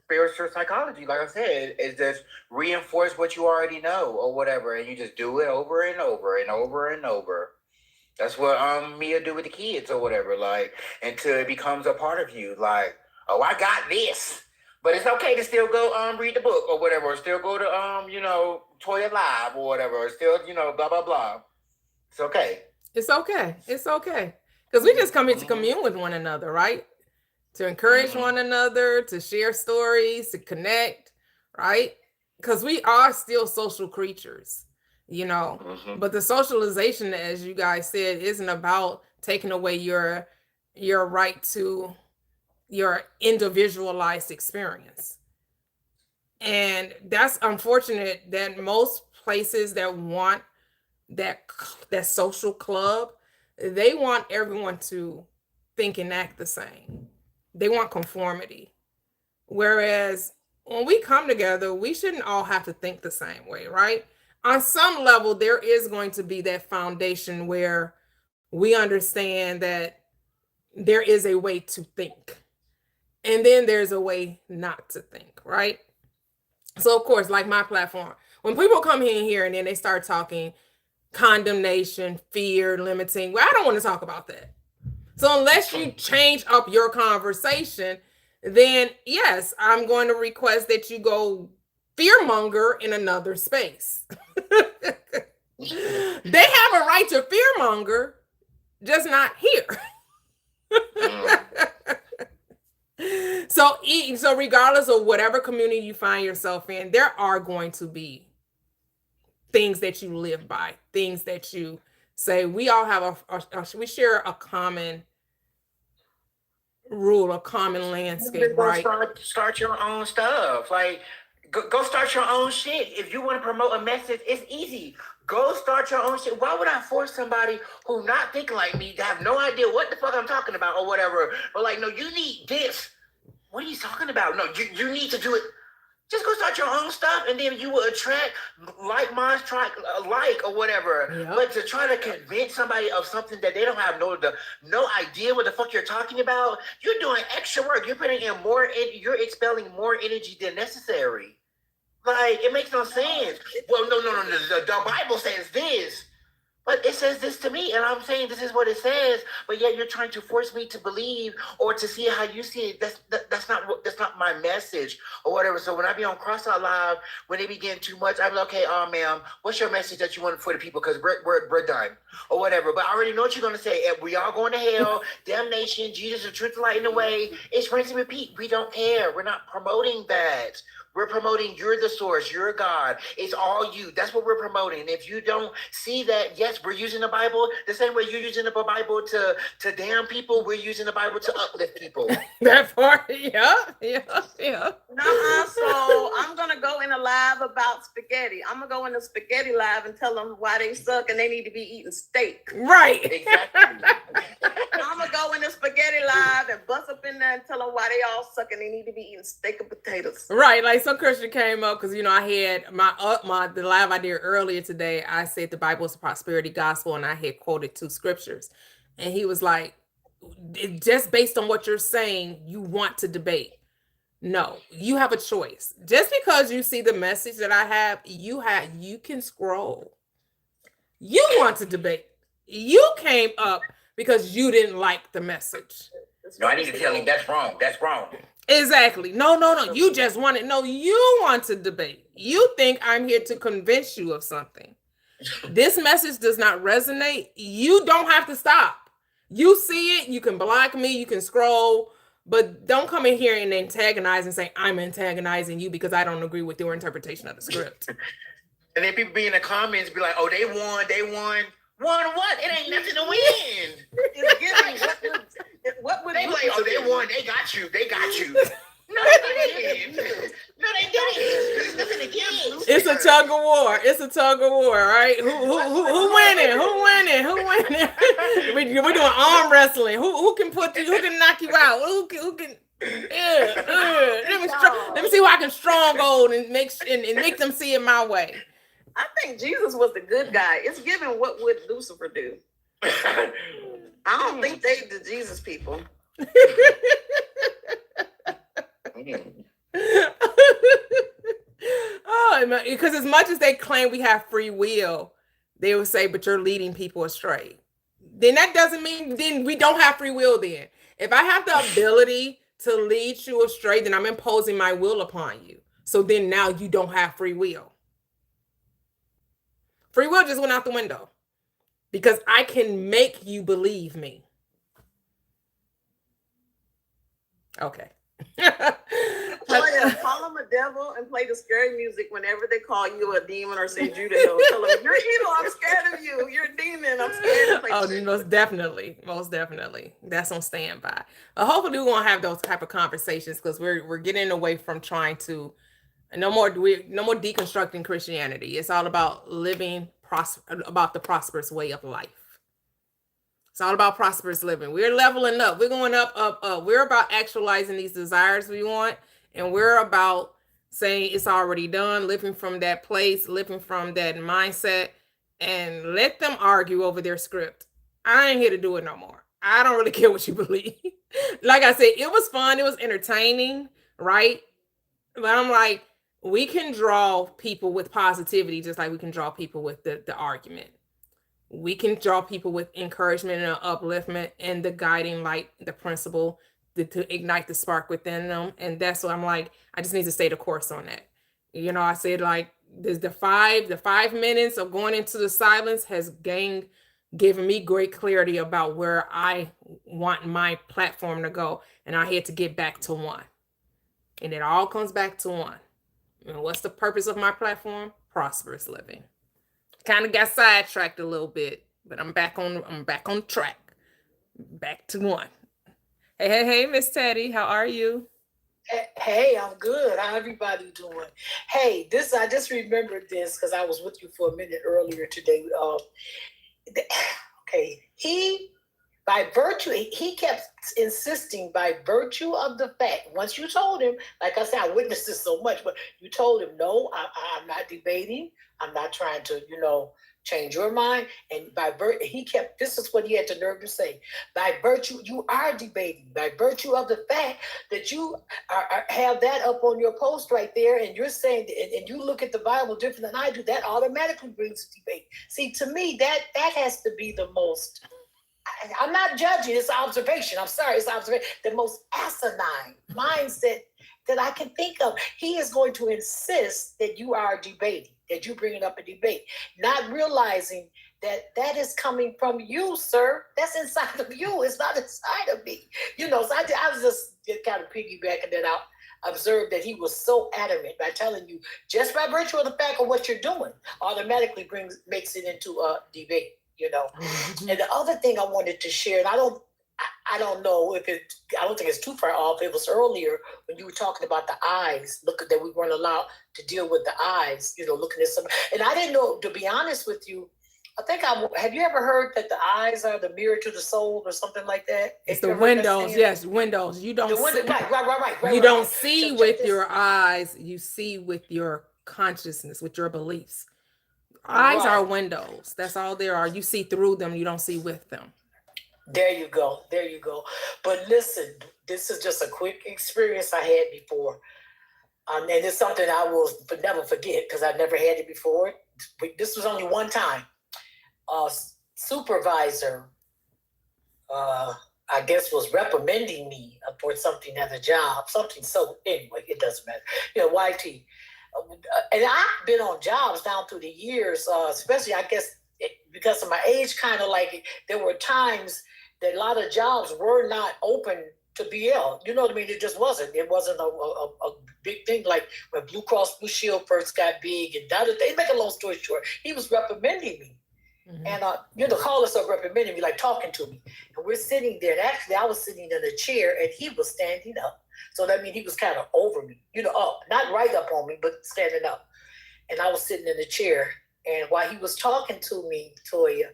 spiritual psychology. Like I said, it's just reinforce what you already know or whatever, and you just do it over and over and over and over. That's what Mia do with the kids or whatever, like, until it becomes a part of you. Like, oh, I got this, but it's okay to still go read the book or whatever, or still go to Toya Live or whatever, or still blah blah blah. It's okay. It's okay. It's okay. Because we just come here to commune with one another, right? To encourage one another, to share stories, to connect, right? Because we are still social creatures, But the socialization, as you guys said, isn't about taking away your right to your individualized experience. And that's unfortunate that most places that want that social club, they want everyone to think and act the same. They want conformity. Whereas when we come together, we shouldn't all have to think the same way, right? On some level, there is going to be that foundation where we understand that there is a way to think. And then there's a way not to think, right? So, of course, like my platform, when people come in here and then they start talking condemnation, fear, limiting, well, I don't want to talk about that. So unless you change up your conversation, then yes, I'm going to request that you go fearmonger in another space. They have a right to fearmonger, just not here. So regardless of whatever community you find yourself in, there are going to be things that you live by, things that you say. We all have we share a common rule, a common landscape, right? Start your own stuff. Like, go start your own shit. If you want to promote a message, it's easy. Go start your own shit. Why would I force somebody who not thinking like me to have no idea what the fuck I'm talking about or whatever? But like, no, you need this. What are you talking about? No, you need to do it. Just go start your own stuff, and then you will attract like minds, like or whatever. Yep. But to try to convince somebody of something that they don't have no idea what the fuck you're talking about, you're doing extra work. You're putting in more. You're expelling more energy than necessary. Like, it makes no sense. Well, no. The Bible says this, But it says this to me, and I'm saying this is what it says. But yet you're trying to force me to believe or to see how you see it. That's not my message or whatever. So when I be on Cross Out Live, when they begin too much, I'm like, okay, ma'am, what's your message that you want for the people? Because we're done or whatever. But I already know what you're gonna say. If we all going to hell, damnation, Jesus, the truth, the light, and the way. It's rinse and repeat. We don't care. We're not promoting that. We're promoting you're the source, you're God. It's all you. That's what we're promoting. And if you don't see that, yes, we're using the Bible the same way you're using the Bible to damn people. We're using the Bible to uplift people. That part, yeah. Nuh-uh, so I'm gonna go in a live about spaghetti. I'm gonna go in a spaghetti live and tell them why they suck and they need to be eating steak. Right. Exactly. I'm gonna go in the spaghetti live and bust up in there and tell them why they all suck and they need to be eating steak and potatoes. Right, like some Christian came up because I had the live I did earlier today. I said the Bible is the prosperity gospel, and I had quoted 2 scriptures, and he was like, "Just based on what you're saying, you want to debate? No, you have a choice. Just because you see the message that I have, you can scroll. You want to debate? You came up because you didn't like the message." No, I need to tell him that's wrong. That's wrong. Exactly. No. You just want it. No, you want to debate. You think I'm here to convince you of something. This message does not resonate. You don't have to stop. You see it. You can block me. You can scroll. But don't come in here and antagonize and say, I'm antagonizing you because I don't agree with your interpretation of the script. And then people be in the comments be like, oh, they won. Won what? It ain't nothing to win. It's giving what would They like, oh, they won. They got you. No, they didn't. No, they didn't. There's nothing to give. It's a tug of war. Right? Who winning? We're doing arm wrestling. Who can knock you out? Who can let me see who I can stronghold and make them see it my way. I think Jesus was the good guy. It's given what would Lucifer do. I don't think they the Jesus people. Oh, because as much as they claim we have free will, they will say, but you're leading people astray. Then that doesn't mean then we don't have free will then. If I have the ability to lead you astray, then I'm imposing my will upon you. So then now you don't have free will. Free will just went out the window because I can make you believe me. Okay. Call them a devil and play the scary music whenever they call you a demon or send you to hell. Tell them, you're evil, I'm scared of you. You're a demon, I'm scared of you. Most definitely. That's on standby. Hopefully we won't have those type of conversations because we're getting away from trying to no more deconstructing Christianity. It's all about living about the prosperous way of life. It's all about prosperous living. We're leveling up. We're going up. We're about actualizing these desires we want. And we're about saying it's already done, living from that place, living from that mindset, and let them argue over their script. I ain't here to do it no more. I don't really care what you believe. Like I said, it was fun. It was entertaining, right? But I'm like, we can draw people with positivity just like we can draw people with the argument. We can draw people with encouragement and upliftment and the guiding light, the principle to ignite the spark within them. And that's what I'm like, I just need to stay the course on that. I said like the 5 minutes of going into the silence has given me great clarity about where I want my platform to go. And I had to get back to one. And it all comes back to one. And what's the purpose of my platform? Prosperous living. Kind of got sidetracked a little bit, but I'm back on track. Back to one. Hey, Miss Teddy, how are you? Hey, I'm good. How everybody doing? Hey, I just remembered this because I was with you for a minute earlier today. Okay, he kept insisting by virtue of the fact, once you told him, like I said, I witnessed this so much, but you told him, no, I'm not debating. I'm not trying to, change your mind. And this is what he had the nerve to say. By virtue, you are debating. By virtue of the fact that you have that up on your post right there, and you're saying, and you look at the Bible different than I do, that automatically brings a debate. See, to me, that has to be the most, I'm not judging, it's observation. I'm sorry, it's observation. The most asinine mindset that I can think of. He is going to insist that you are debating, that you bringing up a debate, not realizing that is coming from you, sir. That's inside of you. It's not inside of me. So I was just kind of piggybacking that out. Observed that he was so adamant by telling you, just by virtue of the fact of what you're doing, automatically makes it into a debate. And the other thing I wanted to share, and I don't know I don't think it's too far off. It was earlier when you were talking about the eyes, that we weren't allowed to deal with the eyes, looking at somebody. And I didn't know, to be honest with you, have you ever heard that the eyes are the mirror to the soul or something like that? It's the windows. Yes, windows. You don't see, right. You don't see with your eyes. You see with your consciousness, with your beliefs. Eyes are windows. That's all there are. You see through them. You don't see with them. There you go. But listen, this is just a quick experience I had before. And it's something I will never forget because I never had it before. This was only one time. Supervisor, I guess, was reprimanding me for something at a job, so anyway, it doesn't matter. YT. And I've been on jobs down through the years, especially, I guess, because of my age, kind of like there were times that a lot of jobs were not open to BL. You know what I mean? It just wasn't. It wasn't a big thing like when Blue Cross Blue Shield first got big and they make a long story short. He was reprimanding me. Mm-hmm. And, call us up reprimanding me, like talking to me. And we're sitting there. And actually, I was sitting in a chair and he was standing up. So that means he was kind of over me, up, not right up on me, but standing up. And I was sitting in a chair. And while he was talking to me, Toya,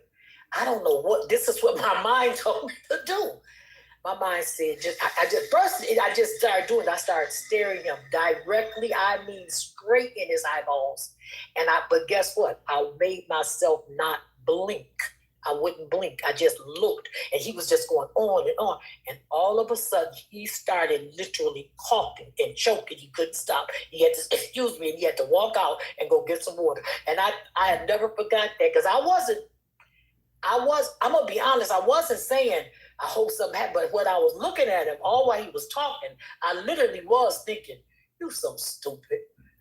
I don't know this is what my mind told me to do. My mind said, I just started doing it. I started staring him directly, straight in his eyeballs. But guess what? I made myself not blink. I wouldn't blink. I just looked, and he was just going on and on. And all of a sudden, he started literally coughing and choking. He couldn't stop. He had to, excuse me, and he had to walk out and go get some water. And I have never forgot that because I'm going to be honest, I wasn't saying, I hope something happened, but when I was looking at him, all while he was talking, I literally was thinking, you so stupid.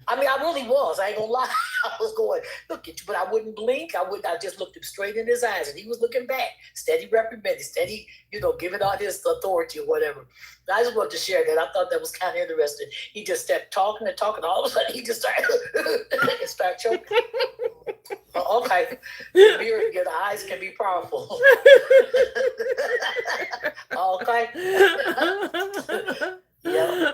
I really was. I ain't gonna lie. I was going, look at you, but I wouldn't blink. I just looked him straight in his eyes, and he was looking back, steady reprimanding, steady, giving all his authority or whatever. But I just wanted to share that. I thought that was kind of interesting. He just kept talking and talking. All of a sudden, he just started choking. Okay. The eyes can be powerful. Okay. Yeah.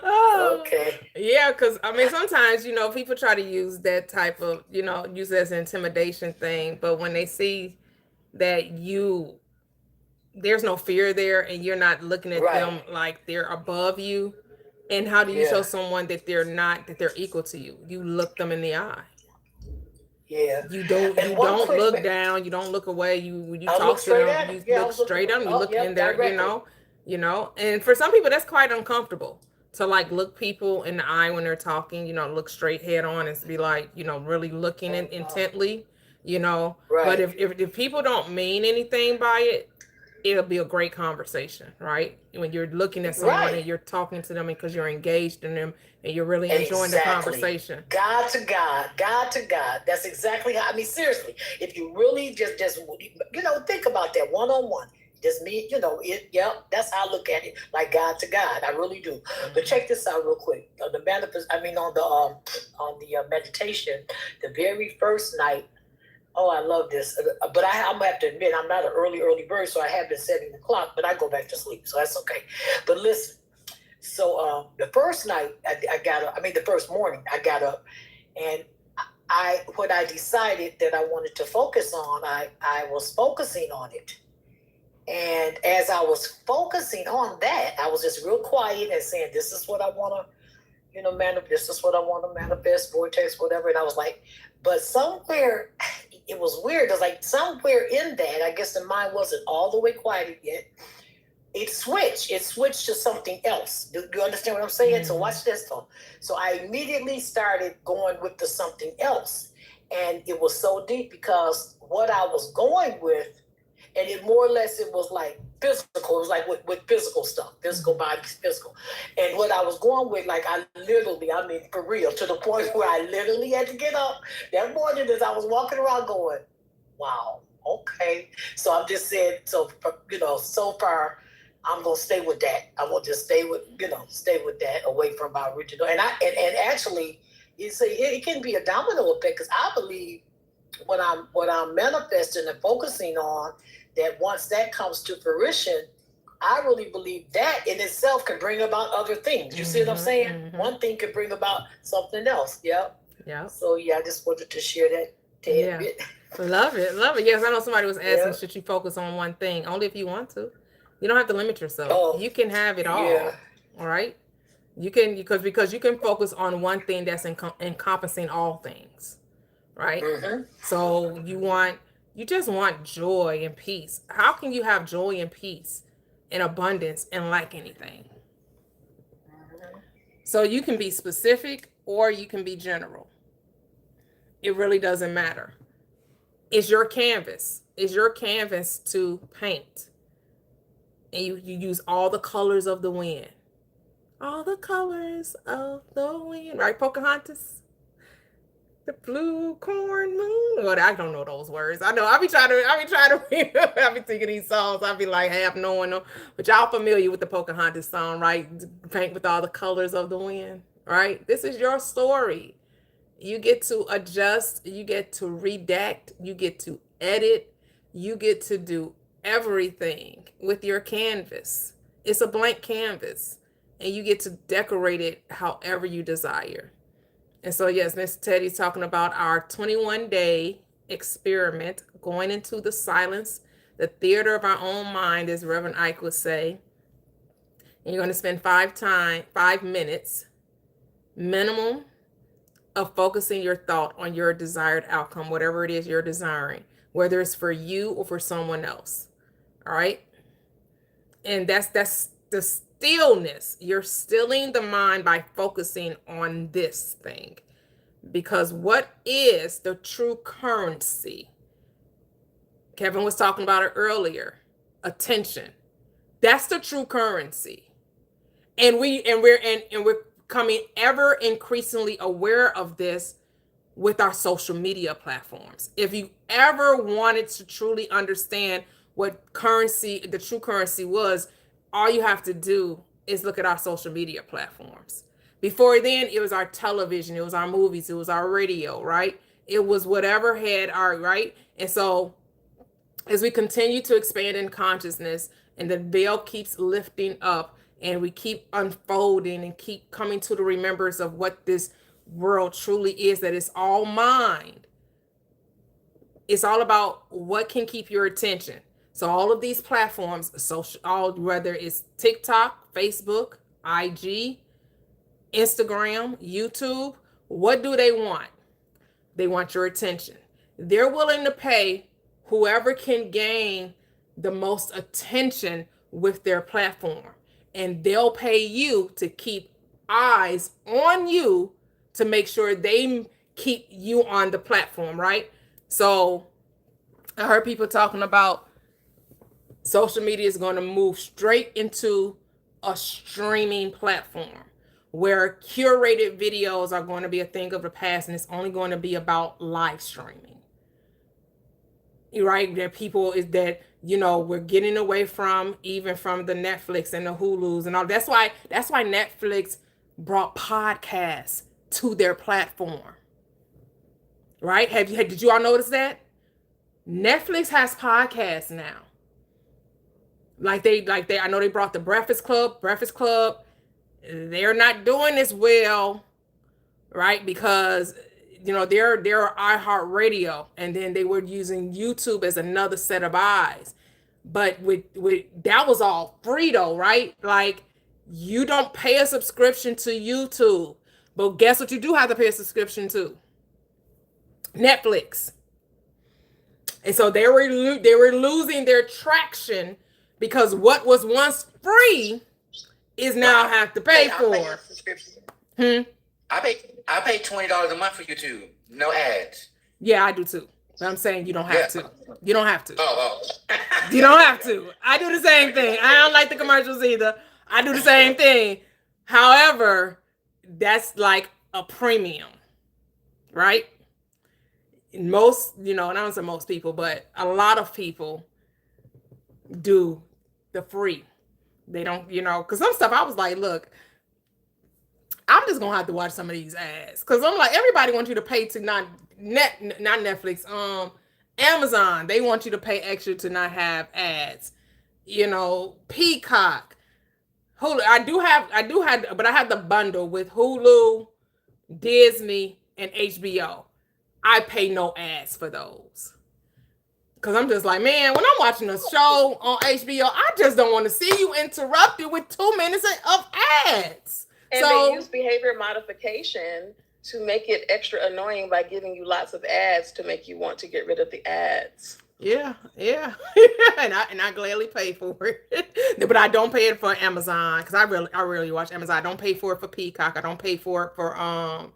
Okay. Yeah, because sometimes people try to use that type of use it as an intimidation thing, but when they see that there's no fear there and you're not looking at them like they're above you, and how do you show someone that they're equal to you? You look them in the eye. Yeah. You don't look down. You don't look away. You talk to them. You look straight at them. You look in there. And for some people, that's quite uncomfortable to look people in the eye when they're talking. Look straight head on and be like, really looking intently. Right. But if people don't mean anything by it, it'll be a great conversation, right? When you're looking at someone and you're talking to them because you're engaged in them and you're really enjoying the conversation. God to God. That's exactly how, seriously, if you really just think about that one-on-one, just me, that's how I look at it, like God to God. I really do. Mm-hmm. But check this out real quick. On the meditation, the very first night, oh, I love this. But I'm going to have to admit, I'm not an early bird, so I have been setting the clock, but I go back to sleep, so that's okay. But listen, so the first night I got up, the first morning I got up, and what I decided that I wanted to focus on, I was focusing on it. And as I was focusing on that, I was just real quiet and saying, this is what I want to, manifest. This is what I want to manifest, vortex, whatever. And I was like, but somewhere it was weird because like somewhere in that, I guess the mind wasn't all the way quieted yet. It switched to something else. Do you understand what I'm saying? So watch this though. So I immediately started going with the something else. And it was so deep because what I was going with, and it more or less, it was like physical. It was like with physical stuff, physical bodies, physical. And what I was going with, like I mean, for real, to the point where I literally had to get up that morning as I was walking around going, wow, okay. So I'm just saying, so, so far, I'm gonna stay with that. I'm gonna just stay with that, away from my original. And actually, you say it can be a domino effect because I believe what I'm manifesting and focusing on, that once that comes to fruition, I really believe that in itself can bring about other things. You see what I'm saying? One thing can bring about something else. Yep. Yeah. So I just wanted to share that tidbit. Love it. Yes, I know somebody was asking, should you focus on one thing? Only if you want to. You don't have to limit yourself. You can have it all. Yeah. All right. You can, because you can focus on one thing that's encompassing all things. Right. So you just want joy and peace. How can you have joy and peace and abundance and lack anything? So you can be specific or you can be general. It really doesn't matter. It's your canvas. It's your canvas to paint. And you use all the colors of the wind. All the colors of the wind. Right, Pocahontas? The blue corn moon. Well, I don't know those words. I know. I be trying to I be singing these songs. I be like half knowing them. But y'all familiar with the Pocahontas song, right? Paint with all the colors of the wind. Right? This is your story. You get to adjust. You get to redact. You get to edit. You get to do everything with your canvas. It's a blank canvas. And you get to decorate it however you desire. And so, yes, Miss Teddy's talking about our 21-day experiment, going into the silence, the theater of our own mind, as Reverend Ike would say. And you're going to spend 5 minutes minimum of focusing your thought on your desired outcome, whatever it is you're desiring, whether it's for you or for someone else. All right. And that's the stillness. You're stilling the mind by focusing on this thing. Because what is the true currency? Kevin was talking about it earlier. Attention. That's the true currency. And we're becoming ever increasingly aware of this with our social media platforms. If you ever wanted to truly understand what currency, the true currency was, all you have to do is look at our social media platforms. Before then, it was our television, it was our movies, it was our radio, right? It was whatever had our, right? And so as we continue to expand in consciousness and the veil keeps lifting up and we keep unfolding and keep coming to the remembrance of what this world truly is, that it's all mind. It's all about what can keep your attention. So all of these platforms, social, whether it's TikTok, Facebook, IG, Instagram, YouTube, what do they want? They want your attention. They're willing to pay whoever can gain the most attention with their platform. And they'll pay you to keep eyes on you to make sure they keep you on the platform, right? So I heard people talking about social media is going to move straight into a streaming platform where curated videos are going to be a thing of the past, and it's only going to be about live streaming. Right? That people is that, we're getting away from even from the Netflix and the Hulus and all. That's why Netflix brought podcasts to their platform. Right? Did you all notice that? Netflix has podcasts now. Like they, I know they brought the Breakfast Club. They're not doing as well, right? Because, they're iHeartRadio, and then they were using YouTube as another set of eyes. But with that was all free though, right? Like you don't pay a subscription to YouTube, but guess what you do have to pay a subscription to? Netflix. And so they were losing their traction because what was once free is now have to pay I pay a for. subscription. Hmm? I pay $20 a month for YouTube. No ads. Yeah, I do too. But I'm saying you don't have Yeah. to. You don't have to. Oh. You don't have to. I do the same thing. I don't like the commercials either. I do the same thing. However, that's like a premium, right? Most, and I don't say most people, but a lot of people do the free. They don't, because some stuff I was like, look, I'm just gonna have to watch some of these ads because I'm like, everybody wants you to pay to not Netflix, Amazon. They want you to pay extra to not have ads. Peacock, Hulu. But I have the bundle with Hulu, Disney, and HBO. I pay no ads for those. Cause I'm just like, man, when I'm watching a show on HBO, I just don't want to see you interrupted with 2 minutes of ads. And they use behavior modification to make it extra annoying by giving you lots of ads to make you want to get rid of the ads. Yeah. and I gladly pay for it. But I don't pay it for Amazon because I really watch Amazon. I don't pay for it for Peacock. I don't pay for it for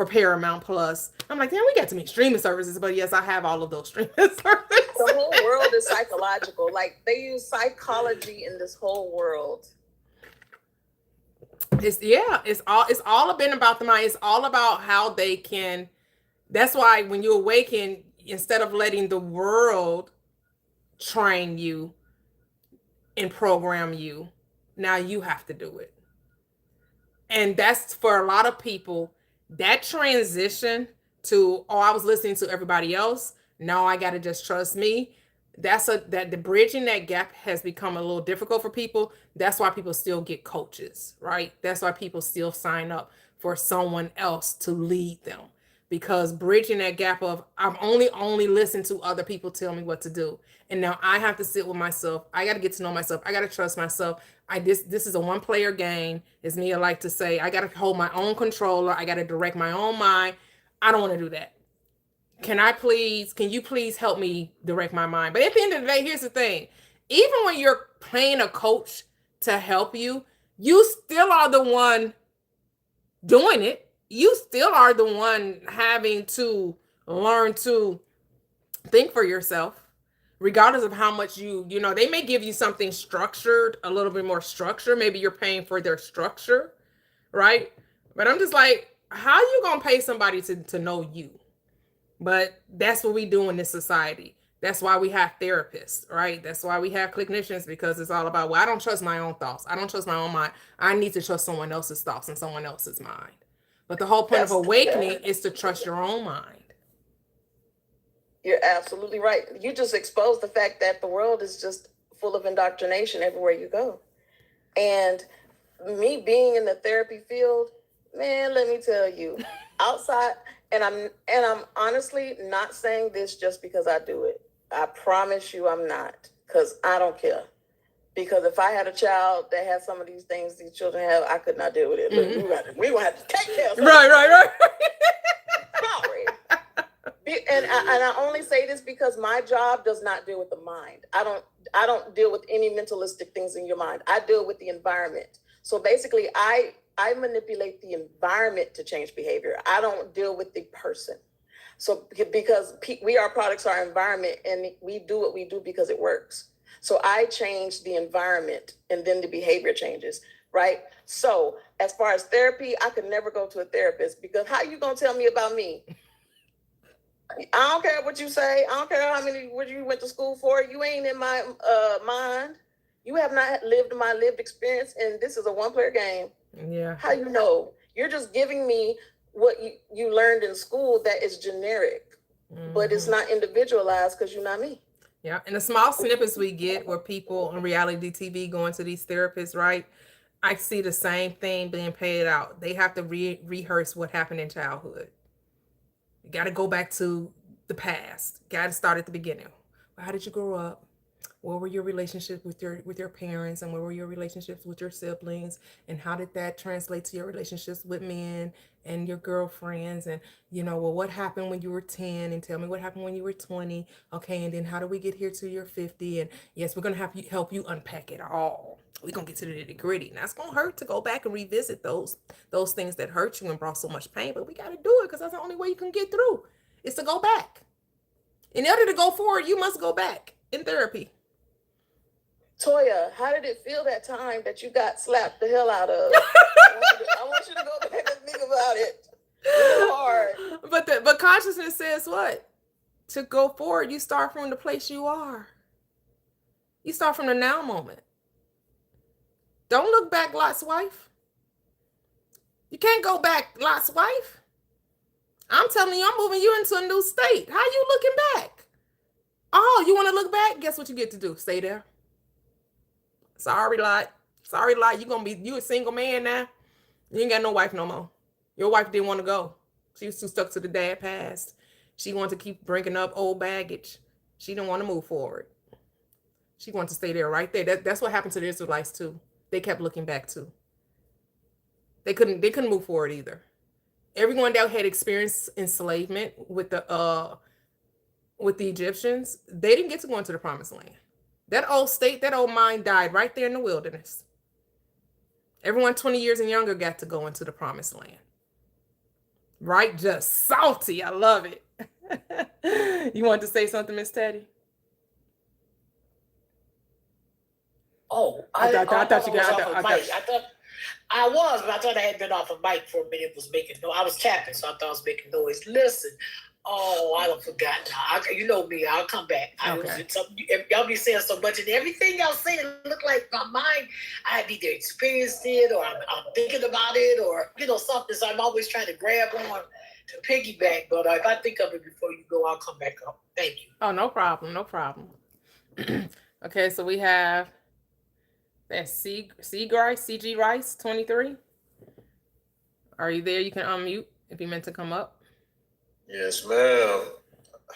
Paramount Plus. I'm like, damn, we got too many streaming services, but yes, I have all of those streaming services. The whole world is psychological. Like they use psychology in this whole world. It's all been about the mind. It's all about how they can. That's why when you awaken, instead of letting the world train you and program you, now you have to do it. And that's for a lot of people, that transition to, I was listening to everybody else, now I got to just trust me. That the bridging that gap has become a little difficult for people. That's why people still get coaches, right? That's why people still sign up for someone else to lead them, because bridging that gap of I'm only listen to other people tell me what to do, and now I have to sit with myself. I got to get to know myself. I got to trust myself. This is a one player game, as Mia like to say. I got to hold my own controller. I got to direct my own mind. I don't want to do that. Can you please help me direct my mind? But at the end of the day, here's the thing. Even when you're paying a coach to help you, you still are the one doing it. You still are the one having to learn to think for yourself, regardless of how much they may give you something structured, a little bit more structure. Maybe you're paying for their structure, right? But I'm just like, how are you going to pay somebody to know you? But that's what we do in this society. That's why we have therapists, right? That's why we have clinicians, because it's all about, well, I don't trust my own thoughts. I don't trust my own mind. I need to trust someone else's thoughts and someone else's mind. But the whole point of awakening is to trust your own mind. You're absolutely right. You just exposed the fact that the world is just full of indoctrination everywhere you go. And me being in the therapy field, man, let me tell you, outside, and I'm honestly not saying this just because I do it. I promise you I'm not, because I don't care. Because if I had a child that had some of these things these children have, I could not deal with it. Mm-hmm. We're going to have to take care of it. Right. Sorry. And I only say this because my job does not deal with the mind. I don't deal with any mentalistic things in your mind. I deal with the environment. So basically, I manipulate the environment to change behavior. I don't deal with the person. So because we are products of our environment, and we do what we do because it works. So I change the environment, and then the behavior changes, right? So as far as therapy, I could never go to a therapist, because how you gonna tell me about me? I don't care what you say. I don't care what you went to school for. You ain't in my mind. You have not lived my lived experience, and this is a one-player game. Yeah. How you know? You're just giving me what you learned in school that is generic, but it's not individualized because you're not me. Yeah, and the small snippets we get where people on reality TV going to these therapists, right? I see the same thing being paid out. They have to rehearse what happened in childhood. You got to go back to the past. Got to start at the beginning. Well, how did you grow up? What were your relationships with your parents, and what were your relationships with your siblings, and how did that translate to your relationships with men and your girlfriends? And well, what happened when you were 10, and tell me what happened when you were 20. Okay, and then how do we get here to your 50? And yes, we're gonna help you unpack it all. We're gonna get to the nitty-gritty. Now it's gonna hurt to go back and revisit those things that hurt you and brought so much pain, but we gotta do it because that's the only way you can get through, is to go back. In order to go forward, you must go back in therapy. Toya, how did it feel that time that you got slapped the hell out of? I want you to go back and think about it. It's hard. But consciousness says what? To go forward, you start from the place you are. You start from the now moment. Don't look back, Lot's wife. You can't go back, Lot's wife. I'm telling you, I'm moving you into a new state. How you looking back? Oh, you want to look back? Guess what you get to do? Stay there. Sorry, Lot. You a single man now. You ain't got no wife no more. Your wife didn't want to go. She was too stuck to the dad past. She wanted to keep bringing up old baggage. She didn't want to move forward. She wanted to stay there right there. That's what happened to the Israelites too. They kept looking back too. They couldn't move forward either. Everyone that had experienced enslavement with the Egyptians, they didn't get to go into the promised land. That old state, that old mind died right there in the wilderness. Everyone 20 years and younger got to go into the promised land. Right? Just salty. I love it. You want to say something, Miss Teddy? Oh, I thought you got. I was, but I thought I had been off a mic for a minute. Was making noise. I was tapping, so I thought I was making noise. Listen, I don't forgot now. You know me. I'll come back. Okay. Y'all be saying so much, and everything y'all saying look like my mind. I had either experienced it, or I'm thinking about it, or something. So I'm always trying to grab on to piggyback. But if I think of it before you go, I'll come back up. Thank you. Oh, no problem. No problem. Okay, so we have that CG Rice 23. Are you there? You can unmute if you meant to come up. Yes, ma'am.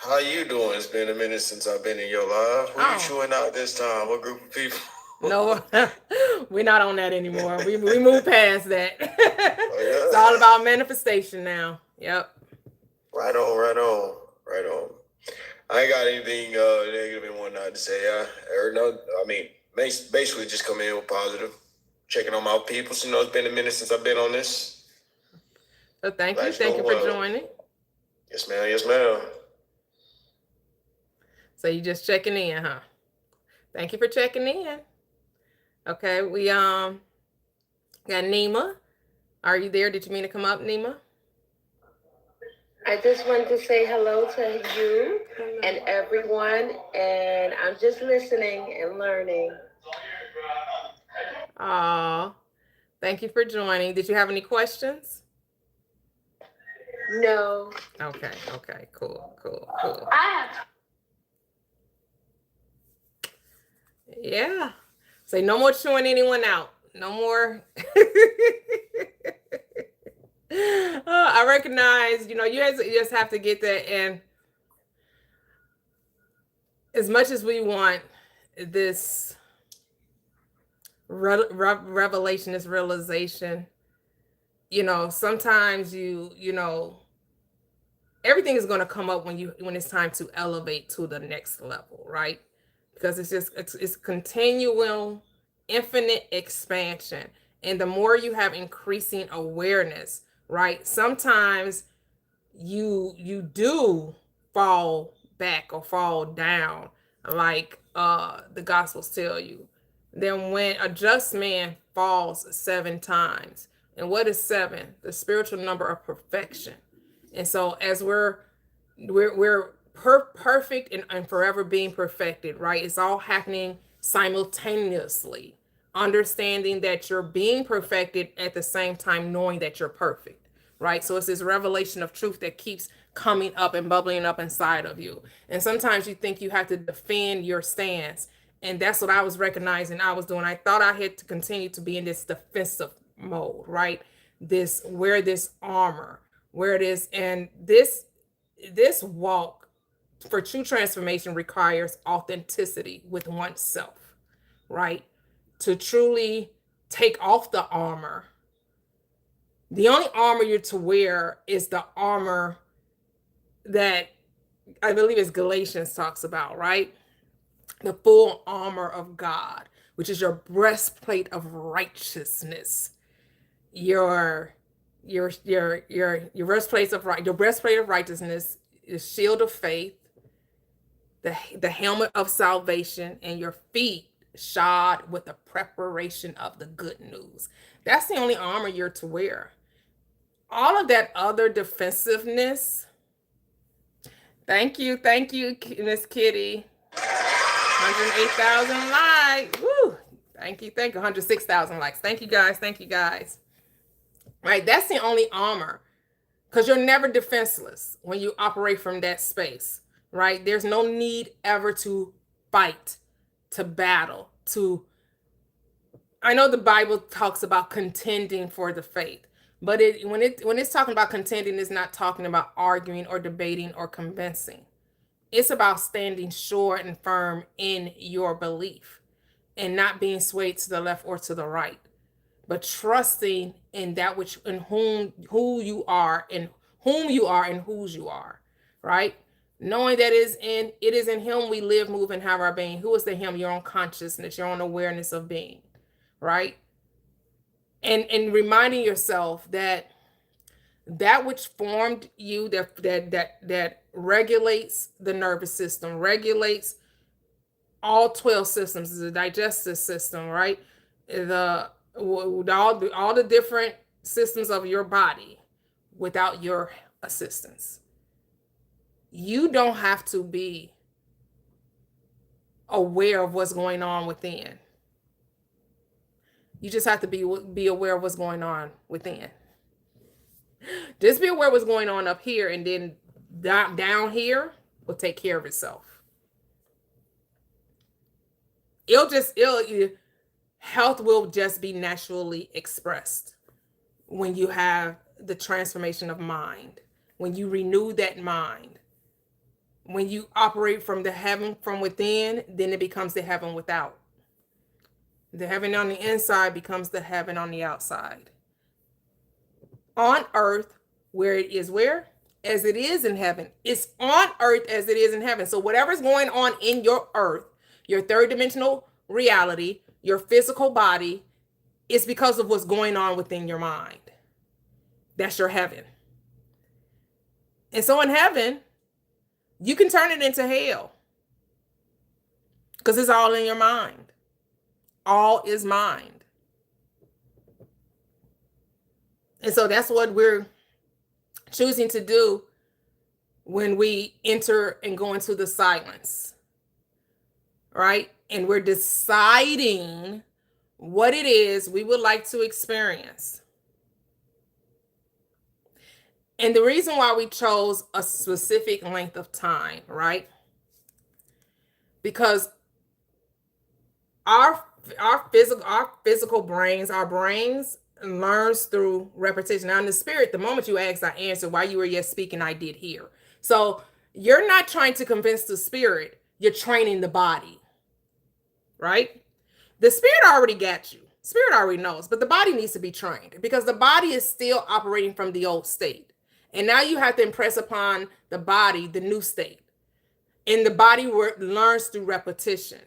How you doing? It's been a minute since I've been in your live. Who you chewing out this time? What group of people? No, we're not on that anymore. We moved past that. Oh, yeah? It's all about manifestation now. Yep. Right on. I ain't got anything negative and whatnot to say. Basically just come in with positive, checking on my people. So, it's been a minute since I've been on this. So thank you for joining. Yes, ma'am. So you just checking in, huh? Thank you for checking in. Okay, we got Nima. Are you there? Did you mean to come up, Nima? I just wanted to say hello to you and everyone, and I'm just listening and learning. Thank you for joining. Did you have any questions? No. Okay, cool. I have. Yeah. Say no more chewing anyone out. No more. I recognize, you just have to get that. And as much as we want this revelation, this realization, sometimes everything is going to come up when it's time to elevate to the next level, right? Because it's continual, infinite expansion. And the more you have increasing awareness, right? Sometimes you do fall back or fall down, like the Gospels tell you. Then when a just man falls 7 times. And what is 7? The spiritual number of perfection. And so as we're perfect and forever being perfected, right? It's all happening simultaneously. Understanding that you're being perfected at the same time, knowing that you're perfect, right? So it's this revelation of truth that keeps coming up and bubbling up inside of you. And sometimes you think you have to defend your stance. And that's what I was recognizing I was doing. I thought I had to continue to be in this defensive mode, right? Wear this armor, where it is. And this walk for true transformation requires authenticity with oneself, right? To truly take off the armor. The only armor you're to wear is the armor that I believe is Galatians talks about, right? The full armor of God, which is your breastplate of righteousness, your breastplate of righteousness, the shield of faith, the helmet of salvation, and your feet shod with the preparation of the good news. That's the only armor you're to wear. All of that other defensiveness. Thank you, Miss Kitty. 108,000 likes. Woo! Thank you. 106,000 likes. Thank you guys. Right? That's the only armor. Because you're never defenseless when you operate from that space. Right? There's no need ever to fight, to battle, I know the Bible talks about contending for the faith. But when it's talking about contending, it's not talking about arguing or debating or convincing. It's about standing sure and firm in your belief and not being swayed to the left or to the right, but trusting in that who you are and whose you are, right? Knowing that it is in him we live, move, and have our being. Who is the him? Your own consciousness, your own awareness of being, right? And reminding yourself that which formed you, that regulates the nervous system, regulates all 12 systems, the digestive system, right? All the different systems of your body without your assistance. You don't have to be aware of what's going on within. You just have to be aware of what's going on within. Just be aware of what's going on up here, and then down here will take care of itself. Health will just be naturally expressed when you have the transformation of mind, when you renew that mind, when you operate from the heaven from within, then it becomes the heaven without. The heaven on the inside becomes the heaven on the outside. On earth, where it is where? As it is in heaven. It's on earth as it is in heaven. So whatever's going on in your earth, your third dimensional reality, your physical body, is because of what's going on within your mind. That's your heaven. And so in heaven, you can turn it into hell because it's all in your mind. All is mind. And so that's what we're choosing to do when we enter and go into the silence, right? And we're deciding what it is we would like to experience. And the reason why we chose a specific length of time, right? Because our physical brains, our brains learns through repetition. Now in the spirit, the moment you asked, I answered. While you were yet speaking, I did hear. So you're not trying to convince the spirit, you're training the body, right? The spirit already got you. Spirit already knows, but the body needs to be trained because the body is still operating from the old state. And now you have to impress upon the body the new state. And the body learns through repetition.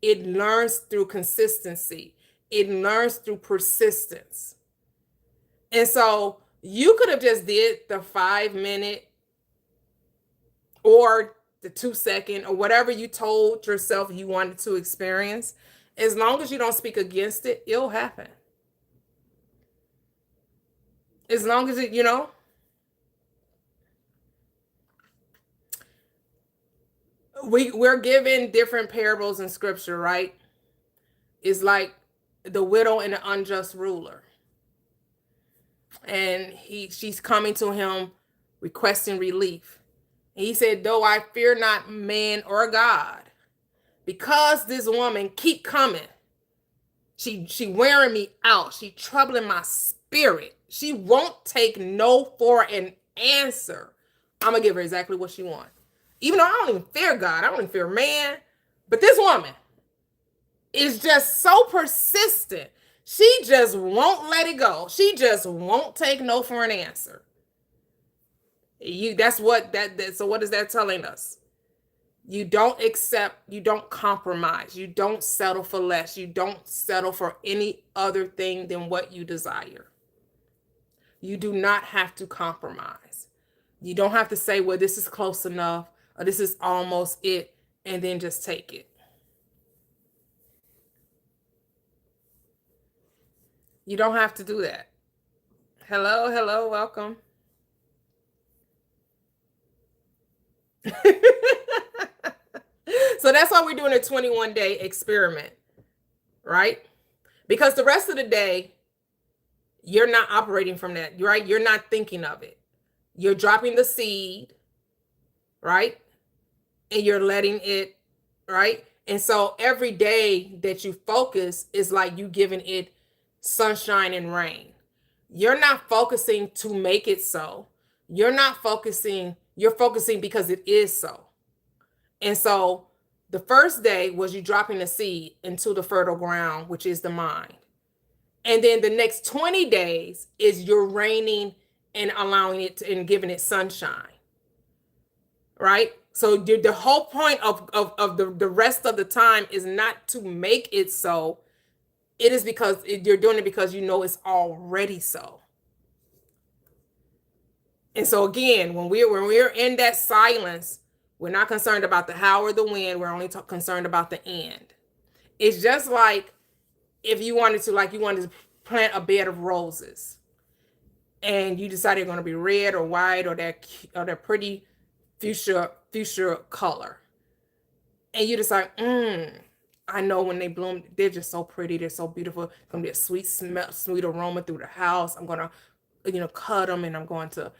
It learns through consistency. It learns through persistence. And so you could have just did the 5-minute or the 2-second or whatever you told yourself you wanted to experience. As long as you don't speak against it, it'll happen. As long as it, we're given different parables in scripture, right? It's like the widow and the unjust ruler. And she's coming to him requesting relief. And he said, though I fear not man or God, because this woman keep coming, she wearing me out. She troubling my spirit. She won't take no for an answer. I'm going to give her exactly what she wants. Even though I don't even fear God, I don't even fear man, but this woman is just so persistent. She just won't let it go. She just won't take no for an answer. So what is that telling us? You don't accept, you don't compromise, you don't settle for less, you don't settle for any other thing than what you desire. You do not have to compromise. You don't have to say, well, this is close enough, or this is almost it, and then just take it. You don't have to do that. Hello, welcome. So that's why we're doing a 21-day experiment, right? Because the rest of the day, you're not operating from that, right? You're not thinking of it. You're dropping the seed, right? And you're letting it, right? And so every day that you focus is like you giving it sunshine and rain. You're not focusing to make it so. You're focusing because it is so. And so the first day was you dropping the seed into the fertile ground, which is the mind. And then the next 20 days is you're raining and allowing it to, and giving it sunshine. Right? So the whole point of the rest of the time is not to make it so. It is because you're doing it because you know it's already so. And so again, when we're in that silence, we're not concerned about the how or the when. We're only concerned about the end. It's just like if you wanted to plant a bed of roses, and you decided you're going to be red or white or that pretty fuchsia color, and you decide, I know when they bloom, they're just so pretty, they're so beautiful. It's gonna be a sweet smell, sweet aroma through the house. I'm gonna, cut them, and I'm going to,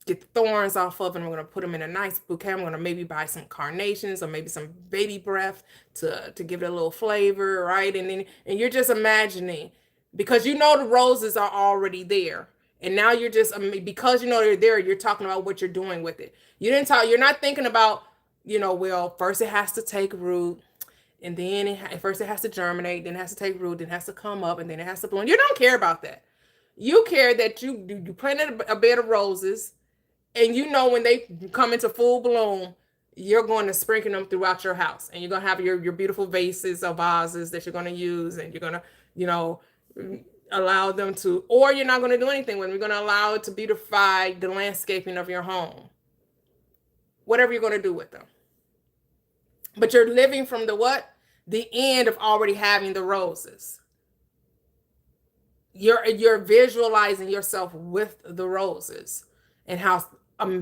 get the thorns off of them. I'm gonna put them in a nice bouquet. I'm gonna maybe buy some carnations or maybe some baby breath to give it a little flavor, right? And you're just imagining, because the roses are already there. And now you're just, because they're there, you're talking about what you're doing with it. You're not thinking about, well, first it has to take root, and then first it has to germinate, then it has to take root, then it has to come up, and then it has to bloom. You don't care about that. You care that you planted a bed of roses, and when they come into full bloom, you're going to sprinkle them throughout your house, and you're going to have your beautiful vases or vases that you're going to use, and you're going to, allow them to, or you're not going to do anything with them. You're going to allow it to beautify the landscaping of your home. Whatever you're going to do with them. But you're living from the end of already having the roses. You're visualizing yourself with the roses, and how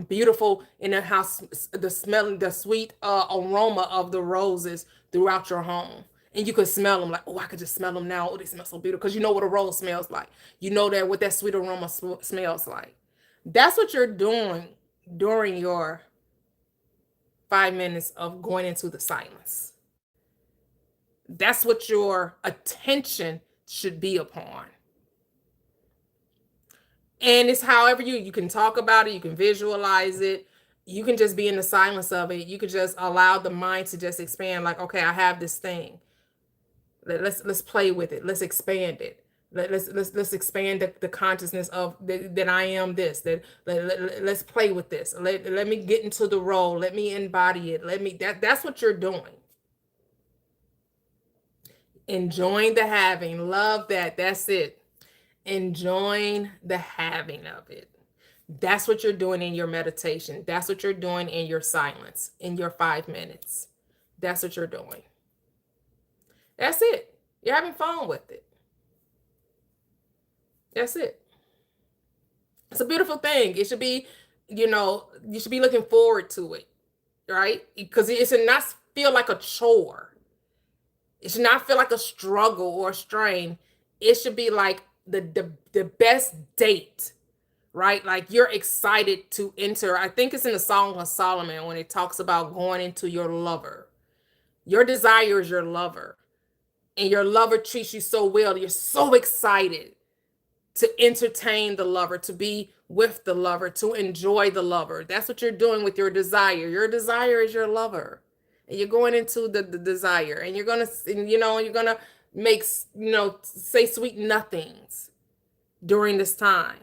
beautiful, and how the sweet aroma of the roses throughout your home. And you could smell them, like, oh, I could just smell them now. Oh, they smell so beautiful. Because you know what a rose smells like. You know that what that sweet aroma smells like. That's what you're doing during your 5 minutes of going into the silence. That's what your attention should be upon. And it's however you can talk about it, you can visualize it, you can just be in the silence of it. You could just allow the mind to just expand, like, okay, I have this thing. Let's play with it. Let's expand it. Let's expand the consciousness of that I am this. Let's play with this. Let me get into the role. Let me embody it. That's what you're doing. Enjoying the having. Love that. That's it. Enjoying the having of it. That's what you're doing in your meditation. That's what you're doing in your silence, in your 5 minutes. That's what you're doing. That's it. You're having fun with it. That's it. It's a beautiful thing. It should be, you should be looking forward to it, right? Because it should not feel like a chore. It should not feel like a struggle or a strain. It should be like the best date, right? Like you're excited to enter. I think it's in the Song of Solomon when it talks about going into your lover. Your desire is your lover. And your lover treats you so well. You're so excited to entertain the lover, to be with the lover, to enjoy the lover. That's what you're doing with your desire. Your desire is your lover. And you're going into the desire, and you're going to, you're going to make, say sweet nothings during this time.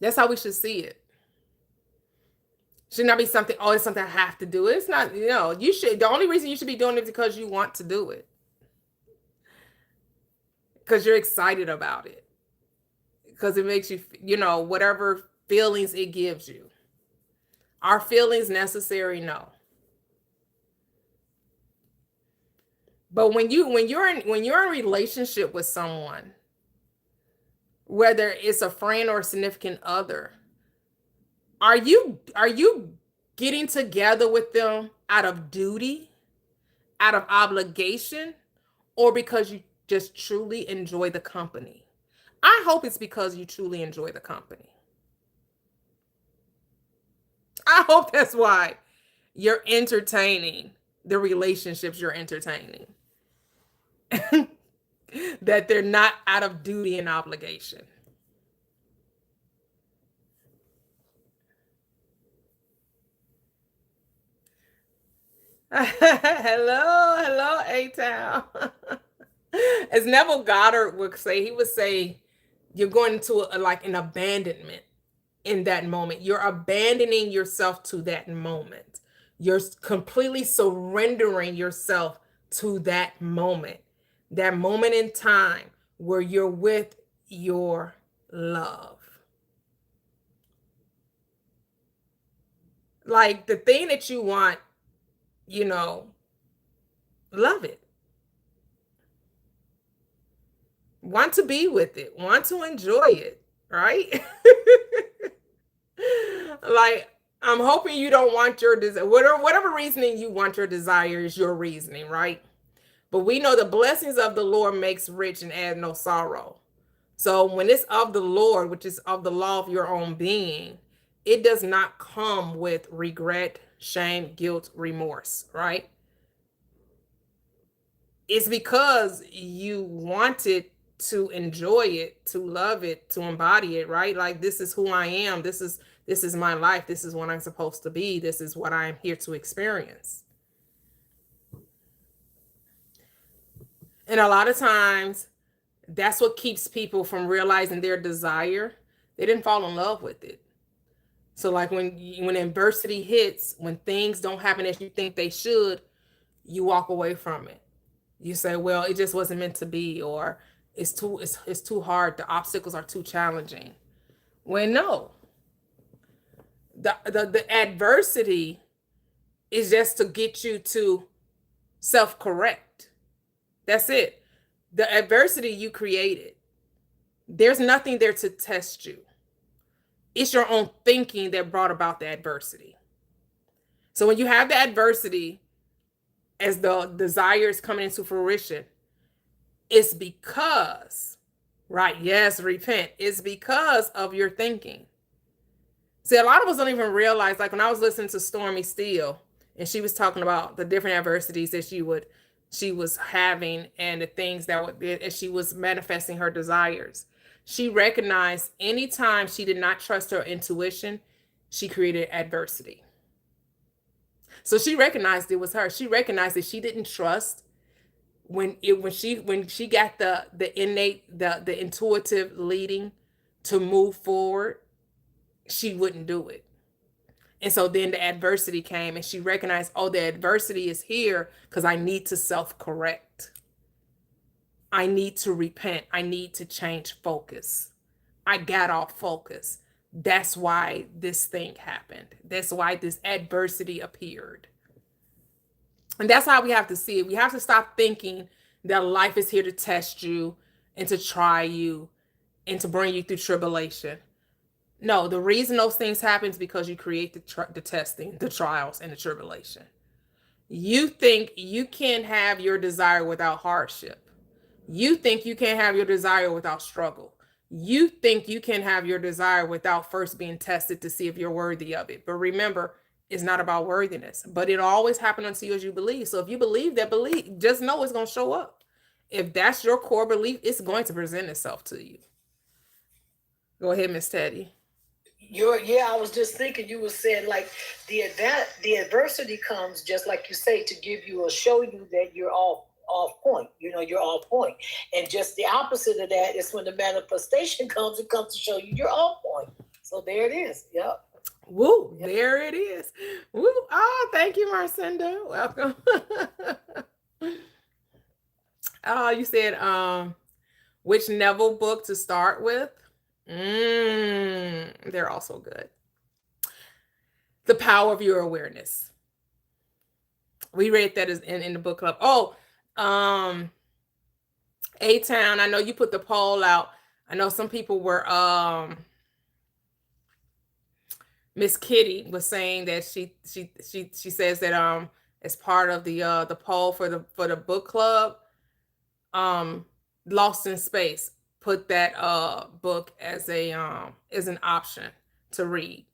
That's how we should see it. Should not be something, oh, it's something I have to do. It's not, you should, the only reason you should be doing it is because you want to do it. Because you're excited about it. Because it makes you, whatever feelings it gives you. Are feelings necessary? No. But when you're in a relationship with someone, whether it's a friend or a significant other, are you getting together with them out of duty, out of obligation, or because you just truly enjoy the company? I hope it's because you truly enjoy the company. I hope that's why you're entertaining the relationships you're entertaining. That they're not out of duty and obligation. Hello, A-Town. As Neville Goddard would say, he would say, you're going into like an abandonment in that moment. You're abandoning yourself to that moment. You're completely surrendering yourself to that moment in time where you're with your love. Like the thing that you want, love it. Want to be with it, want to enjoy it, right? Like, I'm hoping you don't want your desire, whatever reasoning you want your desire is your reasoning, right? But we know the blessings of the Lord makes rich and add no sorrow. So when it's of the Lord, which is of the law of your own being, it does not come with regret, shame, guilt, remorse, right? It's because you wanted to enjoy it, to love it, to embody it, right? Like, this is who I am. This is my life. This is what I'm supposed to be. This is what I'm here to experience. And a lot of times, that's what keeps people from realizing their desire. They didn't fall in love with it. So like when adversity hits, when things don't happen as you think they should, you walk away from it. You say, well, it just wasn't meant to be, or it's too hard. The obstacles are too challenging. Well, no. The adversity is just to get you to self-correct. That's it. The adversity you created. There's nothing there to test you. It's your own thinking that brought about the adversity. So when you have the adversity, as the desire is coming into fruition, it's because, right? Yes, repent. It's because of your thinking. See, a lot of us don't even realize, like when I was listening to Stormy Steele, and she was talking about the different adversities that she was having and the things as she was manifesting her desires. She recognized anytime she did not trust her intuition, she created adversity. So she recognized it was her. She recognized that she didn't trust when she got the innate, the intuitive leading to move forward, she wouldn't do it. And so then the adversity came, and she recognized, oh, the adversity is here because I need to self-correct. I need to repent. I need to change focus. I got off focus. That's why this thing happened. That's why this adversity appeared. And that's how we have to see it. We have to stop thinking that life is here to test you and to try you and to bring you through tribulation. No, the reason those things happen is because you create the testing, the trials, and the tribulation. You think you can't have your desire without hardship. You think you can't have your desire without struggle. You think you can have your desire without first being tested to see if you're worthy of it. But remember, it's not about worthiness, but it'll always happen unto you as you believe. So if you believe, just know it's going to show up. if that's your core belief, it's going to present itself to you. Go ahead, Miss Teddy. I was just thinking you were saying like the adversity comes just like you say to give you or show you that you're off point. You're off point. And just the opposite of that is when the manifestation comes, it comes to show you you're off point. So there it is. Yep. Woo, there it is. Woo. Oh, thank you, Marcinda. Welcome. Oh, you said which Neville book to start with? They're also good. The Power of Your Awareness. We read that in the book club. Oh, A-Town, I know you put the poll out. I know some people were Miss Kitty was saying that she says that as part of the poll for the book club, Lost in Space put that book as an option to read.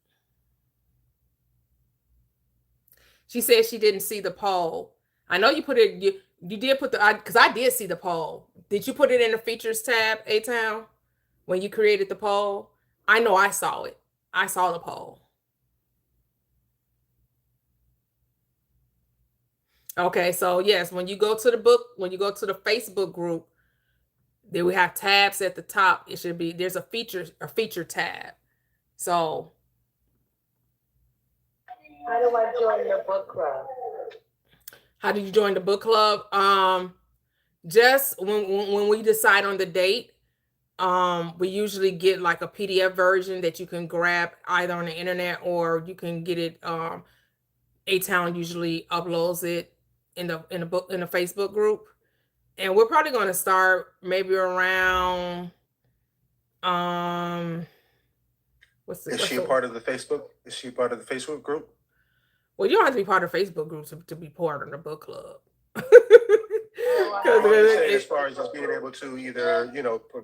She said she didn't see the poll. I know you put it. You did put because I did see the poll. Did you put it in the features tab, A-Town, when you created the poll? I know I saw it. I saw the poll. Okay, so yes, when you go to the Facebook group, then we have tabs at the top. It should be there's a feature tab. So how do I join your book club? How do you join the book club? Just when we decide on the date, we usually get like a PDF version that you can grab either on the internet or you can get it. A-Town usually uploads it in the Facebook group, and we're probably going to start maybe around. Is she part of the Facebook? Is she part of the Facebook group? Well, you don't have to be part of the Facebook group to be part of the book club. As far as just being able to either,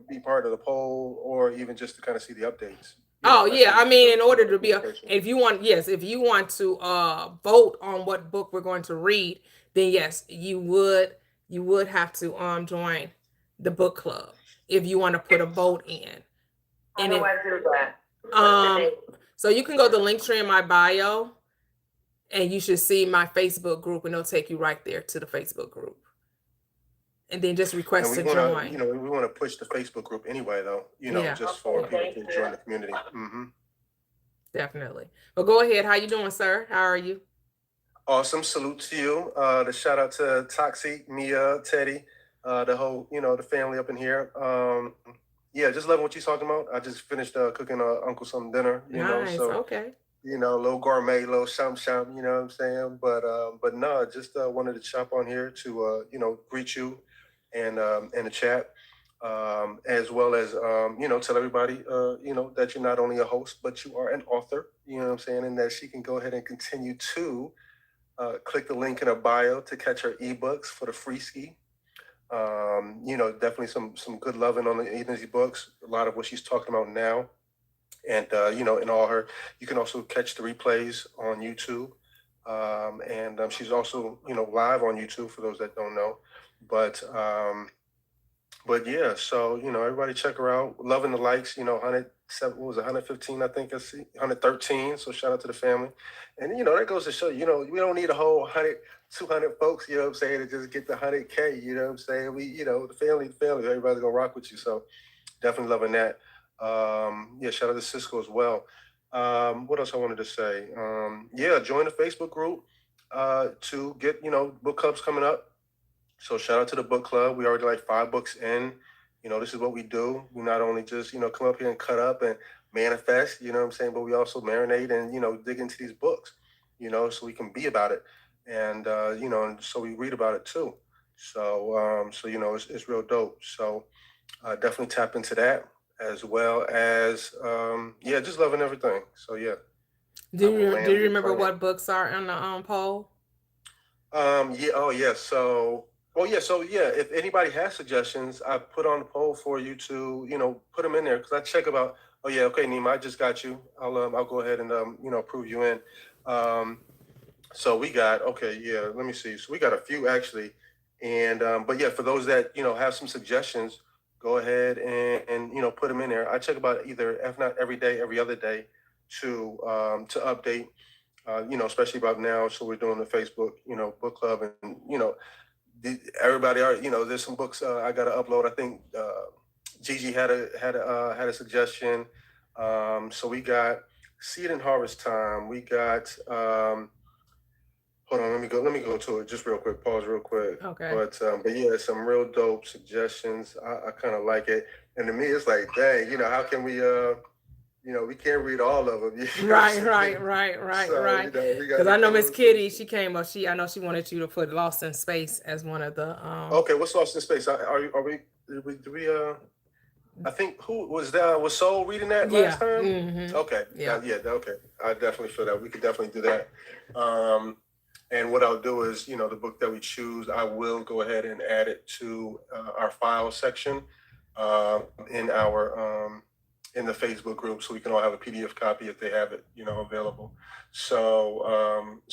be part of the poll or even just to kind of see the updates. Oh yeah, I mean, in order to be if you want to vote on what book we're going to read, then yes, you would have to join the book club if you want to put a vote in. How do I do that? So you can go to the link tree in my bio, and you should see my Facebook group, and it'll take you right there to the Facebook group. And then just request to join. We want to push the Facebook group anyway, though. Just for people to join the community. Mm-hmm. Definitely. But go ahead. How you doing, sir? How are you? Awesome. Salute to you. The shout out to Toxic, Mia, Teddy, the whole, the family up in here. Just loving what you're talking about. I just finished cooking Uncle some dinner. Nice. So okay. A little gourmet, little sham, you know what I'm saying? But no, just wanted to chop on here to greet you and in the chat, as well as tell everybody that you're not only a host, but you are an author, you know what I'm saying, and that she can go ahead and continue to click the link in her bio to catch her ebooks for the free ski. Definitely some good loving on these books, a lot of what she's talking about now. And, in all her, you can also catch the replays on YouTube. And she's also, live on YouTube for those that don't know. But yeah, so, everybody check her out. Loving the likes, 107, what was it, 115, I think I see, 113. So shout out to the family. And, that goes to show, we don't need a whole 100, 200 folks, you know what I'm saying, to just get the 100K, you know what I'm saying? We, the family, everybody's going to rock with you. So definitely loving that. Shout out to Cisco as well. What else I wanted to say? Join the Facebook group to get, book clubs coming up. So shout out to the book club. We already like 5 books in. This is what we do. We not only just, come up here and cut up and manifest, you know what I'm saying, but we also marinate and, dig into these books, so we can be about it. And, and so we read about it too. So, it's real dope. So definitely tap into that, as well as just loving everything. So yeah. Do you remember what books are on the poll? If anybody has suggestions, I put on the poll for you to put them in there, because I check about, Nima, I just got you, I'll go ahead and approve you in. So we got, let me see, so we got a few actually And but yeah, for those that have some suggestions, go ahead and put them in there. I check about either, if not every day, every other day, to update. Especially about now. So we're doing the Facebook book club, and everybody are there's some books I got to upload. I think Gigi had a suggestion. So we got Seed and Harvest Time. We got hold on, let me go to it just real quick. Pause real quick. Okay. But yeah, some real dope suggestions. I kind of like it. And to me, it's like, dang, how can we we can't read all of them. Right. So, Because I know Miss Kitty, she came up. I know she wanted you to put Lost in Space as one of the. Okay, what's Lost in Space? Are we? Did we? I think who was that? Was Soul reading that last time? Mm-hmm. Okay. Yeah. Okay. I definitely feel that we could definitely do that. And what I'll do is, the book that we choose, I will go ahead and add it to our file section in our in the Facebook group, so we can all have a PDF copy if they have it, available. So,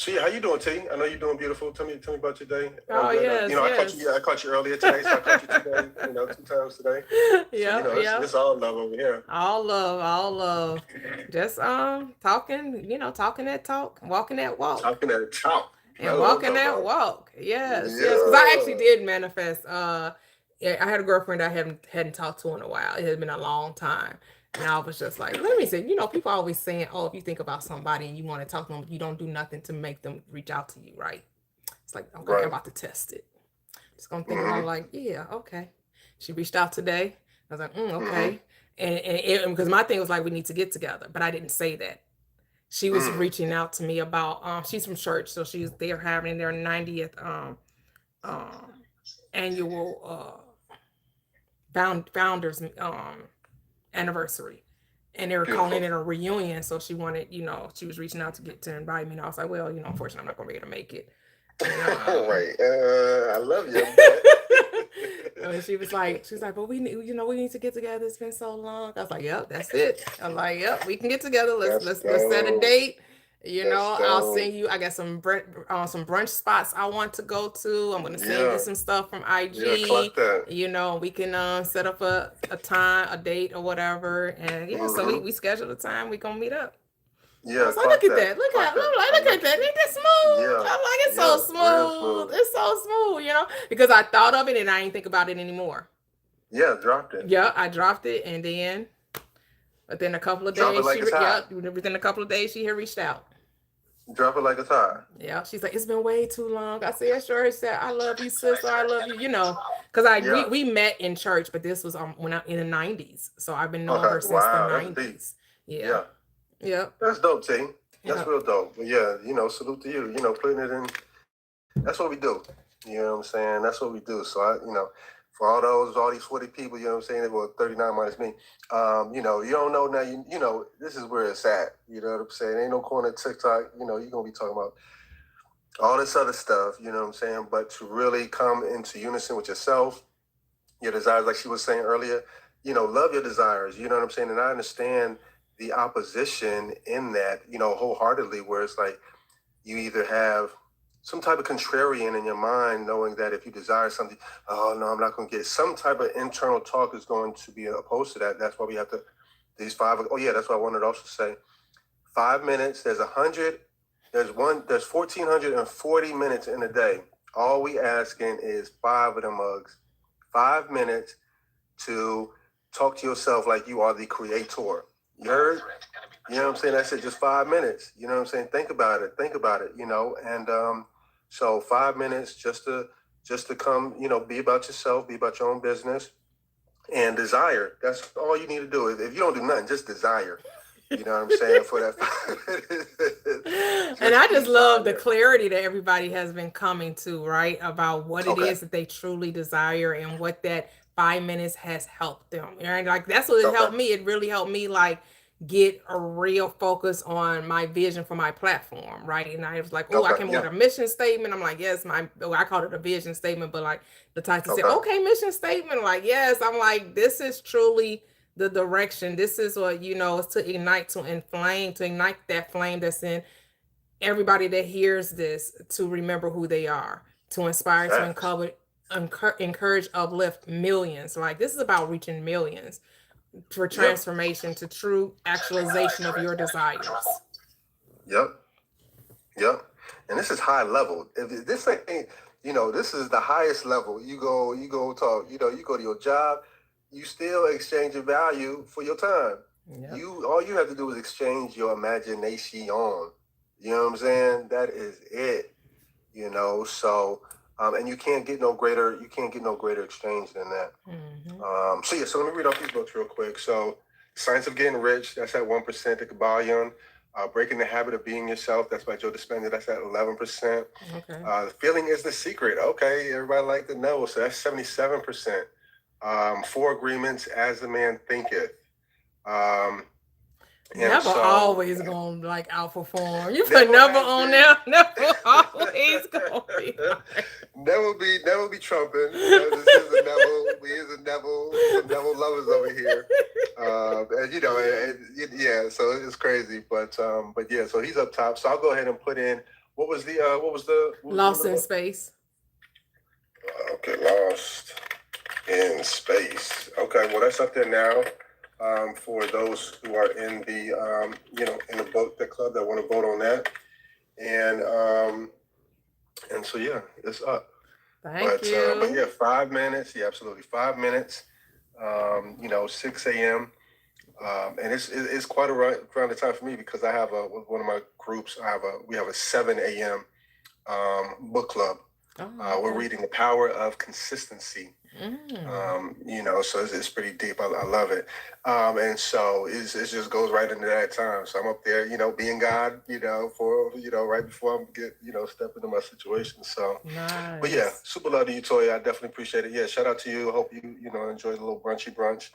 yeah, how you doing, T? I know you're doing beautiful. Tell me about your day. Oh, yes, I caught you earlier today, so I caught you today, 2 times today. Yeah, So, it's all love over here. All love. Just talking, talking that talk, walking that walk. Talking that talk. And walking that walk. Yes. Because I actually did manifest. Yeah, I had a girlfriend I hadn't talked to in a while. It had been a long time. And I was just like, let me see. People always saying, oh, if you think about somebody and you want to talk to them, you don't do nothing to make them reach out to you, right? It's like, okay, I'm about to test it. Just gonna think about like, yeah, okay. She reached out today. I was like, okay. And because my thing was like, we need to get together, but I didn't say that. She was reaching out to me about she's from church, so they're having their 90th annual founders anniversary, and they were calling it a reunion. So she wanted, she was reaching out to invite me, and I was like, well, unfortunately, I'm not gonna be able to make it. Right. I love you. And she was like, but we need to get together. It's been so long. I was like, yep, that's it. I'm like, yep, we can get together. Let's set a date. I'll send you. I got some brunch spots I want to go to. I'm gonna send you some stuff from IG. We can set up a time, a date, or whatever. And so we scheduled a time. We gonna meet up. Yeah, look at that. Look at that. Ain't that smooth? Yeah. I'm like, it's so smooth. It's so smooth, because I thought of it and I ain't think about it anymore. Yeah, dropped it. Yeah, I dropped it, and then within a couple of days, within a couple of days, she had reached out. Drop it like a tie. Yeah, she's like, it's been way too long. I said, sure. She said, I love you, sister. I love you. Because we met in church, but this was when I in the 90s, so I've been knowing her since the 90s. Yeah. Yeah. That's dope, T. That's real dope. But yeah, salute to you. Putting it in. That's what we do. You know what I'm saying? That's what we do. So for all these 40 people, you know what I'm saying? Well, 39 minus me. You don't know now. This is where it's at. You know what I'm saying? Ain't no corner TikTok. You're gonna be talking about all this other stuff. You know what I'm saying? But to really come into unison with yourself, your desires, like she was saying earlier. Love your desires. You know what I'm saying? And I understand the opposition in that, wholeheartedly, where it's like you either have some type of contrarian in your mind, knowing that if you desire something, oh no, I'm not going to get it. Some type of internal talk is going to be opposed to that. That's why we have to, that's what I wanted to also say. 5 minutes, there's 1,440 minutes in a day. All we asking is 5 of them mugs, 5 minutes to talk to yourself like you are the creator. You heard? You know what I'm saying? That's it, just 5 minutes. You know what I'm saying? Think about it, and so 5 minutes just to come, be about yourself, be about your own business, and desire. That's all you need to do. If you don't do nothing, just desire. You know what I'm saying? For that 5 minutes. And I just love the clarity that everybody has been coming to, right? About what it is that they truly desire and what that 5 minutes has helped them. Right? Like that's what it helped me. It really helped me get a real focus on my vision for my platform, right? And I was like, I came up with a mission statement. I'm like, yes, I called it a vision statement, but like the title said, okay, mission statement. Like, yes, I'm like, this is truly the direction. This is what, is to ignite, to ignite that flame that's in everybody that hears this, to remember who they are, to inspire, to encourage, uplift millions. Like, this is about reaching millions for transformation to true actualization of your desires. Yep. Yep. And this is high level. If this ain't, this is the highest level. You go talk, you go to your job, you still exchange your value for your time. Yep. All you have to do is exchange your imagination. You know what I'm saying? That is it. So and you can't get no greater exchange than that. Mm-hmm. So let me read off these books real quick. So Science of Getting Rich, that's at 1%. The Kabbalion. Breaking the Habit of Being Yourself, that's by Joe Dispenza, that's at 11%. Okay. The Feeling is the Secret. Okay, everybody like to know, so that's 77%. 4 Agreements, As a Man Thinketh. Never always gonna like outperform. You put never on there. Never always gonna be. Never be trumping. This is a Neville. We is a Neville. Some Neville lovers over here. So it's crazy. But yeah. So he's up top. So I'll go ahead and put in what was the Lost in Space. Okay, Lost in Space. Okay, well that's up there now. For those who are in the in the book club that want to vote on that, and so yeah, it's up. Thank you. But yeah, 5 minutes. Yeah, absolutely, 5 minutes. 6 a.m. And it's quite around the time for me because I have one of my groups. We have a 7 a.m. Book club. We're reading The Power of Consistency. So it's pretty deep. I love it. And so it just goes right into that time. So I'm up there, being God, for right before I'm step into my situation. So nice. But yeah, super love to you, Toya. I definitely appreciate it. Yeah, shout out to you. Hope you enjoy the little brunchy brunch.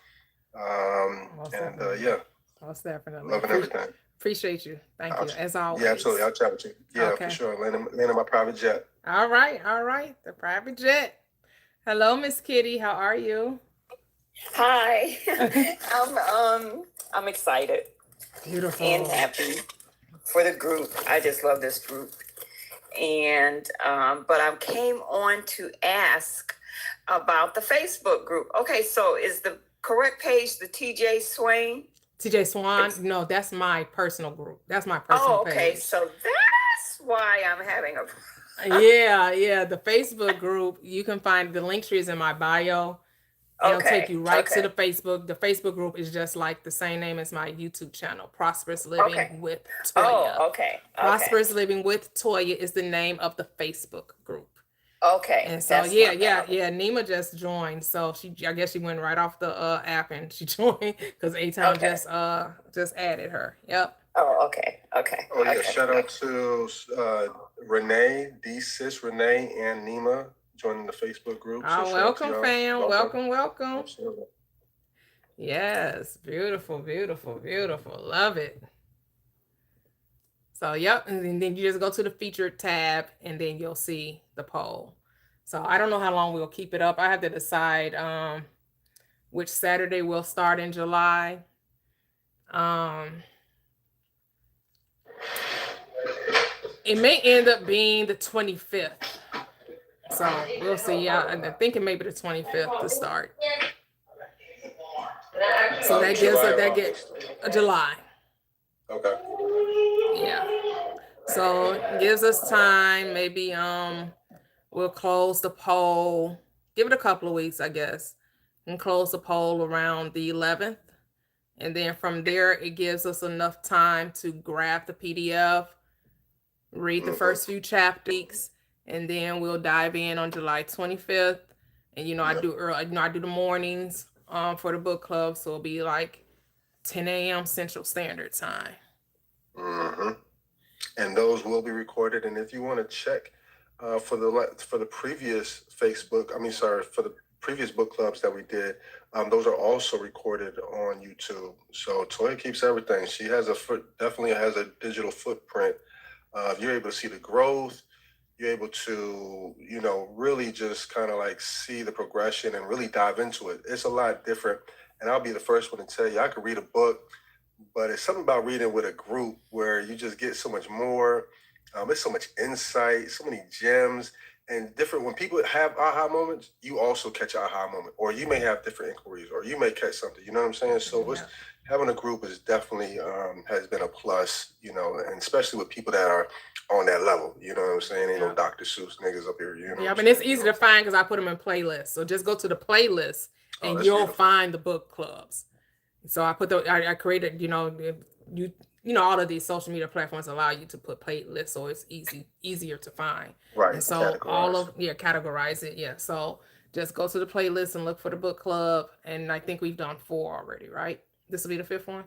Yeah. Most definitely. Loving everything. Appreciate you. Thank you. As always. Yeah, absolutely. I'll chat with you. Yeah, okay. For sure. Landing my private jet. All right. The private jet. Hello, Miss Kitty. How are you? Hi. I'm excited. Beautiful. And happy for the group. I just love this group. And but I came on to ask about the Facebook group. Okay, so is the correct page the TJ Swain? TJ Swan? No, that's my personal group. That's my personal page. Okay, so that's why I'm having a Yeah. The Facebook group, you can find the link tree is in my bio. It'll take you right to the Facebook. The Facebook group is just like the same name as my YouTube channel, Prosperous Living with Toya. Prosperous Living with Toya is the name of the Facebook group. Okay. And so Nima just joined. So I guess she went right off the app and she joined because A-Town just added her. Yep. Oh, okay. Oh yeah, shout out to Renee, D-Sis, Renee, and Nima joining the Facebook group. So welcome, fam. Welcome. Absolutely. Yes, beautiful. Love it. So, yep. And then you just go to the featured tab and then you'll see the poll. So I don't know how long we'll keep it up. I have to decide which Saturday we'll start in July. It may end up being the 25th. So we'll see. Yeah, I'm thinking maybe the 25th to start. So that gives July. Okay. Yeah. So it gives us time. Maybe we'll close the poll. Give it a couple of weeks, I guess. And close the poll around the 11th. And then from there, it gives us enough time to grab the PDF, read the first few chapters, and then we'll dive in on July 25th. And I do the mornings for the book club, so it'll be like 10 a.m. Central Standard Time. Mm-hmm. And those will be recorded. And if you want to check for the previous for the previous book clubs that we did, those are also recorded on YouTube. So Toya keeps everything. She has definitely has a digital footprint. You're able to see the growth. You're able to, really just kind of like see the progression and really dive into it. It's a lot different. And I'll be the first one to tell you, I could read a book, but it's something about reading with a group where you just get so much more. It's so much insight, so many gems. And different, when people have aha moments, you also catch an aha moment, or you may have different inquiries, or you may catch something. You know what I'm saying? So it's, having a group is definitely has been a plus, you know, and especially with people that are on that level. You know what I'm saying? Ain't no Dr. Seuss niggas up here. You know? Yeah, but it's easy to find because I put them in playlists. So just go to the playlist and you'll beautiful. find the book clubs. So I put I created, you know, all of these social media platforms allow you to put playlists, so it's easier to find. Right. And so categorize it. Yeah. So just go to the playlist and look for the book club. And I think we've done 4 already, right? This will be the 5th one.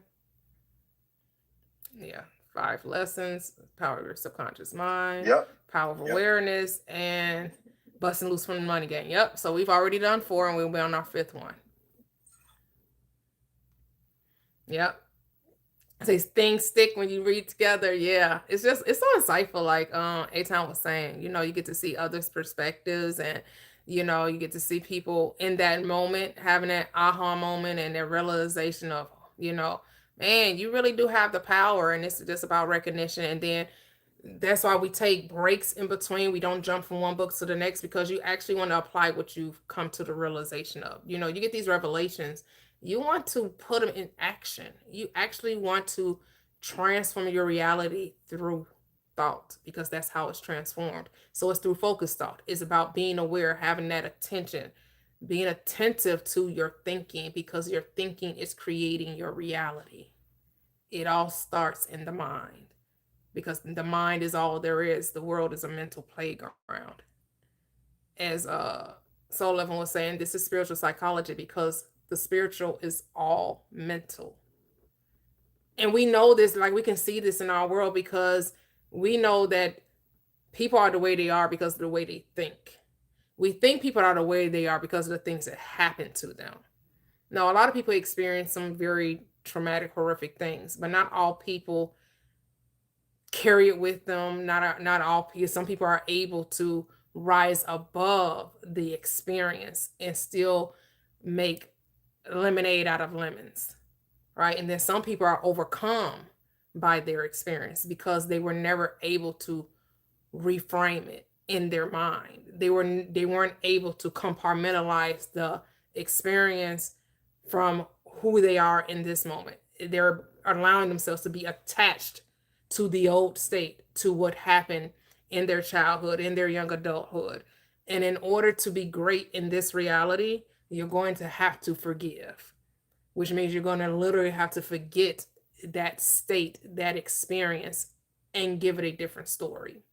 Yeah. 5 lessons, power of your subconscious mind, power of awareness, and busting loose from the money game. Yep. So we've already done 4 and we'll be on our 5th one. Yep. So things stick when you read together. Yeah. It's so insightful. Like A-Town was saying, you know, you get to see others' perspectives, and you know, you get to see people in that moment having that aha moment and their realization of, you know, man, you really do have the power, and it's just about recognition. And then that's why we take breaks in between. We don't jump from one book to the next, because you actually want to apply what you've come to the realization of. You know, you get these revelations, you want to put them in action. You actually want to transform your reality through thought, because that's how it's transformed. So it's through focused thought. It's about being aware, having that attention, being attentive to your thinking, because your thinking is creating your reality. It all starts in the mind, because the mind is all there is. The world is a mental playground. As Soul Level was saying, this is spiritual psychology, because the spiritual is all mental. And we know this, like we can see this in our world, because we know that people are the way they are because of the way they think. We think people are the way they are because of the things that happen to them. Now, a lot of people experience some very traumatic, horrific things, but not all people carry it with them. Not all people. Some people are able to rise above the experience and still make lemonade out of lemons, right? And then some people are overcome by their experience because they were never able to reframe it in their mind. They weren't able to compartmentalize the experience from who they are in this moment. They're allowing themselves to be attached to the old state, to what happened in their childhood, in their young adulthood. And in order to be great in this reality, you're going to have to forgive, which means you're going to literally have to forget that state, that experience, and give it a different story.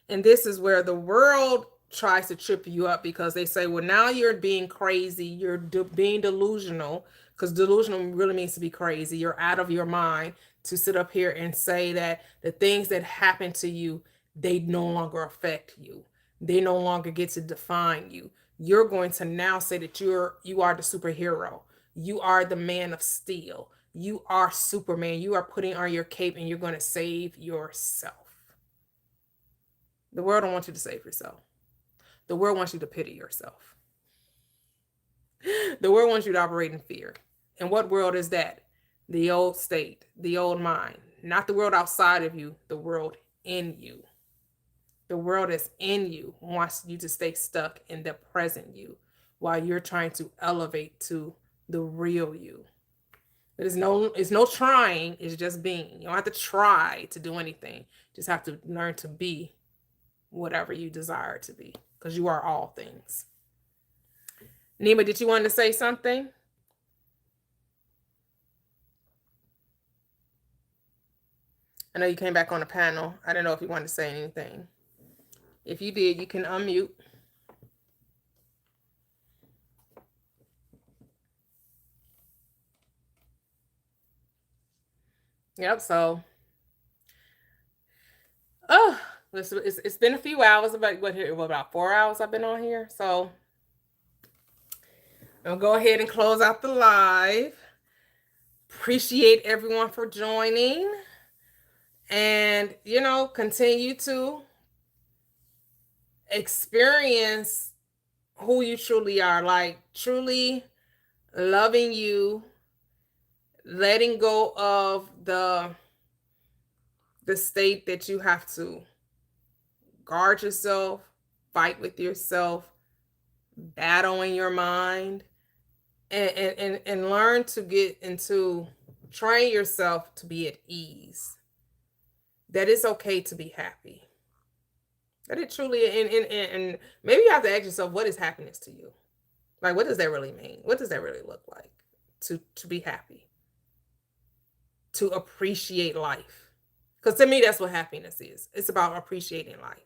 And this is where the world tries to trip you up, because they say, well, now you're being crazy, you're being delusional, because delusional really means to be crazy. You're out of your mind to sit up here and say that the things that happen to you, they no longer affect you. They no longer get to define you. You're going to now say that you are the superhero. You are the man of steel. You are Superman. You are putting on your cape and you're going to save yourself. The world don't want you to save yourself. The world wants you to pity yourself. The world wants you to operate in fear. And what world is that? The old state, the old mind, not the world outside of you, the world in you. The world that's in you wants you to stay stuck in the present you while you're trying to elevate to the real you. It's no trying, it's just being. You don't have to try to do anything. You just have to learn to be whatever you desire to be, because you are all things. Nima, did you want to say something? I know you came back on the panel. I don't know if you wanted to say anything. If you did, you can unmute. Yep, so it's been a few hours, about 4 hours I've been on here. So I'll go ahead and close out the live. Appreciate everyone for joining. And, continue to experience who you truly are, like truly loving you, letting go of the state that you have to guard yourself, fight with yourself, battle in your mind, and learn to get into, train yourself to be at ease. That it's okay to be happy. That it truly, and maybe you have to ask yourself, what is happiness to you? Like, what does that really mean? What does that really look like to be happy? To appreciate life. Because to me, that's what happiness is. It's about appreciating life.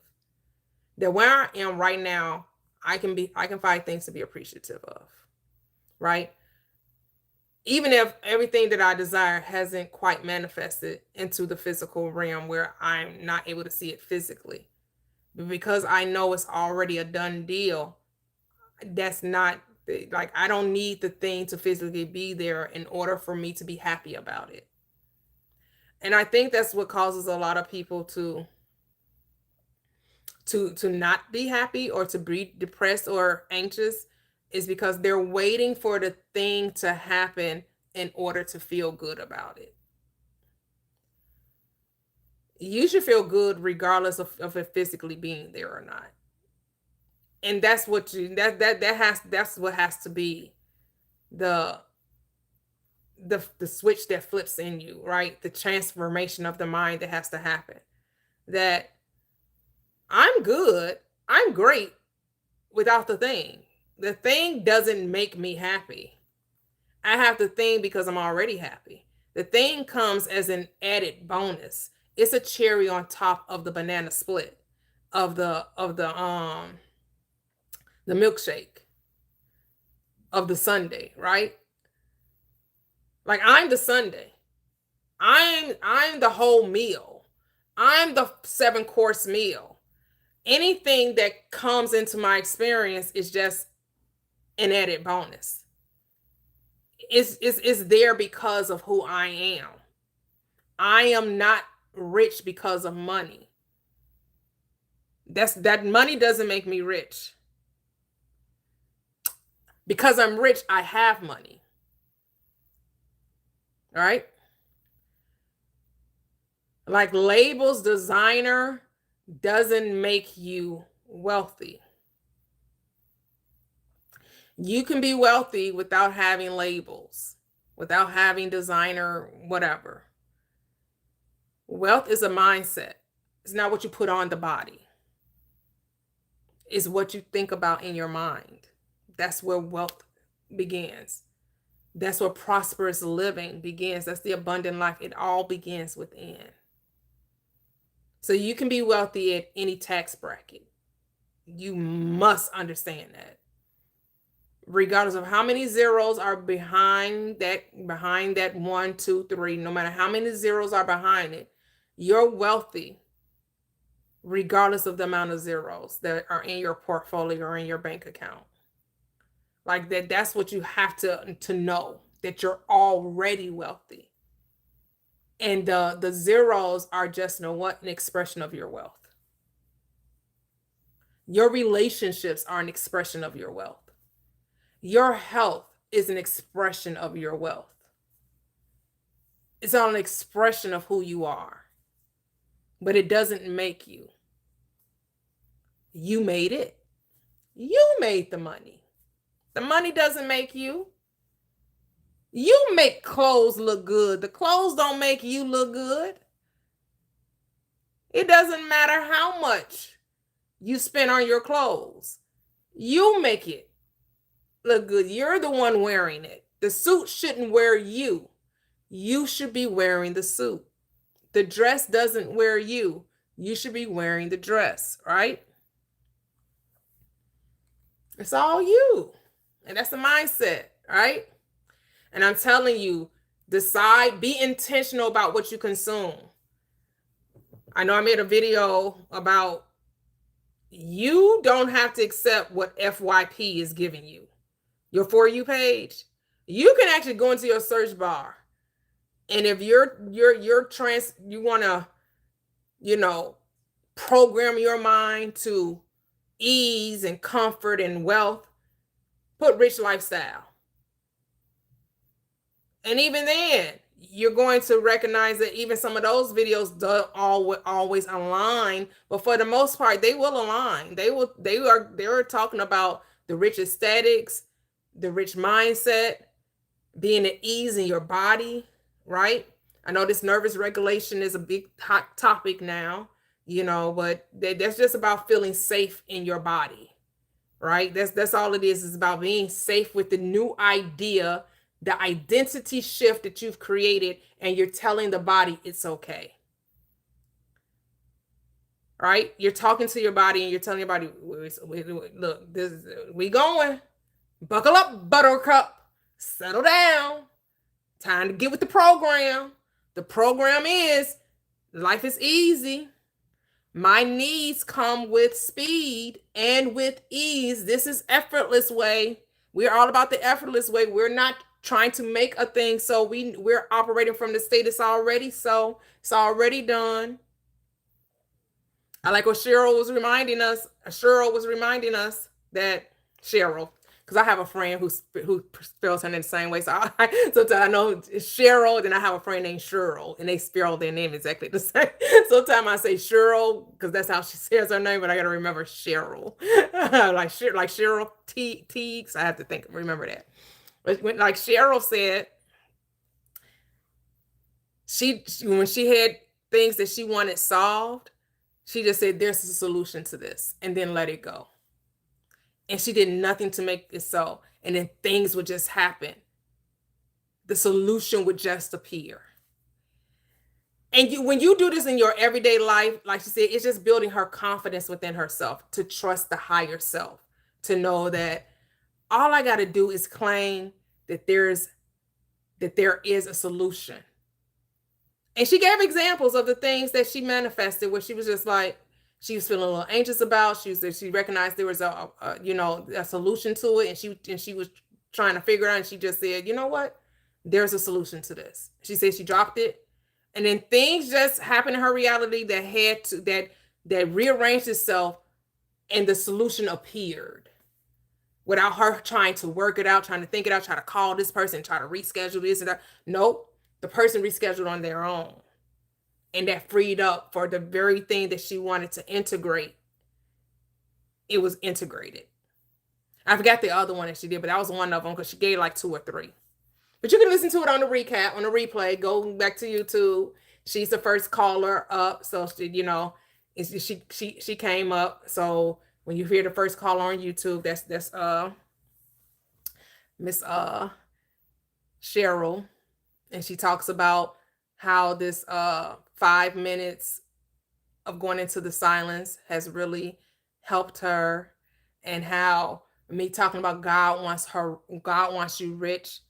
That where I am right now, I can find things to be appreciative of. Right? Even if everything that I desire hasn't quite manifested into the physical realm where I'm not able to see it physically. But because I know it's already a done deal, that's not, like, I don't need the thing to physically be there in order for me to be happy about it. And I think that's what causes a lot of people to not be happy or to be depressed or anxious, is because they're waiting for the thing to happen in order to feel good about it. You should feel good regardless of it physically being there or not. And that's what that's what has to be the switch that flips in you, right? The transformation of the mind that has to happen. That I'm good, I'm great without the thing. The thing doesn't make me happy. I have the thing because I'm already happy. The thing comes as an added bonus. It's a cherry on top of the banana split of the milkshake of the sundae, right? Like, I'm the sundae. I'm the whole meal. I'm the 7-course meal. Anything that comes into my experience is just an added bonus. It's there because of who I am. I am not rich because of money. That money doesn't make me rich. Because I'm rich, I have money. All right? Like, labels, designer doesn't make you wealthy. You can be wealthy without having labels, without having designer, whatever. Wealth is a mindset. It's not what you put on the body. It's what you think about in your mind. That's where wealth begins. That's where prosperous living begins. That's the abundant life. It all begins within. So you can be wealthy at any tax bracket. You must understand that. Regardless of how many zeros are behind that 1, 2, 3, no matter how many zeros are behind it, you're wealthy regardless of the amount of zeros that are in your portfolio or in your bank account. Like that's what you have to know, that you're already wealthy. And the zeros are just, you know what, an expression of your wealth. Your relationships are an expression of your wealth. Your health is an expression of your wealth. It's not an expression of who you are. But it doesn't make you. You made it. You made the money. The money doesn't make you. You make clothes look good. The clothes don't make you look good. It doesn't matter how much you spend on your clothes. You make it look good. You're the one wearing it. The suit shouldn't wear you. You should be wearing the suit. The dress doesn't wear you. You should be wearing the dress, right? It's all you. And that's the mindset, right? And I'm telling you, decide, be intentional about what you consume. I know I made a video about you don't have to accept what FYP is giving you. Your For You page. You can actually go into your search bar. And if you want to, program your mind to ease and comfort and wealth, put rich lifestyle. And even then, you're going to recognize that even some of those videos don't always align, but for the most part, they will align. They're talking about the rich aesthetics, the rich mindset, being at ease in your body, right? I know this nervous regulation is a big hot topic now, but that's just about feeling safe in your body, right? That's all it is about being safe with the new idea, the identity shift that you've created, and you're telling the body it's okay. Right? You're talking to your body and you're telling your body, look, we going. Buckle up, buttercup. Settle down. Time to get with the program. The program is life is easy. My needs come with speed and with ease. This is effortless way. We're all about the effortless way. We're not trying to make a thing. So we're operating from the state it's already so. It's already done. I like what Cheryl was reminding us. Cheryl was reminding us that Cheryl, because I have a friend who spells her name the same way. So sometimes I know it's Cheryl, then I have a friend named Cheryl, and they spell their name exactly the same. Sometimes I say Cheryl because that's how she says her name, but I got to remember Cheryl, like Cheryl Teagues. I have to remember that. But like Cheryl said, when she had things that she wanted solved, she just said, there's a solution to this, and then let it go. And she did nothing to make it so. And then things would just happen. The solution would just appear. And when you do this in your everyday life, like she said, it's just building her confidence within herself, to trust the higher self, to know that all I got to do is claim that there is a solution. And she gave examples of the things that she manifested where she was just like, she was feeling a little anxious about. She recognized there was a solution to it, and she was trying to figure it out. And she just said, you know what? There's a solution to this. She said she dropped it, and then things just happened in her reality that rearranged itself, and the solution appeared without her trying to work it out, trying to think it out, try to call this person, try to reschedule this and that. Nope. The person rescheduled on their own. And that freed up for the very thing that she wanted to integrate. It was integrated. I forgot the other one that she did, but that was one of them because she gave like 2 or 3. But you can listen to it on the recap, on the replay. Go back to YouTube. She's the first caller up. So she came up. So when you hear the first caller on YouTube, that's Miss Cheryl. And she talks about how this 5 minutes of going into the silence has really helped her, and how me talking about God wants you rich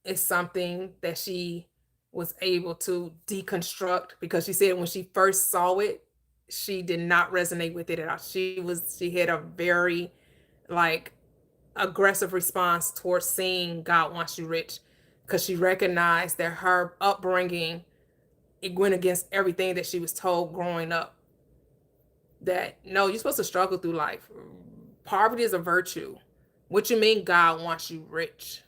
is something that she was able to deconstruct, because she said when she first saw it, she did not resonate with it at all. She had a very aggressive response towards seeing God wants you rich, because she recognized that her upbringing, it went against everything that she was told growing up. That, no, you're supposed to struggle through life. Poverty is a virtue. What you mean God wants you rich?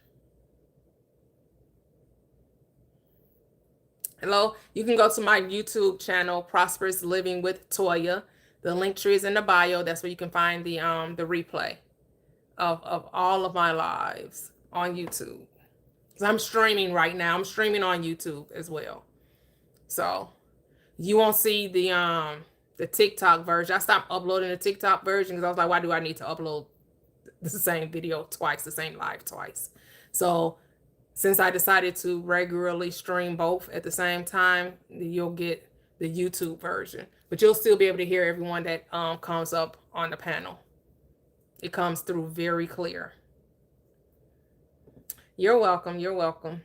Hello, you can go to my YouTube channel, Prosperous Living with Toya. The link tree is in the bio. That's where you can find the replay of all of my lives on YouTube. I'm streaming right now. I'm streaming on YouTube as well. So you won't see the TikTok version. I stopped uploading the TikTok version because I was like, why do I need to upload the same video twice, the same live twice? So since I decided to regularly stream both at the same time, you'll get the YouTube version. But you'll still be able to hear everyone that comes up on the panel. It comes through very clear. You're welcome. You're welcome.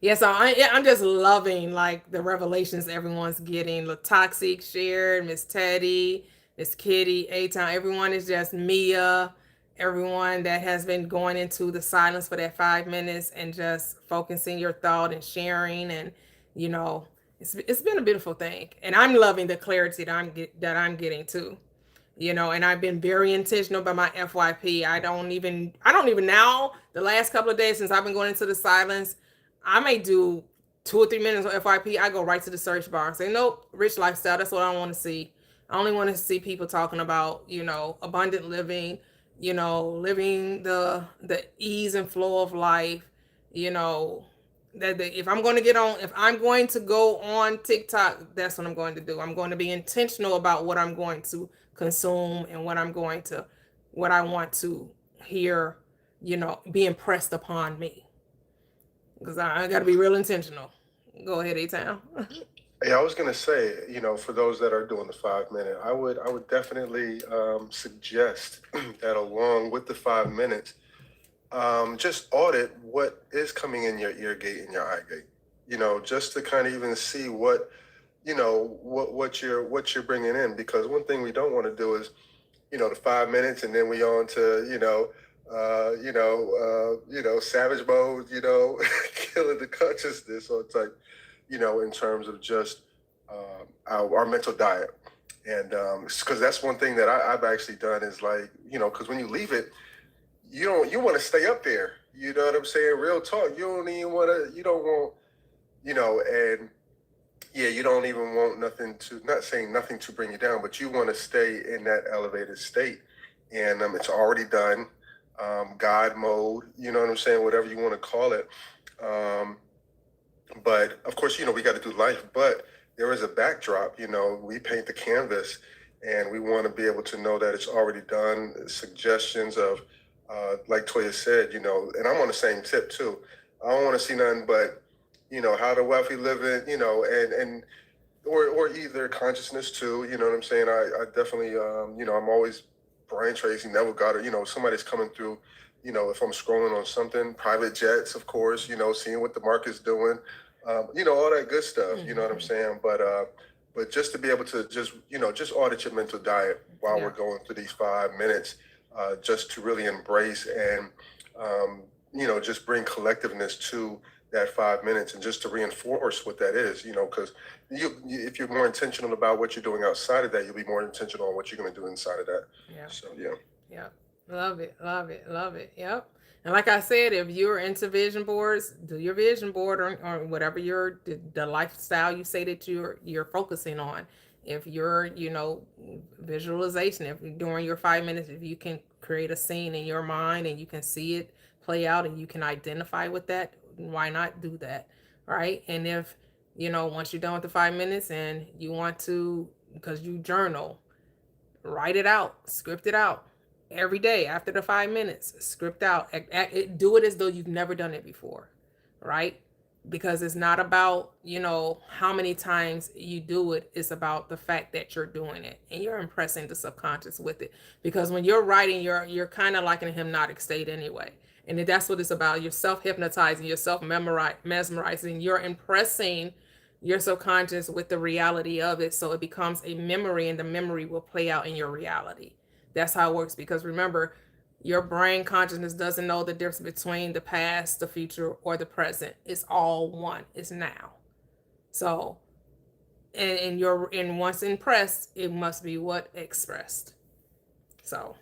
Yes, I'm just loving the revelations everyone's getting. The Toxic shared, Miss Teddy, Miss Kitty, A-Town. Everyone is just Mia. Everyone that has been going into the silence for that 5 minutes and just focusing your thought and sharing, and it's been a beautiful thing. And I'm loving the clarity that I'm getting too. And I've been very intentional about my FYP. I don't even now, the last couple of days since I've been going into the silence, I may do 2 or 3 minutes on FYP. I go right to the search bar and say, nope, rich lifestyle. That's what I want to see. I only want to see people talking about, abundant living, living the ease and flow of life, that if I'm going to if I'm going to go on TikTok, that's what I'm going to do. I'm going to be intentional about what I'm going to consume and what I want to hear, be impressed upon me. Because I got to be real intentional. Go ahead, A-Town. Yeah, I was gonna say, for those that are doing the 5 minute, I would definitely suggest that along with the 5 minutes, just audit what is coming in your ear gate and your eye gate. Just to kind of even see what you're bringing in, because one thing we don't want to do is, the 5 minutes and then we on to savage mode, killing the consciousness. So it's like, in terms of just our mental diet. And because that's one thing that I've actually done is like, because when you leave it, you want to stay up there. You know what I'm saying? Real talk. You don't want, and yeah, you don't even want not saying nothing to bring you down, but you want to stay in that elevated state. And it's already done. God mode, you know what I'm saying? Whatever you want to call it. But of course, we got to do life, but there is a backdrop, we paint the canvas and we want to be able to know that it's already done. Suggestions of, like Toya said, and I'm on the same tip too. I don't want to see nothing but, how the wealthy living, and or either consciousness too, you know what I'm saying? I definitely, I'm always Brian Tracy, Neville Goddard, somebody's coming through, if I'm scrolling on something, private jets, of course, seeing what the market's doing, all that good stuff, you know what I'm saying? But just to be able to just audit your mental diet while we're going through these 5 minutes, just to really embrace and, just bring collectiveness to that 5 minutes and just to reinforce what that is, because if you're more intentional about what you're doing outside of that, you'll be more intentional on what you're going to do inside of that. Yeah. So, yeah. Yeah. Love it. Love it. Love it. Yep. And like I said, if you're into vision boards, do your vision board or whatever the lifestyle you say that you're focusing on. If you're, visualization, if during your 5 minutes, if you can create a scene in your mind and you can see it play out and you can identify with that, why not do that? Right. And if, once you're done with the 5 minutes and you want to, because you journal, write it out, script it out every day after the 5 minutes, script out, do it as though you've never done it before, right? Because it's not about, how many times you do it. It's about the fact that you're doing it and you're impressing the subconscious with it. Because when you're writing, you're kind of like in a hypnotic state anyway. And that's what it's about. You're self-hypnotizing, you're mesmerizing, you're impressing your subconscious with the reality of it. So it becomes a memory and the memory will play out in your reality. That's how it works. Because remember, your brain consciousness doesn't know the difference between the past, the future, or the present. It's all one. It's now. So, and once impressed, it must be what expressed. So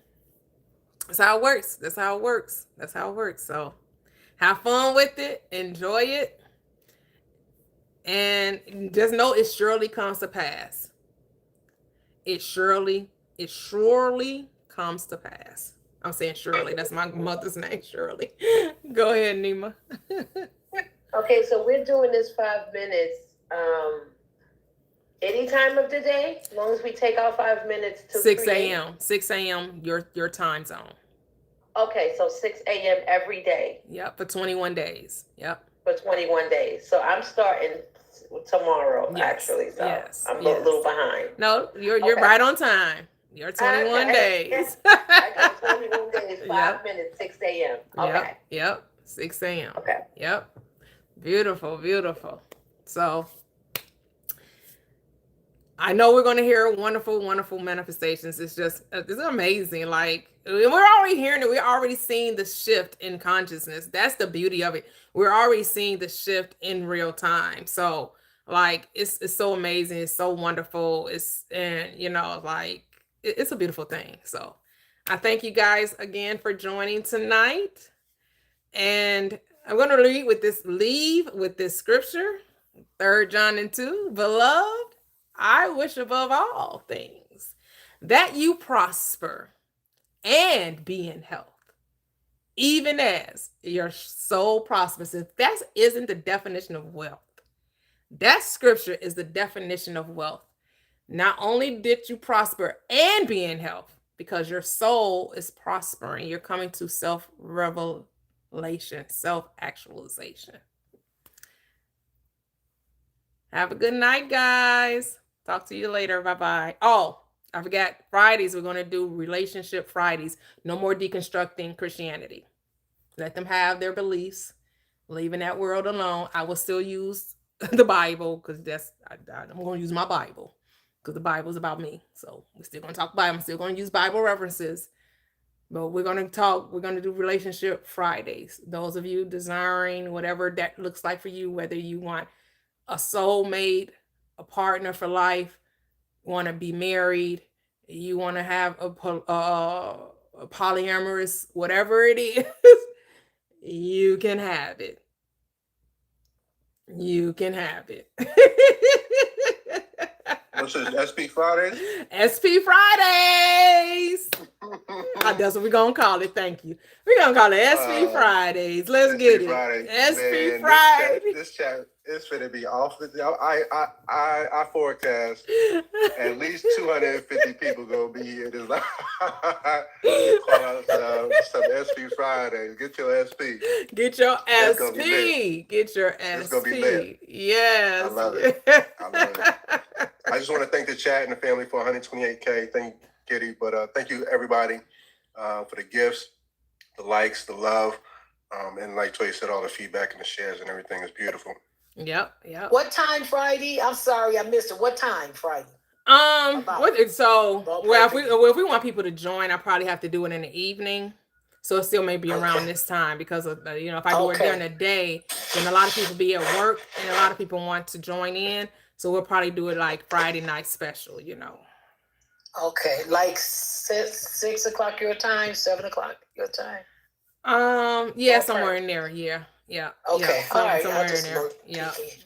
that's how it works. That's how it works. That's how it works. So have fun with it. Enjoy it. And just know it surely comes to pass. It surely comes to pass. I'm saying Shirley. That's my mother's name, Shirley. Go ahead, Nima. Okay, so we're doing this 5 minutes any time of the day, as long as we take our 5 minutes to 6 a.m. 6 a.m. your time zone. Okay, so 6 a.m. every day. Yep, for 21 days. Yep. For 21 days. So I'm starting tomorrow, actually. So I'm a little behind. No, you're right on time. You're 21 days. I got 21 days, 5 minutes, 6 a.m. Okay. Yep. 6 a.m. Okay. Yep. Beautiful, beautiful. So I know we're going to hear wonderful, wonderful manifestations. It's amazing. Like, we're already hearing it. We're already seeing the shift in consciousness. That's the beauty of it. We're already seeing the shift in real time. So like, it's so amazing. It's so wonderful. It's a beautiful thing. So I thank you guys again for joining tonight. And I'm going to leave with this scripture, 3 John and 2. Beloved, I wish above all things that you prosper and be in health, even as your soul prospers. If that isn't the definition of wealth, that scripture is the definition of wealth. Not only did you prosper and be in health, because your soul is prospering, you're coming to self-revelation, self-actualization. Have a good night, guys. Talk to you later. Bye-bye. Oh, I forgot. Fridays, we're going to do Relationship Fridays. No more deconstructing Christianity. Let them have their beliefs. Leaving that world alone. I will still use the Bible because I'm going to use my Bible because the Bible is about me. So we're still going to talk Bible. I'm still going to use Bible references. But we're going to do Relationship Fridays. Those of you desiring whatever that looks like for you, whether you want a soulmate, a partner for life, want to be married, you want to have a polyamorous, whatever it is, you can have it. You can have it. What's this, SP Fridays? SP Fridays. That's what we're going to call it. Thank you. We're going to call it SP Fridays. Let's get it. Fridays. SP Man, Fridays. This chat is going to be off. I forecast at least 250 people going to be here. This call out some SP Fridays. Get your SP. Get your SP. Get your SP. It's going to be lit. Yes. I love it. I love it. I just want to thank the chat and the family for 128K. Thank you, Kitty. But thank you, everybody, for the gifts, the likes, the love. And like Toy said, all the feedback and the shares and everything is beautiful. Yep. What time Friday? I'm sorry, I missed it. What time Friday? If we want people to join, I probably have to do it in the evening. So it still may be around this time because of if I do it during the day, then a lot of people be at work and a lot of people want to join in. So we'll probably do it like Friday night special, Okay, like 6 o'clock your time, 7 o'clock your time. Yeah, somewhere in there. Yeah. Okay, all right. Somewhere in there.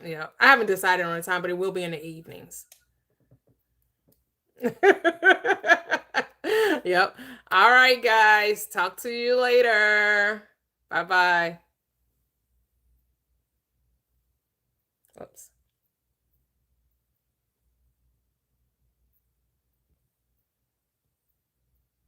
Yeah. I haven't decided on the time, but it will be in the evenings. Yep. All right, guys. Talk to you later. Bye-bye. Oops.